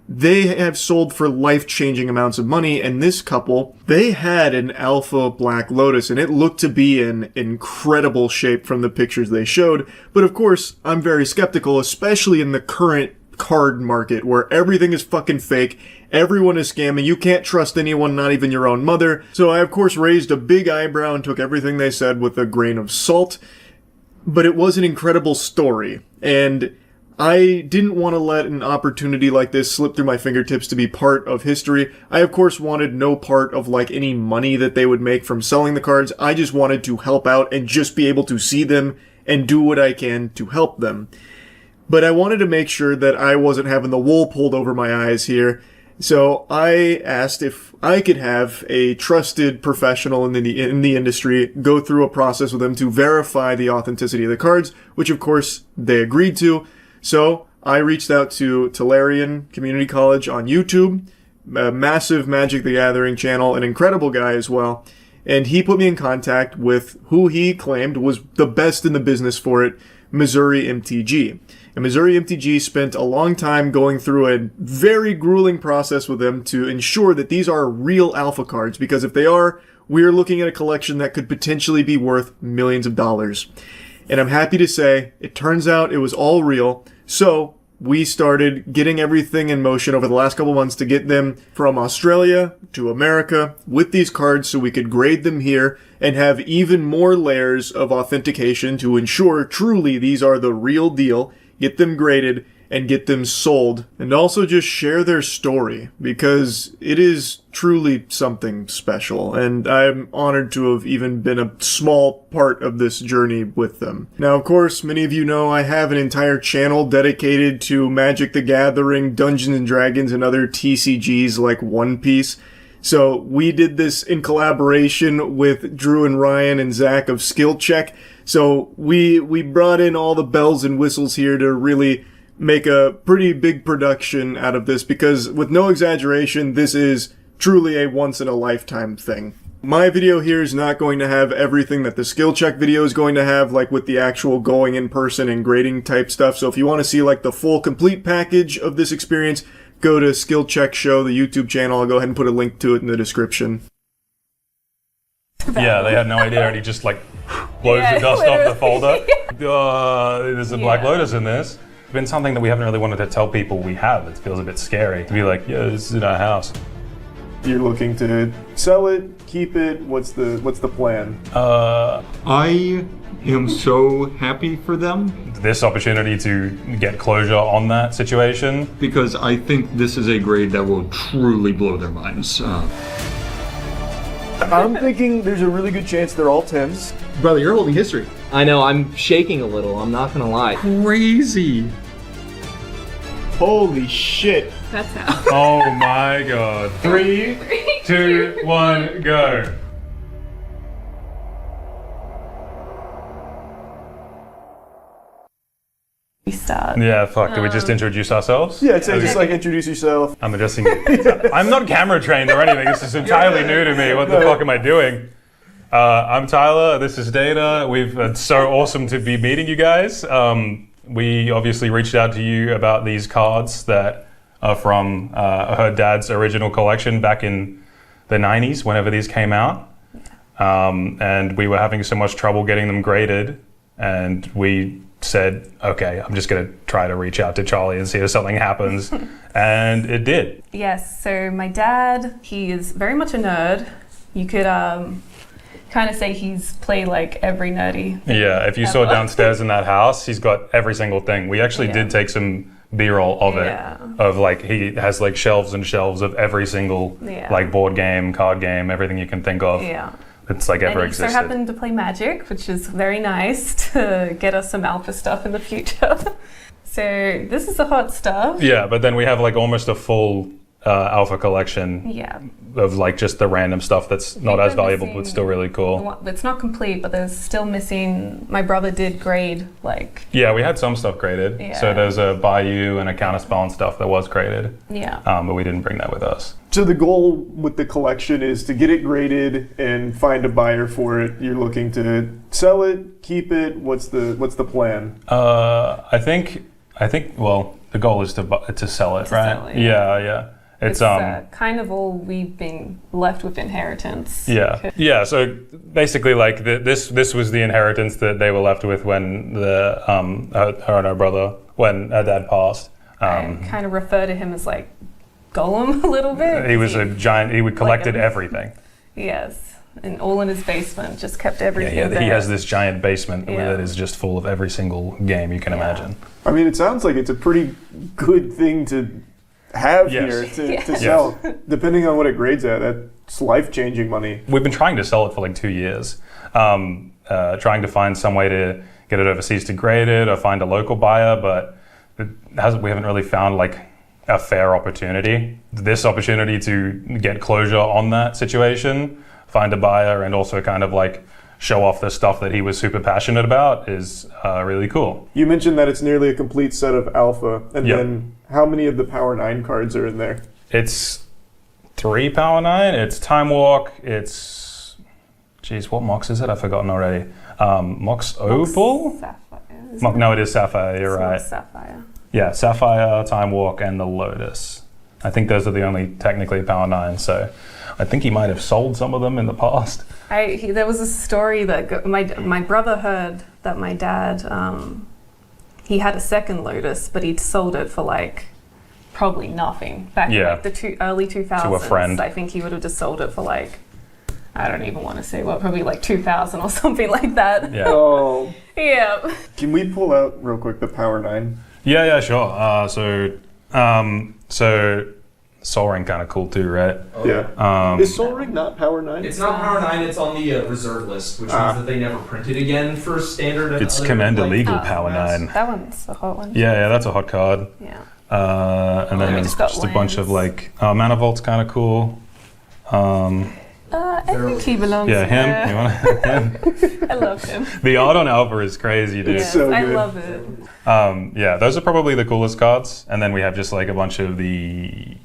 they have sold for life-changing amounts of money. And this couple, they had an Alpha Black Lotus, and it looked to be in incredible shape from the pictures they showed. But of course, I'm very skeptical, especially in the current card market where everything is fucking fake. Everyone is scamming. You can't trust anyone, not even your own mother. So I, of course, raised a big eyebrow and took everything they said with a grain of salt. But it was an incredible story, and I didn't want to let an opportunity like this slip through my fingertips to be part of history. I, of course, wanted no part of, like, any money that they would make from selling the cards. I just wanted to help out and just be able to see them and do what I can to help them. But I wanted to make sure that I wasn't having the wool pulled over my eyes here. So I asked if I could have a trusted professional in the industry go through a process with them to verify the authenticity of the cards, which of course they agreed to. So I reached out to Tolarian Community College on YouTube, a massive Magic the Gathering channel, an incredible guy as well. And he put me in contact with who he claimed was the best in the business for it, Missouri MTG. And Missouri MTG spent a long time going through a very grueling process with them to ensure that these are real alpha cards, because if they are, we're looking at a collection that could potentially be worth millions of dollars. And I'm happy to say, it turns out it was all real, so we started getting everything in motion over the last couple months to get them from Australia to America with these cards so we could grade them here and have even more layers of authentication to ensure truly these are the real deal, get them graded, and get them sold, and also just share their story, because it is truly something special, and I'm honored to have even been a small part of this journey with them. Now, of course, many of you know I have an entire channel dedicated to Magic the Gathering, Dungeons & Dragons, and other TCGs like One Piece. So we did this in collaboration with Drew and Ryan and Zach of Skill Check. So we brought in all the bells and whistles here to really make a pretty big production out of this, because with no exaggeration, this is truly a once-in-a-lifetime thing. My video here is not going to have everything that the skill check video is going to have, like with the actual going in person and grading type stuff. So if you want to see like the full complete package of this experience, go to Skill Check Show, the YouTube channel. I'll go ahead and put a link to it in the description. Yeah, they had no idea, and he just like blows the dust off the folder. There's a Black Lotus in this. It's been something that we haven't really wanted to tell people we have. It feels a bit scary to be like, yeah, this is in our house. You're looking to sell it, keep it. What's the plan? I am so happy for them. This opportunity to get closure on that situation. Because I think this is a grade that will truly blow their minds. I'm thinking there's a really good chance they're all 10s. Brother, you're holding history. I know, I'm shaking a little, I'm not gonna lie. Crazy. Holy shit. That's how. Oh my god. 3, 2, 1, go. We start. Yeah, fuck. Do we just introduce ourselves? Yeah, just like introduce yourself. I'm addressing I'm not camera trained or anything. This is entirely new to me. What the fuck am I doing? I'm Tyler. This is Dana. It's so awesome to be meeting you guys. We obviously reached out to you about these cards that are from her dad's original collection back in the 90s, whenever these came out. And we were having so much trouble getting them graded, and we said, okay, I'm just going to try to reach out to Charlie and see if something happens. And it did. Yes, so my dad, he is very much a nerd. You could kind of say he's played like every nerdy. Yeah, if you saw downstairs in that house, he's got every single thing. We actually did take some B-roll of it, of like, he has like shelves and shelves of every single like board game, card game, everything you can think of. Yeah. it's like ever and he existed. so happened to play Magic, which is very nice to get us some alpha stuff in the future. So this is the hot stuff. Yeah, but then we have like almost a full alpha collection Yeah. of like just the random stuff that's not as valuable but still really cool. It's not complete, but there's still missing. My brother did grade like. Yeah, we had some stuff graded. Yeah. So there's a Bayou and a Counterspell and stuff that was graded. Yeah. But we didn't bring that with us. So the goal with the collection is to get it graded and find a buyer for it. You're looking to sell it, keep it. What's the plan? I think well, the goal is to sell it, right? Sell it, yeah. It's kind of all we've been left with inheritance. Yeah. So basically, like this was the inheritance that they were left with when her and her brother, when her dad passed. I kind of refer to him as like Gollum a little bit. He was a giant. He collected everything. Yes. And all in his basement, just kept everything there. He has this giant basement that is just full of every single game you can imagine. I mean, it sounds like it's a pretty good thing to have here to sell. Depending on what it grades at, that's life-changing money. We've been trying to sell it for like 2 years, trying to find some way to get it overseas to grade it or find a local buyer, but we haven't really found like a fair opportunity. This opportunity to get closure on that situation, find a buyer, and also kind of like show off the stuff that he was super passionate about is really cool. You mentioned that it's nearly a complete set of alpha, and then how many of the Power 9 cards are in there? It's 3 Power 9, it's Time Walk, it's... Geez, what Mox is it? I've forgotten already. Mox Opal? Sapphire. No, it is Sapphire, you're right. Sapphire. Yeah, Sapphire, Time Walk, and the Lotus. I think those are the only technically Power 9, so I think he might have sold some of them in the past. There was a story that my brother heard that my dad, he had a second Lotus, but he'd sold it for like probably nothing back in like the early 2000s. To a friend. I think he would have just sold it for like, I don't even want to say what, probably like 2,000 or something like that. Yeah. Oh. Yeah. Can we pull out real quick the Power 9? Yeah, sure. So Soul Ring kind of cool too, right? Yeah. Is Soul Ring not Power 9? It's not Power 9, it's on the reserve list, which means that they never printed again for standard. It's Commander Legal Power 9. That one's a hot one. Yeah, that's a hot card. Yeah. And then there's just a bunch of like, Mana Vault's kind of cool. I think he belongs him. there. You want him? I love him. The art on Alpha is crazy, dude. Yes, I love it. Yeah, those are probably the coolest cards. And then we have just like a bunch of the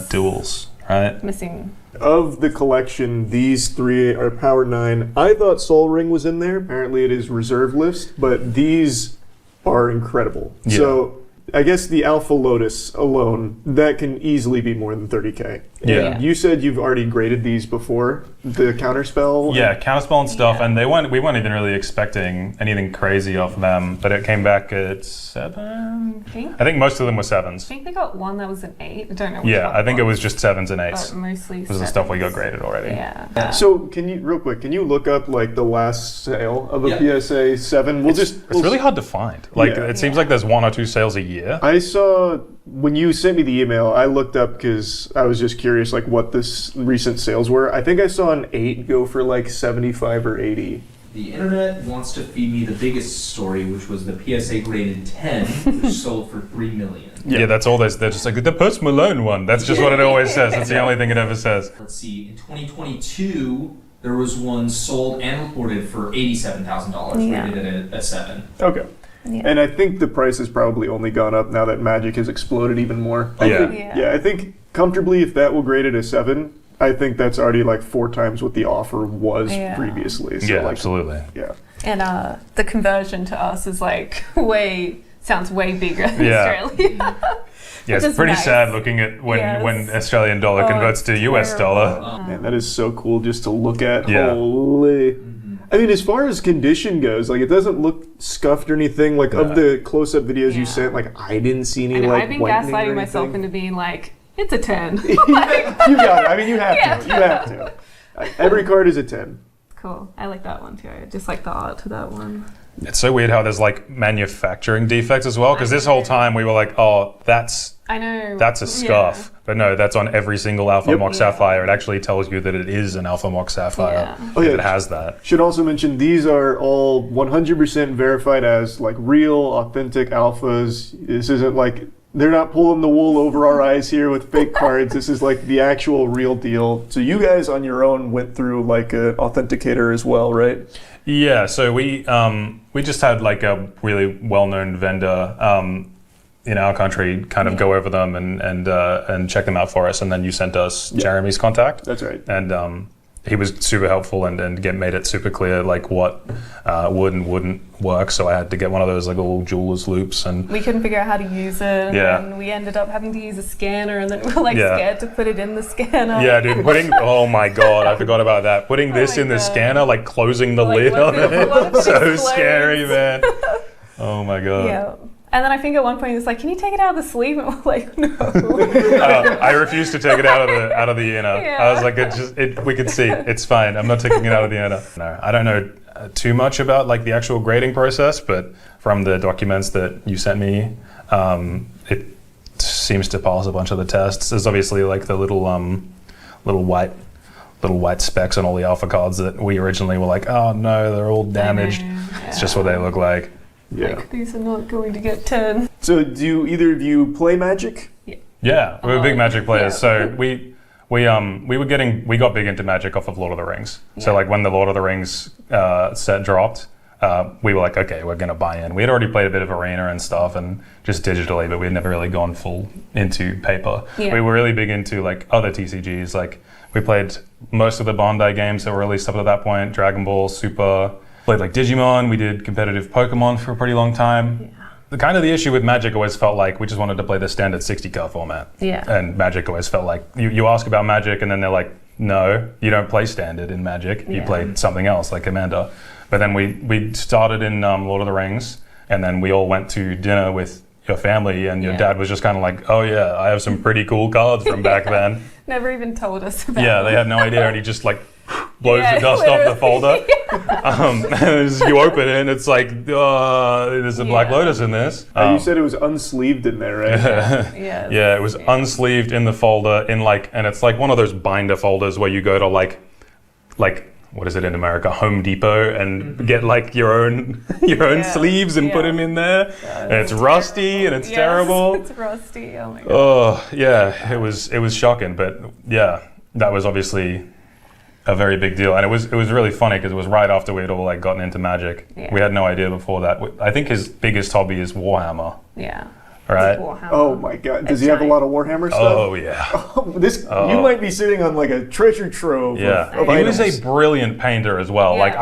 duels, right? Missing. Of the collection, these 3 are Power 9. I thought Soul Ring was in there. Apparently it is reserve list, but these are incredible. Yeah. So I guess the Alpha Lotus alone, that can easily be more than 30K. Yeah. You said you've already graded these before, the Counterspell? Yeah, Counterspell and stuff, and we weren't even really expecting anything crazy off them, but it came back at 7? I think most of them were 7s. I think they got one that was an 8. I don't know which Yeah, one I think was. it was just 7s and 8s. But mostly This is the stuff we got graded already. Yeah. So can you, real quick, can you look up like the last sale of a PSA 7? It's really hard to find. Like it seems like there's 1 or 2 sales a year. I saw, when you sent me the email, I looked up because I was just curious like what this recent sales were. I think I saw an 8 go for like 75 or 80. The internet wants to feed me the biggest story, which was the PSA graded 10, which sold for $3 million. Yeah, that's all. They're just like the Post Malone one. That's just what it always says. That's the only thing it ever says. Let's see, in 2022, there was one sold and reported for $87,000, rated at a 7. Okay. Yeah. And I think the price has probably only gone up now that Magic has exploded even more. I think comfortably, if that will grade it a 7, I think that's already like 4 times what the offer was previously. So yeah, like, absolutely. Yeah. And the conversion to us is like sounds way bigger in Yeah. Australia. Yeah, it's pretty sad looking at when Australian dollar converts to US dollar. Man, that is so cool just to look at. Yeah. Holy. I mean, as far as condition goes, like it doesn't look scuffed or anything. Like of the close-up videos you sent, like I didn't see any like I've been whitening or gaslighting myself anything. into being like, it's a 10. You got it. I mean, you have to. You have to. Every card is a 10. Cool. I like that one too. I just like the art to that one. It's so weird how there's like manufacturing defects as well, because this whole time we were like, oh, that's I know. That's a scuff. But no, that's on every single Alpha Mox Sapphire. It actually tells you that it is an Alpha Mox Sapphire. Oh, yeah. It has that. Should also mention these are all 100% verified as like real, authentic alphas. This isn't like, they're not pulling the wool over our eyes here with fake cards. This is like the actual real deal. So you guys on your own went through like an authenticator as well, right? Yeah, so we just had like a really well-known vendor in our country kind of go over them and check them out for us, and then you sent us Jeremy's contact. That's right. And he was super helpful and made it super clear like what would and wouldn't work. So I had to get one of those like little jeweler's loops, and we couldn't figure out how to use it. And we ended up having to use a scanner, and then we were like scared to put it in the scanner. Yeah, dude, oh my god, I forgot about that. Putting this in the scanner, like closing the lid on it. So scary, man. Oh my god. Yeah. And then I think at one point he was like, "Can you take it out of the sleeve?" And we're like, "No." I refused to take it out of the inner. I was like, we could see. It's fine. I'm not taking it out of the inner. No, I don't know too much about like the actual grading process, but from the documents that you sent me, it seems to pass a bunch of the tests. There's obviously like the little white specks on all the alpha cards that we originally were like, oh no, they're all damaged. It's just what they look like. Yeah. Like, these are not going to get 10. So do either of you play Magic? Yeah, we were big Magic players. So we got big into Magic off of Lord of the Rings. So like when the Lord of the Rings set dropped, we were like, okay, we're gonna buy in. We had already played a bit of Arena and stuff, and just digitally, but we had never really gone full into paper. Yeah. We were really big into like other TCGs. Like we played most of the Bandai games that were released up to that point: Dragon Ball, Super. Played like Digimon. We did competitive Pokemon for a pretty long time. The issue with Magic always felt like we just wanted to play the standard 60 card format. Yeah. And Magic always felt like you ask about Magic and then they're like, no, you don't play standard in Magic. You play something else like Commander. But then we started in Lord of the Rings, and then we all went to dinner with your family, and your dad was just kind of like, oh yeah, I have some pretty cool cards from back then. Never even told us about Yeah, they had no idea, and he just like blows the dust off the folder. You open it and it's like, there's a Black Lotus in this. You said it was unsleeved in there, right? Yeah, it was unsleeved in the folder and it's like one of those binder folders where you go to like what is it in America, Home Depot, and get like your own sleeves and put them in there. And it's rusty and it's terrible. It's rusty. Oh my god. Oh yeah, it was shocking, but yeah, that was obviously a very big deal, and it was really funny because it was right after we had all like gotten into Magic. We had no idea before that. I think his biggest hobby is Warhammer. Yeah. Right. Oh my god! Does he have a lot of Warhammer stuff? Oh yeah. You might be sitting on like a treasure trove. Of he items. was a brilliant painter as well. Yeah, like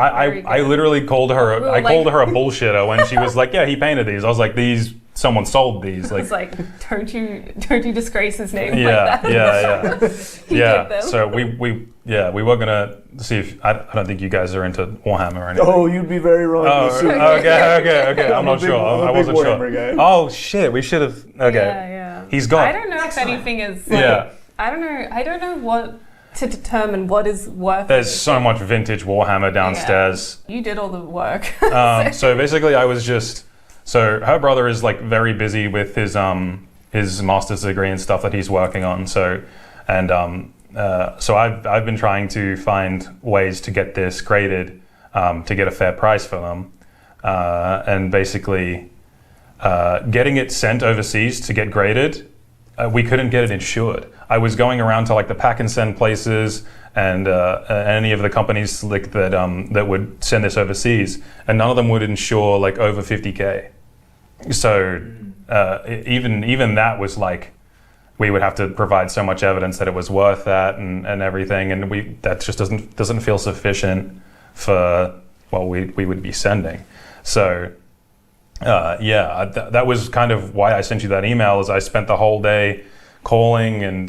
I literally called her. I called her a bullshitter when she was like, "Yeah, he painted these." I was like, "These." Someone sold these. Like, it's like, don't you disgrace his name yeah, like that. Yeah. So we were gonna see if I don't think you guys are into Warhammer or anything. Oh, you'd be very wrong. Okay. I'm not sure. I wasn't sure. Guy. Oh shit, we should have. Okay. Yeah. He's got. I don't know if anything is. Like, I don't know what to determine what is worth. There's so much vintage Warhammer downstairs. You did all the work. So basically, I was just. So her brother is like very busy with his master's degree and stuff that he's working on. So I've been trying to find ways to get this graded to get a fair price for them, and basically getting it sent overseas to get graded. We couldn't get it insured. I was going around to like the pack and send places and any of the companies like that would send this overseas, and none of them would insure like over $50,000. So even that was like we would have to provide so much evidence that it was worth that and everything, and that just doesn't feel sufficient for what we would be sending. So that was kind of why I sent you that email. Is I spent the whole day calling and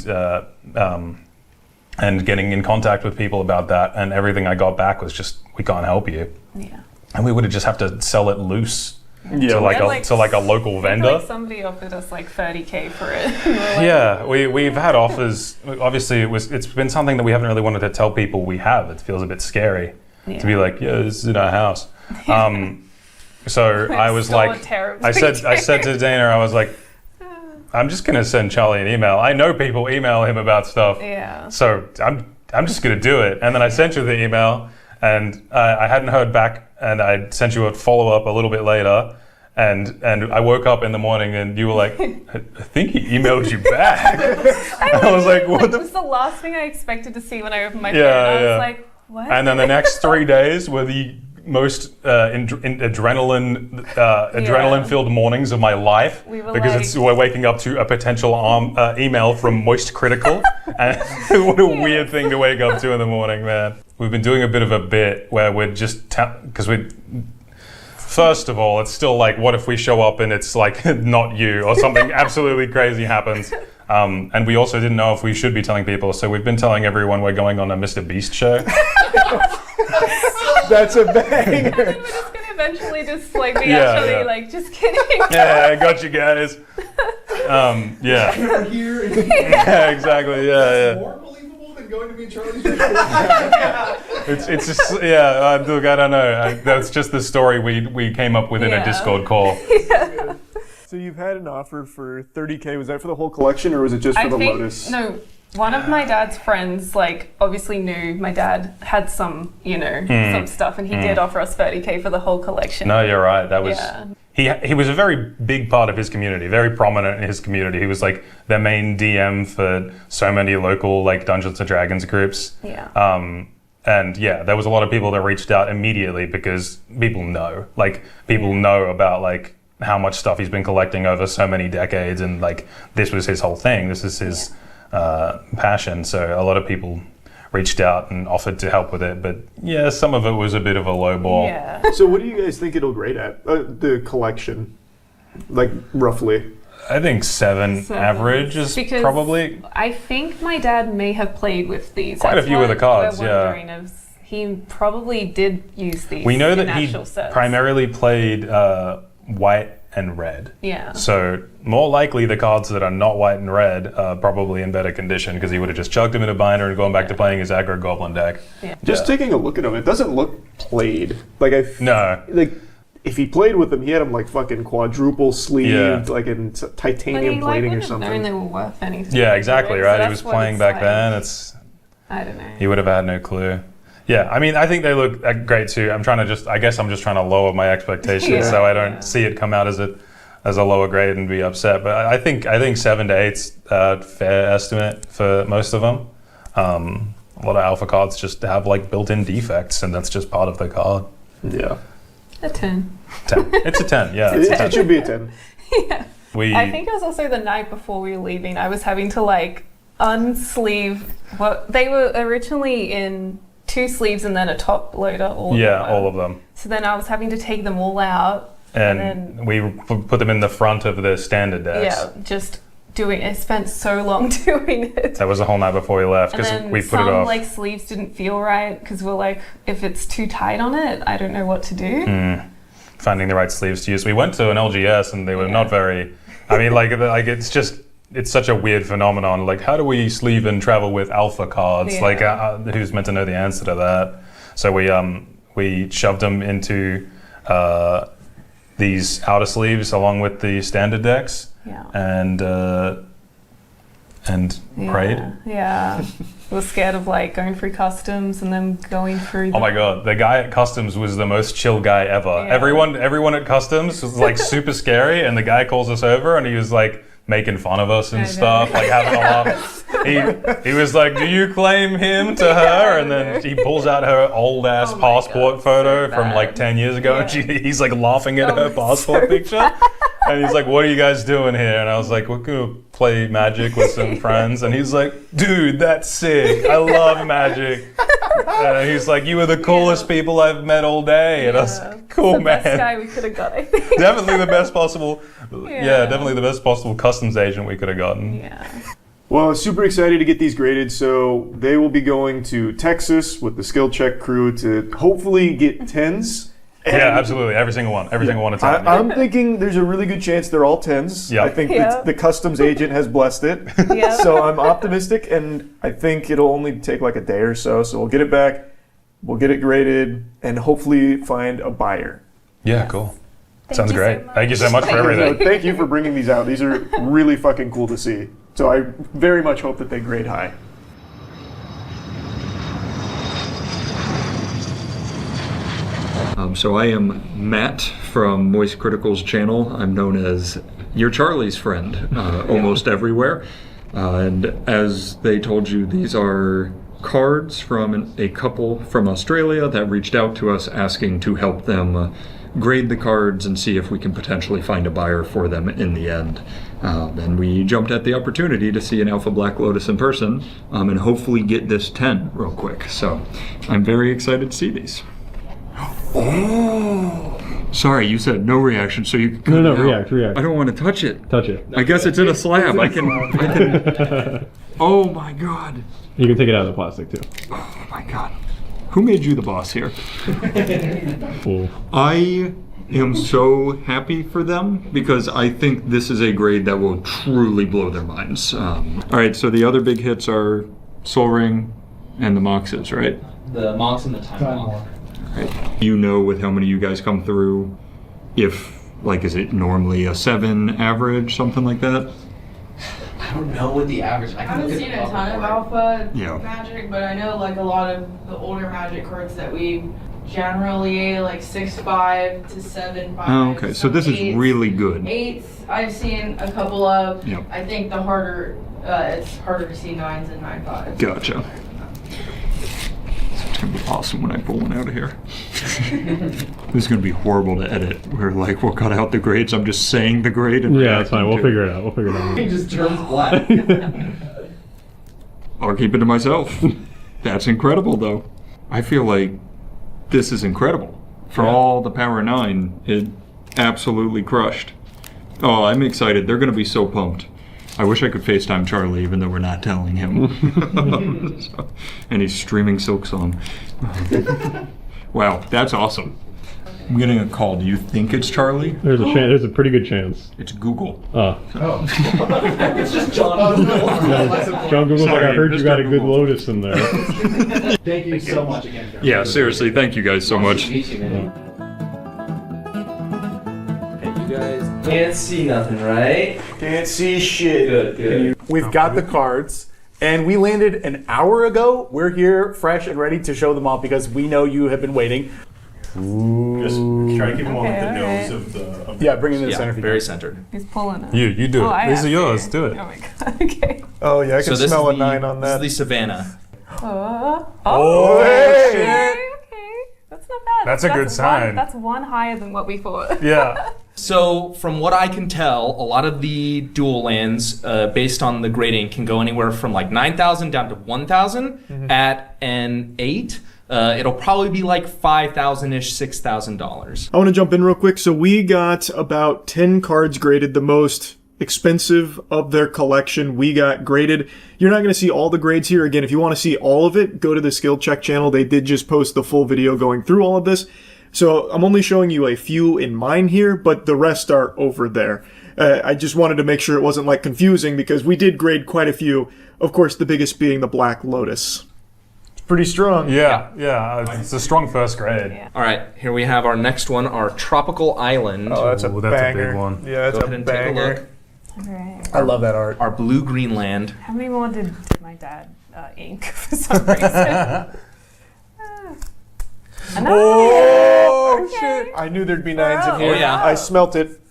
getting in contact with people about that, and everything I got back was just, we can't help you. Yeah. And we would have just have to sell it loose to like a local vendor. Like somebody offered us like $30,000 for it. We've had offers. Obviously, it's been something that we haven't really wanted to tell people we have. It feels a bit scary to be like, yeah, this is in our house. So I was like, I said to Dana, I was like, I'm just gonna send Charlie an email. I know people email him about stuff. Yeah. So I'm just gonna do it. And then I sent you the email, and I hadn't heard back, and I sent you a follow up a little bit later. And I woke up in the morning and you were like, I think he emailed you back. I was like, what It was the last thing I expected to see when I opened my phone. I was like, what? And then the next 3 days were the most adrenaline-filled mornings of my life, because we're waking up to a potential email from Moist Critical. And what a weird thing to wake up to in the morning, man. We've been doing a bit of a bit where we're just because first of all, it's still like, what if we show up and it's like not you, or something absolutely crazy happens? And we also didn't know if we should be telling people, so we've been telling everyone we're going on a Mr. Beast show. That's a banger. And then we're just gonna eventually just like be just kidding. Yeah, I got you guys. Yeah. Here. Yeah, exactly. Yeah. More believable than going to be Charlie's It's just look, I don't know. That's just the story we came up with in a Discord call. Yeah. So you've had an offer for $30K. Was that for the whole collection, or was it just for the Lotus? No, one of my dad's friends obviously knew my dad had some some stuff, and he did offer us $30K for the whole collection. No, you're right. That was he was a very big part of his community, very prominent in his community. He was like their main DM for so many local Dungeons and Dragons groups. Yeah. And there was a lot of people that reached out immediately because people know. People know about how much stuff he's been collecting over so many decades, and this was his whole thing. This is his passion. So a lot of people reached out and offered to help with it, but some of it was a bit of a low ball. Yeah. So what do you guys think it'll grade at, the collection, roughly? I think 7 average is because probably. I think my dad may have played with these. Quite a few of the cards, wondering if he probably did use these. We know in that he actual sets. primarily played white and red. Yeah. So more likely the cards that are not white and red are probably in better condition, because he would have just chugged them in a binder and gone back to playing his aggro goblin deck. Yeah. Just taking a look at them, it doesn't look played. No. If he played with them, he had them fucking quadruple sleeved, in titanium plating or something. Known they were worth anything. Yeah, exactly, So right? He that's was what playing it's back like. then. I don't know. He would have had no clue. Yeah, I mean, I think they look great too. I guess I'm just trying to lower my expectations so I don't see it come out as a lower grade and be upset. But I think 7 to 8's a fair estimate for most of them. A lot of alpha cards just have built-in defects, and that's just part of the card. Yeah. A 10. 10. It's a 10. Yeah, it's a 10. It should be a 10. Yeah. I think it was also the night before we were leaving. I was having to unsleeve. They were originally in 2 sleeves and then a top loader. All of them. So then I was having to take them all out. And then, we put them in the front of the standard decks. Yeah, just doing it. I spent so long doing it. That was the whole night before we left, because we put it off. Some sleeves didn't feel right, because we're if it's too tight on it, I don't know what to do. Finding the right sleeves to use. We went to an LGS and they were not very. I mean, it's such a weird phenomenon. How do we sleeve and travel with alpha cards? Yeah. Who's meant to know the answer to that? So we shoved them into these outer sleeves along with the standard decks. Yeah. And prayed. Yeah. I was scared of going through customs and then going through. Oh my god, the guy at customs was the most chill guy ever. Yeah. Everyone at customs was super scary, and the guy calls us over and he was making fun of us and stuff, having a laugh. He was like, "Do you claim him to her?" And then he pulls out her old ass passport photo from 10 years ago, and he's laughing at her passport picture. And he's like, "What are you guys doing here?" And I was like, "We're gonna play Magic with some friends." And he's like, "Dude, that's sick. I love Magic." And he's like, "You were the coolest people I've met all day." And I was like, "Cool, man." Best guy we could have got, I think. Definitely the best possible. Yeah, definitely the best possible customs agent we could have gotten. Yeah. Well, super excited to get these graded. So they will be going to Texas with the skill check crew to hopefully get 10s. Yeah, absolutely. Every single one. Every single one of 10. I'm thinking there's a really good chance they're all 10s. Yep. I think the customs agent has blessed it. Yep. So I'm optimistic, and I think it'll only take a day or so. So we'll get it back, we'll get it graded, and hopefully find a buyer. Yeah, cool. Sounds great. Thank you so much for everything. Thank you for bringing these out. These are really fucking cool to see. So I very much hope that they grade high. So I am Matt from Moist Critical's channel. I'm known as your Charlie's friend almost everywhere. And as they told you, these are cards from a couple from Australia that reached out to us asking to help them grade the cards and see if we can potentially find a buyer for them in the end. And we jumped at the opportunity to see an Alpha Black Lotus in person and hopefully get this 10 real quick. So I'm very excited to see these. Oh! Sorry, you said no reaction, so you can No, react. I don't want to touch it. Touch it. I guess it's in a slab. I can. Oh my god. You can take it out of the plastic too. Oh my god. Who made you the boss here? Cool. I am so happy for them because I think this is a grade that will truly blow their minds. All right, so the other big hits are Soul Ring and the Moxes, right? The Mox and the Time Walk. Right. You know with how many you guys come through, if, like, is it normally a 7 average, something like that? I don't know what the average. I haven't seen a ton of alpha Yeah. magic, but I know like a lot of the older magic cards that we generally like 6.5 to 7.5. Oh, okay. So this is really good. 8s I've seen a couple of. Yep. I think the harder it's harder to see 9s and 9.5s. Gotcha. It's gonna be awesome when I pull one out of here. This is gonna be horrible to edit. We're like, we'll cut out the grades. I'm just saying the grade and Yeah, that's fine. We'll figure it out. We'll figure it out. He just turns black. I'll keep it to myself. That's incredible, though. I feel like this is incredible. For all the Power 9, it absolutely crushed. Oh, I'm excited. They're gonna be so pumped. I wish I could FaceTime Charlie, even though we're not telling him. And he's streaming Silk Song. Wow, that's awesome. I'm getting a call. Do you think it's Charlie? There's a chance. There's a pretty good chance. It's Google. Oh. It's just John Google. John Google's like, I heard you Mr. got a good Google. Lotus in there. Thank you so much again. Yeah, seriously, thank you guys so much. You guys can't see nothing, right? Can't see shit. Good. We've got the cards, and we landed an hour ago. We're here fresh and ready to show them off because we know you have been waiting. Just try to keep them on the nose of the. Yeah, bring it in the center. Very centered. He's pulling it. You do it. These are yours. to. Do it. Oh my god. Okay. Oh yeah, I can smell a 9 on that. This is the Savannah. Oh, Okay. That's not bad. That's a good sign. That's one higher than what we thought. Yeah. So, from what I can tell, a lot of the dual lands, based on the grading, can go anywhere from like 9,000 down to 1,000 at an 8. It'll probably be like $5,000-ish, $6,000. I want to jump in real quick. So we got about 10 cards graded, the most expensive of their collection. We got graded. You're not going to see all the grades here. Again, if you want to see all of it, go to the Skill Check channel. They did just post the full video going through all of this. So I'm only showing you a few in mine here, but the rest are over there. I just wanted to make sure it wasn't like confusing because we did grade quite a few. Of course, the biggest being the Black Lotus. Pretty strong. Yeah. It's a strong first grade. Yeah. All right, here we have our next one, our Tropical Island. Oh, that's a banger. A big one. Yeah, that's Go ahead and take a look. Alright. I love that art. Our Blue Greenland. How many more did my dad ink for some reason? Oh, shit. I knew there'd be 9s in here. Oh, yeah. I smelt it.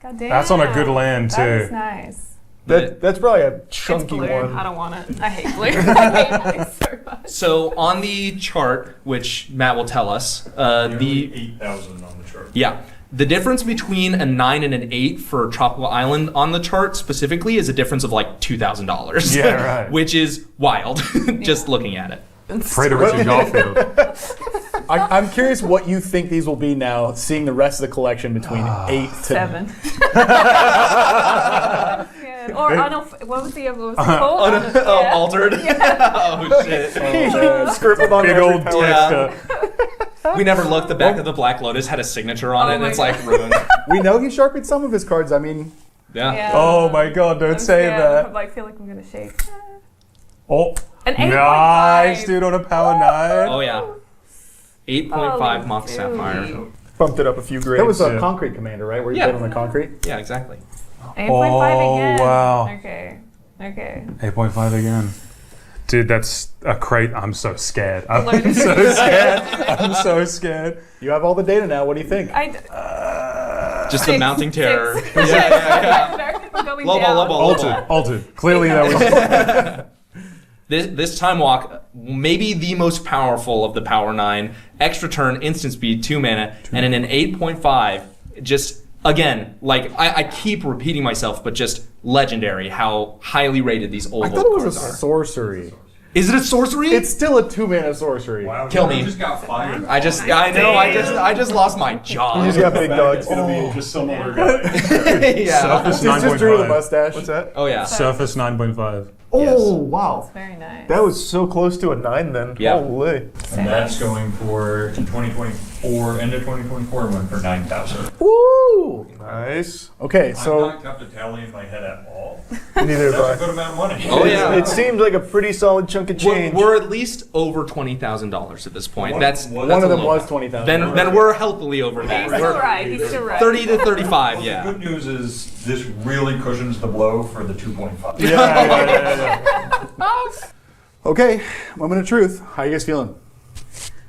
God damn. That's on a good land, too. That is nice. That's probably a chunky It's blue. one. I don't want it. I hate blue. I hate blue so much. So on the chart, which Matt will tell us, the 8,000 on the chart. Yeah. The difference between a 9 and an 8 for Tropical Island on the chart specifically is a difference of like $2,000. Yeah, right. Which is wild, just looking at it. Pray to Richard Garfield. I'm curious what you think these will be now, seeing the rest of the collection between 8 to 7. Or what was the other one called? Altered. Oh shit! Scribbled on big every old palette. twister. We never looked. The back of the Black Lotus had a signature on it, and it's like ruined. We know he sharpened some of his cards. I mean, yeah. Oh my God! Don't say that. I feel like I'm gonna shake. Oh, An 8.5. nice, dude, on a power 9. Oh yeah. 8.5 Mock Sapphire. bumped it up a few grades. That was a concrete commander, right? Where you played on the concrete? Yeah, exactly. 8.5 again. wow. Okay. 8.5 again. Dude, that's a crate. I'm so scared. I'm so scared. I'm so scared. You have all the data now. What do you think? Just the mounting terror. Going Low down. ball. Altered. Clearly that was... This time walk, maybe the most powerful of the Power 9. Extra turn, instant speed, 2 mana, and in an 8.5, just, again, like, I keep repeating myself, but just legendary how highly rated these old I thought it was cards a are. sorcery. Is it a sorcery? It's still a 2-mana sorcery. Wow, Kill me. Just got fired. I just lost my job. You just got big dogs. Gonna be just some other guy. Yeah. Surface Just drew the 9.5. mustache. What's that? Oh yeah. Surface 9.5. Oh, wow. That's very nice. That was so close to a 9 then. Yeah. Holy. And that's going for, in 2024, end of 2024, went for 9,000. Woo! Nice. Okay, I've so not kept a tally in my head at all. Neither That's have a I. good amount of money. Oh yeah. It seems like a pretty solid chunk of change. We're at least over $20,000 at this point. That's one that's of a them low was bet. 20,000. Then we're healthily over that. He's still We're right. He's still right. 30 to 35. Yeah. The good news is this really cushions the blow for the 2.5. yeah. Okay, moment of truth. How you guys feeling?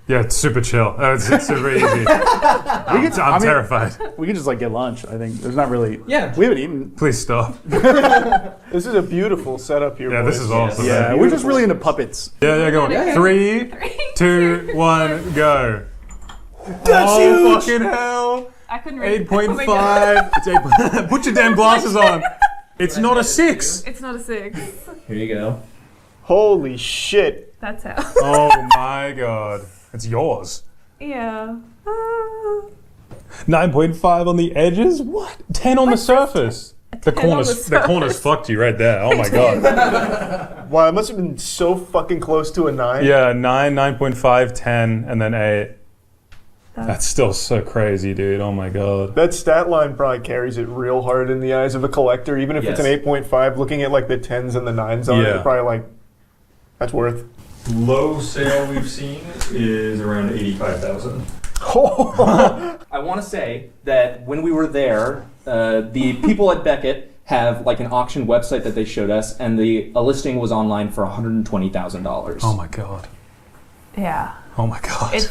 Yeah, it's super chill. It's super easy. I'm terrified. We can just like get lunch. I think there's not really. Yeah. We haven't eaten. Please stop. This is a beautiful setup here. Yeah, boys. this is awesome. Yeah, we're just really into puppets. Yeah, go on. Yeah. 3, 2, 1, go. That's huge. Fucking hell. I couldn't read. 8.5. It's 8. Put your damn glasses on. It's not a 6. It's not a 6. Here you go. Holy shit. That's how. Oh my god. It's yours. Yeah. 9.5 on the edges? What? 10 on the surface. The 10 on corners, the the corners surface. fucked you right there. Oh my god. Wow, it must have been so fucking close to a 9. Yeah, 9, 9.5, 10, and then 8. That's still so crazy, dude. Oh my god. That stat line probably carries it real hard in the eyes of a collector. Even if it's an 8.5, looking at like the 10s and the 9s on it, Yeah. probably like, that's worth. Low sale we've seen is around 85,000. I want to say that when we were there, the people at Beckett have like an auction website that they showed us, and a listing was online for $120,000. Oh my god. Yeah. Oh my god.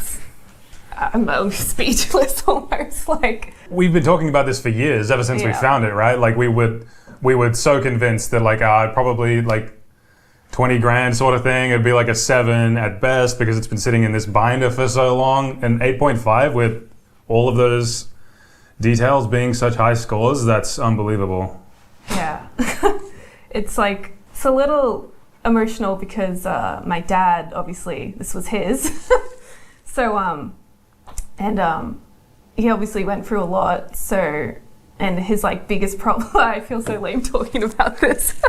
I'm speechless almost. Like. We've been talking about this for years, ever since we Yeah. found it, right? Like we were so convinced that like I'd probably like 20 grand sort of thing. It'd be like a 7 at best because it's been sitting in this binder for so long. And 8.5 with all of those details being such high scores, that's unbelievable. Yeah. It's like, it's a little emotional because my dad, obviously, this was his. So, he obviously went through a lot. So, and his like biggest problem, I feel so lame talking about this.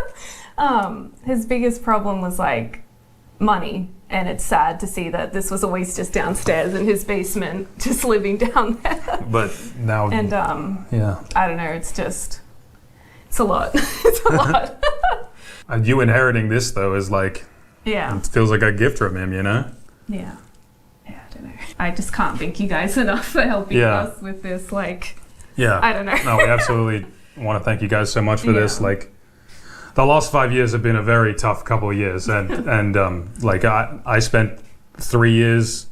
His biggest problem was like money. And it's sad to see that this was always just downstairs in his basement, just living down there. But now, And yeah, I don't know, it's a lot. It's a lot. you inheriting this though is like, Yeah. it feels like a gift from him, you know? Yeah. Yeah, I don't know. I just can't thank you guys enough for helping us with this. Like, Yeah. I don't know. No, we absolutely want to thank you guys so much for this. Like, the last 5 years have been a very tough couple of years, and like I spent 3 years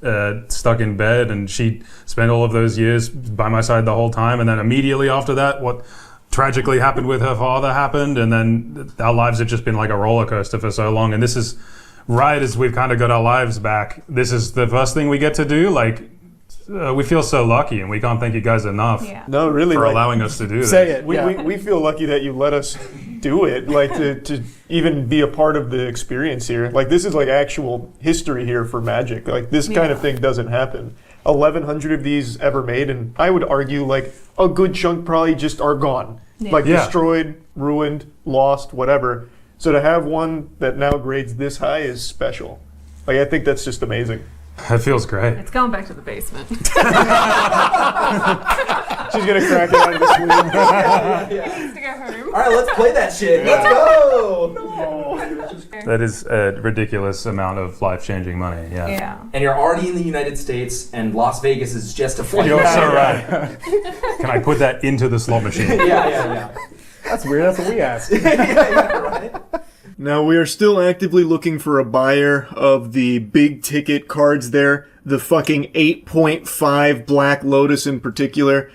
stuck in bed, and she spent all of those years by my side the whole time, and then immediately after that, what tragically happened with her father happened, and then our lives have just been like a roller coaster for so long, and this is right as we've kind of got our lives back. This is the first thing we get to do. Like, we feel so lucky, and we can't thank you guys enough. No, really, for like, allowing us to do this. Say it. We feel lucky that you let us do it, like to even be a part of the experience here. Like, this is like actual history here for Magic. Like, this kind of thing doesn't happen. 1,100 of these ever made, and I would argue like a good chunk probably just are gone, like destroyed, ruined, lost, whatever. So to have one that now grades this high is special. Like, I think that's just amazing. That feels great. it's going back to the basement. She's gonna crack it out of the sleeve. He needs to go home. All right, let's play that shit. Let's go. That is a ridiculous amount of life-changing money. Yeah. Yeah. And you're already in the United States, and Las Vegas is just a flight. You're so right. Can I put that into the slot machine? Yeah. That's weird. That's what we asked. Now, we are still actively looking for a buyer of the big ticket cards there, the fucking 8.5 Black Lotus in particular.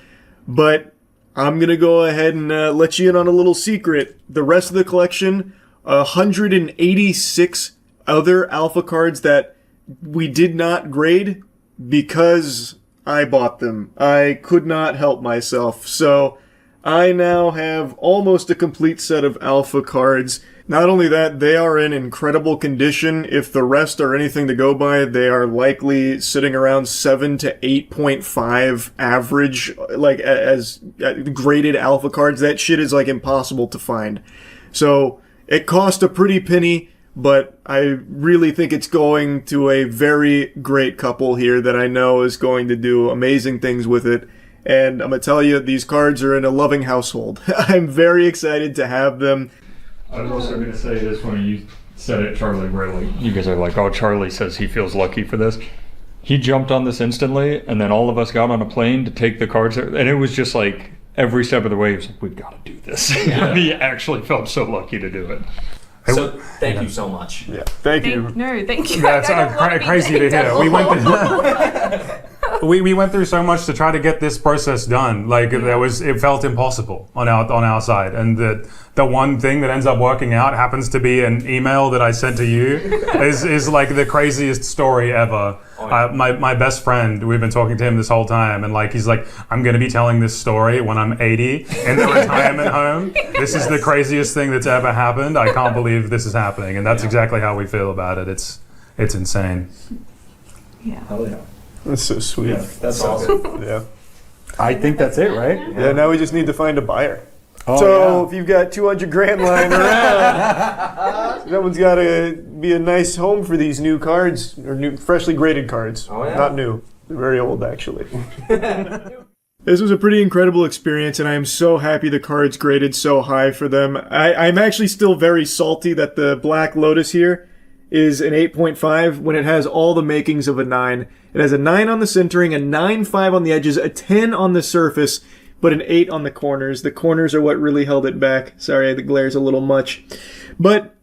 But I'm going to go ahead and let you in on a little secret. The rest of the collection, 186 other alpha cards that we did not grade because I bought them. I could not help myself. So I now have almost a complete set of alpha cards. Not only that, they are in incredible condition. If the rest are anything to go by, they are likely sitting around 7 to 8.5 average, like as graded alpha cards. That shit is like impossible to find. So it cost a pretty penny, but I really think it's going to a very great couple here that I know is going to do amazing things with it. And I'm going to tell you, these cards are in a loving household. I'm very excited to have them. I was also going to say this when you said it, Charlie, where like you guys are like, oh, Charlie says he feels lucky for this. He jumped on this instantly, and then all of us got on a plane to take the cards, and it was just like every step of the way, he was like, we've got to do this. Yeah. He actually felt so lucky to do it. So thank you so much. Yeah, thank you. No, thank you. That's crazy to hear. We went through so much to try to get this process done. Like it felt impossible on our side, and the one thing that ends up working out happens to be an email that I sent to you. is like the craziest story ever. My best friend, we've been talking to him this whole time, and like he's like, I'm going to be telling this story when I'm 80 in the retirement home. This is the craziest thing that's ever happened. I can't believe this is happening, and that's exactly how we feel about it. It's insane. Yeah. Hell yeah. That's so sweet. Yeah, that's awesome. Yeah. I think that's it, right? Yeah, now we just need to find a buyer. Oh, so yeah. if you've got 200 grand lying around, someone's got to be a nice home for these new cards, or new, freshly graded cards. Oh, yeah. Not new. They're very old, actually. This was a pretty incredible experience, and I am so happy the cards graded so high for them. I'm actually still very salty that the Black Lotus here is an 8.5 when it has all the makings of a 9. It has a 9 on the centering, a 9.5 on the edges, a 10 on the surface, but an 8 on the corners. The corners are what really held it back. Sorry, the glare's a little much. But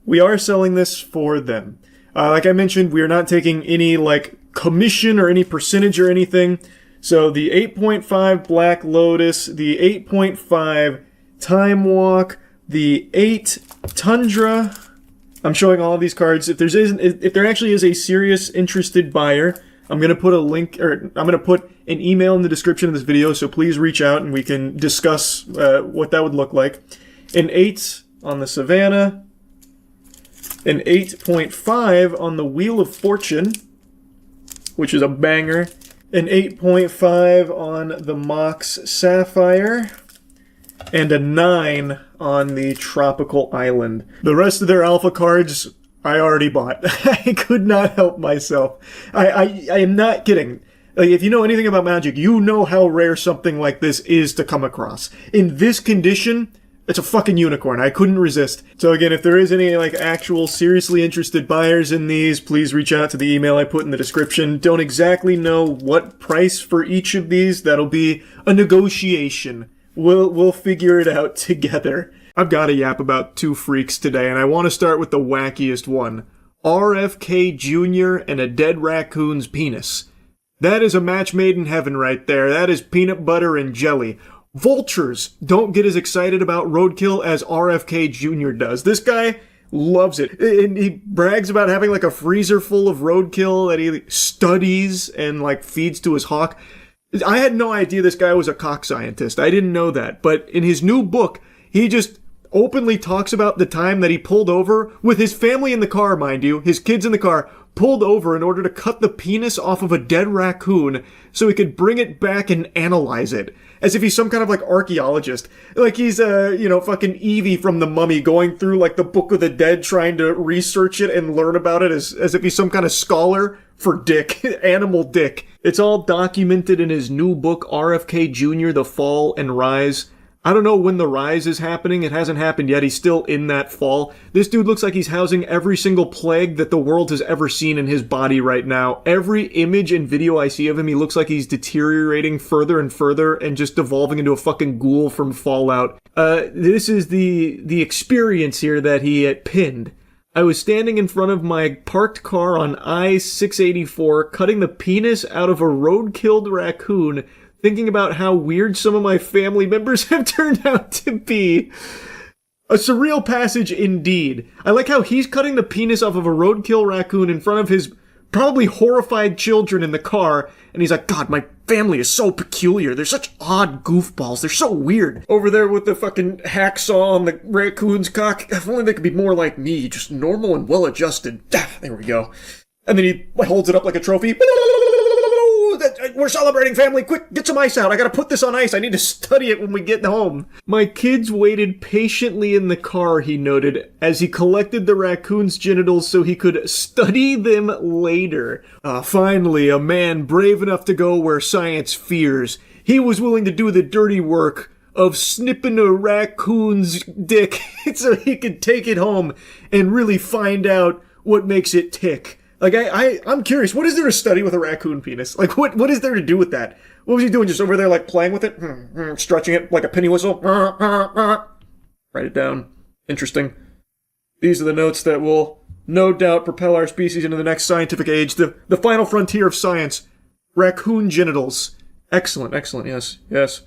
we are selling this for them. Like I mentioned, we are not taking any like commission or any percentage or anything. So the 8.5 Black Lotus, the 8.5 Time Walk, the 8 Tundra. I'm showing all of these cards. If there actually is a serious interested buyer, I'm going to put a link, or I'm going to put an email in the description of this video, so please reach out and we can discuss what that would look like. An 8 on the Savannah, an 8.5 on the Wheel of Fortune, which is a banger, an 8.5 on the Mox Sapphire, and a 9 on the Tropical Island. The rest of their alpha cards, I already bought. I could not help myself. I am not kidding. Like, if you know anything about Magic, you know how rare something like this is to come across. In this condition, it's a fucking unicorn. I couldn't resist. So again, if there is any like actual seriously interested buyers in these, please reach out to the email I put in the description. Don't exactly know what price for each of these. That'll be a negotiation. We'll figure it out together. I've got to yap about 2 freaks today, and I want to start with the wackiest one. RFK Jr. and a dead raccoon's penis. That is a match made in heaven right there. That is peanut butter and jelly. Vultures don't get as excited about roadkill as RFK Jr. does. This guy loves it. And he brags about having like a freezer full of roadkill that he studies and like feeds to his hawk. I had no idea this guy was a cock scientist. I didn't know that. But in his new book, he just openly talks about the time that he pulled over with his family in the car, mind you, his kids in the car, pulled over in order to cut the penis off of a dead raccoon so he could bring it back and analyze it. As if he's some kind of like archaeologist. Like he's fucking Evie from The Mummy going through like the Book of the Dead trying to research it and learn about it as if he's some kind of scholar for dick. Animal dick. It's all documented in his new book, RFK Jr. The Fall and Rise. I don't know when the rise is happening. It hasn't happened yet. He's still in that fall. This dude looks like he's housing every single plague that the world has ever seen in his body right now. Every image and video I see of him, he looks like he's deteriorating further and further and just devolving into a fucking ghoul from Fallout. This is the experience here that he pinned. I was standing in front of my parked car on I-684, cutting the penis out of a road-killed raccoon, thinking about how weird some of my family members have turned out to be. A surreal passage indeed. I like how he's cutting the penis off of a roadkill raccoon in front of his probably horrified children in the car, and he's like, God, my family is so peculiar. They're such odd goofballs. They're so weird. Over there with the fucking hacksaw on the raccoon's cock. If only they could be more like me, just normal and well-adjusted. There we go. And then he holds it up like a trophy. We're celebrating, family. Quick, get some ice out. I gotta put this on ice. I need to study it when we get home. My kids waited patiently in the car, he noted, as he collected the raccoon's genitals so he could study them later. Finally, a man brave enough to go where science fears. He was willing to do the dirty work of snipping a raccoon's dick so he could take it home and really find out what makes it tick. Like, I'm curious, what is there to study with a raccoon penis? Like, what is there to do with that? What was he doing, just over there, like, playing with it? Stretching it like a penny whistle? Write it down. Interesting. These are the notes that will, no doubt, propel our species into the next scientific age, the final frontier of science. Raccoon genitals. Excellent, yes.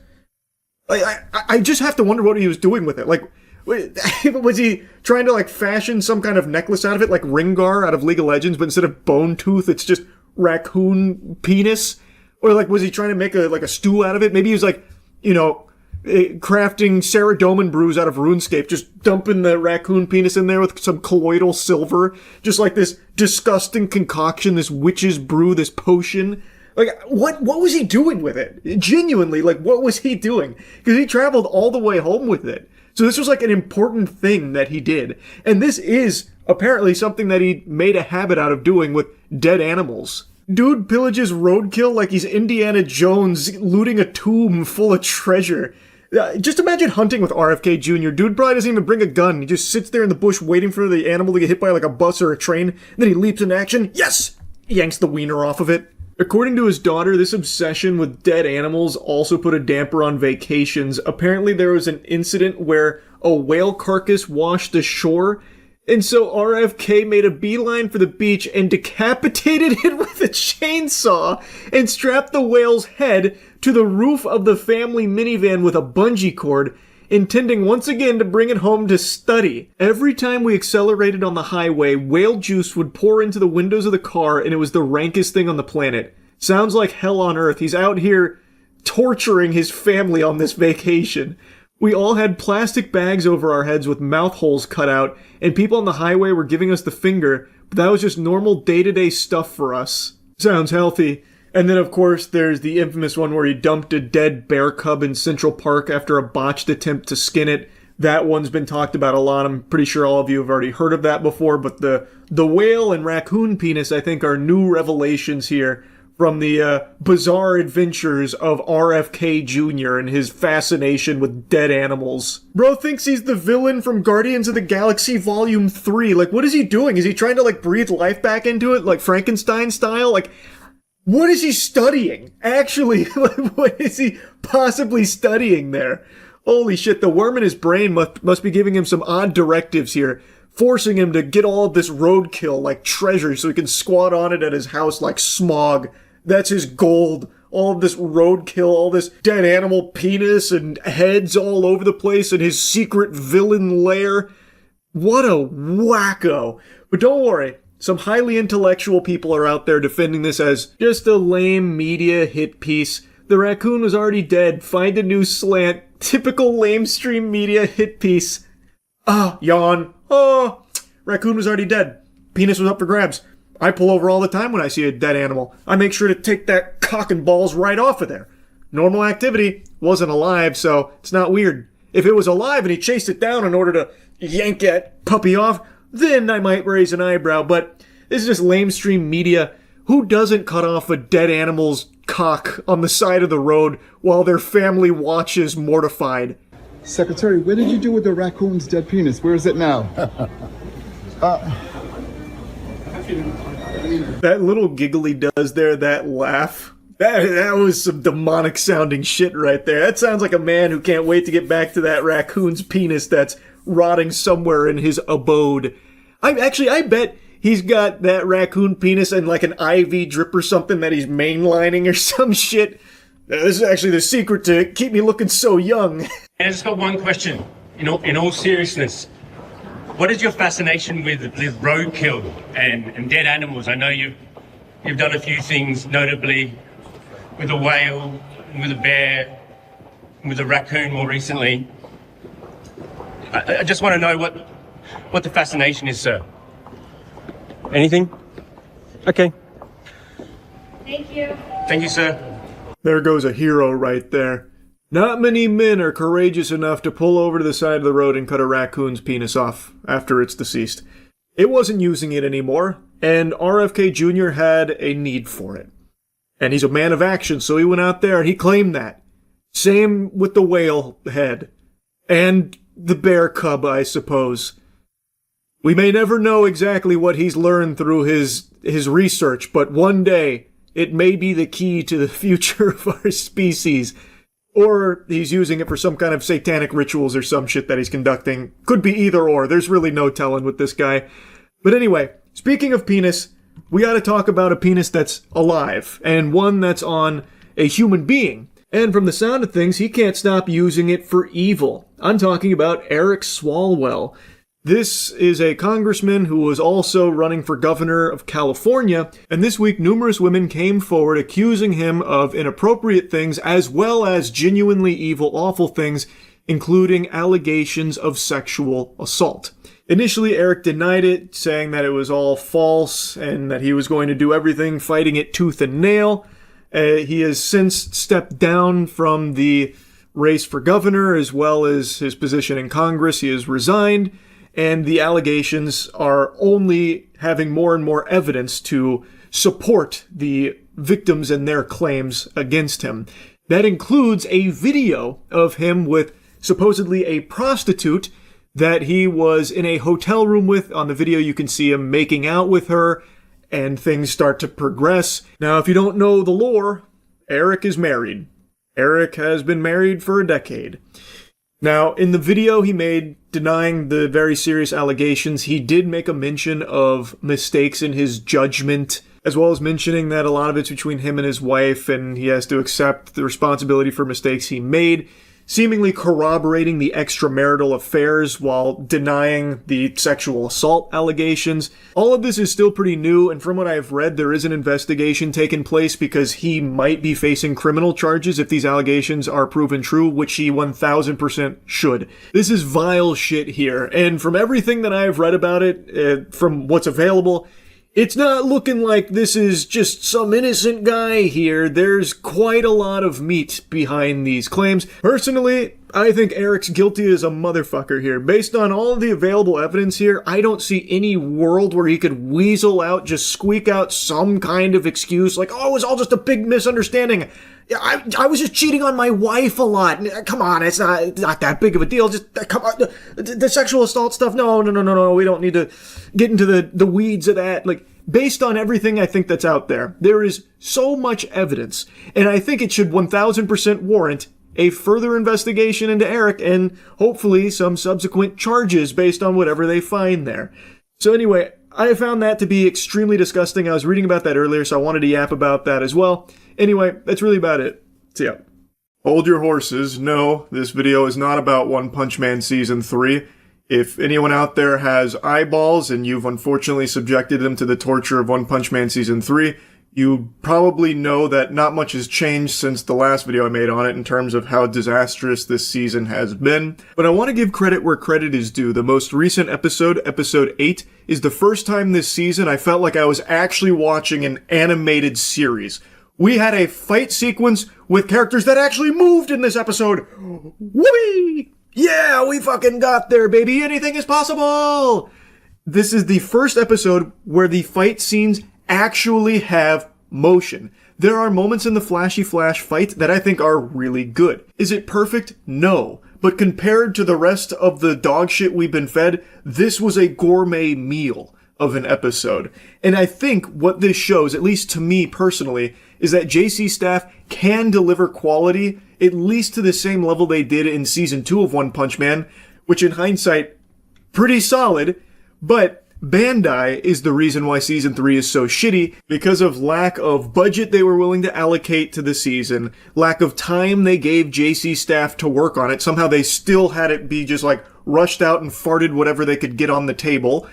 I just have to wonder what he was doing with it. Like, was he trying to, like, fashion some kind of necklace out of it, like Ringar out of League of Legends, but instead of bone tooth, it's just raccoon penis? Or, like, was he trying to make a stew out of it? Maybe he was, like, crafting Saradomin brews out of RuneScape, just dumping the raccoon penis in there with some colloidal silver, just like this disgusting concoction, this witch's brew, this potion. Like, what was he doing with it? Genuinely, like, what was he doing? Because he traveled all the way home with it. So this was like an important thing that he did. And this is apparently something that he made a habit out of doing with dead animals. Dude pillages roadkill like he's Indiana Jones looting a tomb full of treasure. Just imagine hunting with RFK Jr. Dude probably doesn't even bring a gun. He just sits there in the bush waiting for the animal to get hit by like a bus or a train. And then he leaps into action. Yes! Yanks the wiener off of it. According to his daughter, this obsession with dead animals also put a damper on vacations. Apparently there was an incident where a whale carcass washed ashore, and so RFK made a beeline for the beach and decapitated it with a chainsaw and strapped the whale's head to the roof of the family minivan with a bungee cord, intending once again to bring it home to study. Every time we accelerated on the highway, whale juice would pour into the windows of the car, and it was the rankest thing on the planet. Sounds like hell on earth. He's out here torturing his family on this vacation. We all had plastic bags over our heads with mouth holes cut out, and people on the highway were giving us the finger, but that was just normal day-to-day stuff for us. Sounds healthy. And then, of course, there's the infamous one where he dumped a dead bear cub in Central Park after a botched attempt to skin it. That one's been talked about a lot. I'm pretty sure all of you have already heard of that before, but the whale and raccoon penis, I think, are new revelations here from the bizarre adventures of RFK Jr. and his fascination with dead animals. Bro thinks he's the villain from Guardians of the Galaxy Volume 3. Like, what is he doing? Is he trying to, like, breathe life back into it, like Frankenstein style? Like, what is he studying? Actually, what is he possibly studying there? Holy shit, the worm in his brain must be giving him some odd directives here, forcing him to get all of this roadkill like treasure so he can squat on it at his house like Smog. That's his gold. All of this roadkill, all this dead animal penis and heads all over the place in his secret villain lair. What a wacko. But don't worry. Some highly intellectual people are out there defending this as just a lame media hit piece. The raccoon was already dead. Find a new slant. Typical lamestream media hit piece. Yawn. Raccoon was already dead. Penis was up for grabs. I pull over all the time when I see a dead animal. I make sure to take that cock and balls right off of there. Normal activity. Wasn't alive, so it's not weird. If it was alive and he chased it down in order to yank that puppy off, then I might raise an eyebrow, but this is just lamestream media. Who doesn't cut off a dead animal's cock on the side of the road while their family watches mortified? Secretary, what did you do with the raccoon's dead penis? Where is it now? That little giggle he does there, that laugh, that was some demonic sounding shit right there. That sounds like a man who can't wait to get back to that raccoon's penis that's rotting somewhere in his abode. I bet he's got that raccoon penis and like an IV drip or something that he's mainlining or some shit. This is actually the secret to keep me looking so young. I just got one question. In all seriousness, what is your fascination with roadkill and dead animals? I know you've done a few things, notably with a whale, with a bear, with a raccoon more recently. I just want to know what the fascination is, sir. Anything? Okay. Thank you. Thank you, sir. There goes a hero right there. Not many men are courageous enough to pull over to the side of the road and cut a raccoon's penis off after it's deceased. It wasn't using it anymore, and RFK Jr. had a need for it. And he's a man of action, so he went out there and he claimed that. Same with the whale head. And the bear cub, I suppose. We may never know exactly what he's learned through his research, but one day it may be the key to the future of our species. Or he's using it for some kind of satanic rituals or some shit that he's conducting. Could be either or. There's really no telling with this guy. But anyway, speaking of penis, we gotta talk about a penis that's alive, and one that's on a human being. And from the sound of things, he can't stop using it for evil. I'm talking about Eric Swalwell. This is a congressman who was also running for governor of California, and this week numerous women came forward accusing him of inappropriate things as well as genuinely evil, awful things, including allegations of sexual assault. Initially, Eric denied it, saying that it was all false and that he was going to do everything, fighting it tooth and nail. He has since stepped down from the race for governor as well as his position in Congress. He has resigned, and the allegations are only having more and more evidence to support the victims and their claims against him. That includes a video of him with supposedly a prostitute that he was in a hotel room with. On the video, you can see him making out with her, and things start to progress. Now, if you don't know the lore, Eric is married. Eric has been married for a decade. Now, in the video he made denying the very serious allegations, he did make a mention of mistakes in his judgment, as well as mentioning that a lot of it's between him and his wife, and he has to accept the responsibility for mistakes he made, seemingly corroborating the extramarital affairs while denying the sexual assault allegations. All of this is still pretty new, and from what I've read, there is an investigation taking place because he might be facing criminal charges if these allegations are proven true, which he 1000% should. This is vile shit here, and from everything that I've read about it, from what's available, it's not looking like this is just some innocent guy here. There's quite a lot of meat behind these claims. Personally, I think Eric's guilty as a motherfucker here. Based on all of the available evidence here, I don't see any world where he could weasel out, just squeak out some kind of excuse like, oh, it was all just a big misunderstanding. I was just cheating on my wife a lot. Come on, it's not that big of a deal. Just come on, the sexual assault stuff. No. We don't need to get into the weeds of that. Like, based on everything I think that's out there, there is so much evidence, and I think it should 1000% warrant a further investigation into Eric and hopefully some subsequent charges based on whatever they find there. So anyway, I found that to be extremely disgusting. I was reading about that earlier, so I wanted to yap about that as well. Anyway, that's really about it. See ya. Hold your horses. No, this video is not about One Punch Man Season 3. If anyone out there has eyeballs and you've unfortunately subjected them to the torture of One Punch Man Season 3, you probably know that not much has changed since the last video I made on it in terms of how disastrous this season has been. But I want to give credit where credit is due. The most recent episode, episode 8, is the first time this season I felt like I was actually watching an animated series. We had a fight sequence with characters that actually moved in this episode. Whoopee! Yeah, we fucking got there, baby. Anything is possible. This is the first episode where the fight scenes actually have motion. There are moments in the flashy flash fight that I think are really good. Is it perfect? No. but compared to the rest of the dog shit we've been fed, this was a gourmet meal of an episode. And I think what this shows, at least to me personally, is that JC Staff can deliver quality at least to the same level they did in season 2 of One Punch Man, which in hindsight, pretty solid, but Bandai is the reason why season 3 is so shitty because of lack of budget they were willing to allocate to the season, lack of time they gave JC Staff to work on it. Somehow they still had it be just like rushed out and farted whatever they could get on the table.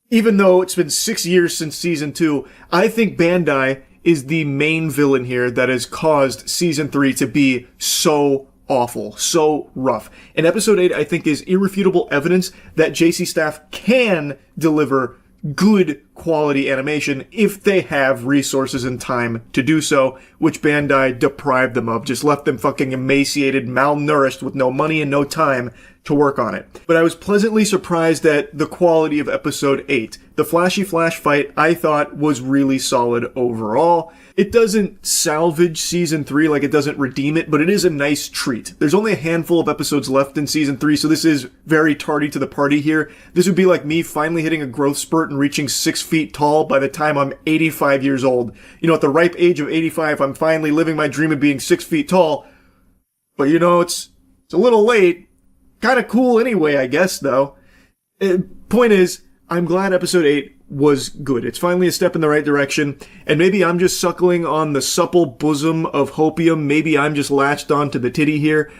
Even though it's been 6 years since season 2, I think Bandai is the main villain here that has caused season 3 to be so awful, so rough. And episode 8, I think, is irrefutable evidence that JC Staff can deliver good quality animation if they have resources and time to do so, which Bandai deprived them of, just left them fucking emaciated, malnourished with no money and no time to work on it. But I was pleasantly surprised at the quality of episode 8. The flashy flash fight, I thought, was really solid overall. It doesn't salvage season 3, like it doesn't redeem it, but it is a nice treat. There's only a handful of episodes left in season 3, so this is very tardy to the party here. This would be like me finally hitting a growth spurt and reaching 6 feet tall by the time I'm 85 years old. You know, at the ripe age of 85, I'm finally living my dream of being 6 feet tall. But you know, it's a little late. Kind of cool anyway, I guess, though. Point is, I'm glad episode 8 was good. It's finally a step in the right direction, and maybe I'm just suckling on the supple bosom of hopium. Maybe I'm just latched onto the titty here.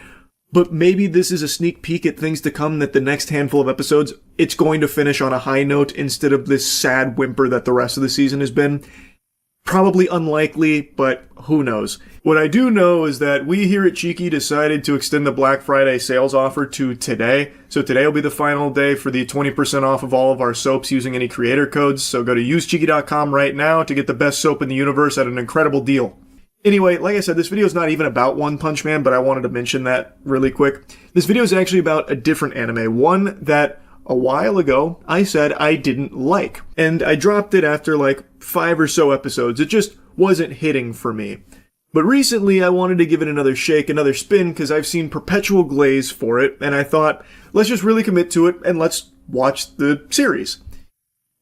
But maybe this is a sneak peek at things to come, that the next handful of episodes, it's going to finish on a high note instead of this sad whimper that the rest of the season has been. Probably unlikely, but who knows. What I do know is that we here at Cheeky decided to extend the Black Friday sales offer to today. So today will be the final day for the 20% off of all of our soaps using any creator codes. So go to usecheeky.com right now to get the best soap in the universe at an incredible deal. Anyway, like I said, this video is not even about One Punch Man, but I wanted to mention that really quick. This video is actually about a different anime, one that a while ago I said I didn't like. And I dropped it after like 5 or so episodes. It just wasn't hitting for me. But recently I wanted to give it another shake, another spin, because I've seen perpetual glaze for it, and I thought, let's just really commit to it and let's watch the series.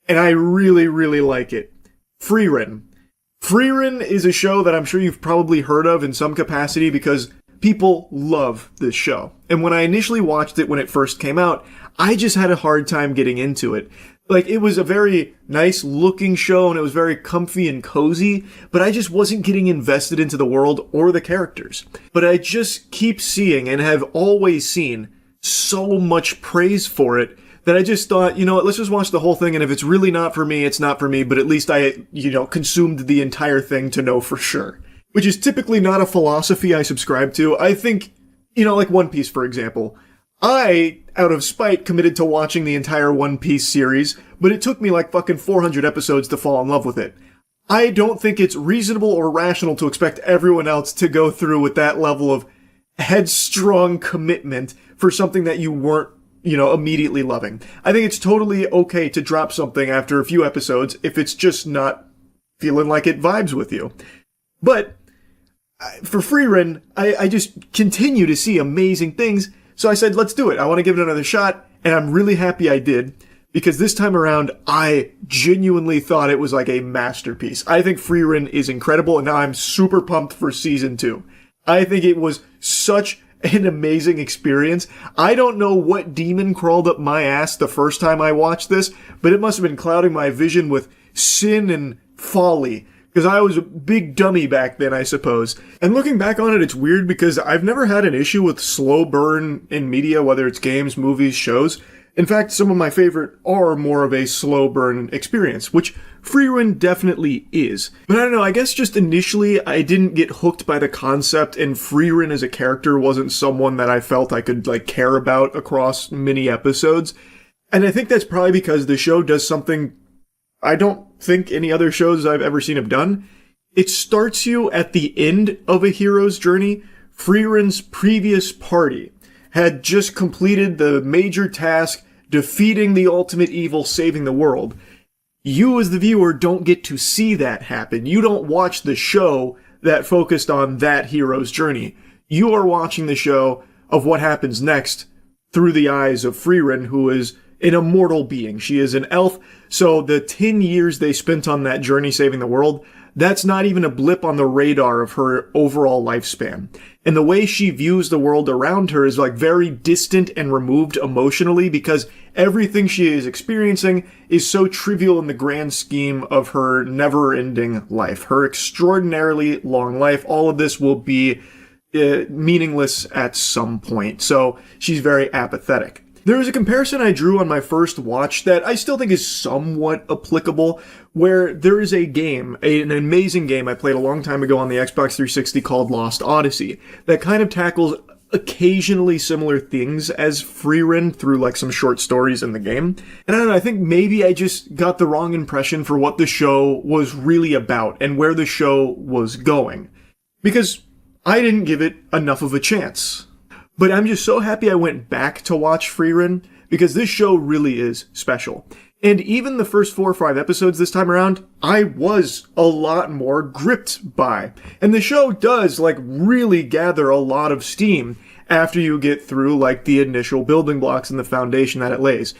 And I really, really like it. Frieren. Frieren is a show that I'm sure you've probably heard of in some capacity because people love this show. And when I initially watched it when it first came out, I just had a hard time getting into it. Like, it was a very nice looking show and it was very comfy and cozy, but I just wasn't getting invested into the world or the characters. But I just keep seeing and have always seen so much praise for it that I just thought, you know what, let's just watch the whole thing, and if it's really not for me, it's not for me, but at least I, consumed the entire thing to know for sure. Which is typically not a philosophy I subscribe to. I think, like One Piece, for example. I, out of spite, committed to watching the entire One Piece series, but it took me like fucking 400 episodes to fall in love with it. I don't think it's reasonable or rational to expect everyone else to go through with that level of headstrong commitment for something that you weren't, immediately loving. I think it's totally okay to drop something after a few episodes if it's just not feeling like it vibes with you. But for Frieren, I just continue to see amazing things. So I said, let's do it. I want to give it another shot. And I'm really happy I did, because this time around, I genuinely thought it was like a masterpiece. I think Frieren is incredible. And now I'm super pumped for season 2. I think it was such an amazing experience. I don't know what demon crawled up my ass the first time I watched this, but it must have been clouding my vision with sin and folly. Because I was a big dummy back then, I suppose. And looking back on it, it's weird because I've never had an issue with slow burn in media, whether it's games, movies, shows. In fact, some of my favorite are more of a slow burn experience, which Frieren definitely is. But I don't know, I guess just initially I didn't get hooked by the concept, and Frieren as a character wasn't someone that I felt I could care about across many episodes. And I think that's probably because the show does something I don't think any other shows I've ever seen have done. It starts you at the end of a hero's journey. Frieren's previous party had just completed the major task, defeating the ultimate evil, saving the world. You as the viewer don't get to see that happen. You don't watch the show that focused on that hero's journey. You are watching the show of what happens next through the eyes of Frieren, who is an immortal being. She is an elf, so the 10 years they spent on that journey saving the world, that's not even a blip on the radar of her overall lifespan. And the way she views the world around her is like very distant and removed emotionally, because everything she is experiencing is so trivial in the grand scheme of her never-ending life. Her extraordinarily long life, all of this will be meaningless at some point. So she's very apathetic. There is a comparison I drew on my first watch that I still think is somewhat applicable, where there is a game, an amazing game I played a long time ago on the Xbox 360 called Lost Odyssey, that kind of tackles occasionally similar things as Frieren through like some short stories in the game. And I don't know, I think maybe I just got the wrong impression for what the show was really about and where the show was going, because I didn't give it enough of a chance. But I'm just so happy I went back to watch Frieren, because this show really is special. And even the first 4 or 5 episodes this time around, I was a lot more gripped by. And the show does, like, really gather a lot of steam after you get through, like, the initial building blocks and the foundation that it lays.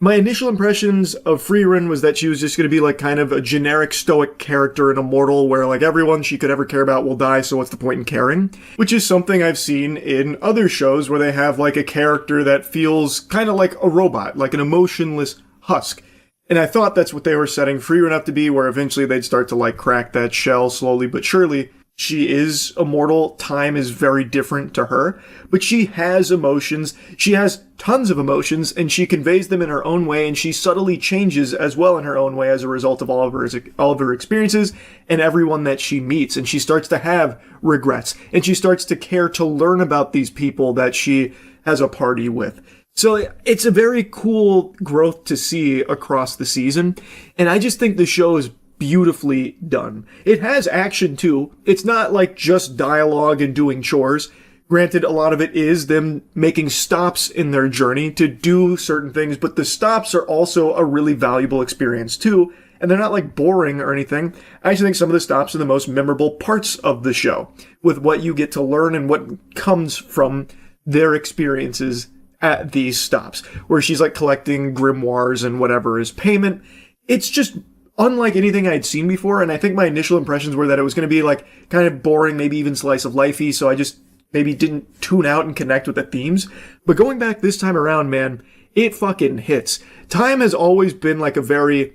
My initial impressions of Frieren was that she was just going to be like kind of a generic stoic character, an immortal, where like everyone she could ever care about will die, so what's the point in caring? Which is something I've seen in other shows where they have like a character that feels kind of like a robot, like an emotionless husk. And I thought that's what they were setting Frieren up to be, where eventually they'd start to like crack that shell slowly but surely. She is immortal. Time is very different to her, but she has emotions. She has tons of emotions, and she conveys them in her own way, and she subtly changes as well in her own way as a result of all of her experiences and everyone that she meets. And she starts to have regrets, and she starts to care to learn about these people that she has a party with. So it's a very cool growth to see across the season, and I just think the show is beautifully done. It has action too. It's not like just dialogue and doing chores. Granted, a lot of it is them making stops in their journey to do certain things, but the stops are also a really valuable experience too, and they're not like boring or anything. I actually think some of the stops are the most memorable parts of the show, with what you get to learn and what comes from their experiences at these stops, where she's like collecting grimoires and whatever is payment. It's just unlike anything I'd seen before, and I think my initial impressions were that it was going to be like kind of boring, maybe even slice of lifey, so I just maybe didn't tune out and connect with the themes. But going back this time around, man, it fucking hits. Time has always been like a very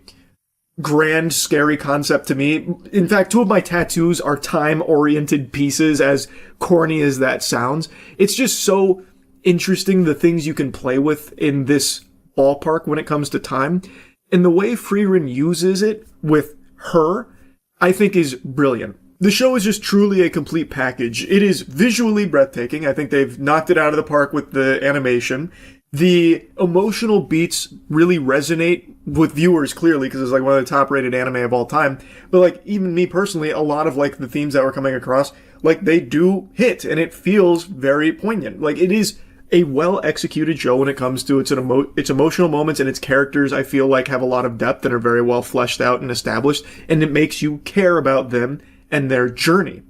grand, scary concept to me. In fact, 2 of my tattoos are time-oriented pieces, as corny as that sounds. It's just so interesting the things you can play with in this ballpark when it comes to time. And the way Frieren uses it with her, I think is brilliant. The show is just truly a complete package. It is visually breathtaking. I think they've knocked it out of the park with the animation. The emotional beats really resonate with viewers clearly, because it's like one of the top rated anime of all time. But like even me personally, a lot of like the themes that we're coming across, like they do hit, and it feels very poignant. Like it is a well-executed show when it comes to its emotional moments, and its characters, I feel like, have a lot of depth and are very well fleshed out and established, and it makes you care about them and their journey.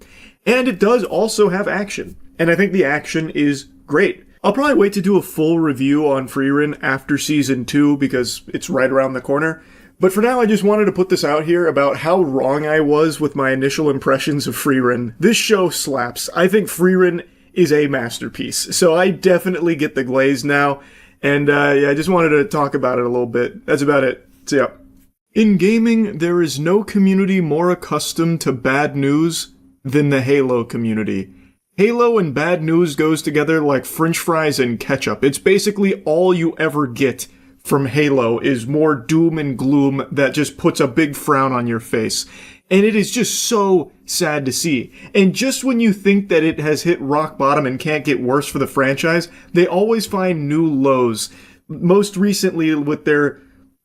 And it does also have action, and I think the action is great. I'll probably wait to do a full review on Frieren after Season 2, because it's right around the corner. But for now, I just wanted to put this out here about how wrong I was with my initial impressions of Frieren. This show slaps. I think Frieren is a masterpiece. So I definitely get the glaze now. And yeah, I just wanted to talk about it a little bit. That's about it. So yeah. In gaming, there is no community more accustomed to bad news than the Halo community. Halo and bad news goes together like French fries and ketchup. It's basically all you ever get from Halo is more doom and gloom that just puts a big frown on your face. And it is just so sad to see. And just when you think that it has hit rock bottom and can't get worse for the franchise, they always find new lows. Most recently with their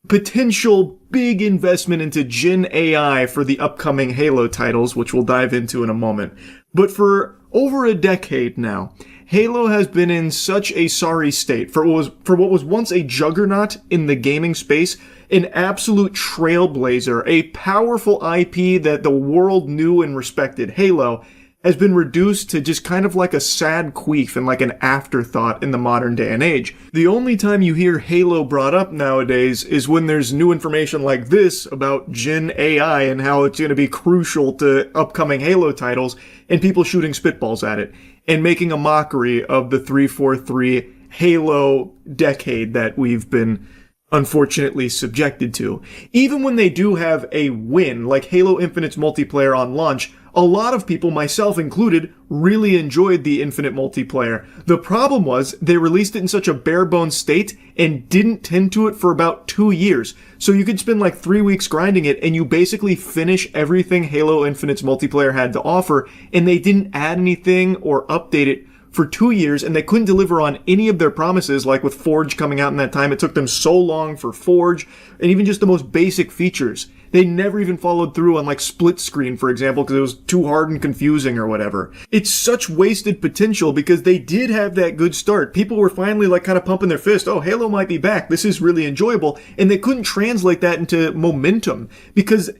potential big investment into Gen AI for the upcoming Halo titles, which we'll dive into in a moment. But for over a decade now, Halo has been in such a sorry state for what was once a juggernaut in the gaming space, an absolute trailblazer, a powerful IP that the world knew and respected. Halo has been reduced to just kind of like a sad queef and like an afterthought in the modern day and age. The only time you hear Halo brought up nowadays is when there's new information like this about Gen AI and how it's going to be crucial to upcoming Halo titles, and people shooting spitballs at it and making a mockery of the 343 Halo decade that we've been unfortunately subjected to. Even when they do have a win, like Halo Infinite's multiplayer on launch, a lot of people, myself included, really enjoyed the Infinite multiplayer. The problem was they released it in such a bare-bones state and didn't tend to it for about 2 years. So you could spend like 3 weeks grinding it and you basically finish everything Halo Infinite's multiplayer had to offer, and they didn't add anything or update it for 2 years, and they couldn't deliver on any of their promises. Like with Forge coming out in that time, it took them so long for Forge, and even just the most basic features. They never even followed through on like split screen, for example, because it was too hard and confusing or whatever. It's such wasted potential because they did have that good start. People were finally like kind of pumping their fist, oh, Halo might be back, this is really enjoyable, and they couldn't translate that into momentum because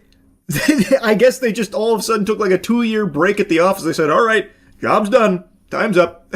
I guess they just all of a sudden took like a 2-year break at the office. They said, all right, job's done. Time's up.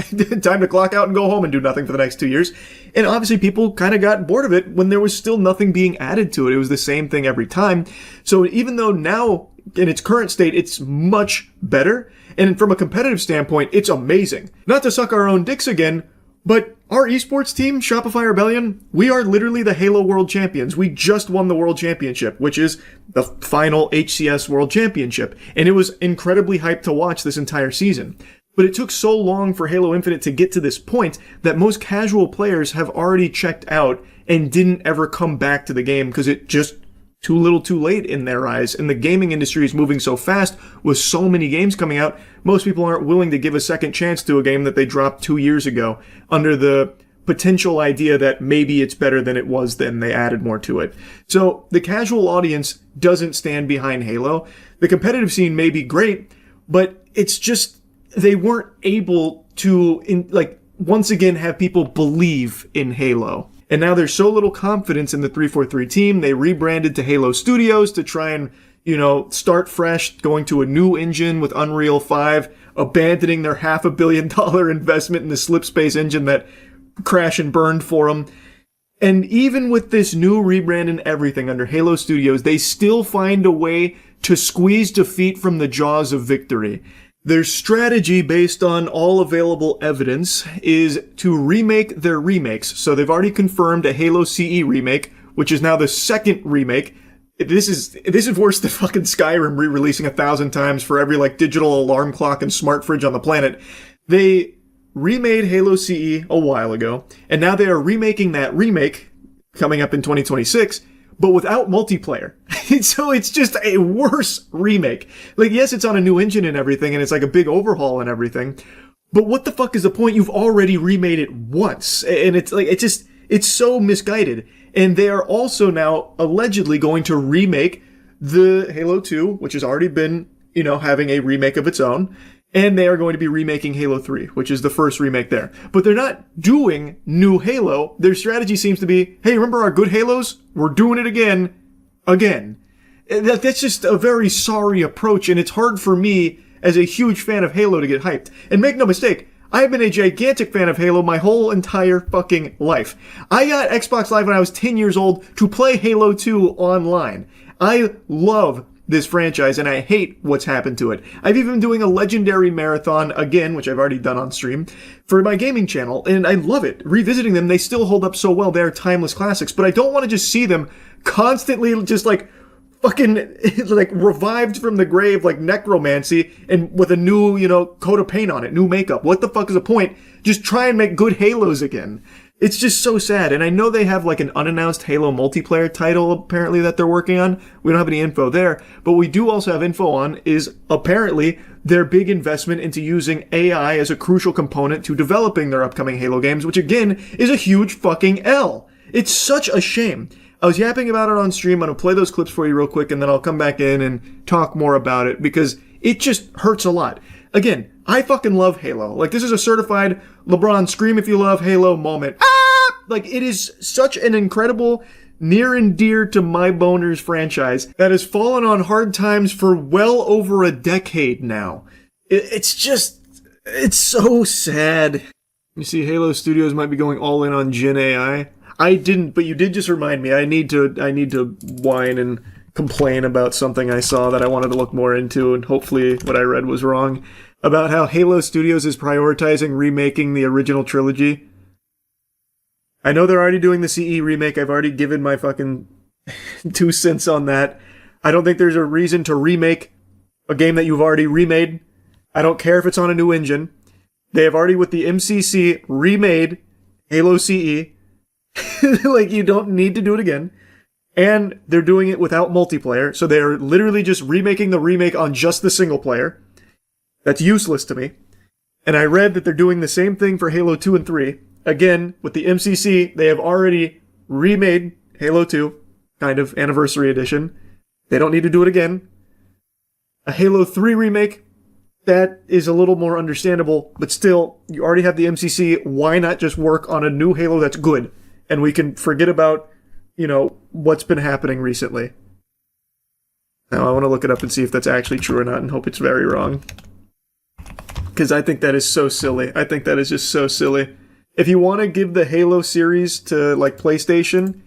Time to clock out and go home and do nothing for the next 2 years. And obviously people kind of got bored of it when there was still nothing being added to it. It was the same thing every time. So even though now in its current state, it's much better. And from a competitive standpoint, it's amazing. Not to suck our own dicks again, but our esports team, Shopify Rebellion, we are literally the Halo World Champions. We just won the World Championship, which is the final HCS World Championship. And it was incredibly hyped to watch this entire season. But it took so long for Halo Infinite to get to this point that most casual players have already checked out and didn't ever come back to the game because it just too little too late in their eyes. And the gaming industry is moving so fast with so many games coming out, most people aren't willing to give a second chance to a game that they dropped 2 years ago under the potential idea that maybe it's better than it was then they added more to it. So the casual audience doesn't stand behind Halo. The competitive scene may be great, but it's just they weren't able to, once again, have people believe in Halo. And now there's so little confidence in the 343 team, they rebranded to Halo Studios to try and, start fresh, going to a new engine with Unreal 5, abandoning their $500 million investment in the Slipspace engine that crashed and burned for them. And even with this new rebrand and everything under Halo Studios, they still find a way to squeeze defeat from the jaws of victory. Their strategy, based on all available evidence, is to remake their remakes. So they've already confirmed a Halo CE remake, which is now the second remake. This is worse than fucking Skyrim re-releasing 1,000 times for every digital alarm clock and smart fridge on the planet. They remade Halo CE a while ago, and now they are remaking that remake coming up in 2026. But without multiplayer. So it's just a worse remake. Yes, it's on a new engine and everything, and it's like a big overhaul and everything. But what the fuck is the point? You've already remade it once. And it's so misguided. And they are also now allegedly going to remake the Halo 2, which has already been, having a remake of its own. And they are going to be remaking Halo 3, which is the first remake there. But they're not doing new Halo. Their strategy seems to be, hey, remember our good Halos? We're doing it again. That's just a very sorry approach, and it's hard for me, as a huge fan of Halo, to get hyped. And make no mistake, I've been a gigantic fan of Halo my whole entire fucking life. I got Xbox Live when I was 10 years old to play Halo 2 online. I love this franchise, and I hate what's happened to it. I've even been doing a Legendary Marathon again, which I've already done on stream, for my gaming channel, and I love it. Revisiting them, they still hold up so well. They're timeless classics, but I don't want to just see them constantly just fucking revived from the grave like necromancy and with a new, coat of paint on it, new makeup. What the fuck is the point? Just try and make good Halos again. It's just so sad. And I know they have an unannounced Halo multiplayer title apparently that they're working on. We don't have any info there, but we do also have info on is apparently their big investment into using AI as a crucial component to developing their upcoming Halo games, which again is a huge fucking L. It's such a shame. I was yapping about it on stream. I'm going to play those clips for you real quick, and then I'll come back in and talk more about it because it just hurts a lot. Again, I fucking love Halo. This is a certified LeBron scream if you love Halo moment. It is such an incredible, near and dear to my boners franchise that has fallen on hard times for well over a decade now. it's so sad. You see, Halo Studios might be going all in on Gen AI. I didn't, but you did just remind me. I need to whine and complain about something I saw that I wanted to look more into, and hopefully what I read was wrong, about how Halo Studios is prioritizing remaking the original trilogy. I know they're already doing the CE remake. I've already given my fucking 2 cents on that. I don't think there's a reason to remake a game that you've already remade. I don't care if it's on a new engine. They have already, with the MCC, remade Halo CE. Like, you don't need to do it again. And they're doing it without multiplayer, so they're literally just remaking the remake on just the single player. That's useless to me. And I read that they're doing the same thing for Halo 2 and 3. Again, with the MCC, they have already remade Halo 2, kind of Anniversary Edition. They don't need to do it again. A Halo 3 remake, that is a little more understandable, but still, you already have the MCC. Why not just work on a new Halo that's good? And we can forget about, what's been happening recently. Now, I want to look it up and see if that's actually true or not, and hope it's very wrong. Because I think that is so silly. I think that is just so silly. If you want to give the Halo series to, PlayStation,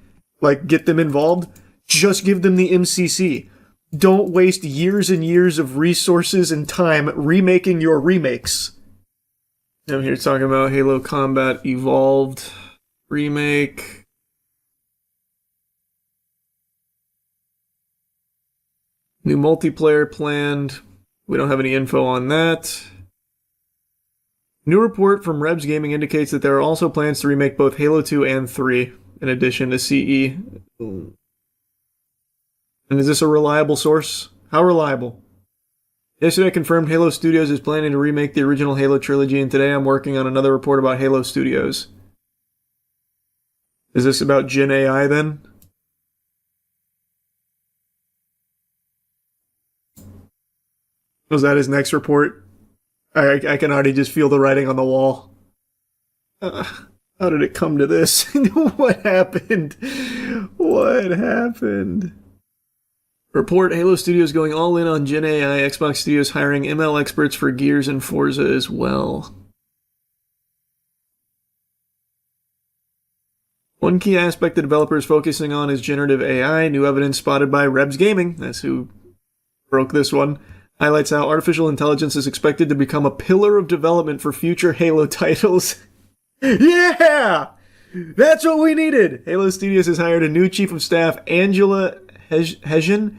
get them involved, just give them the MCC. Don't waste years and years of resources and time remaking your remakes. I'm here talking about Halo Combat Evolved remake. New multiplayer planned. We don't have any info on that. New report from Rebs Gaming indicates that there are also plans to remake both Halo 2 and 3, in addition to CE. And is this a reliable source? How reliable? Yesterday I confirmed Halo Studios is planning to remake the original Halo trilogy, and today I'm working on another report about Halo Studios. Is this about Gen AI then? Was that his next report? I can already just feel the writing on the wall. How did it come to this? What happened? What happened? Report, Halo Studios going all in on Gen AI. Xbox Studios hiring ML experts for Gears and Forza as well. One key aspect the developer is focusing on is generative AI. New evidence spotted by Rebs Gaming, that's who broke this one, highlights how artificial intelligence is expected to become a pillar of development for future Halo titles. Yeah! That's what we needed! Halo Studios has hired a new chief of staff, Angela Hesian,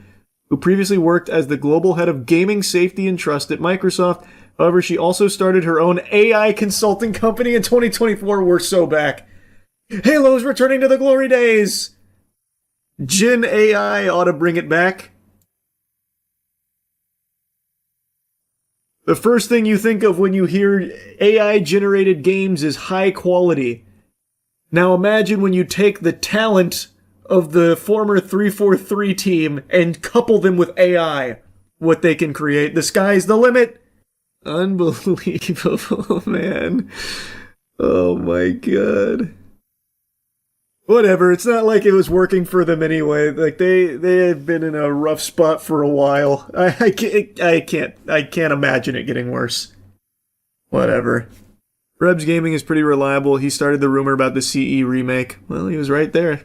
who previously worked as the global head of gaming safety and trust at Microsoft. However, she also started her own AI consulting company in 2024. We're so back. Halo's returning to the glory days! Gen AI ought to bring it back. The first thing you think of when you hear AI-generated games is high quality. Now imagine when you take the talent of the former 343 team and couple them with AI, what they can create. The sky's the limit. Unbelievable, man. Oh my god. Whatever, it's not like it was working for them anyway. They have been in a rough spot for a while. I can't imagine it getting worse. Whatever. Rebs Gaming is pretty reliable. He started the rumor about the CE remake. Well, he was right there.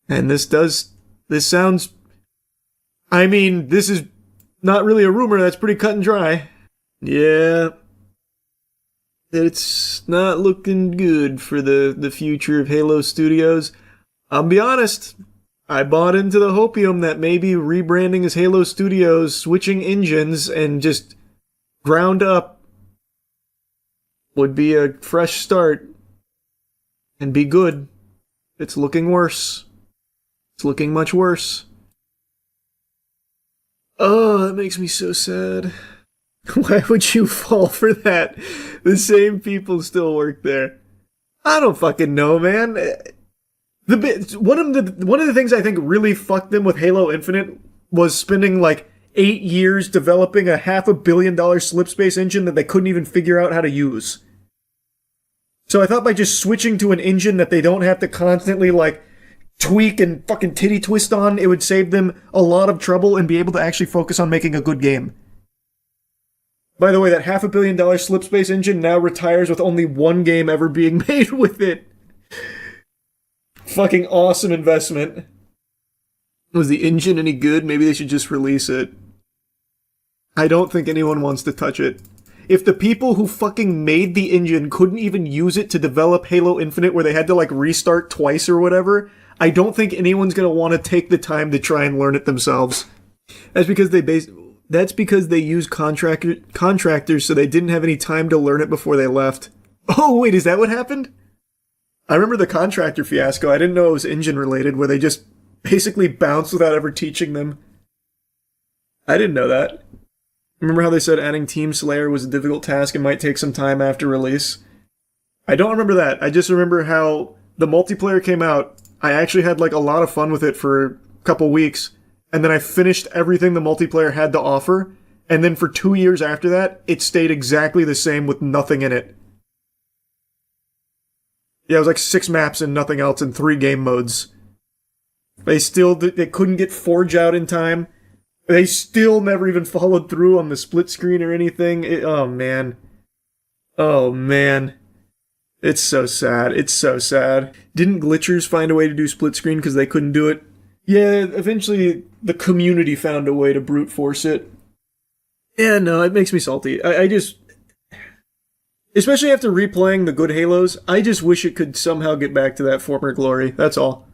And this sounds... I mean, this is not really a rumor. That's pretty cut and dry. Yeah. It's not looking good for the future of Halo Studios. I'll be honest, I bought into the hopium that maybe rebranding as Halo Studios, switching engines, and just ground up would be a fresh start and be good. It's looking worse. It's looking much worse. Oh, that makes me so sad. Why would you fall for that? The same people still work there. I don't fucking know, man. One of the things I think really fucked them with Halo Infinite was spending 8 years developing a $500 million slip space engine that they couldn't even figure out how to use. So I thought by just switching to an engine that they don't have to constantly tweak and fucking titty twist on, it would save them a lot of trouble and be able to actually focus on making a good game. By the way, that $500 million slipspace engine now retires with only one game ever being made with it. Fucking awesome investment. Was the engine any good? Maybe they should just release it. I don't think anyone wants to touch it. If the people who fucking made the engine couldn't even use it to develop Halo Infinite, where they had to like restart twice or whatever, I don't think anyone's gonna want to take the time to try and learn it themselves. That's because they use contractors, so they didn't have any time to learn it before they left. Oh wait, is that what happened? I remember the contractor fiasco. I didn't know it was engine related, where they just basically bounced without ever teaching them. I didn't know that. Remember how they said adding Team Slayer was a difficult task and might take some time after release? I don't remember that. I just remember how the multiplayer came out. I actually had like a lot of fun with it for a couple weeks, and then I finished everything the multiplayer had to offer, and then for 2 years after that, it stayed exactly the same with nothing in it. Yeah, it was like 6 maps and nothing else and 3 game modes. They couldn't get Forge out in time. They still never even followed through on the split screen or anything. Oh, man. Oh, man. It's so sad. It's so sad. Didn't Glitchers find a way to do split screen because they couldn't do it? Yeah, eventually the community found a way to brute force it. Yeah, no, it makes me salty. I just... Especially after replaying the good Halos, I just wish it could somehow get back to that former glory. That's all.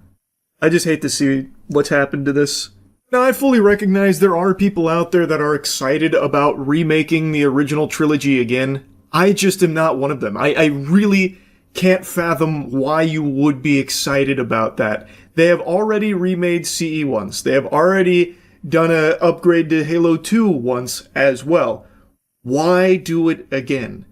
I just hate to see what's happened to this. Now, I fully recognize there are people out there that are excited about remaking the original trilogy again. I just am not one of them. I really can't fathom why you would be excited about that. They have already remade CE once. They have already done an upgrade to Halo 2 once as well. Why do it again?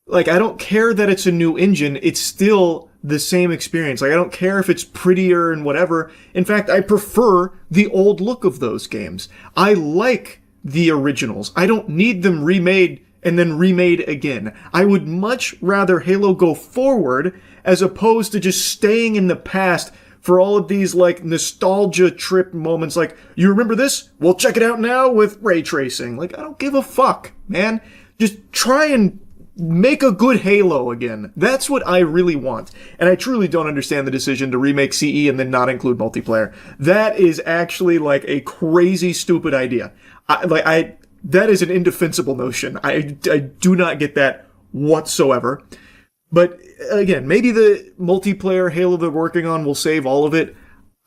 Like, I don't care that it's a new engine. It's still the same experience. Like, I don't care if it's prettier and whatever. In fact, I prefer the old look of those games. I like the originals. I don't need them remade and then remade again. I would much rather Halo go forward as opposed to just staying in the past for all of these, like, nostalgia trip moments. Like, you remember this? Well, check it out now with ray tracing. Like, I don't give a fuck, man. Just try and make a good Halo again. That's what I really want. And I truly don't understand the decision to remake CE and then not include multiplayer. That is actually like a crazy stupid idea. That is an indefensible notion. I do not get that whatsoever. But again, maybe the multiplayer Halo they're working on will save all of it.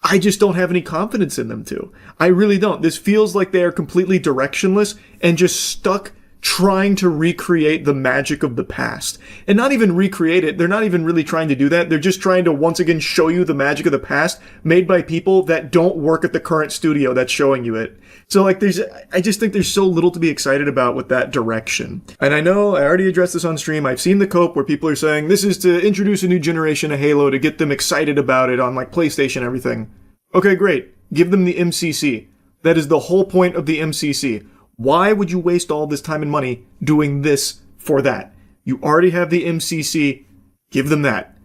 I just don't have any confidence in them to. I really don't. This feels like they are completely directionless and just stuck trying to recreate the magic of the past. And not even recreate it. They're not even really trying to do that. They're just trying to once again show you the magic of the past made by people that don't work at the current studio that's showing you it. So like I just think there's so little to be excited about with that direction. And I know I already addressed this on stream. I've seen the cope where people are saying this is to introduce a new generation of Halo to get them excited about it on like PlayStation and everything. Okay, great. Give them the MCC. That is the whole point of the MCC. Why would you waste all this time and money doing this for that? You already have the MCC. Give them that.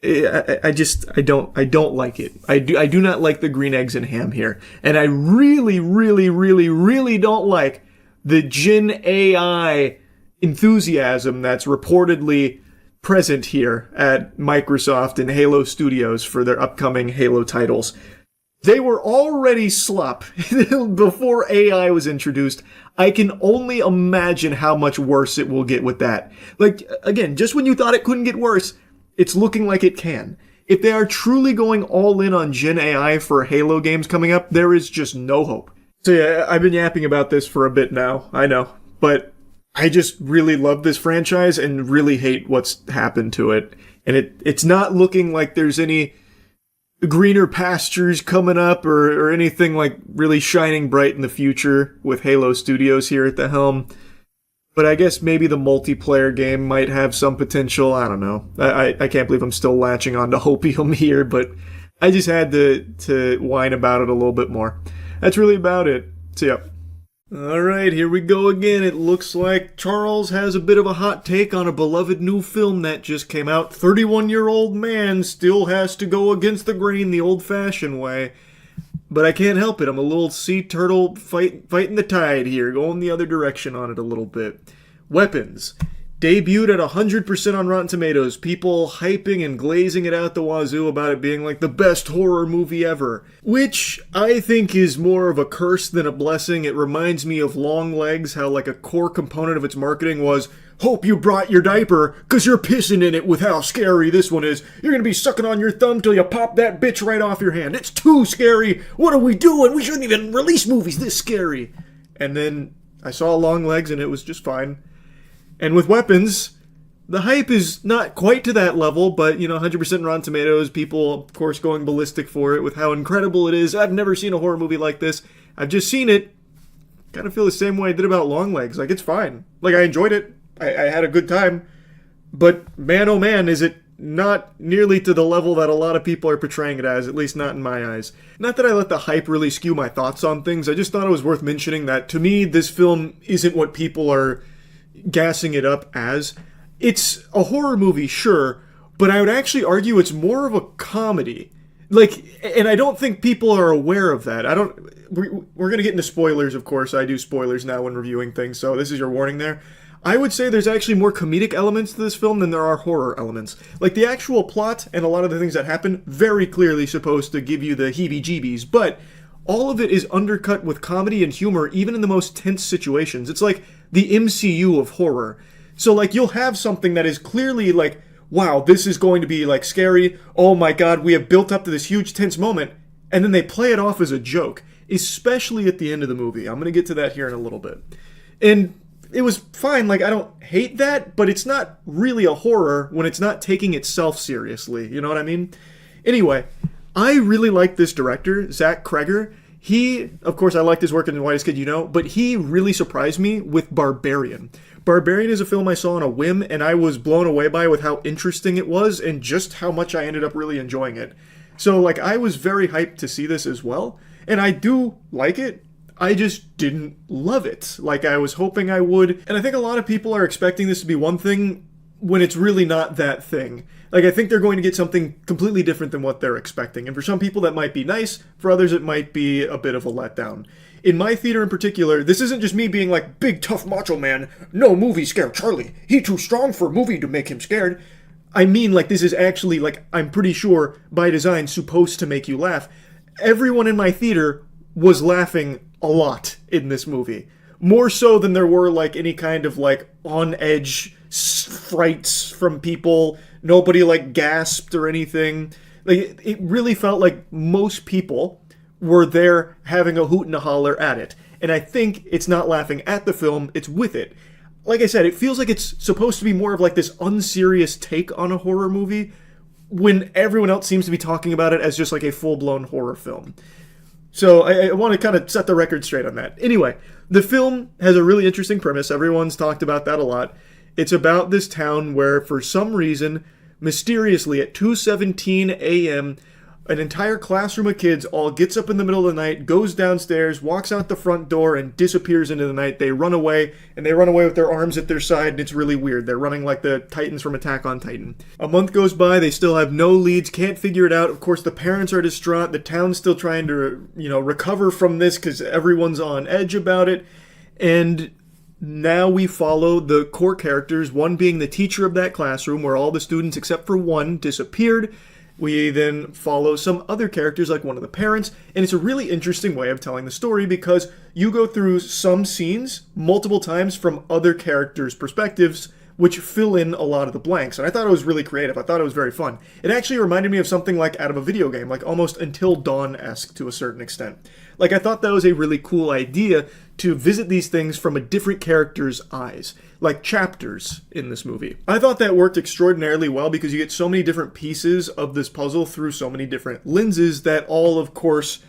I don't like it. I do not like the green eggs and ham here. And I really, really, really, really don't like the Gen AI enthusiasm that's reportedly present here at Microsoft and Halo Studios for their upcoming Halo titles. They were already slop before AI was introduced. I can only imagine how much worse it will get with that. Like, again, just when you thought it couldn't get worse, it's looking like it can. If they are truly going all in on Gen AI for Halo games coming up, there is just no hope. So yeah, I've been yapping about this for a bit now, I know. But I just really love this franchise and really hate what's happened to it. And it's not looking like there's any greener pastures coming up or anything like really shining bright in the future with Halo Studios here at the helm. But I guess maybe the multiplayer game might have some potential. I don't know. I can't believe I'm still latching on to hopium here, but I just had to whine about it a little bit more. That's really about it. So yeah. Alright, here we go again. It looks like Charles has a bit of a hot take on a beloved new film that just came out. 31-year-old man still has to go against the grain the old-fashioned way. But I can't help it. I'm a little sea turtle fighting the tide here, going the other direction on it a little bit. Weapons. Debuted at 100% on Rotten Tomatoes, people hyping and glazing it out the wazoo about it being like the best horror movie ever. Which I think is more of a curse than a blessing. It reminds me of Longlegs, how like a core component of its marketing was, hope you brought your diaper, cause you're pissing in it with how scary this one is. You're gonna be sucking on your thumb till you pop that bitch right off your hand. It's too scary. What are we doing? We shouldn't even release movies this scary. And then I saw Longlegs and it was just fine. And with Weapons, the hype is not quite to that level, but, 100% Rotten Tomatoes, people, of course, going ballistic for it with how incredible it is. I've never seen a horror movie like this. I've just seen it. Kind of feel the same way I did about Longlegs. Like, it's fine. Like, I enjoyed it. I had a good time. But, man, oh man, is it not nearly to the level that a lot of people are portraying it as, at least not in my eyes. Not that I let the hype really skew my thoughts on things. I just thought it was worth mentioning that, to me, this film isn't what people are gassing it up as. It's a horror movie, sure, but I would actually argue it's more of a comedy. And I don't think people are aware of that. We're going to get into spoilers, of course. I do spoilers now when reviewing things, so this is your warning there. I would say there's actually more comedic elements to this film than there are horror elements. Like, the actual plot and a lot of the things that happen, very clearly supposed to give you the heebie-jeebies, but all of it is undercut with comedy and humor, even in the most tense situations. It's like the MCU of horror. So, like, you'll have something that is clearly like, wow, this is going to be, like, scary. Oh my god, we have built up to this huge tense moment. And then they play it off as a joke, especially at the end of the movie. I'm going to get to that here in a little bit. And it was fine. Like, I don't hate that, but it's not really a horror when it's not taking itself seriously. You know what I mean? Anyway, I really like this director, Zach Kreger. He, of course, I liked his work in The Whitest Kid You Know, but he really surprised me with Barbarian. Barbarian is a film I saw on a whim, and I was blown away by with how interesting it was and just how much I ended up really enjoying it. So, like, I was very hyped to see this as well, and I do like it. I just didn't love it like I was hoping I would. And I think a lot of people are expecting this to be one thing when it's really not that thing. Like, I think they're going to get something completely different than what they're expecting. And for some people that might be nice, for others it might be a bit of a letdown. In my theater in particular, this isn't just me being like, big tough macho man, no movie scare Charlie, he too strong for a movie to make him scared. I mean, like, this is actually, like, I'm pretty sure by design supposed to make you laugh. Everyone in my theater was laughing a lot in this movie. More so than there were, like, any kind of, like, on-edge frights from people. Nobody, like, gasped or anything. Like, it really felt like most people were there having a hoot and a holler at it. And I think it's not laughing at the film, it's with it. Like I said, it feels like it's supposed to be more of like this unserious take on a horror movie when everyone else seems to be talking about it as just like a full-blown horror film. So I want to kind of set the record straight on that. Anyway, the film has a really interesting premise. Everyone's talked about that a lot. It's about this town where, for some reason, mysteriously at 2:17 a.m., an entire classroom of kids all gets up in the middle of the night, goes downstairs, walks out the front door, and disappears into the night. They run away, and they run away with their arms at their side, and it's really weird. They're running like the Titans from Attack on Titan. A month goes by, they still have no leads, can't figure it out. Of course, the parents are distraught. The town's still trying to, recover from this because everyone's on edge about it. And now we follow the core characters, one being the teacher of that classroom where all the students except for one disappeared. We then follow some other characters like one of the parents, and it's a really interesting way of telling the story because you go through some scenes multiple times from other characters' perspectives, which fill in a lot of the blanks. And I thought it was really creative. I thought it was very fun. It actually reminded me of something like out of a video game, like almost Until Dawn-esque to a certain extent. Like, I thought that was a really cool idea to visit these things from a different character's eyes, like chapters in this movie. I thought that worked extraordinarily well because you get so many different pieces of this puzzle through so many different lenses that all, of course,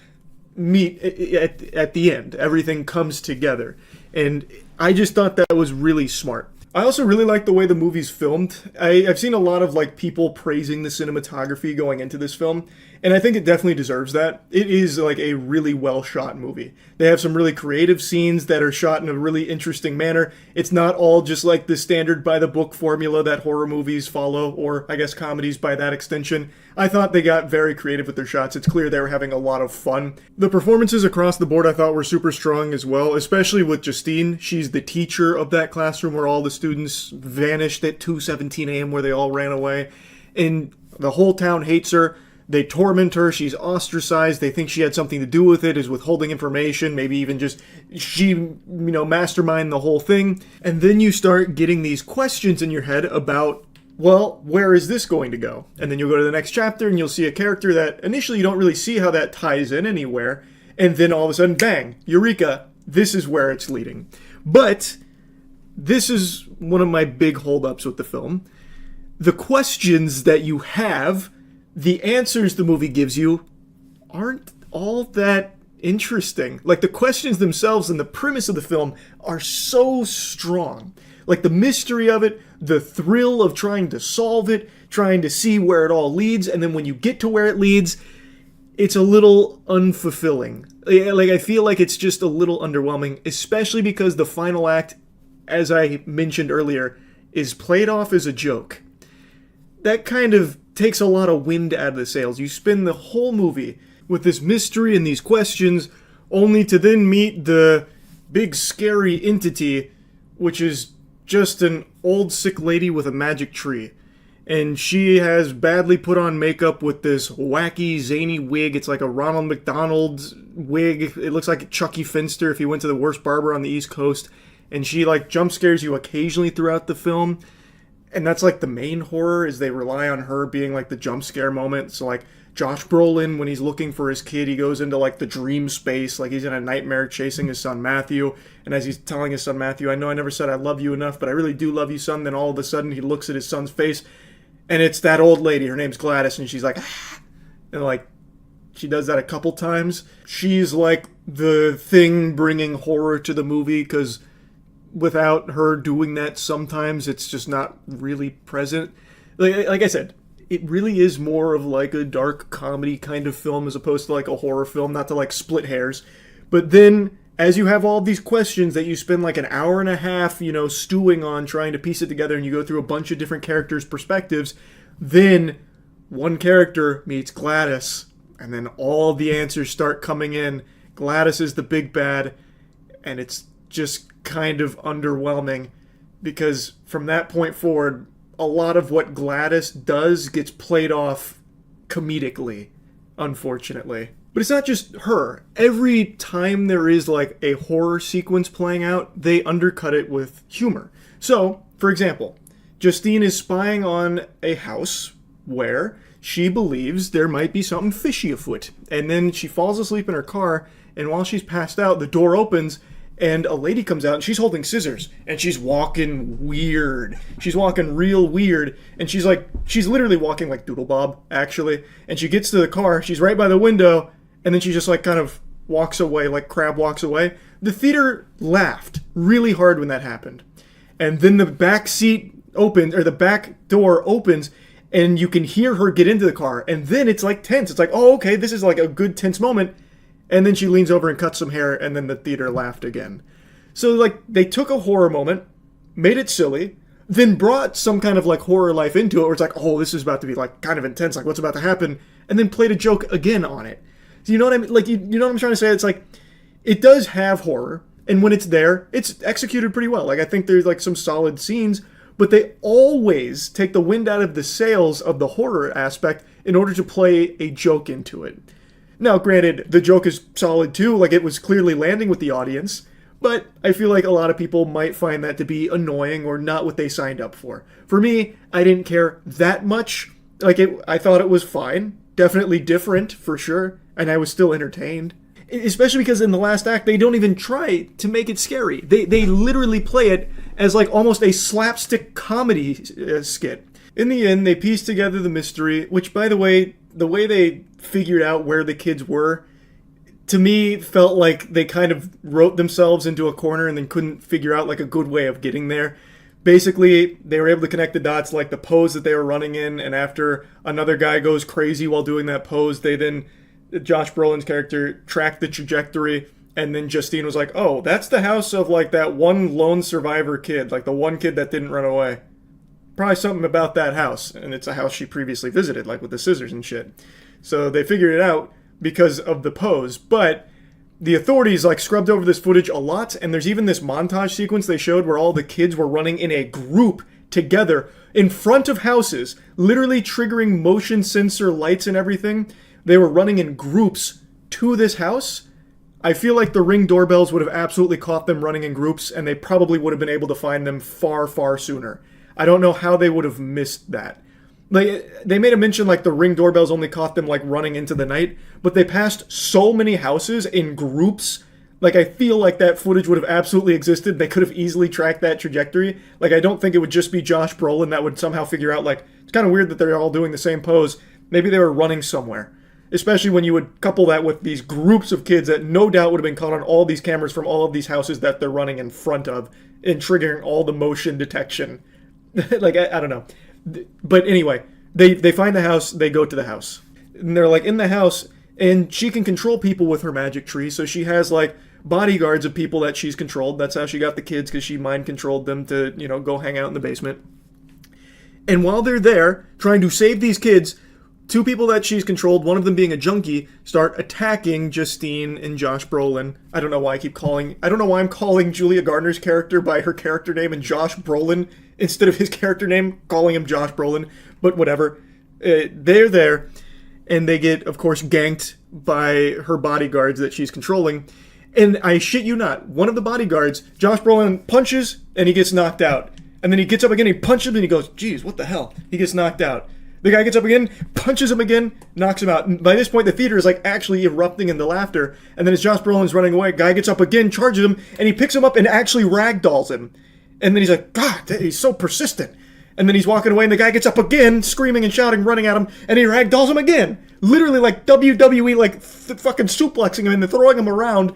meet at the end. Everything comes together. And I just thought that was really smart. I also really like the way the movie's filmed. I've seen a lot of like people praising the cinematography going into this film, and I think it definitely deserves that. It is like a really well shot movie. They have some really creative scenes that are shot in a really interesting manner. It's not all just like the standard by the book formula that horror movies follow, or I guess comedies by that extension. I thought they got very creative with their shots. It's clear they were having a lot of fun. The performances across the board I thought were super strong as well, especially with Justine. She's the teacher of that classroom where all the students vanished at 2:17 a.m. where they all ran away. And the whole town hates her. They torment her. She's ostracized. They think she had something to do with it, is withholding information, maybe even just she, mastermind the whole thing. And then you start getting these questions in your head about, well, where is this going to go? And then you'll go to the next chapter and you'll see a character that initially you don't really see how that ties in anywhere. And then all of a sudden, bang, eureka, this is where it's leading. But this is one of my big holdups with the film. The questions that you have, the answers the movie gives you, aren't all that interesting. Like, the questions themselves and the premise of the film are so strong. Like, the mystery of it, the thrill of trying to solve it, trying to see where it all leads, and then when you get to where it leads, it's a little unfulfilling. Like, I feel like it's just a little underwhelming, especially because the final act, as I mentioned earlier, is played off as a joke. That kind of takes a lot of wind out of the sails. You spend the whole movie with this mystery and these questions, only to then meet the big scary entity, which is just an old sick lady with a magic tree. And she has badly put on makeup with this wacky, zany wig. It's like a Ronald McDonald wig. It looks like Chucky Finster if he went to the worst barber on the East Coast. And she like jump scares you occasionally throughout the film. And that's like the main horror, is they rely on her being like the jump scare moment. So like Josh Brolin, when he's looking for his kid, he goes into like the dream space, like he's in a nightmare chasing his son Matthew. And as he's telling his son Matthew, I know I never said I love you enough, but I really do love you, son. Then all of a sudden he looks at his son's face, and it's that old lady. Her name's Gladys, and she's like, ah! And like, she does that a couple times. She's like the thing bringing horror to the movie, because without her doing that, sometimes it's just not really present. Like I said, it really is more of like a dark comedy kind of film as opposed to like a horror film, not to like split hairs. But then, as you have all these questions that you spend like an hour and a half, stewing on, trying to piece it together, and you go through a bunch of different characters' perspectives, then one character meets Gladys, and then all the answers start coming in. Gladys is the big bad, and it's just kind of underwhelming, because from that point forward, a lot of what Gladys does gets played off comedically, unfortunately. But it's not just her. Every time there is like a horror sequence playing out, they undercut it with humor. So, for example, Justine is spying on a house where she believes there might be something fishy afoot. And then she falls asleep in her car, and while she's passed out, the door opens, and a lady comes out, and she's holding scissors, and she's walking weird. She's walking real weird, and she's literally walking like Doodle Bob, actually. And she gets to the car, she's right by the window, and then she just like kind of walks away, like Crab walks away. The theater laughed really hard when that happened. And then the back seat opens, or the back door opens, and you can hear her get into the car, and then it's like tense. It's like, oh, okay, this is like a good tense moment. And then she leans over and cuts some hair, and then the theater laughed again. So, like, they took a horror moment, made it silly, then brought some kind of, like, horror life into it, where it's like, oh, this is about to be, like, kind of intense, like, what's about to happen? And then played a joke again on it. So you know what I mean? Like, you know what I'm trying to say? It's like, it does have horror, and when it's there, it's executed pretty well. Like, I think there's, like, some solid scenes, but they always take the wind out of the sails of the horror aspect in order to play a joke into it. Now, granted, the joke is solid too, like it was clearly landing with the audience, but I feel like a lot of people might find that to be annoying or not what they signed up for. For me, I didn't care that much. I thought it was fine, definitely different for sure, and I was still entertained. Especially because in the last act, they don't even try to make it scary. They literally play it as like almost a slapstick comedy skit. In the end, they piece together the mystery, which, by the way they figured out where the kids were, to me, felt like they kind of wrote themselves into a corner and then couldn't figure out like a good way of getting there. basically they were able to connect the dots, like the pose that they were running in, and after another guy goes crazy while doing that pose, they then, Josh Brolin's character, tracked the trajectory, and then Justine was like, oh, that's the house of like that one lone survivor kid, like the one kid that didn't run away. Probably something about that house, and it's a house she previously visited, like with the scissors and shit. So they figured it out because of the pose, but the authorities like scrubbed over this footage a lot, and there's even this montage sequence they showed where all the kids were running in a group together in front of houses, literally triggering motion sensor lights and everything. They were running in groups to this house. I feel like the Ring doorbells would have absolutely caught them running in groups, and they probably would have been able to find them far, far sooner. I don't know how they would have missed that. Like, they made a mention like the Ring doorbells only caught them like running into the night, but they passed so many houses in groups. Like, I feel like that footage would have absolutely existed. They could have easily tracked that trajectory. Like, I don't think it would just be Josh Brolin that would somehow figure out, like, it's kind of weird that they're all doing the same pose. Maybe they were running somewhere. Especially when you would couple that with these groups of kids that no doubt would have been caught on all these cameras from all of these houses that they're running in front of and triggering all the motion detection. Like, I don't know. But anyway, they find the house, they go to the house. And they're like in the house, and she can control people with her magic tree, so she has like bodyguards of people that she's controlled. That's how she got the kids, because she mind controlled them to, you know, go hang out in the basement. And while they're there, trying to save these kids, two people that she's controlled, one of them being a junkie, start attacking Justine and Josh Brolin. I don't know why I'm calling Julia Gardner's character by her character name and Josh Brolin instead of his character name, calling him Josh Brolin, but whatever. They're there, and they get, of course, ganked by her bodyguards that she's controlling. And I shit you not, one of the bodyguards, Josh Brolin punches, and he gets knocked out. And then he gets up again, he punches him, and he goes, geez, what the hell? He gets knocked out. The guy gets up again, punches him again, knocks him out. And by this point, the theater is like actually erupting into laughter. And then as Josh Brolin's running away, guy gets up again, charges him, and he picks him up and actually ragdolls him. And then he's like, God, he's so persistent. And then he's walking away, and the guy gets up again, screaming and shouting, running at him, and he ragdolls him again. Literally like WWE, like fucking suplexing him and then throwing him around.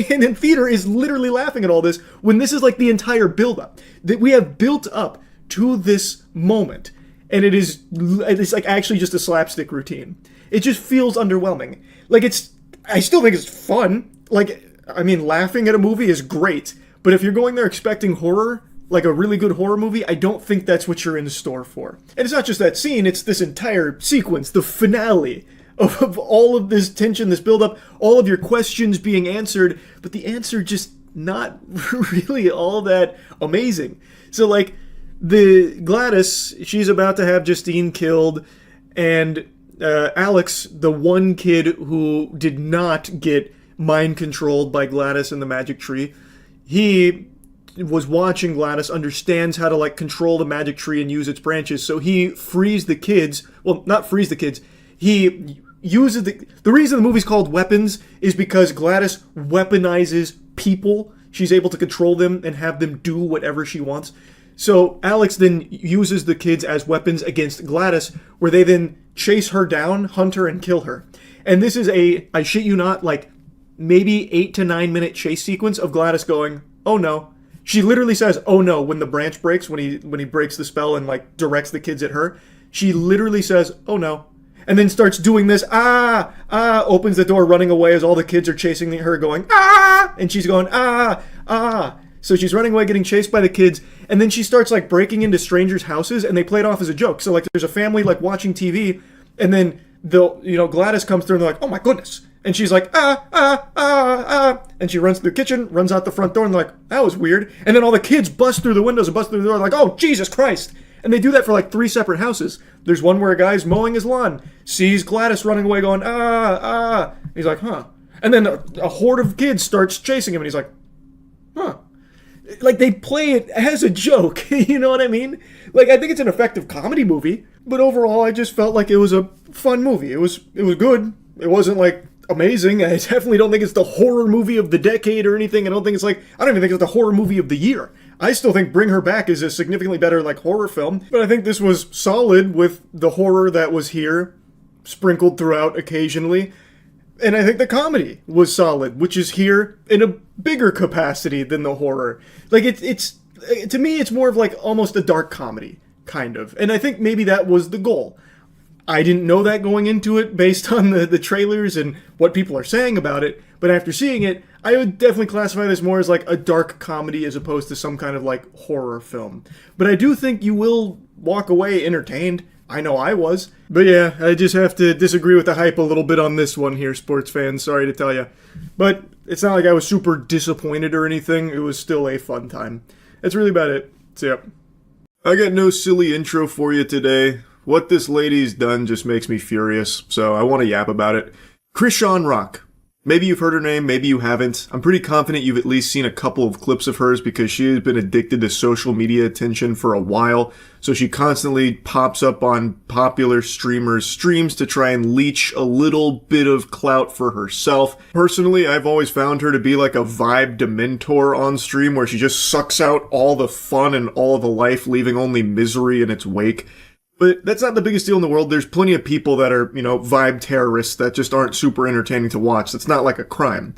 And then theater is literally laughing at all this when this is like the entire build-up. That we have built up to this moment. And it's like actually just a slapstick routine. It just feels underwhelming. Like I still think it's fun. Like, I mean, laughing at a movie is great. But if you're going there expecting horror, like a really good horror movie, I don't think that's what you're in the store for. And it's not just that scene, it's this entire sequence, the finale of all of this tension, this build-up, all of your questions being answered, but the answer just not really all that amazing. So, like, the Gladys, she's about to have Justine killed, and Alex, the one kid who did not get mind controlled by Gladys and the magic tree, he was watching Gladys, understands how to like control the magic tree and use its branches, so he frees the kids. Well, not frees the kids. He uses the reason the movie's called Weapons is because Gladys weaponizes people. She's able to control them and have them do whatever she wants. So Alex then uses the kids as weapons against Gladys, where they then chase her down, hunt her, and kill her. And this is I shit you not, like maybe 8 to 9 minute chase sequence of Gladys going, oh no. She literally says, oh no, when the branch breaks, when he breaks the spell and like directs the kids at her. She literally says, oh no. And then starts doing this, opens the door, running away as all the kids are chasing her, going, and she's going, So she's running away, getting chased by the kids, and then she starts like breaking into strangers' houses, and they play it off as a joke. So like there's a family like watching TV, and then Gladys comes through and they're like, oh my goodness. And she's like, and she runs through the kitchen, runs out the front door, and they're like, that was weird. And then all the kids bust through the windows and bust through the door, like, oh, Jesus Christ. And they do that for like 3 separate houses. There's one where a guy's mowing his lawn, sees Gladys running away going, He's like, huh. And then a horde of kids starts chasing him, and he's like, huh. Like, they play it as a joke, you know what I mean? Like, I think it's an effective comedy movie, but overall, I just felt like it was a fun movie. It was good. It wasn't, like, amazing. I definitely don't think it's the horror movie of the decade or anything. I don't even think it's the horror movie of the year. I still think Bring Her Back is a significantly better, like, horror film, but I think this was solid with the horror that was here, sprinkled throughout occasionally. And I think the comedy was solid, which is here in a bigger capacity than the horror. Like, it's to me, it's more of like almost a dark comedy, kind of. And I think maybe that was the goal. I didn't know that going into it based on the trailers and what people are saying about it, but after seeing it, I would definitely classify this more as like a dark comedy as opposed to some kind of like horror film. But I do think you will walk away entertained. I know I was. But yeah, I just have to disagree with the hype a little bit on this one here, sports fans. Sorry to tell you. But it's not like I was super disappointed or anything. It was still a fun time. That's really about it. So yeah. I got no silly intro for you today. What this lady's done just makes me furious, so I want to yap about it. Krishan Rock. Maybe you've heard her name, maybe you haven't. I'm pretty confident you've at least seen a couple of clips of hers because she has been addicted to social media attention for a while, so she constantly pops up on popular streamers' streams to try and leech a little bit of clout for herself. Personally, I've always found her to be like a vibe dementor on stream where she just sucks out all the fun and all the life, leaving only misery in its wake. But that's not the biggest deal in the world. There's plenty of people that are, vibe terrorists that just aren't super entertaining to watch. That's not like a crime.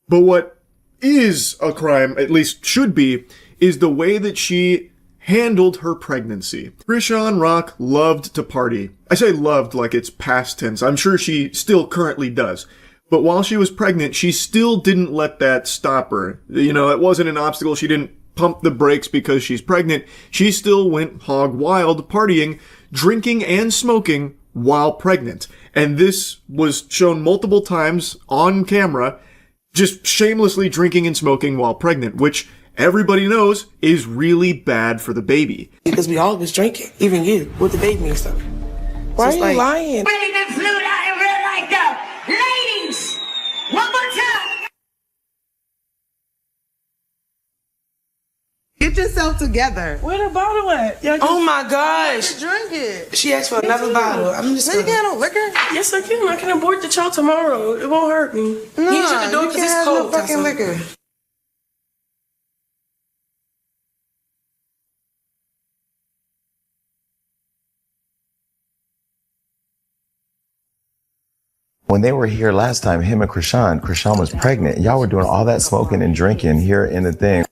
But what is a crime, at least should be, is the way that she handled her pregnancy. Krishan Rock loved to party. I say loved like it's past tense. I'm sure she still currently does. But while she was pregnant, she still didn't let that stop her. It wasn't an obstacle. She didn't pump the brakes because she's pregnant. She still went hog wild partying, drinking and smoking while pregnant. And this was shown multiple times on camera, just shamelessly drinking and smoking while pregnant, which everybody knows is really bad for the baby. Because we all was drinking, even you, with the baby and stuff. Why are you lying? Really been flued out in real life though. Ladies, one more time. Get yourself together. Where the bottle at? Oh my gosh. Drink it. She asked for another bottle. I'm just gonna get no liquor. Yes, I can. I can abort the child tomorrow. It won't hurt me. No, He's at the door you because can't it's have cold. no fucking Tessa. liquor. When they were here last time, him and Krishan was pregnant. Y'all were doing all that smoking and drinking here in the thing.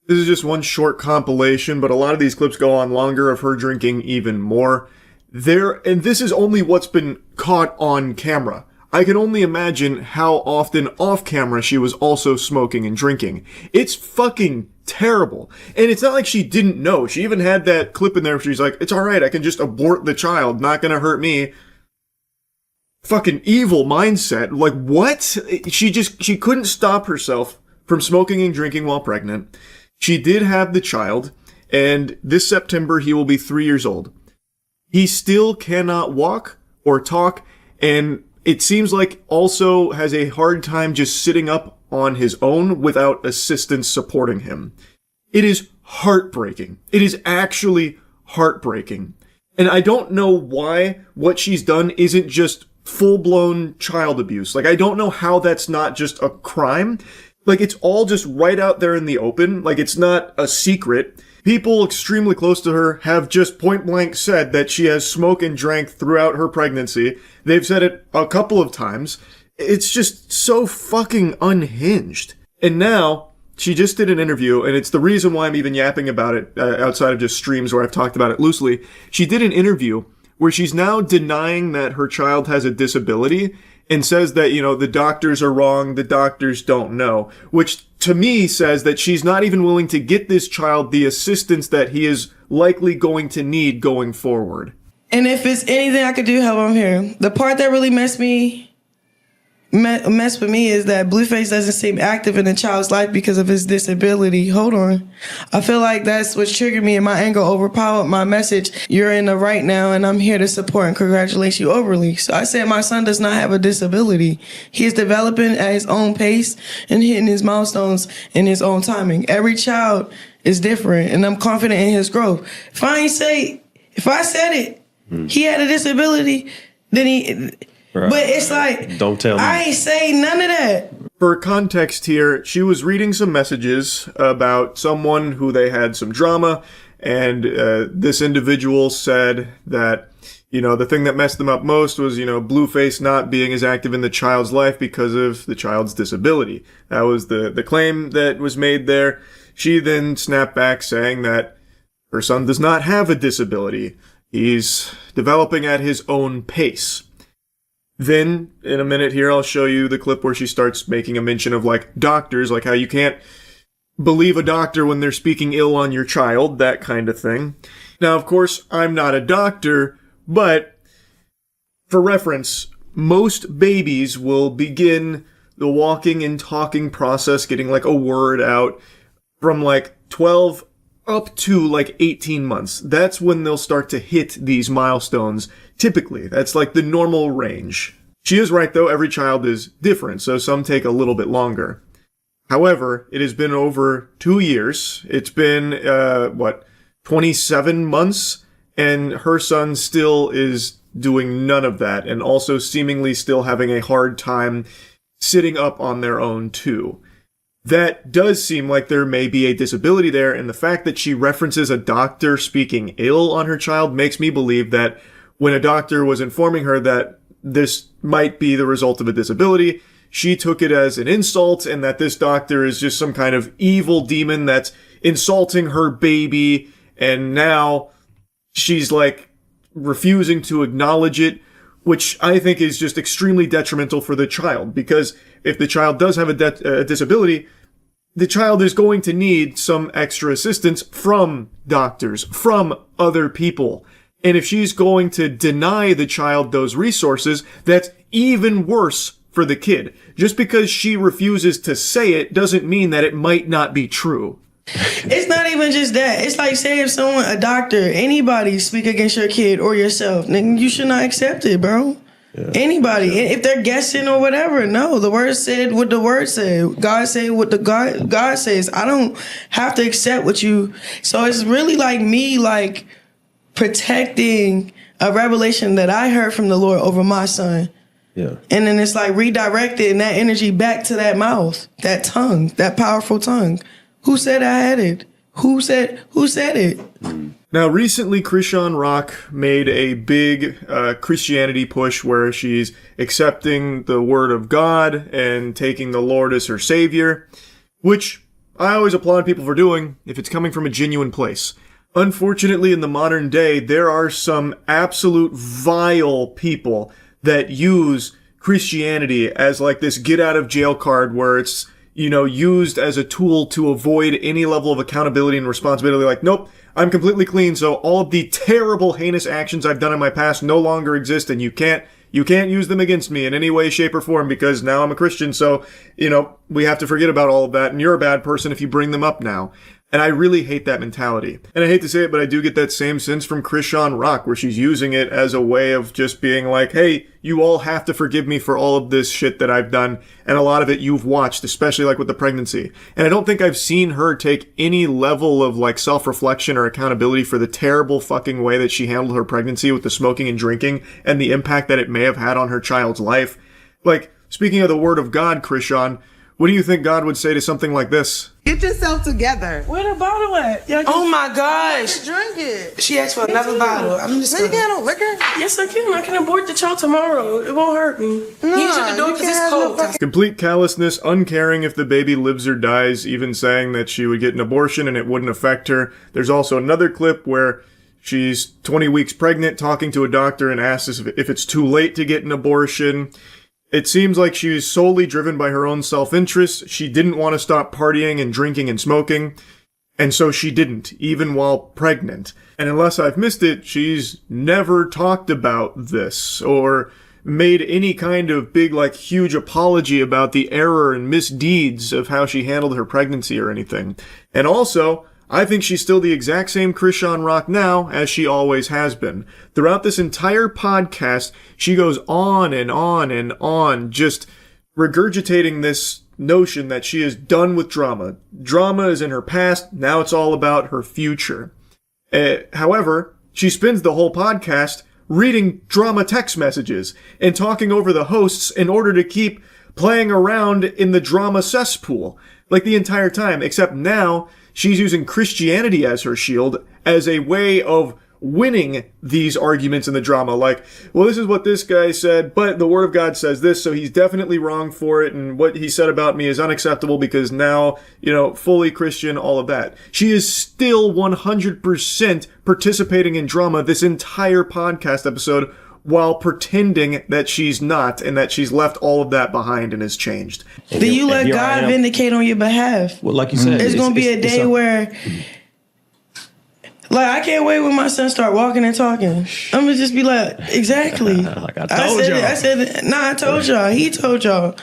This is just one short compilation, but a lot of these clips go on longer of her drinking even more. And this is only what's been caught on camera. I can only imagine how often off camera she was also smoking and drinking. It's fucking terrible. And it's not like she didn't know. She even had that clip in there where she's like, it's alright, I can just abort the child, not gonna hurt me. Fucking evil mindset. Like, what? She couldn't stop herself from smoking and drinking while pregnant. She did have the child, and this September he will be 3 years old. He still cannot walk or talk, and it seems like also has a hard time just sitting up on his own without assistance supporting him. It is heartbreaking. It is actually heartbreaking. And I don't know why what she's done isn't just full-blown child abuse. Like, I don't know how that's not just a crime. Like, it's all just right out there in the open. Like, it's not a secret. People extremely close to her have just point blank said that she has smoked and drank throughout her pregnancy. They've said it a couple of times. It's just so fucking unhinged. And now, she just did an interview, and it's the reason why I'm even yapping about it outside of just streams where I've talked about it loosely. She did an interview where she's now denying that her child has a disability and says that, the doctors are wrong, the doctors don't know, which to me says that she's not even willing to get this child the assistance that he is likely going to need going forward. And if it's anything I could do, help, I'm here. The part that really messed with me is that Blueface doesn't seem active in the child's life because of his disability. Hold on. I feel like that's what triggered me, and my anger overpowered my message. You're in the right now, and I'm here to support and congratulate you overly. So I said my son does not have a disability. He is developing at his own pace and hitting his milestones in his own timing. Every child is different, and I'm confident in his growth. If I said it, he had a disability, then he... Right. But it's like, don't tell me. I ain't say none of that. For context here, she was reading some messages about someone who they had some drama, and this individual said that, The thing that messed them up most was, Blueface not being as active in the child's life because of the child's disability. That was the claim that was made there. She then snapped back saying that her son does not have a disability. He's developing at his own pace. Then, in a minute here, I'll show you the clip where she starts making a mention of, doctors, how you can't believe a doctor when they're speaking ill on your child, that kind of thing. Now, of course, I'm not a doctor, but for reference, most babies will begin the walking and talking process, getting a word out from 12 up to 18 months. That's when they'll start to hit these milestones. Typically, that's the normal range. She is right though, every child is different, so some take a little bit longer. However, it has been over 2 years. It's been, 27 months, and her son still is doing none of that, and also seemingly still having a hard time sitting up on their own too. That does seem like there may be a disability there, and the fact that she references a doctor speaking ill on her child makes me believe that when a doctor was informing her that this might be the result of a disability, she took it as an insult, and that this doctor is just some kind of evil demon that's insulting her baby, and now she's refusing to acknowledge it, which I think is just extremely detrimental for the child, because if the child does have a disability, the child is going to need some extra assistance from doctors, from other people. And if she's going to deny the child those resources, that's even worse for the kid. Just because she refuses to say it doesn't mean that it might not be true. It's not even just that. It's say if someone, a doctor, anybody speak against your kid or yourself, then you should not accept it, bro. Yeah. Anybody. If they're guessing or whatever, no. The word said what the word said. God said what the God says. I don't have to accept what you... So it's really me, protecting a revelation that I heard from the Lord over my son. Yeah. And then it's redirecting that energy back to that mouth, that tongue, that powerful tongue. Who said I had it? Who said it? Now, recently, Krishan Rock made a big Christianity push where she's accepting the word of God and taking the Lord as her savior, which I always applaud people for doing if it's coming from a genuine place. Unfortunately, in the modern day, there are some absolute vile people that use Christianity as this get out of jail card where it's used as a tool to avoid any level of accountability and responsibility. Nope, I'm completely clean, so all of the terrible, heinous actions I've done in my past no longer exist, and you can't use them against me in any way, shape, or form because now I'm a Christian, so, we have to forget about all of that, and you're a bad person if you bring them up now. And I really hate that mentality. And I hate to say it, but I do get that same sense from Krishan Rock, where she's using it as a way of just being hey, you all have to forgive me for all of this shit that I've done. And a lot of it you've watched, especially with the pregnancy. And I don't think I've seen her take any level of self-reflection or accountability for the terrible fucking way that she handled her pregnancy with the smoking and drinking and the impact that it may have had on her child's life. Speaking of the word of God, Krishan, what do you think God would say to something like this? Get yourself together. Where the bottle at? Oh my gosh. Drink it. She asked for another bottle. I'm just gonna... You can't liquor? Yes, I can. I can abort the child tomorrow. It won't hurt me. No, you shut the door because it's cold. Complete callousness, uncaring if the baby lives or dies, even saying that she would get an abortion and it wouldn't affect her. There's also another clip where she's 20 weeks pregnant, talking to a doctor and asks if it's too late to get an abortion. It seems like she's solely driven by her own self-interest. She didn't want to stop partying and drinking and smoking, and so she didn't, even while pregnant. And unless I've missed it, she's never talked about this, or made any kind of big, huge apology about the error and misdeeds of how she handled her pregnancy or anything. And also, I think she's still the exact same Krishan Rock now as she always has been. Throughout this entire podcast, she goes on and on and on, just regurgitating this notion that she is done with drama. Drama is in her past, now it's all about her future. However, she spends the whole podcast reading drama text messages and talking over the hosts in order to keep playing around in the drama cesspool, the entire time, except now she's using Christianity as her shield, as a way of winning these arguments in the drama. Like, well, this is what this guy said, but the Word of God says this, so he's definitely wrong for it, and what he said about me is unacceptable because now, fully Christian, all of that. She is still 100% participating in drama this entire podcast episode while pretending that she's not and that she's left all of that behind and has changed. Then you let God vindicate on your behalf. Well, like you said, it's going to be a day where... Like, I can't wait when my son start walking and talking. I'm going to just be like, exactly. Like I told y'all. I told y'all. He told y'all.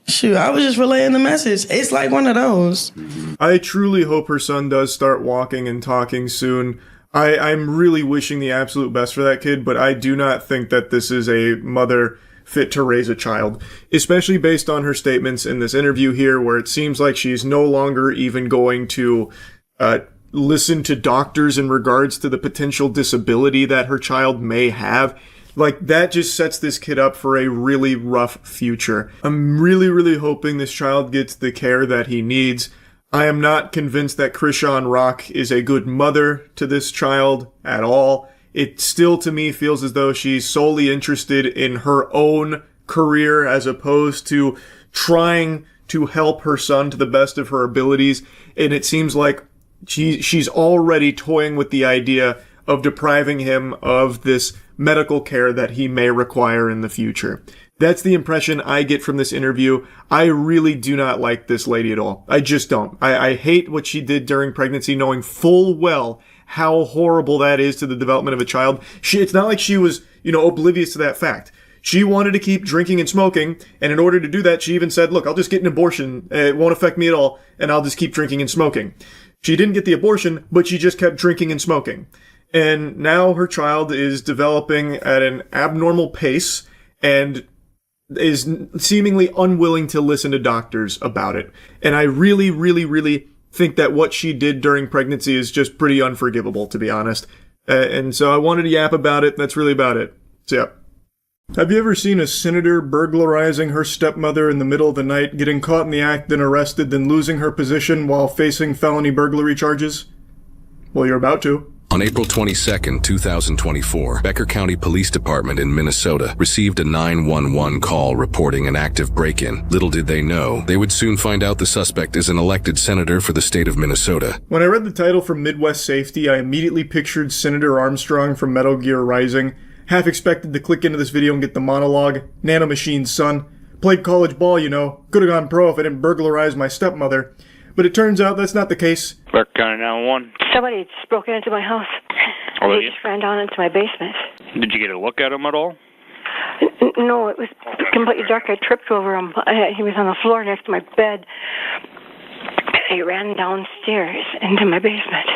Shoot, I was just relaying the message. It's like one of those. I truly hope her son does start walking and talking soon. I'm really wishing the absolute best for that kid, but I do not think that this is a mother fit to raise a child, especially based on her statements in this interview here, where it seems like she's no longer even going to listen to doctors in regards to the potential disability that her child may have. Like, that just sets this kid up for a really rough future. I'm really, really hoping this child gets the care that he needs. I am not convinced that Krishan Rock is a good mother to this child at all. It still, to me, feels as though she's solely interested in her own career as opposed to trying to help her son to the best of her abilities. And it seems like she's already toying with the idea of depriving him of this medical care that he may require in the future. That's the impression I get from this interview. I really do not like this lady at all. I just don't. I hate what she did during pregnancy, knowing full well how horrible that is to the development of a child. It's not like she was, oblivious to that fact. She wanted to keep drinking and smoking, and in order to do that, she even said, look, I'll just get an abortion. It won't affect me at all, and I'll just keep drinking and smoking. She didn't get the abortion, but she just kept drinking and smoking. And now her child is developing at an abnormal pace and is seemingly unwilling to listen to doctors about it. And I really, really, really think that what she did during pregnancy is just pretty unforgivable, to be honest. And so I wanted to yap about it. That's really about it. So, yeah. Have you ever seen a senator burglarizing her stepmother in the middle of the night, getting caught in the act, then arrested, then losing her position while facing felony burglary charges? Well, you're about to. On April 22, 2024, Becker County Police Department in Minnesota received a 911 call reporting an active break-in. Little did they know, they would soon find out the suspect is an elected senator for the state of Minnesota. When I read the title from Midwest Safety, I immediately pictured Senator Armstrong from Metal Gear Rising. Half expected to click into this video and get the monologue, Nanomachine's son. Played college ball, Could've gone pro if I didn't burglarize my stepmother. But it turns out that's not the case. Becker County 911. Somebody just broke into my house. Oh, They just ran down into my basement. Did you get a look at him at all? No, it was completely dark. I tripped over him. He was on the floor next to my bed. He ran downstairs into my basement.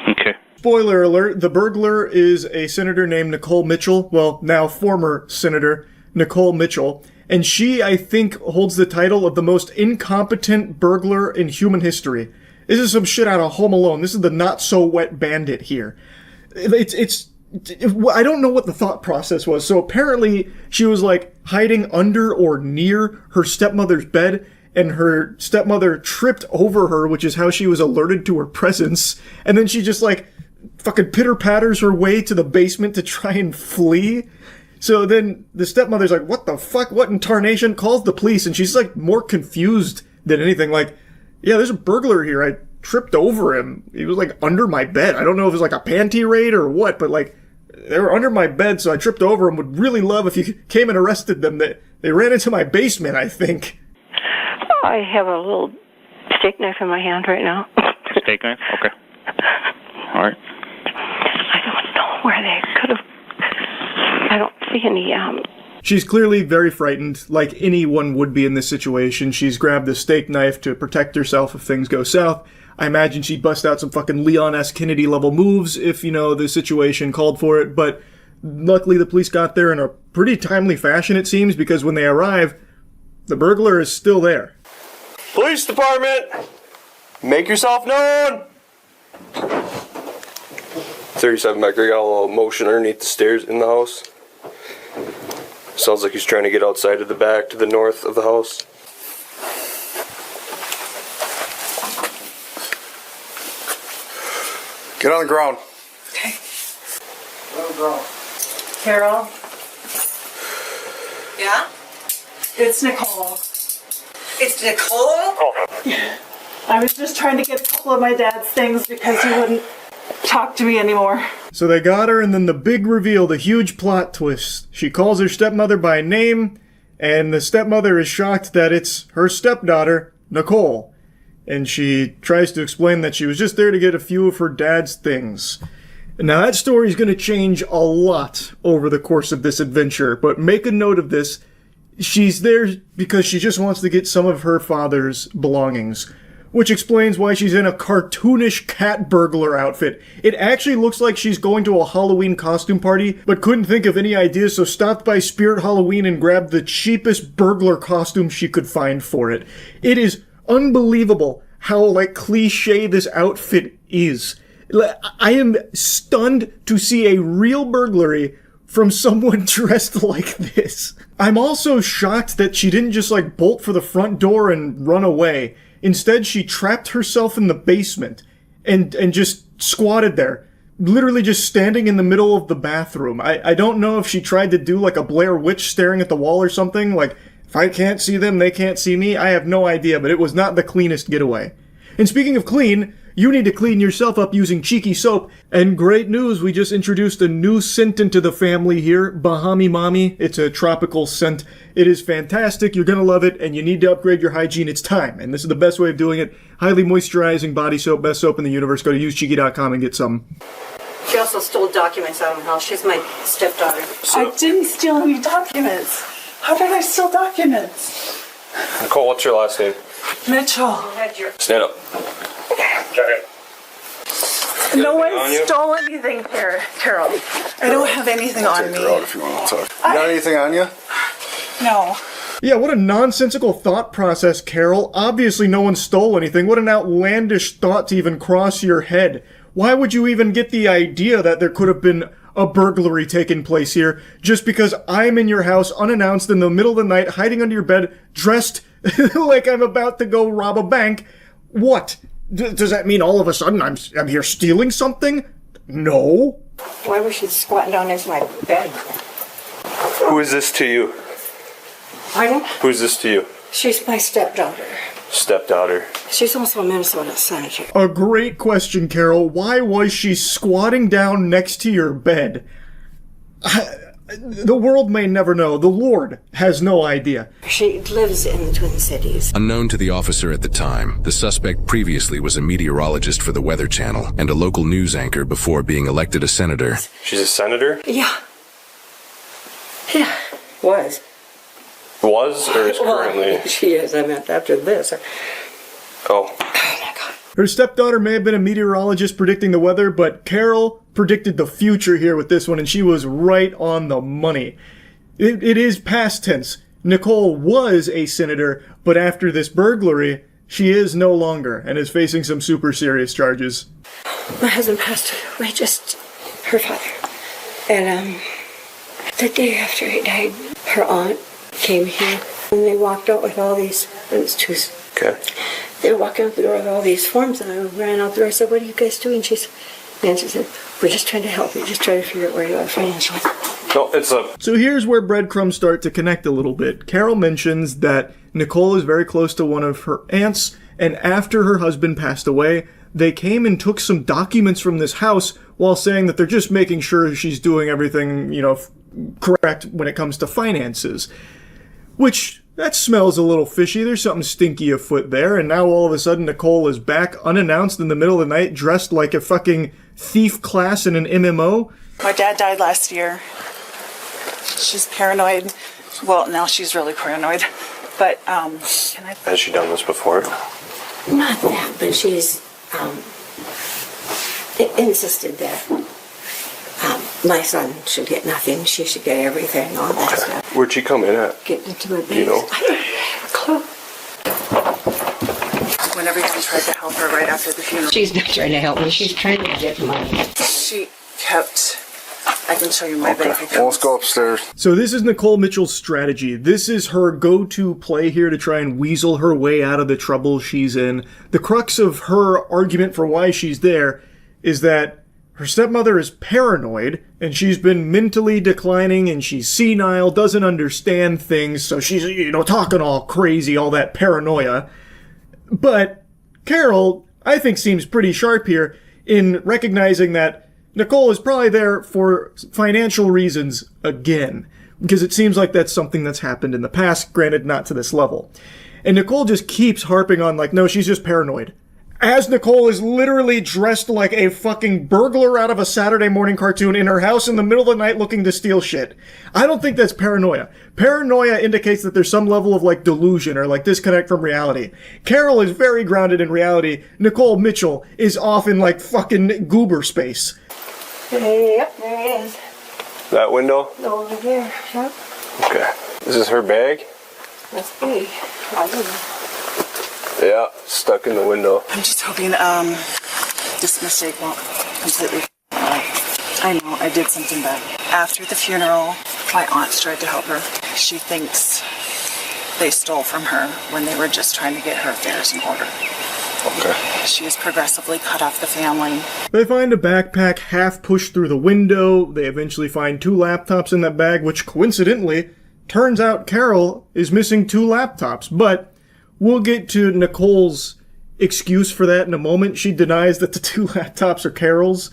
Okay. Spoiler alert, the burglar is a senator named Nicole Mitchell. Well, now former Senator Nicole Mitchell. And she, I think, holds the title of the most incompetent burglar in human history. This is some shit out of Home Alone. This is the not-so-wet bandit here. I don't know what the thought process was. So apparently she was, hiding under or near her stepmother's bed, and her stepmother tripped over her, which is how she was alerted to her presence. And then she just, fucking pitter-patters her way to the basement to try and flee. So then the stepmother's like, what the fuck? What in tarnation? Calls the police, and she's more confused than anything. Yeah, there's a burglar here. I tripped over him. He was under my bed. I don't know if it was a panty raid or what, but they were under my bed, so I tripped over him. Would really love if you came and arrested them. They ran into my basement, I think. I have a little steak knife in my hand right now. Steak knife? Okay. All right. I don't know where they could have. I don't see any. She's clearly very frightened, like anyone would be in this situation. She's grabbed a steak knife to protect herself if things go south. I imagine she'd bust out some fucking Leon S. Kennedy level moves if, the situation called for it. But luckily the police got there in a pretty timely fashion, it seems, because when they arrive, the burglar is still there. Police department, make yourself known. 37 Becker got a little motion underneath the stairs in the house. Sounds like he's trying to get outside of the back to the north of the house. Get on the ground. Okay. little girl. Carol? Yeah? It's Nicole. It's Nicole? I was just trying to get a couple of my dad's things because he wouldn't talk to me anymore. So they got her, and then the big reveal, the huge plot twist. She calls her stepmother by name, and the stepmother is shocked that it's her stepdaughter, Nicole. And she tries to explain that she was just there to get a few of her dad's things. Now that story is going to change a lot over the course of this adventure, but make a note of this. She's there because she just wants to get some of her father's belongings, which explains why she's in a cartoonish cat burglar outfit. It actually looks like she's going to a Halloween costume party, but couldn't think of any ideas, so stopped by Spirit Halloween and grabbed the cheapest burglar costume she could find for it. It is unbelievable how, cliche this outfit is. I am stunned to see a real burglary from someone dressed like this. I'm also shocked that she didn't just, bolt for the front door and run away. Instead, she trapped herself in the basement and just squatted there. Literally just standing in the middle of the bathroom. I don't know if she tried to do a Blair Witch staring at the wall or something. If I can't see them, they can't see me. I have no idea, but it was not the cleanest getaway. And speaking of clean, you need to clean yourself up using Cheeky Soap. And great news, we just introduced a new scent into the family here, Bahami Mami. It's a tropical scent. It is fantastic. You're going to love it, and you need to upgrade your hygiene. It's time, and this is the best way of doing it. Highly moisturizing body soap, best soap in the universe. Go to usecheeky.com and get some. She also stole documents out of the house. She's my stepdaughter. I didn't steal any documents. How did I steal documents? Nicole, what's your last name? Mitchell. Stand up. No one stole anything, Carol. I don't have anything on me. If you want to talk. You got anything on you? No. Yeah, what a nonsensical thought process, Carol. Obviously no one stole anything. What an outlandish thought to even cross your head. Why would you even get the idea that there could have been a burglary taking place here just because I'm in your house unannounced in the middle of the night, hiding under your bed, dressed like I'm about to go rob a bank? What? Does that mean all of a sudden I'm here stealing something? No. Why was she squatting down next to my bed? Who is this to you? Pardon? Who is this to you? She's my stepdaughter. Stepdaughter. She's also a Minnesota senator. A great question, Carol. Why was she squatting down next to your bed? The world may never know. The Lord has no idea. She lives in the Twin Cities. Unknown to the officer at the time, the suspect previously was a meteorologist for the Weather Channel and a local news anchor before being elected a senator. She's a senator? Yeah. Yeah. Was. Was or is currently? Well, she is. I meant after this. Oh. Her stepdaughter may have been a meteorologist predicting the weather, but Carol predicted the future here with this one, and she was right on the money. It is past tense. Nicole was a senator, but after this burglary, she is no longer, and is facing some super serious charges. My husband passed away, just her father. And the day after he died, her aunt came here, and they walked out with all these, it's two. Okay. They were walking out the door with all these forms, and I ran out the door. I said, "What are you guys doing?" She said, "We're just trying to help you, just trying to figure out where you are financially." No, it's a... So here's where breadcrumbs start to connect a little bit. Carol mentions that Nicole is very close to one of her aunts, and after her husband passed away, they came and took some documents from this house while saying that they're just making sure she's doing everything, correct when it comes to finances. Which... that smells a little fishy. There's something stinky afoot there. And now all of a sudden Nicole is back unannounced in the middle of the night dressed like a fucking thief class in an MMO. My dad died last year. She's paranoid. Well, now she's really paranoid. But, can I... Has she done this before? Not that, but she's insisted that my son should get nothing. She should get everything, all that stuff. Where'd she come in at? Get into a base. You know? I don't have a clue. When everybody tried to help her right after the funeral. She's not trying to help me. She's trying to get money. She kept... I can show you my bank account. Well, let's go upstairs. So this is Nicole Mitchell's strategy. This is her go-to play here to try and weasel her way out of the trouble she's in. The crux of her argument for why she's there is that her stepmother is paranoid, and she's been mentally declining, and she's senile, doesn't understand things, so she's, talking all crazy, all that paranoia. But Carol, I think, seems pretty sharp here in recognizing that Nicole is probably there for financial reasons again, because it seems like that's something that's happened in the past, granted not to this level. And Nicole just keeps harping on, no, she's just paranoid. As Nicole is literally dressed like a fucking burglar out of a Saturday morning cartoon in her house in the middle of the night looking to steal shit. I don't think that's paranoia. Paranoia indicates that there's some level of, delusion or, disconnect from reality. Carol is very grounded in reality. Nicole Mitchell is off in, fucking goober space. Yep, there it is. That window? Over there, yep. Okay. This is her bag? Must be. I don't know. Yeah, stuck in the window. I'm just hoping this mistake won't completely. I know I did something bad. After the funeral, my aunts tried to help her. She thinks they stole from her when they were just trying to get her affairs in order. Okay. She has progressively cut off the family. They find a backpack half pushed through the window. They eventually find 2 laptops in that bag, which coincidentally turns out Carol is missing 2 laptops. But we'll get to Nicole's excuse for that in a moment. She denies that the 2 laptops are Carol's.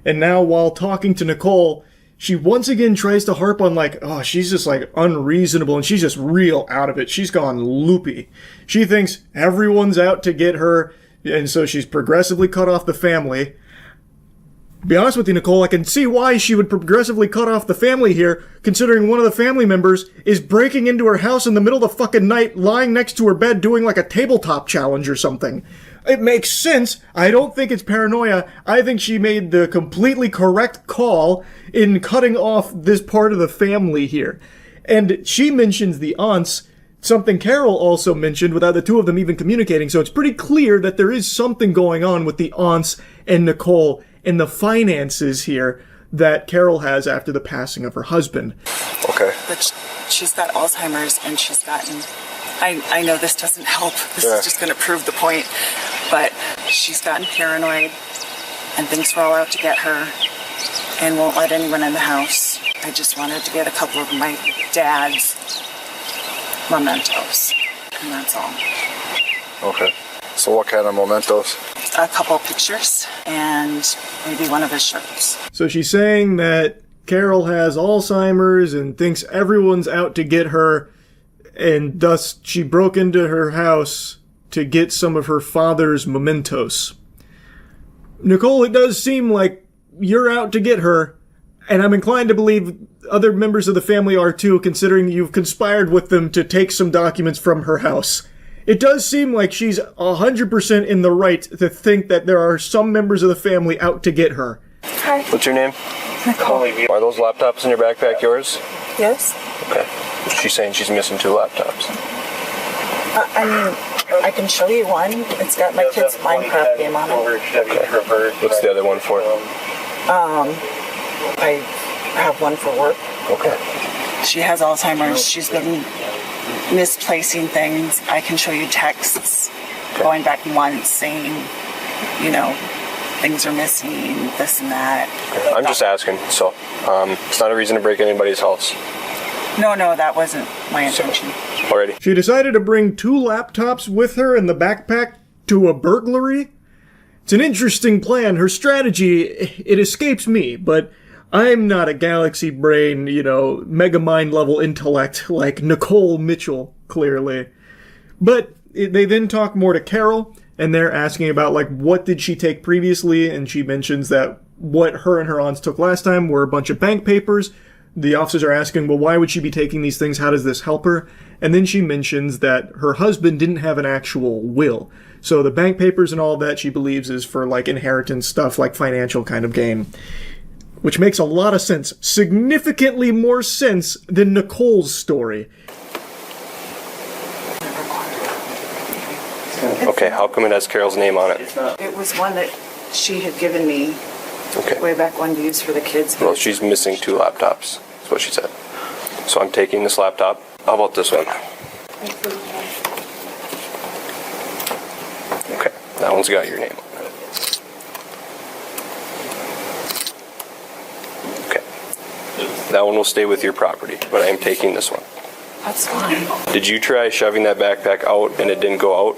And now while talking to Nicole, she once again tries to harp on she's just unreasonable and she's just real out of it. She's gone loopy. She thinks everyone's out to get her, and so she's progressively cut off the family. To be honest with you, Nicole, I can see why she would progressively cut off the family here, considering one of the family members is breaking into her house in the middle of the fucking night, lying next to her bed doing a tabletop challenge or something. It makes sense. I don't think it's paranoia. I think she made the completely correct call in cutting off this part of the family here. And she mentions the aunts, something Carol also mentioned without the 2 of them even communicating, so it's pretty clear that there is something going on with the aunts and Nicole and the finances here that Carol has after the passing of her husband. Okay. But she's got Alzheimer's and she's gotten... I know this doesn't help. This is just going to prove the point. But she's gotten paranoid and thinks we're all out to get her and won't let anyone in the house. I just wanted to get a couple of my dad's mementos. And that's all. Okay. So what kind of mementos? A couple pictures and maybe one of his shirts. So she's saying that Carol has Alzheimer's and thinks everyone's out to get her, and thus she broke into her house to get some of her father's mementos. Nicole, it does seem like you're out to get her, and I'm inclined to believe other members of the family are too, considering you've conspired with them to take some documents from her house. It does seem like she's 100% in the right to think that there are some members of the family out to get her. Hi. What's your name? Nicole. Are those laptops in your backpack yours? Yes? Okay. She's saying she's missing 2 laptops. I can show you one. It's got my kid's Minecraft game on it. Okay. What's the other one for? I have one for work. Okay. She has Alzheimer's. She's been misplacing things. I can show you texts going back months saying, things are missing, this and that. Okay. I'm just asking, so it's not a reason to break anybody's house. No, that wasn't my intention. Already. She decided to bring 2 laptops with her in the backpack to a burglary? It's an interesting plan. Her strategy, it escapes me, but I'm not a galaxy brain, mega mind level intellect like Nicole Mitchell, clearly. But they then talk more to Carol, and they're asking about, what did she take previously, and she mentions that what her and her aunts took last time were a bunch of bank papers. The officers are asking, well, why would she be taking these things? How does this help her? And then she mentions that her husband didn't have an actual will. So the bank papers and all of that she believes is for inheritance stuff, financial kind of gain. Which makes a lot of sense. Significantly more sense than Nicole's story. Okay, how come it has Carol's name on it? It was one that she had given me Okay. way back when to use for the kids. Well, she's missing 2 laptops. That's what she said. So I'm taking this laptop. How about this one? Okay, that one's got your name on it. That one will stay with your property, but I am taking this one. That's fine. Did you try shoving that backpack out and it didn't go out?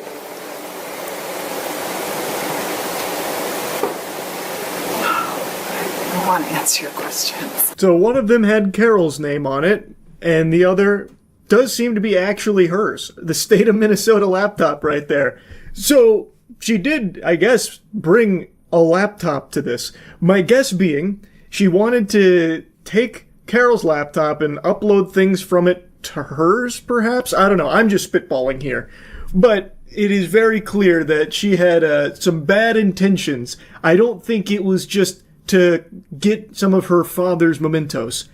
I want to answer your questions. So one of them had Carol's name on it, and the other does seem to be actually hers. The state of Minnesota laptop right there. So she did, I guess, bring a laptop to this. My guess being she wanted to take Carol's laptop and upload things from it to hers, perhaps? I don't know. I'm just spitballing here. But it is very clear that she had some bad intentions. I don't think it was just to get some of her father's mementos.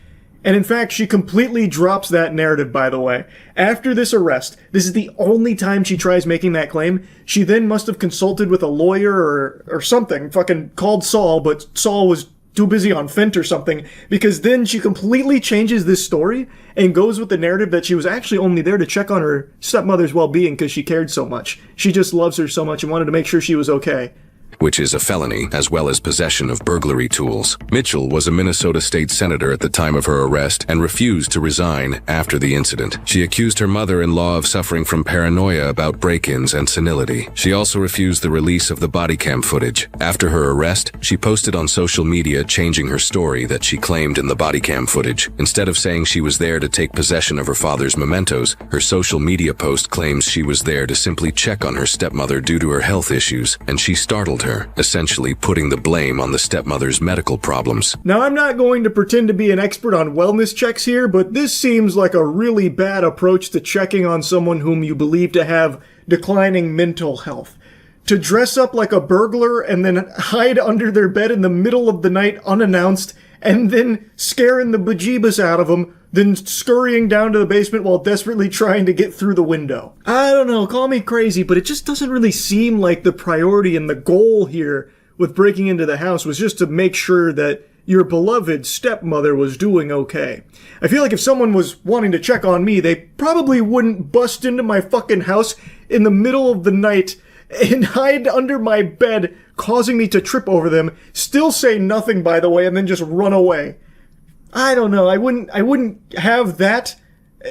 And in fact, she completely drops that narrative, by the way. After this arrest, this is the only time she tries making that claim. She then must have consulted with a lawyer or something, fucking called Saul, but Saul was too busy on Fent or something, because then she completely changes this story and goes with the narrative that she was actually only there to check on her stepmother's well-being because she cared so much. She just loves her so much and wanted to make sure she was okay. Which is a felony, as well as possession of burglary tools. Mitchell was a Minnesota state senator at the time of her arrest and refused to resign after the incident. She accused her mother-in-law of suffering from paranoia about break-ins and senility. She also refused the release of the body cam footage. After her arrest, she posted on social media changing her story that she claimed in the body cam footage. Instead of saying she was there to take possession of her father's mementos, her social media post claims she was there to simply check on her stepmother due to her health issues, and she startled her, essentially putting the blame on the stepmother's medical problems. Now, I'm not going to pretend to be an expert on wellness checks here, but this seems like a really bad approach to checking on someone whom you believe to have declining mental health. To dress up like a burglar and then hide under their bed in the middle of the night unannounced, and then scaring the bejeebus out of them, then scurrying down to the basement while desperately trying to get through the window. I don't know, call me crazy, but it just doesn't really seem like the priority and the goal here with breaking into the house was just to make sure that your beloved stepmother was doing okay. I feel like if someone was wanting to check on me, they probably wouldn't bust into my fucking house in the middle of the night and hide under my bed, causing me to trip over them, still say nothing, by the way, and then just run away. I don't know. I wouldn't have that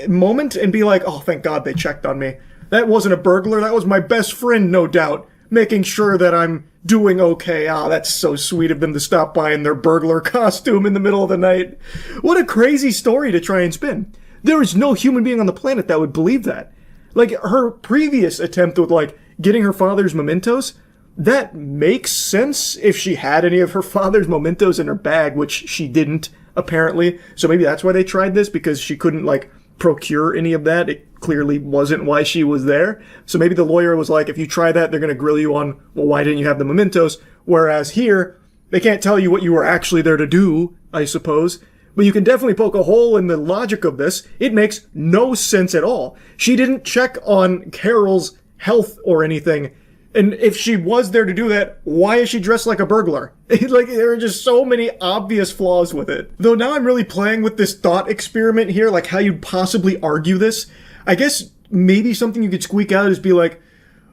moment and be like, oh, thank God they checked on me. That wasn't a burglar. That was my best friend, no doubt, making sure that I'm doing okay. Ah, that's so sweet of them to stop by in their burglar costume in the middle of the night. What a crazy story to try and spin. There is no human being on the planet that would believe that. Like, her previous attempt with, like, getting her father's mementos, that makes sense if she had any of her father's mementos in her bag, which she didn't, apparently. So maybe that's why they tried this, because she couldn't, like, procure any of that. It clearly wasn't why she was there. So maybe the lawyer was like, if you try that, they're going to grill you on, well, why didn't you have the mementos? Whereas here, they can't tell you what you were actually there to do, I suppose. But you can definitely poke a hole in the logic of this. It makes no sense at all. She didn't check on Carol's health or anything. And if she was there to do that, why is she dressed like a burglar? Like, there are just so many obvious flaws with it. Though now I'm really playing with this thought experiment here, like how you'd possibly argue this. I guess maybe something you could squeak out is be like,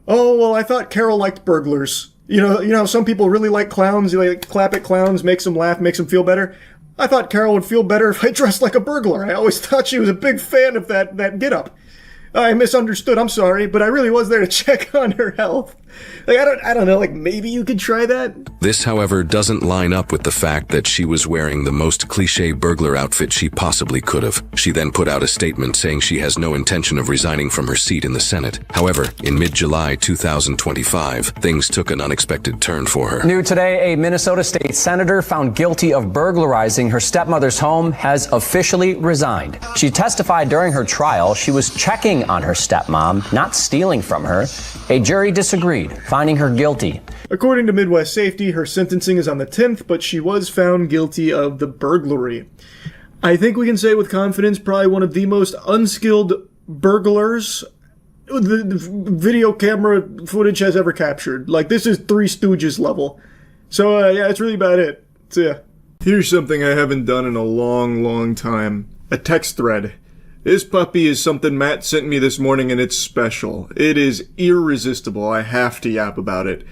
oh, well, I thought Carol liked burglars. You know, some people really like clowns. You like clap at clowns, makes them laugh, makes them feel better. I thought Carol would feel better if I dressed like a burglar. I always thought she was a big fan of that get-up. I misunderstood, I'm sorry, but I really was there to check on her health. Like, I don't know, like, maybe you could try that? This, however, doesn't line up with the fact that she was wearing the most cliché burglar outfit she possibly could have. She then put out a statement saying she has no intention of resigning from her seat in the Senate. However, in mid-July 2025, things took an unexpected turn for her. New today, a Minnesota state senator found guilty of burglarizing her stepmother's home has officially resigned. She testified during her trial she was checking on her stepmom, not stealing from her. A jury disagreed, finding her guilty. According to Midwest Safety, her sentencing is on the 10th, but she was found guilty of the burglary. I think we can say with confidence, probably one of the most unskilled burglars the video camera footage has ever captured. Like, this is Three Stooges level. So, yeah, that's really about it. So, yeah. Here's something I haven't done in a long, long time. A text thread. This puppy is something Matt sent me this morning, and it's special. It is irresistible. I have to yap about it.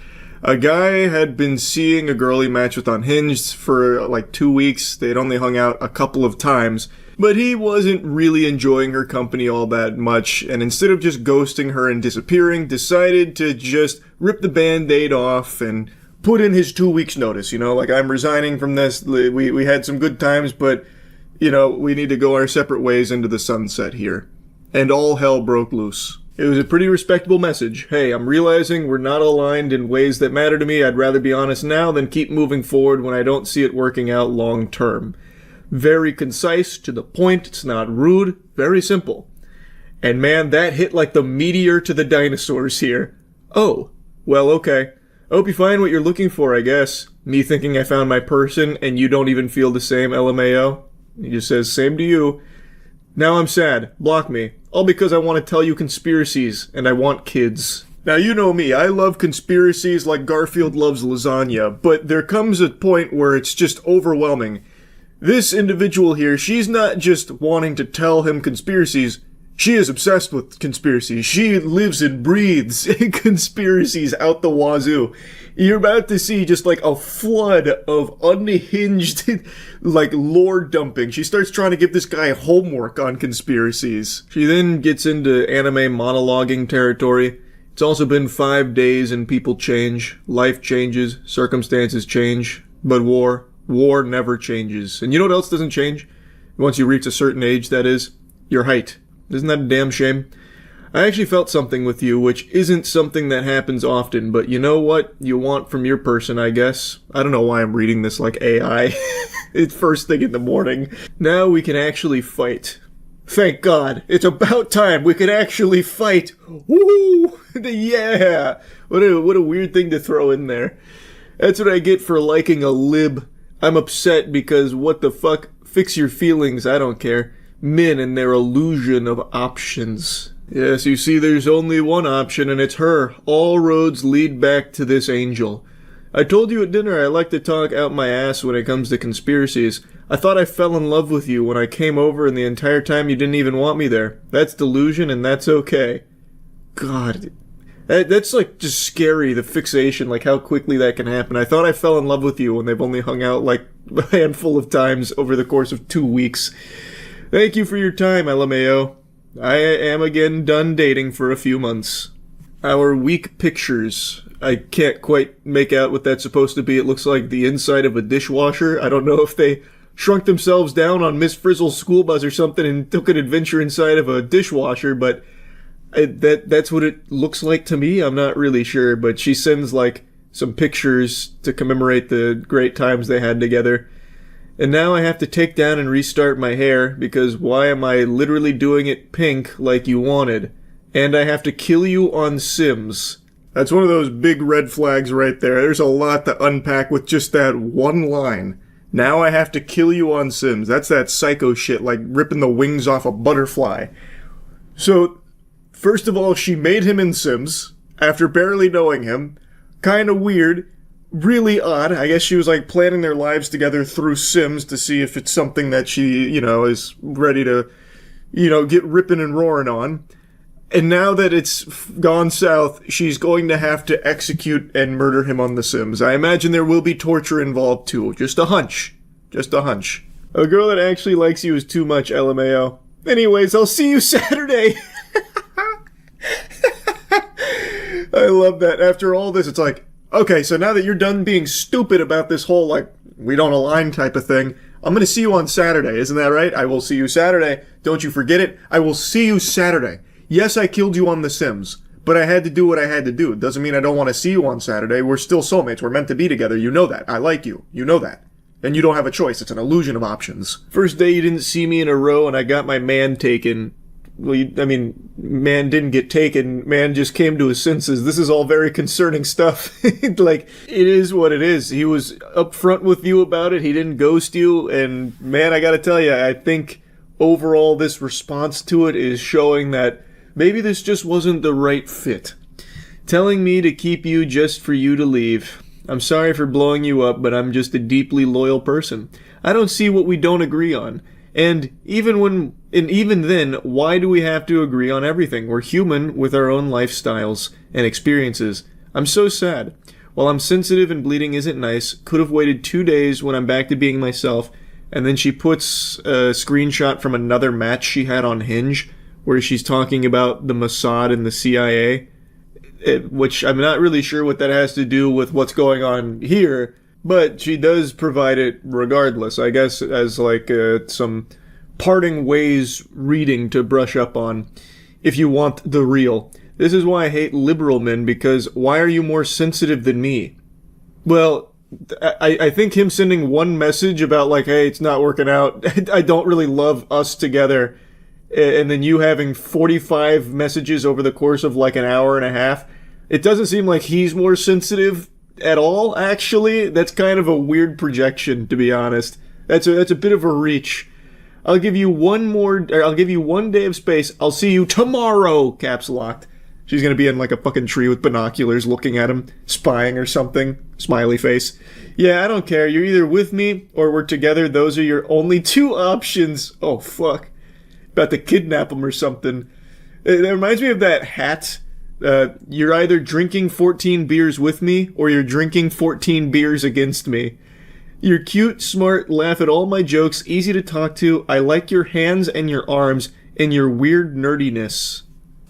A guy had been seeing a girl he matched with on Hinge for like 2 weeks. They'd only hung out a couple of times, but he wasn't really enjoying her company all that much, and instead of just ghosting her and disappearing, decided to just rip the band-aid off and put in his 2 weeks notice, like, I'm resigning from this, we had some good times, but, we need to go our separate ways into the sunset here. And all hell broke loose. It was a pretty respectable message. Hey, I'm realizing we're not aligned in ways that matter to me. I'd rather be honest now than keep moving forward when I don't see it working out long term. Very concise, to the point, it's not rude, very simple. And man, that hit like the meteor to the dinosaurs here. Oh, well, okay. I hope you find what you're looking for, I guess. Me thinking I found my person and you don't even feel the same, LMAO. He just says, same to you. Now I'm sad. Block me. All because I want to tell you conspiracies, and I want kids. Now, you know me. I love conspiracies like Garfield loves lasagna, but there comes a point where it's just overwhelming. This individual here, she's not just wanting to tell him conspiracies. She is obsessed with conspiracies. She lives and breathes conspiracies out the wazoo. You're about to see just like a flood of unhinged, like, lore dumping. She starts trying to give this guy homework on conspiracies. She then gets into anime monologuing territory. It's also been 5 days and people change. Life changes. Circumstances change. But war never changes. And you know what else doesn't change? Once you reach a certain age, that is, your height. Isn't that a damn shame? I actually felt something with you, which isn't something that happens often, but you know what you want from your person, I guess. I don't know why I'm reading this like AI. It's first thing in the morning. Now we can actually fight. Thank God. It's about time we could actually fight. Woo! Yeah! What a weird thing to throw in there. That's what I get for liking a lib. I'm upset because what the fuck? Fix your feelings, I don't care. Men and their illusion of options. Yes, you see, there's only one option, and it's her. All roads lead back to this angel. I told you at dinner I like to talk out my ass when it comes to conspiracies. I thought I fell in love with you when I came over, and the entire time you didn't even want me there. That's delusion, and that's okay. God, that's like just scary, the fixation, like how quickly that can happen. I thought I fell in love with you when they've only hung out like a handful of times over the course of 2 weeks. Thank you for your time, LMAO. I am again done dating for a few months. Our weak pictures. I can't quite make out what that's supposed to be. It looks like the inside of a dishwasher. I don't know if they shrunk themselves down on Miss Frizzle's school bus or something and took an adventure inside of a dishwasher, but that's what it looks like to me. I'm not really sure, but she sends like some pictures to commemorate the great times they had together. And now I have to take down and restart my hair, because why am I literally doing it pink like you wanted? And I have to kill you on Sims. That's one of those big red flags right there. There's a lot to unpack with just that one line. Now I have to kill you on Sims. That's that psycho shit, like ripping the wings off a butterfly. So, first of all, she made him in Sims, after barely knowing him. Kinda weird. Really odd. I guess she was like planning their lives together through Sims to see if it's something that she, is ready to, get ripping and roaring on. And now that it's gone south, she's going to have to execute and murder him on The Sims. I imagine there will be torture involved too. Just a hunch. Just a hunch. A girl that actually likes you is too much, LMAO. Anyways, I'll see you Saturday. I love that. After all this, it's like, okay, so now that you're done being stupid about this whole, like, we don't align type of thing, I'm going to see you on Saturday. Isn't that right? I will see you Saturday. Don't you forget it. I will see you Saturday. Yes, I killed you on The Sims, but I had to do what I had to do. It doesn't mean I don't want to see you on Saturday. We're still soulmates. We're meant to be together. You know that. I like you. You know that. And you don't have a choice. It's an illusion of options. First day you didn't see me in a row and I got my man taken. Well, man didn't get taken. Man just came to his senses. This is all very concerning stuff. Like, it is what it is. He was upfront with you about it. He didn't ghost you. And man, I gotta tell you, I think overall this response to it is showing that maybe this just wasn't the right fit. Telling me to keep you just for you to leave. I'm sorry for blowing you up, but I'm just a deeply loyal person. I don't see what we don't agree on. And even then, why do we have to agree on everything? We're human with our own lifestyles and experiences. I'm so sad. While I'm sensitive and bleeding isn't nice, could have waited 2 days when I'm back to being myself. And then she puts a screenshot from another match she had on Hinge where she's talking about the Mossad and the CIA, which I'm not really sure what that has to do with what's going on here, but she does provide it regardless, I guess, as like some parting ways reading to brush up on if you want the real. This is why I hate liberal men, because why are you more sensitive than me? Well, I think him sending one message about like, hey, it's not working out, I don't really love us together, and then you having 45 messages over the course of like an hour and a half, it doesn't seem like he's more sensitive at all, actually. That's kind of a weird projection, to be honest. That's a bit of a reach. I'll give you one day of space. I'll see you tomorrow, caps locked. She's gonna be in like a fucking tree with binoculars looking at him, spying or something. Smiley face. Yeah, I don't care. You're either with me or we're together. Those are your only two options. Oh, fuck. About to kidnap him or something. It reminds me of that hat. You're either drinking 14 beers with me or you're drinking 14 beers against me. You're cute, smart, laugh at all my jokes, easy to talk to. I like your hands and your arms and your weird nerdiness.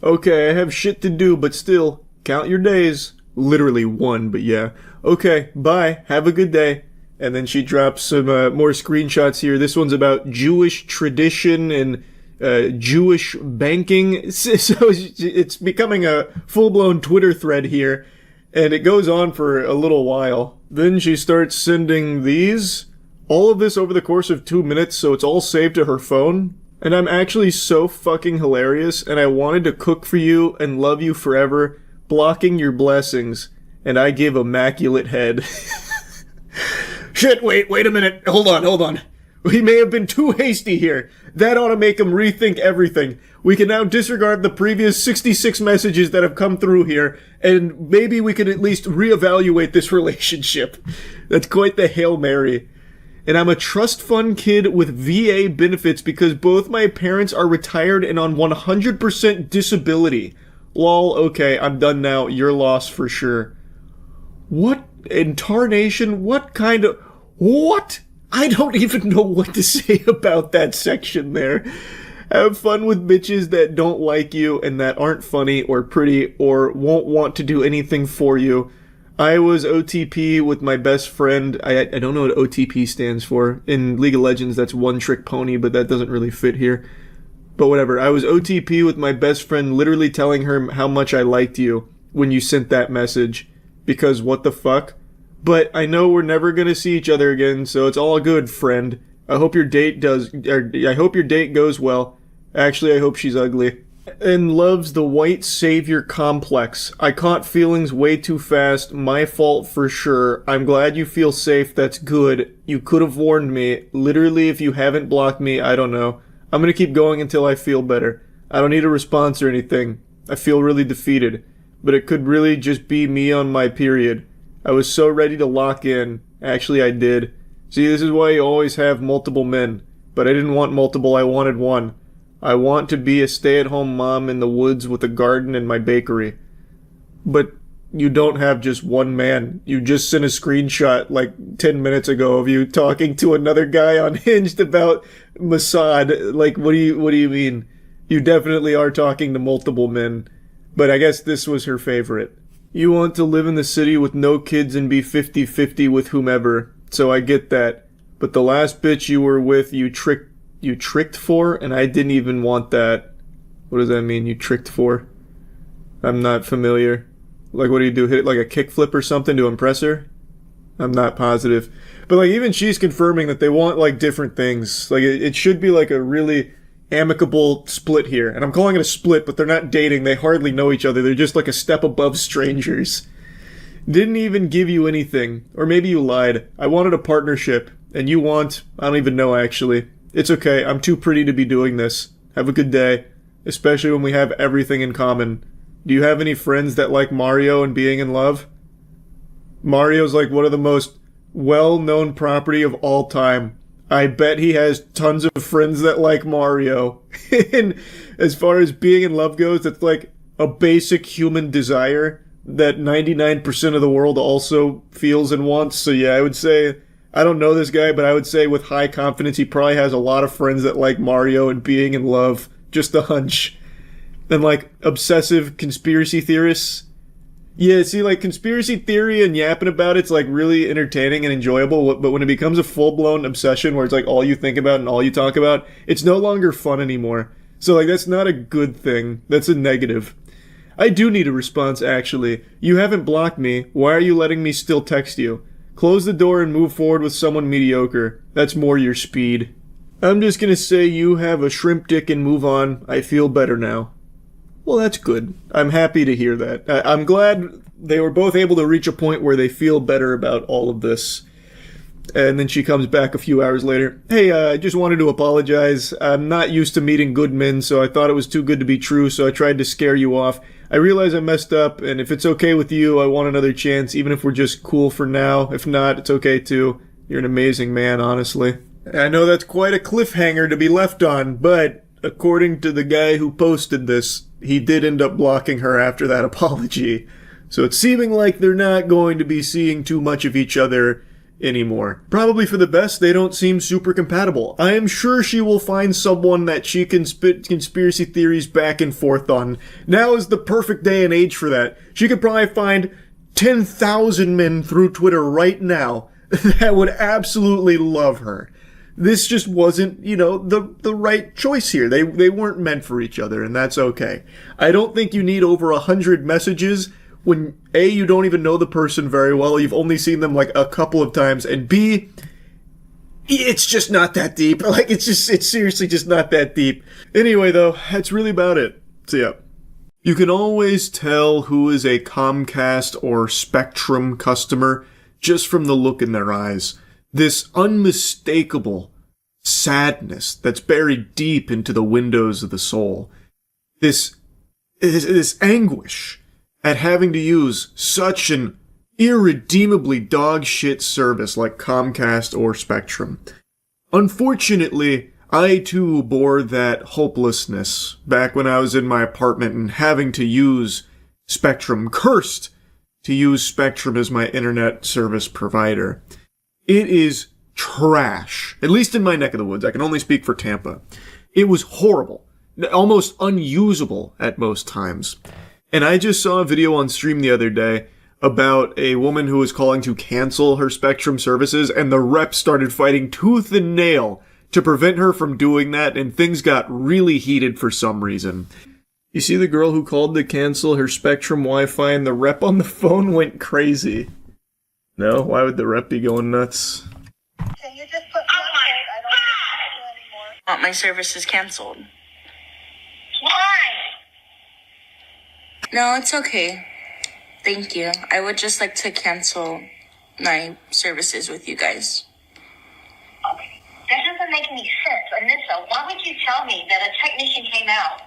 Okay, I have shit to do, but still, count your days. Literally one, but yeah. Okay, bye. Have a good day. And then she drops some more screenshots here. This one's about Jewish tradition and Jewish banking. So it's becoming a full-blown Twitter thread here, and it goes on for a little while. Then she starts sending these. All of this over the course of 2 minutes, so it's all saved to her phone. And I'm actually so fucking hilarious, and I wanted to cook for you and love you forever, blocking your blessings, and I give immaculate head. Shit, wait a minute. Hold on. We may have been too hasty here. That ought to make him rethink everything. We can now disregard the previous 66 messages that have come through here, and maybe we can at least reevaluate this relationship. That's quite the Hail Mary. And I'm a trust fund kid with VA benefits because both my parents are retired and on 100% disability. Lol, okay, I'm done now. Your loss for sure. What in tarnation? What? I don't even know what to say about that section there. Have fun with bitches that don't like you and that aren't funny or pretty or won't want to do anything for you. I was OTP with my best friend. I don't know what OTP stands for. In League of Legends, that's one trick pony, but that doesn't really fit here. But whatever. I was OTP with my best friend, literally telling her how much I liked you when you sent that message. Because what the fuck? But I know we're never gonna see each other again, so it's all good, friend. I hope your date goes well. Actually, I hope she's ugly. And loves the white savior complex. I caught feelings way too fast. My fault for sure. I'm glad you feel safe. That's good. You could have warned me. Literally, if you haven't blocked me, I don't know. I'm gonna keep going until I feel better. I don't need a response or anything. I feel really defeated. But it could really just be me on my period. I was so ready to lock in. Actually, I did. See, this is why you always have multiple men. But I didn't want multiple, I wanted one. I want to be a stay-at-home mom in the woods with a garden and my bakery. But you don't have just one man. You just sent a screenshot like 10 minutes ago of you talking to another guy on Hinged about Mossad. Like, what do you mean? You definitely are talking to multiple men. But I guess this was her favorite. You want to live in the city with no kids and be 50-50 with whomever. So I get that. But the last bitch you were with, you tricked for, and I didn't even want that. What does that mean, you tricked for? I'm not familiar. Like, what do? Hit it like a kickflip or something to impress her? I'm not positive. But, like, even she's confirming that they want, like, different things. Like, it should be, like, a really amicable split here. And I'm calling it a split, but they're not dating. They hardly know each other. They're just, like, a step above strangers. Didn't even give you anything. Or maybe you lied. I wanted a partnership. And you want... I don't even know, actually. It's okay. I'm too pretty to be doing this. Have a good day. Especially when we have everything in common. Do you have any friends that like Mario and being in love? Mario's like one of the most well-known property of all time. I bet he has tons of friends that like Mario. And as far as being in love goes, it's like a basic human desire. that 99% of the world also feels and wants. So yeah, I would say, I don't know this guy, but I would say with high confidence, he probably has a lot of friends that like Mario and being in love. Just a hunch. And like obsessive conspiracy theorists. Yeah, see, like conspiracy theory and yapping about it's like really entertaining and enjoyable, but when it becomes a full-blown obsession where it's like all you think about and all you talk about, it's no longer fun anymore. So like that's not a good thing. That's a negative. I do need a response, actually. You haven't blocked me. Why are you letting me still text you? Close the door and move forward with someone mediocre. That's more your speed. I'm just gonna say you have a shrimp dick and move on. I feel better now. Well, that's good. I'm happy to hear that. I'm glad they were both able to reach a point where they feel better about all of this. And then she comes back a few hours later. Hey, I just wanted to apologize. I'm not used to meeting good men, so I thought it was too good to be true, so I tried to scare you off. I realize I messed up, and if it's okay with you, I want another chance, even if we're just cool for now. If not, it's okay too. You're an amazing man, honestly. I know that's quite a cliffhanger to be left on, but according to the guy who posted this, he did end up blocking her after that apology. So it's seeming like they're not going to be seeing too much of each other anymore. Probably for the best, they don't seem super compatible. I am sure she will find someone that she can spit conspiracy theories back and forth on. Now is the perfect day and age for that. She could probably find 10,000 men through Twitter right now that would absolutely love her. This just wasn't, the right choice here. They weren't meant for each other, and that's okay. I don't think you need over 100 messages when A, you don't even know the person very well, you've only seen them like a couple of times, and B, it's just not that deep. Like, it's seriously just not that deep. Anyway, though, that's really about it. So yeah. You can always tell who is a Comcast or Spectrum customer just from the look in their eyes. This unmistakable sadness that's buried deep into the windows of the soul. This anguish at having to use such an irredeemably dog shit service like Comcast or Spectrum. Unfortunately, I too bore that hopelessness back when I was in my apartment and having to use Spectrum, cursed to use Spectrum as my internet service provider. It is trash, at least in my neck of the woods. I can only speak for Tampa. It was horrible, almost unusable at most times. And I just saw a video on stream the other day about a woman who was calling to cancel her Spectrum services, and the rep started fighting tooth and nail to prevent her from doing that, and things got really heated for some reason. You see the girl who called to cancel her Spectrum Wi-Fi, and the rep on the phone went crazy. No? Why would the rep be going nuts? Can you just put me on hold? I don't want my services canceled. Why? No, it's okay. Thank you. I would just like to cancel my services with you guys. Okay. That doesn't make any sense. Anissa, why would you tell me that a technician came out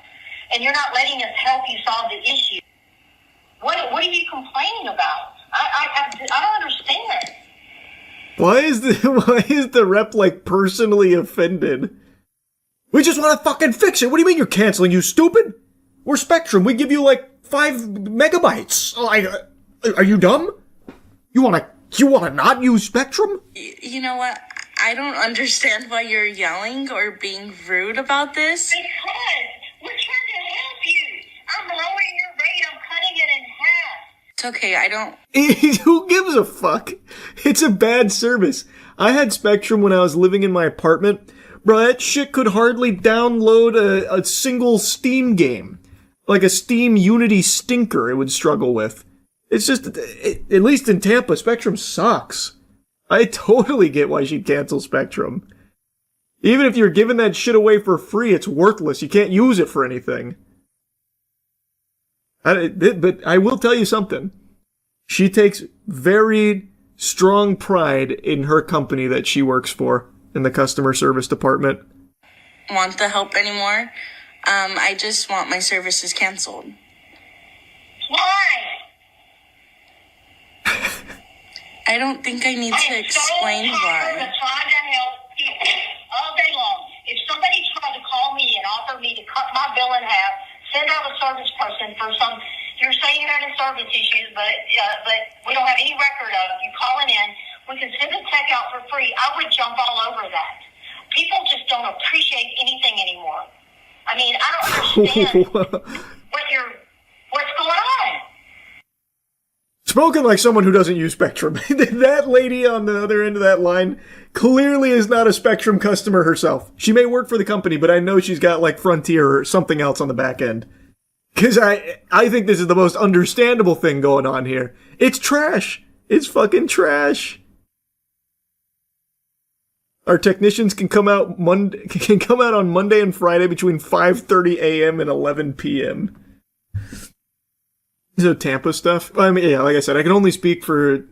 and you're not letting us help you solve the issue? What are you complaining about? I don't understand. Why is the rep like personally offended? We just want to fucking fix it. What do you mean you're canceling, you stupid? We're Spectrum. We give you like 5 megabytes. Like, are you dumb? You wanna not use Spectrum? You know what? I don't understand why you're yelling or being rude about this. Because we're trying to help you. I'm lowering your rate. I'm cutting it in half. It's okay. I don't... Who gives a fuck? It's a bad service. I had Spectrum when I was living in my apartment. Bro, that shit could hardly download a single Steam game. Like a Steam Unity stinker it would struggle with. It's just, at least in Tampa, Spectrum sucks. I totally get why she'd cancel Spectrum. Even if you're giving that shit away for free, it's worthless. You can't use it for anything. But I will tell you something. She takes very strong pride in her company that she works for, in the customer service department. Want the help anymore? I just want my services canceled. Why? I don't think I need to explain why. I'm trying to help people all day long. If somebody tried to call me and offer me to cut my bill in half, send out a service person for some You're saying you're having service issues, but we don't have any record of you calling in. We can send a tech out for free. I would jump all over that. People just don't appreciate anything anymore. I mean, I don't understand what's going on. Spoken like someone who doesn't use Spectrum. That lady on the other end of that line clearly is not a Spectrum customer herself. She may work for the company, but I know she's got like Frontier or something else on the back end. Because I think this is the most understandable thing going on here. It's trash. It's fucking trash. Our technicians can come out on Monday and Friday between 5:30 a.m. and 11 p.m. So Tampa stuff. I mean, yeah, like I said, I can only speak for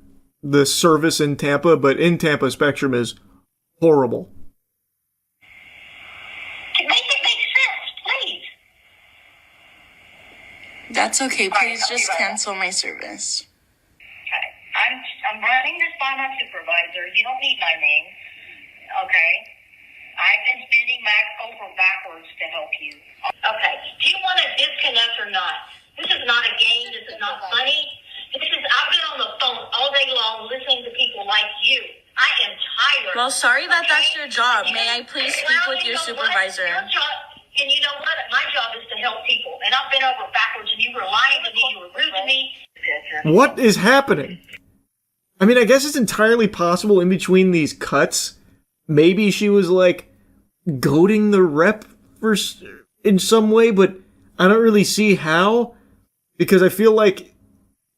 the service in Tampa, but in Tampa, Spectrum is horrible. Make it make sense, please. That's okay. Please just cancel my service. Okay. I'm running this by my supervisor. You don't need my name. Okay. I've been spending over backwards to help you. Okay. Do you want to disconnect or not? This is not a game. This is not funny. I've been on the phone all day long listening to people like you. I am tired. Well, sorry that that's your job. May I please speak with your supervisor? Your job, and you know what? My job is to help people. And I've been over backwards, and you were lying to me. You were rude to me. What is happening? I mean, I guess it's entirely possible in between these cuts. Maybe she was like goading the rep in some way, but I don't really see how. Because I feel like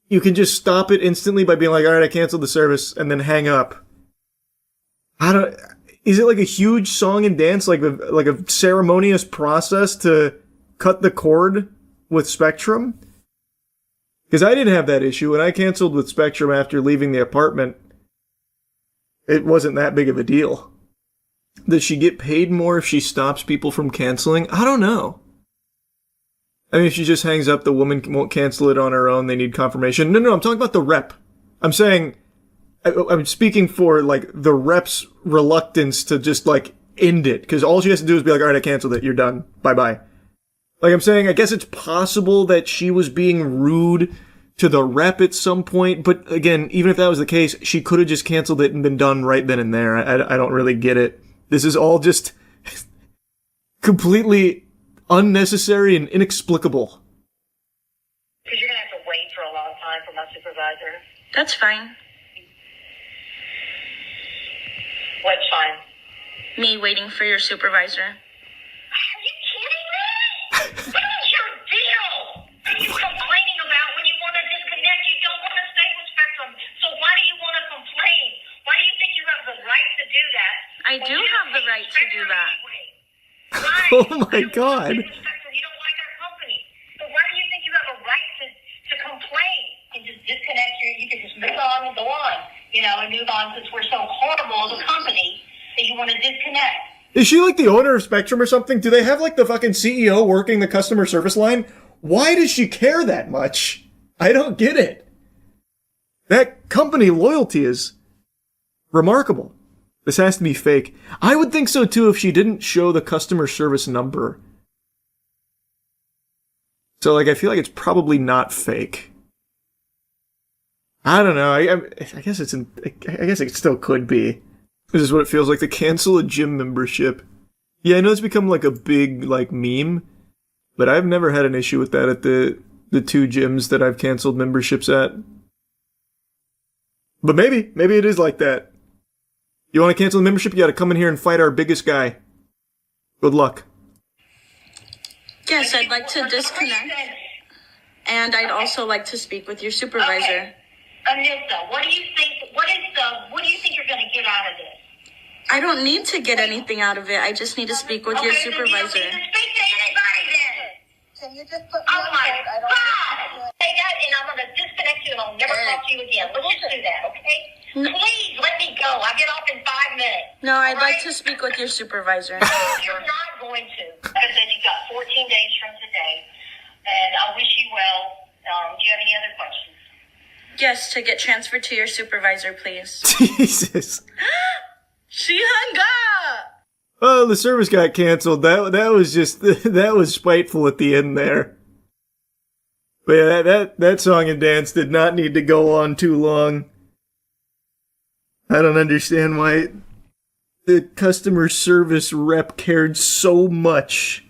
you can just stop it instantly by being like, all right, I canceled the service, and then hang up. Is it like a huge song and dance, like a ceremonious process to cut the cord with Spectrum? Because I didn't have that issue, and I canceled with Spectrum after leaving the apartment. It wasn't that big of a deal. Does she get paid more if she stops people from canceling? I don't know. I mean, if she just hangs up, the woman won't cancel it on her own. They need confirmation. No, I'm talking about the rep. I'm speaking for, like, the rep's reluctance to just, like, end it. Because all she has to do is be like, all right, I canceled it. You're done. Bye-bye. Like I'm saying, I guess it's possible that she was being rude to the rep at some point. But, again, even if that was the case, she could have just canceled it and been done right then and there. I don't really get it. This is all just completely unnecessary and inexplicable. Because you're going to have to wait for a long time for my supervisor. That's fine. What's fine? Me waiting for your supervisor. Are you kidding me? What is your deal? What are you complaining about when you want to disconnect? You don't want to stay with Spectrum. So why do you want to complain? Why do you think you have the right to do that? I do have the right to do that. Oh my god. You don't like our company. So why do you think you have a right to complain? And just disconnect you can just move on and go on, and move on since we're so horrible as a company that you want to disconnect. Is she like the owner of Spectrum or something? Do they have like the fucking CEO working the customer service line? Why does she care that much? I don't get it. That company loyalty is remarkable. This has to be fake. I would think so too if she didn't show the customer service number. So I feel like it's probably not fake. I don't know. I guess I guess it still could be. This is what it feels like to cancel a gym membership. Yeah, I know it's become like a big meme, but I've never had an issue with that at the two gyms that I've canceled memberships at. But maybe it is like that. You want to cancel the membership? You got to come in here and fight our biggest guy. Good luck. Yes, I'd like to disconnect. And I'd also like to speak with your supervisor. Okay. Anissa, what do you think you're going to get out of this? I don't need to get anything out of it. I just need to speak with your supervisor. You don't need to speak to anybody then. Can you just put me on hold? Say that and I'm going to disconnect you and I'll never talk to you again. Let's just do that, okay? Please let me go. I'll get off in 5 minutes. No, I'd like to speak with your supervisor. You're not going to. Like I said, you've got 14 days from today, and I wish you well. Do you have any other questions? Yes, to get transferred to your supervisor, please. Jesus. She hung up. Oh, the service got canceled. That was spiteful at the end there. But yeah, that song and dance did not need to go on too long. I don't understand why the customer service rep cared so much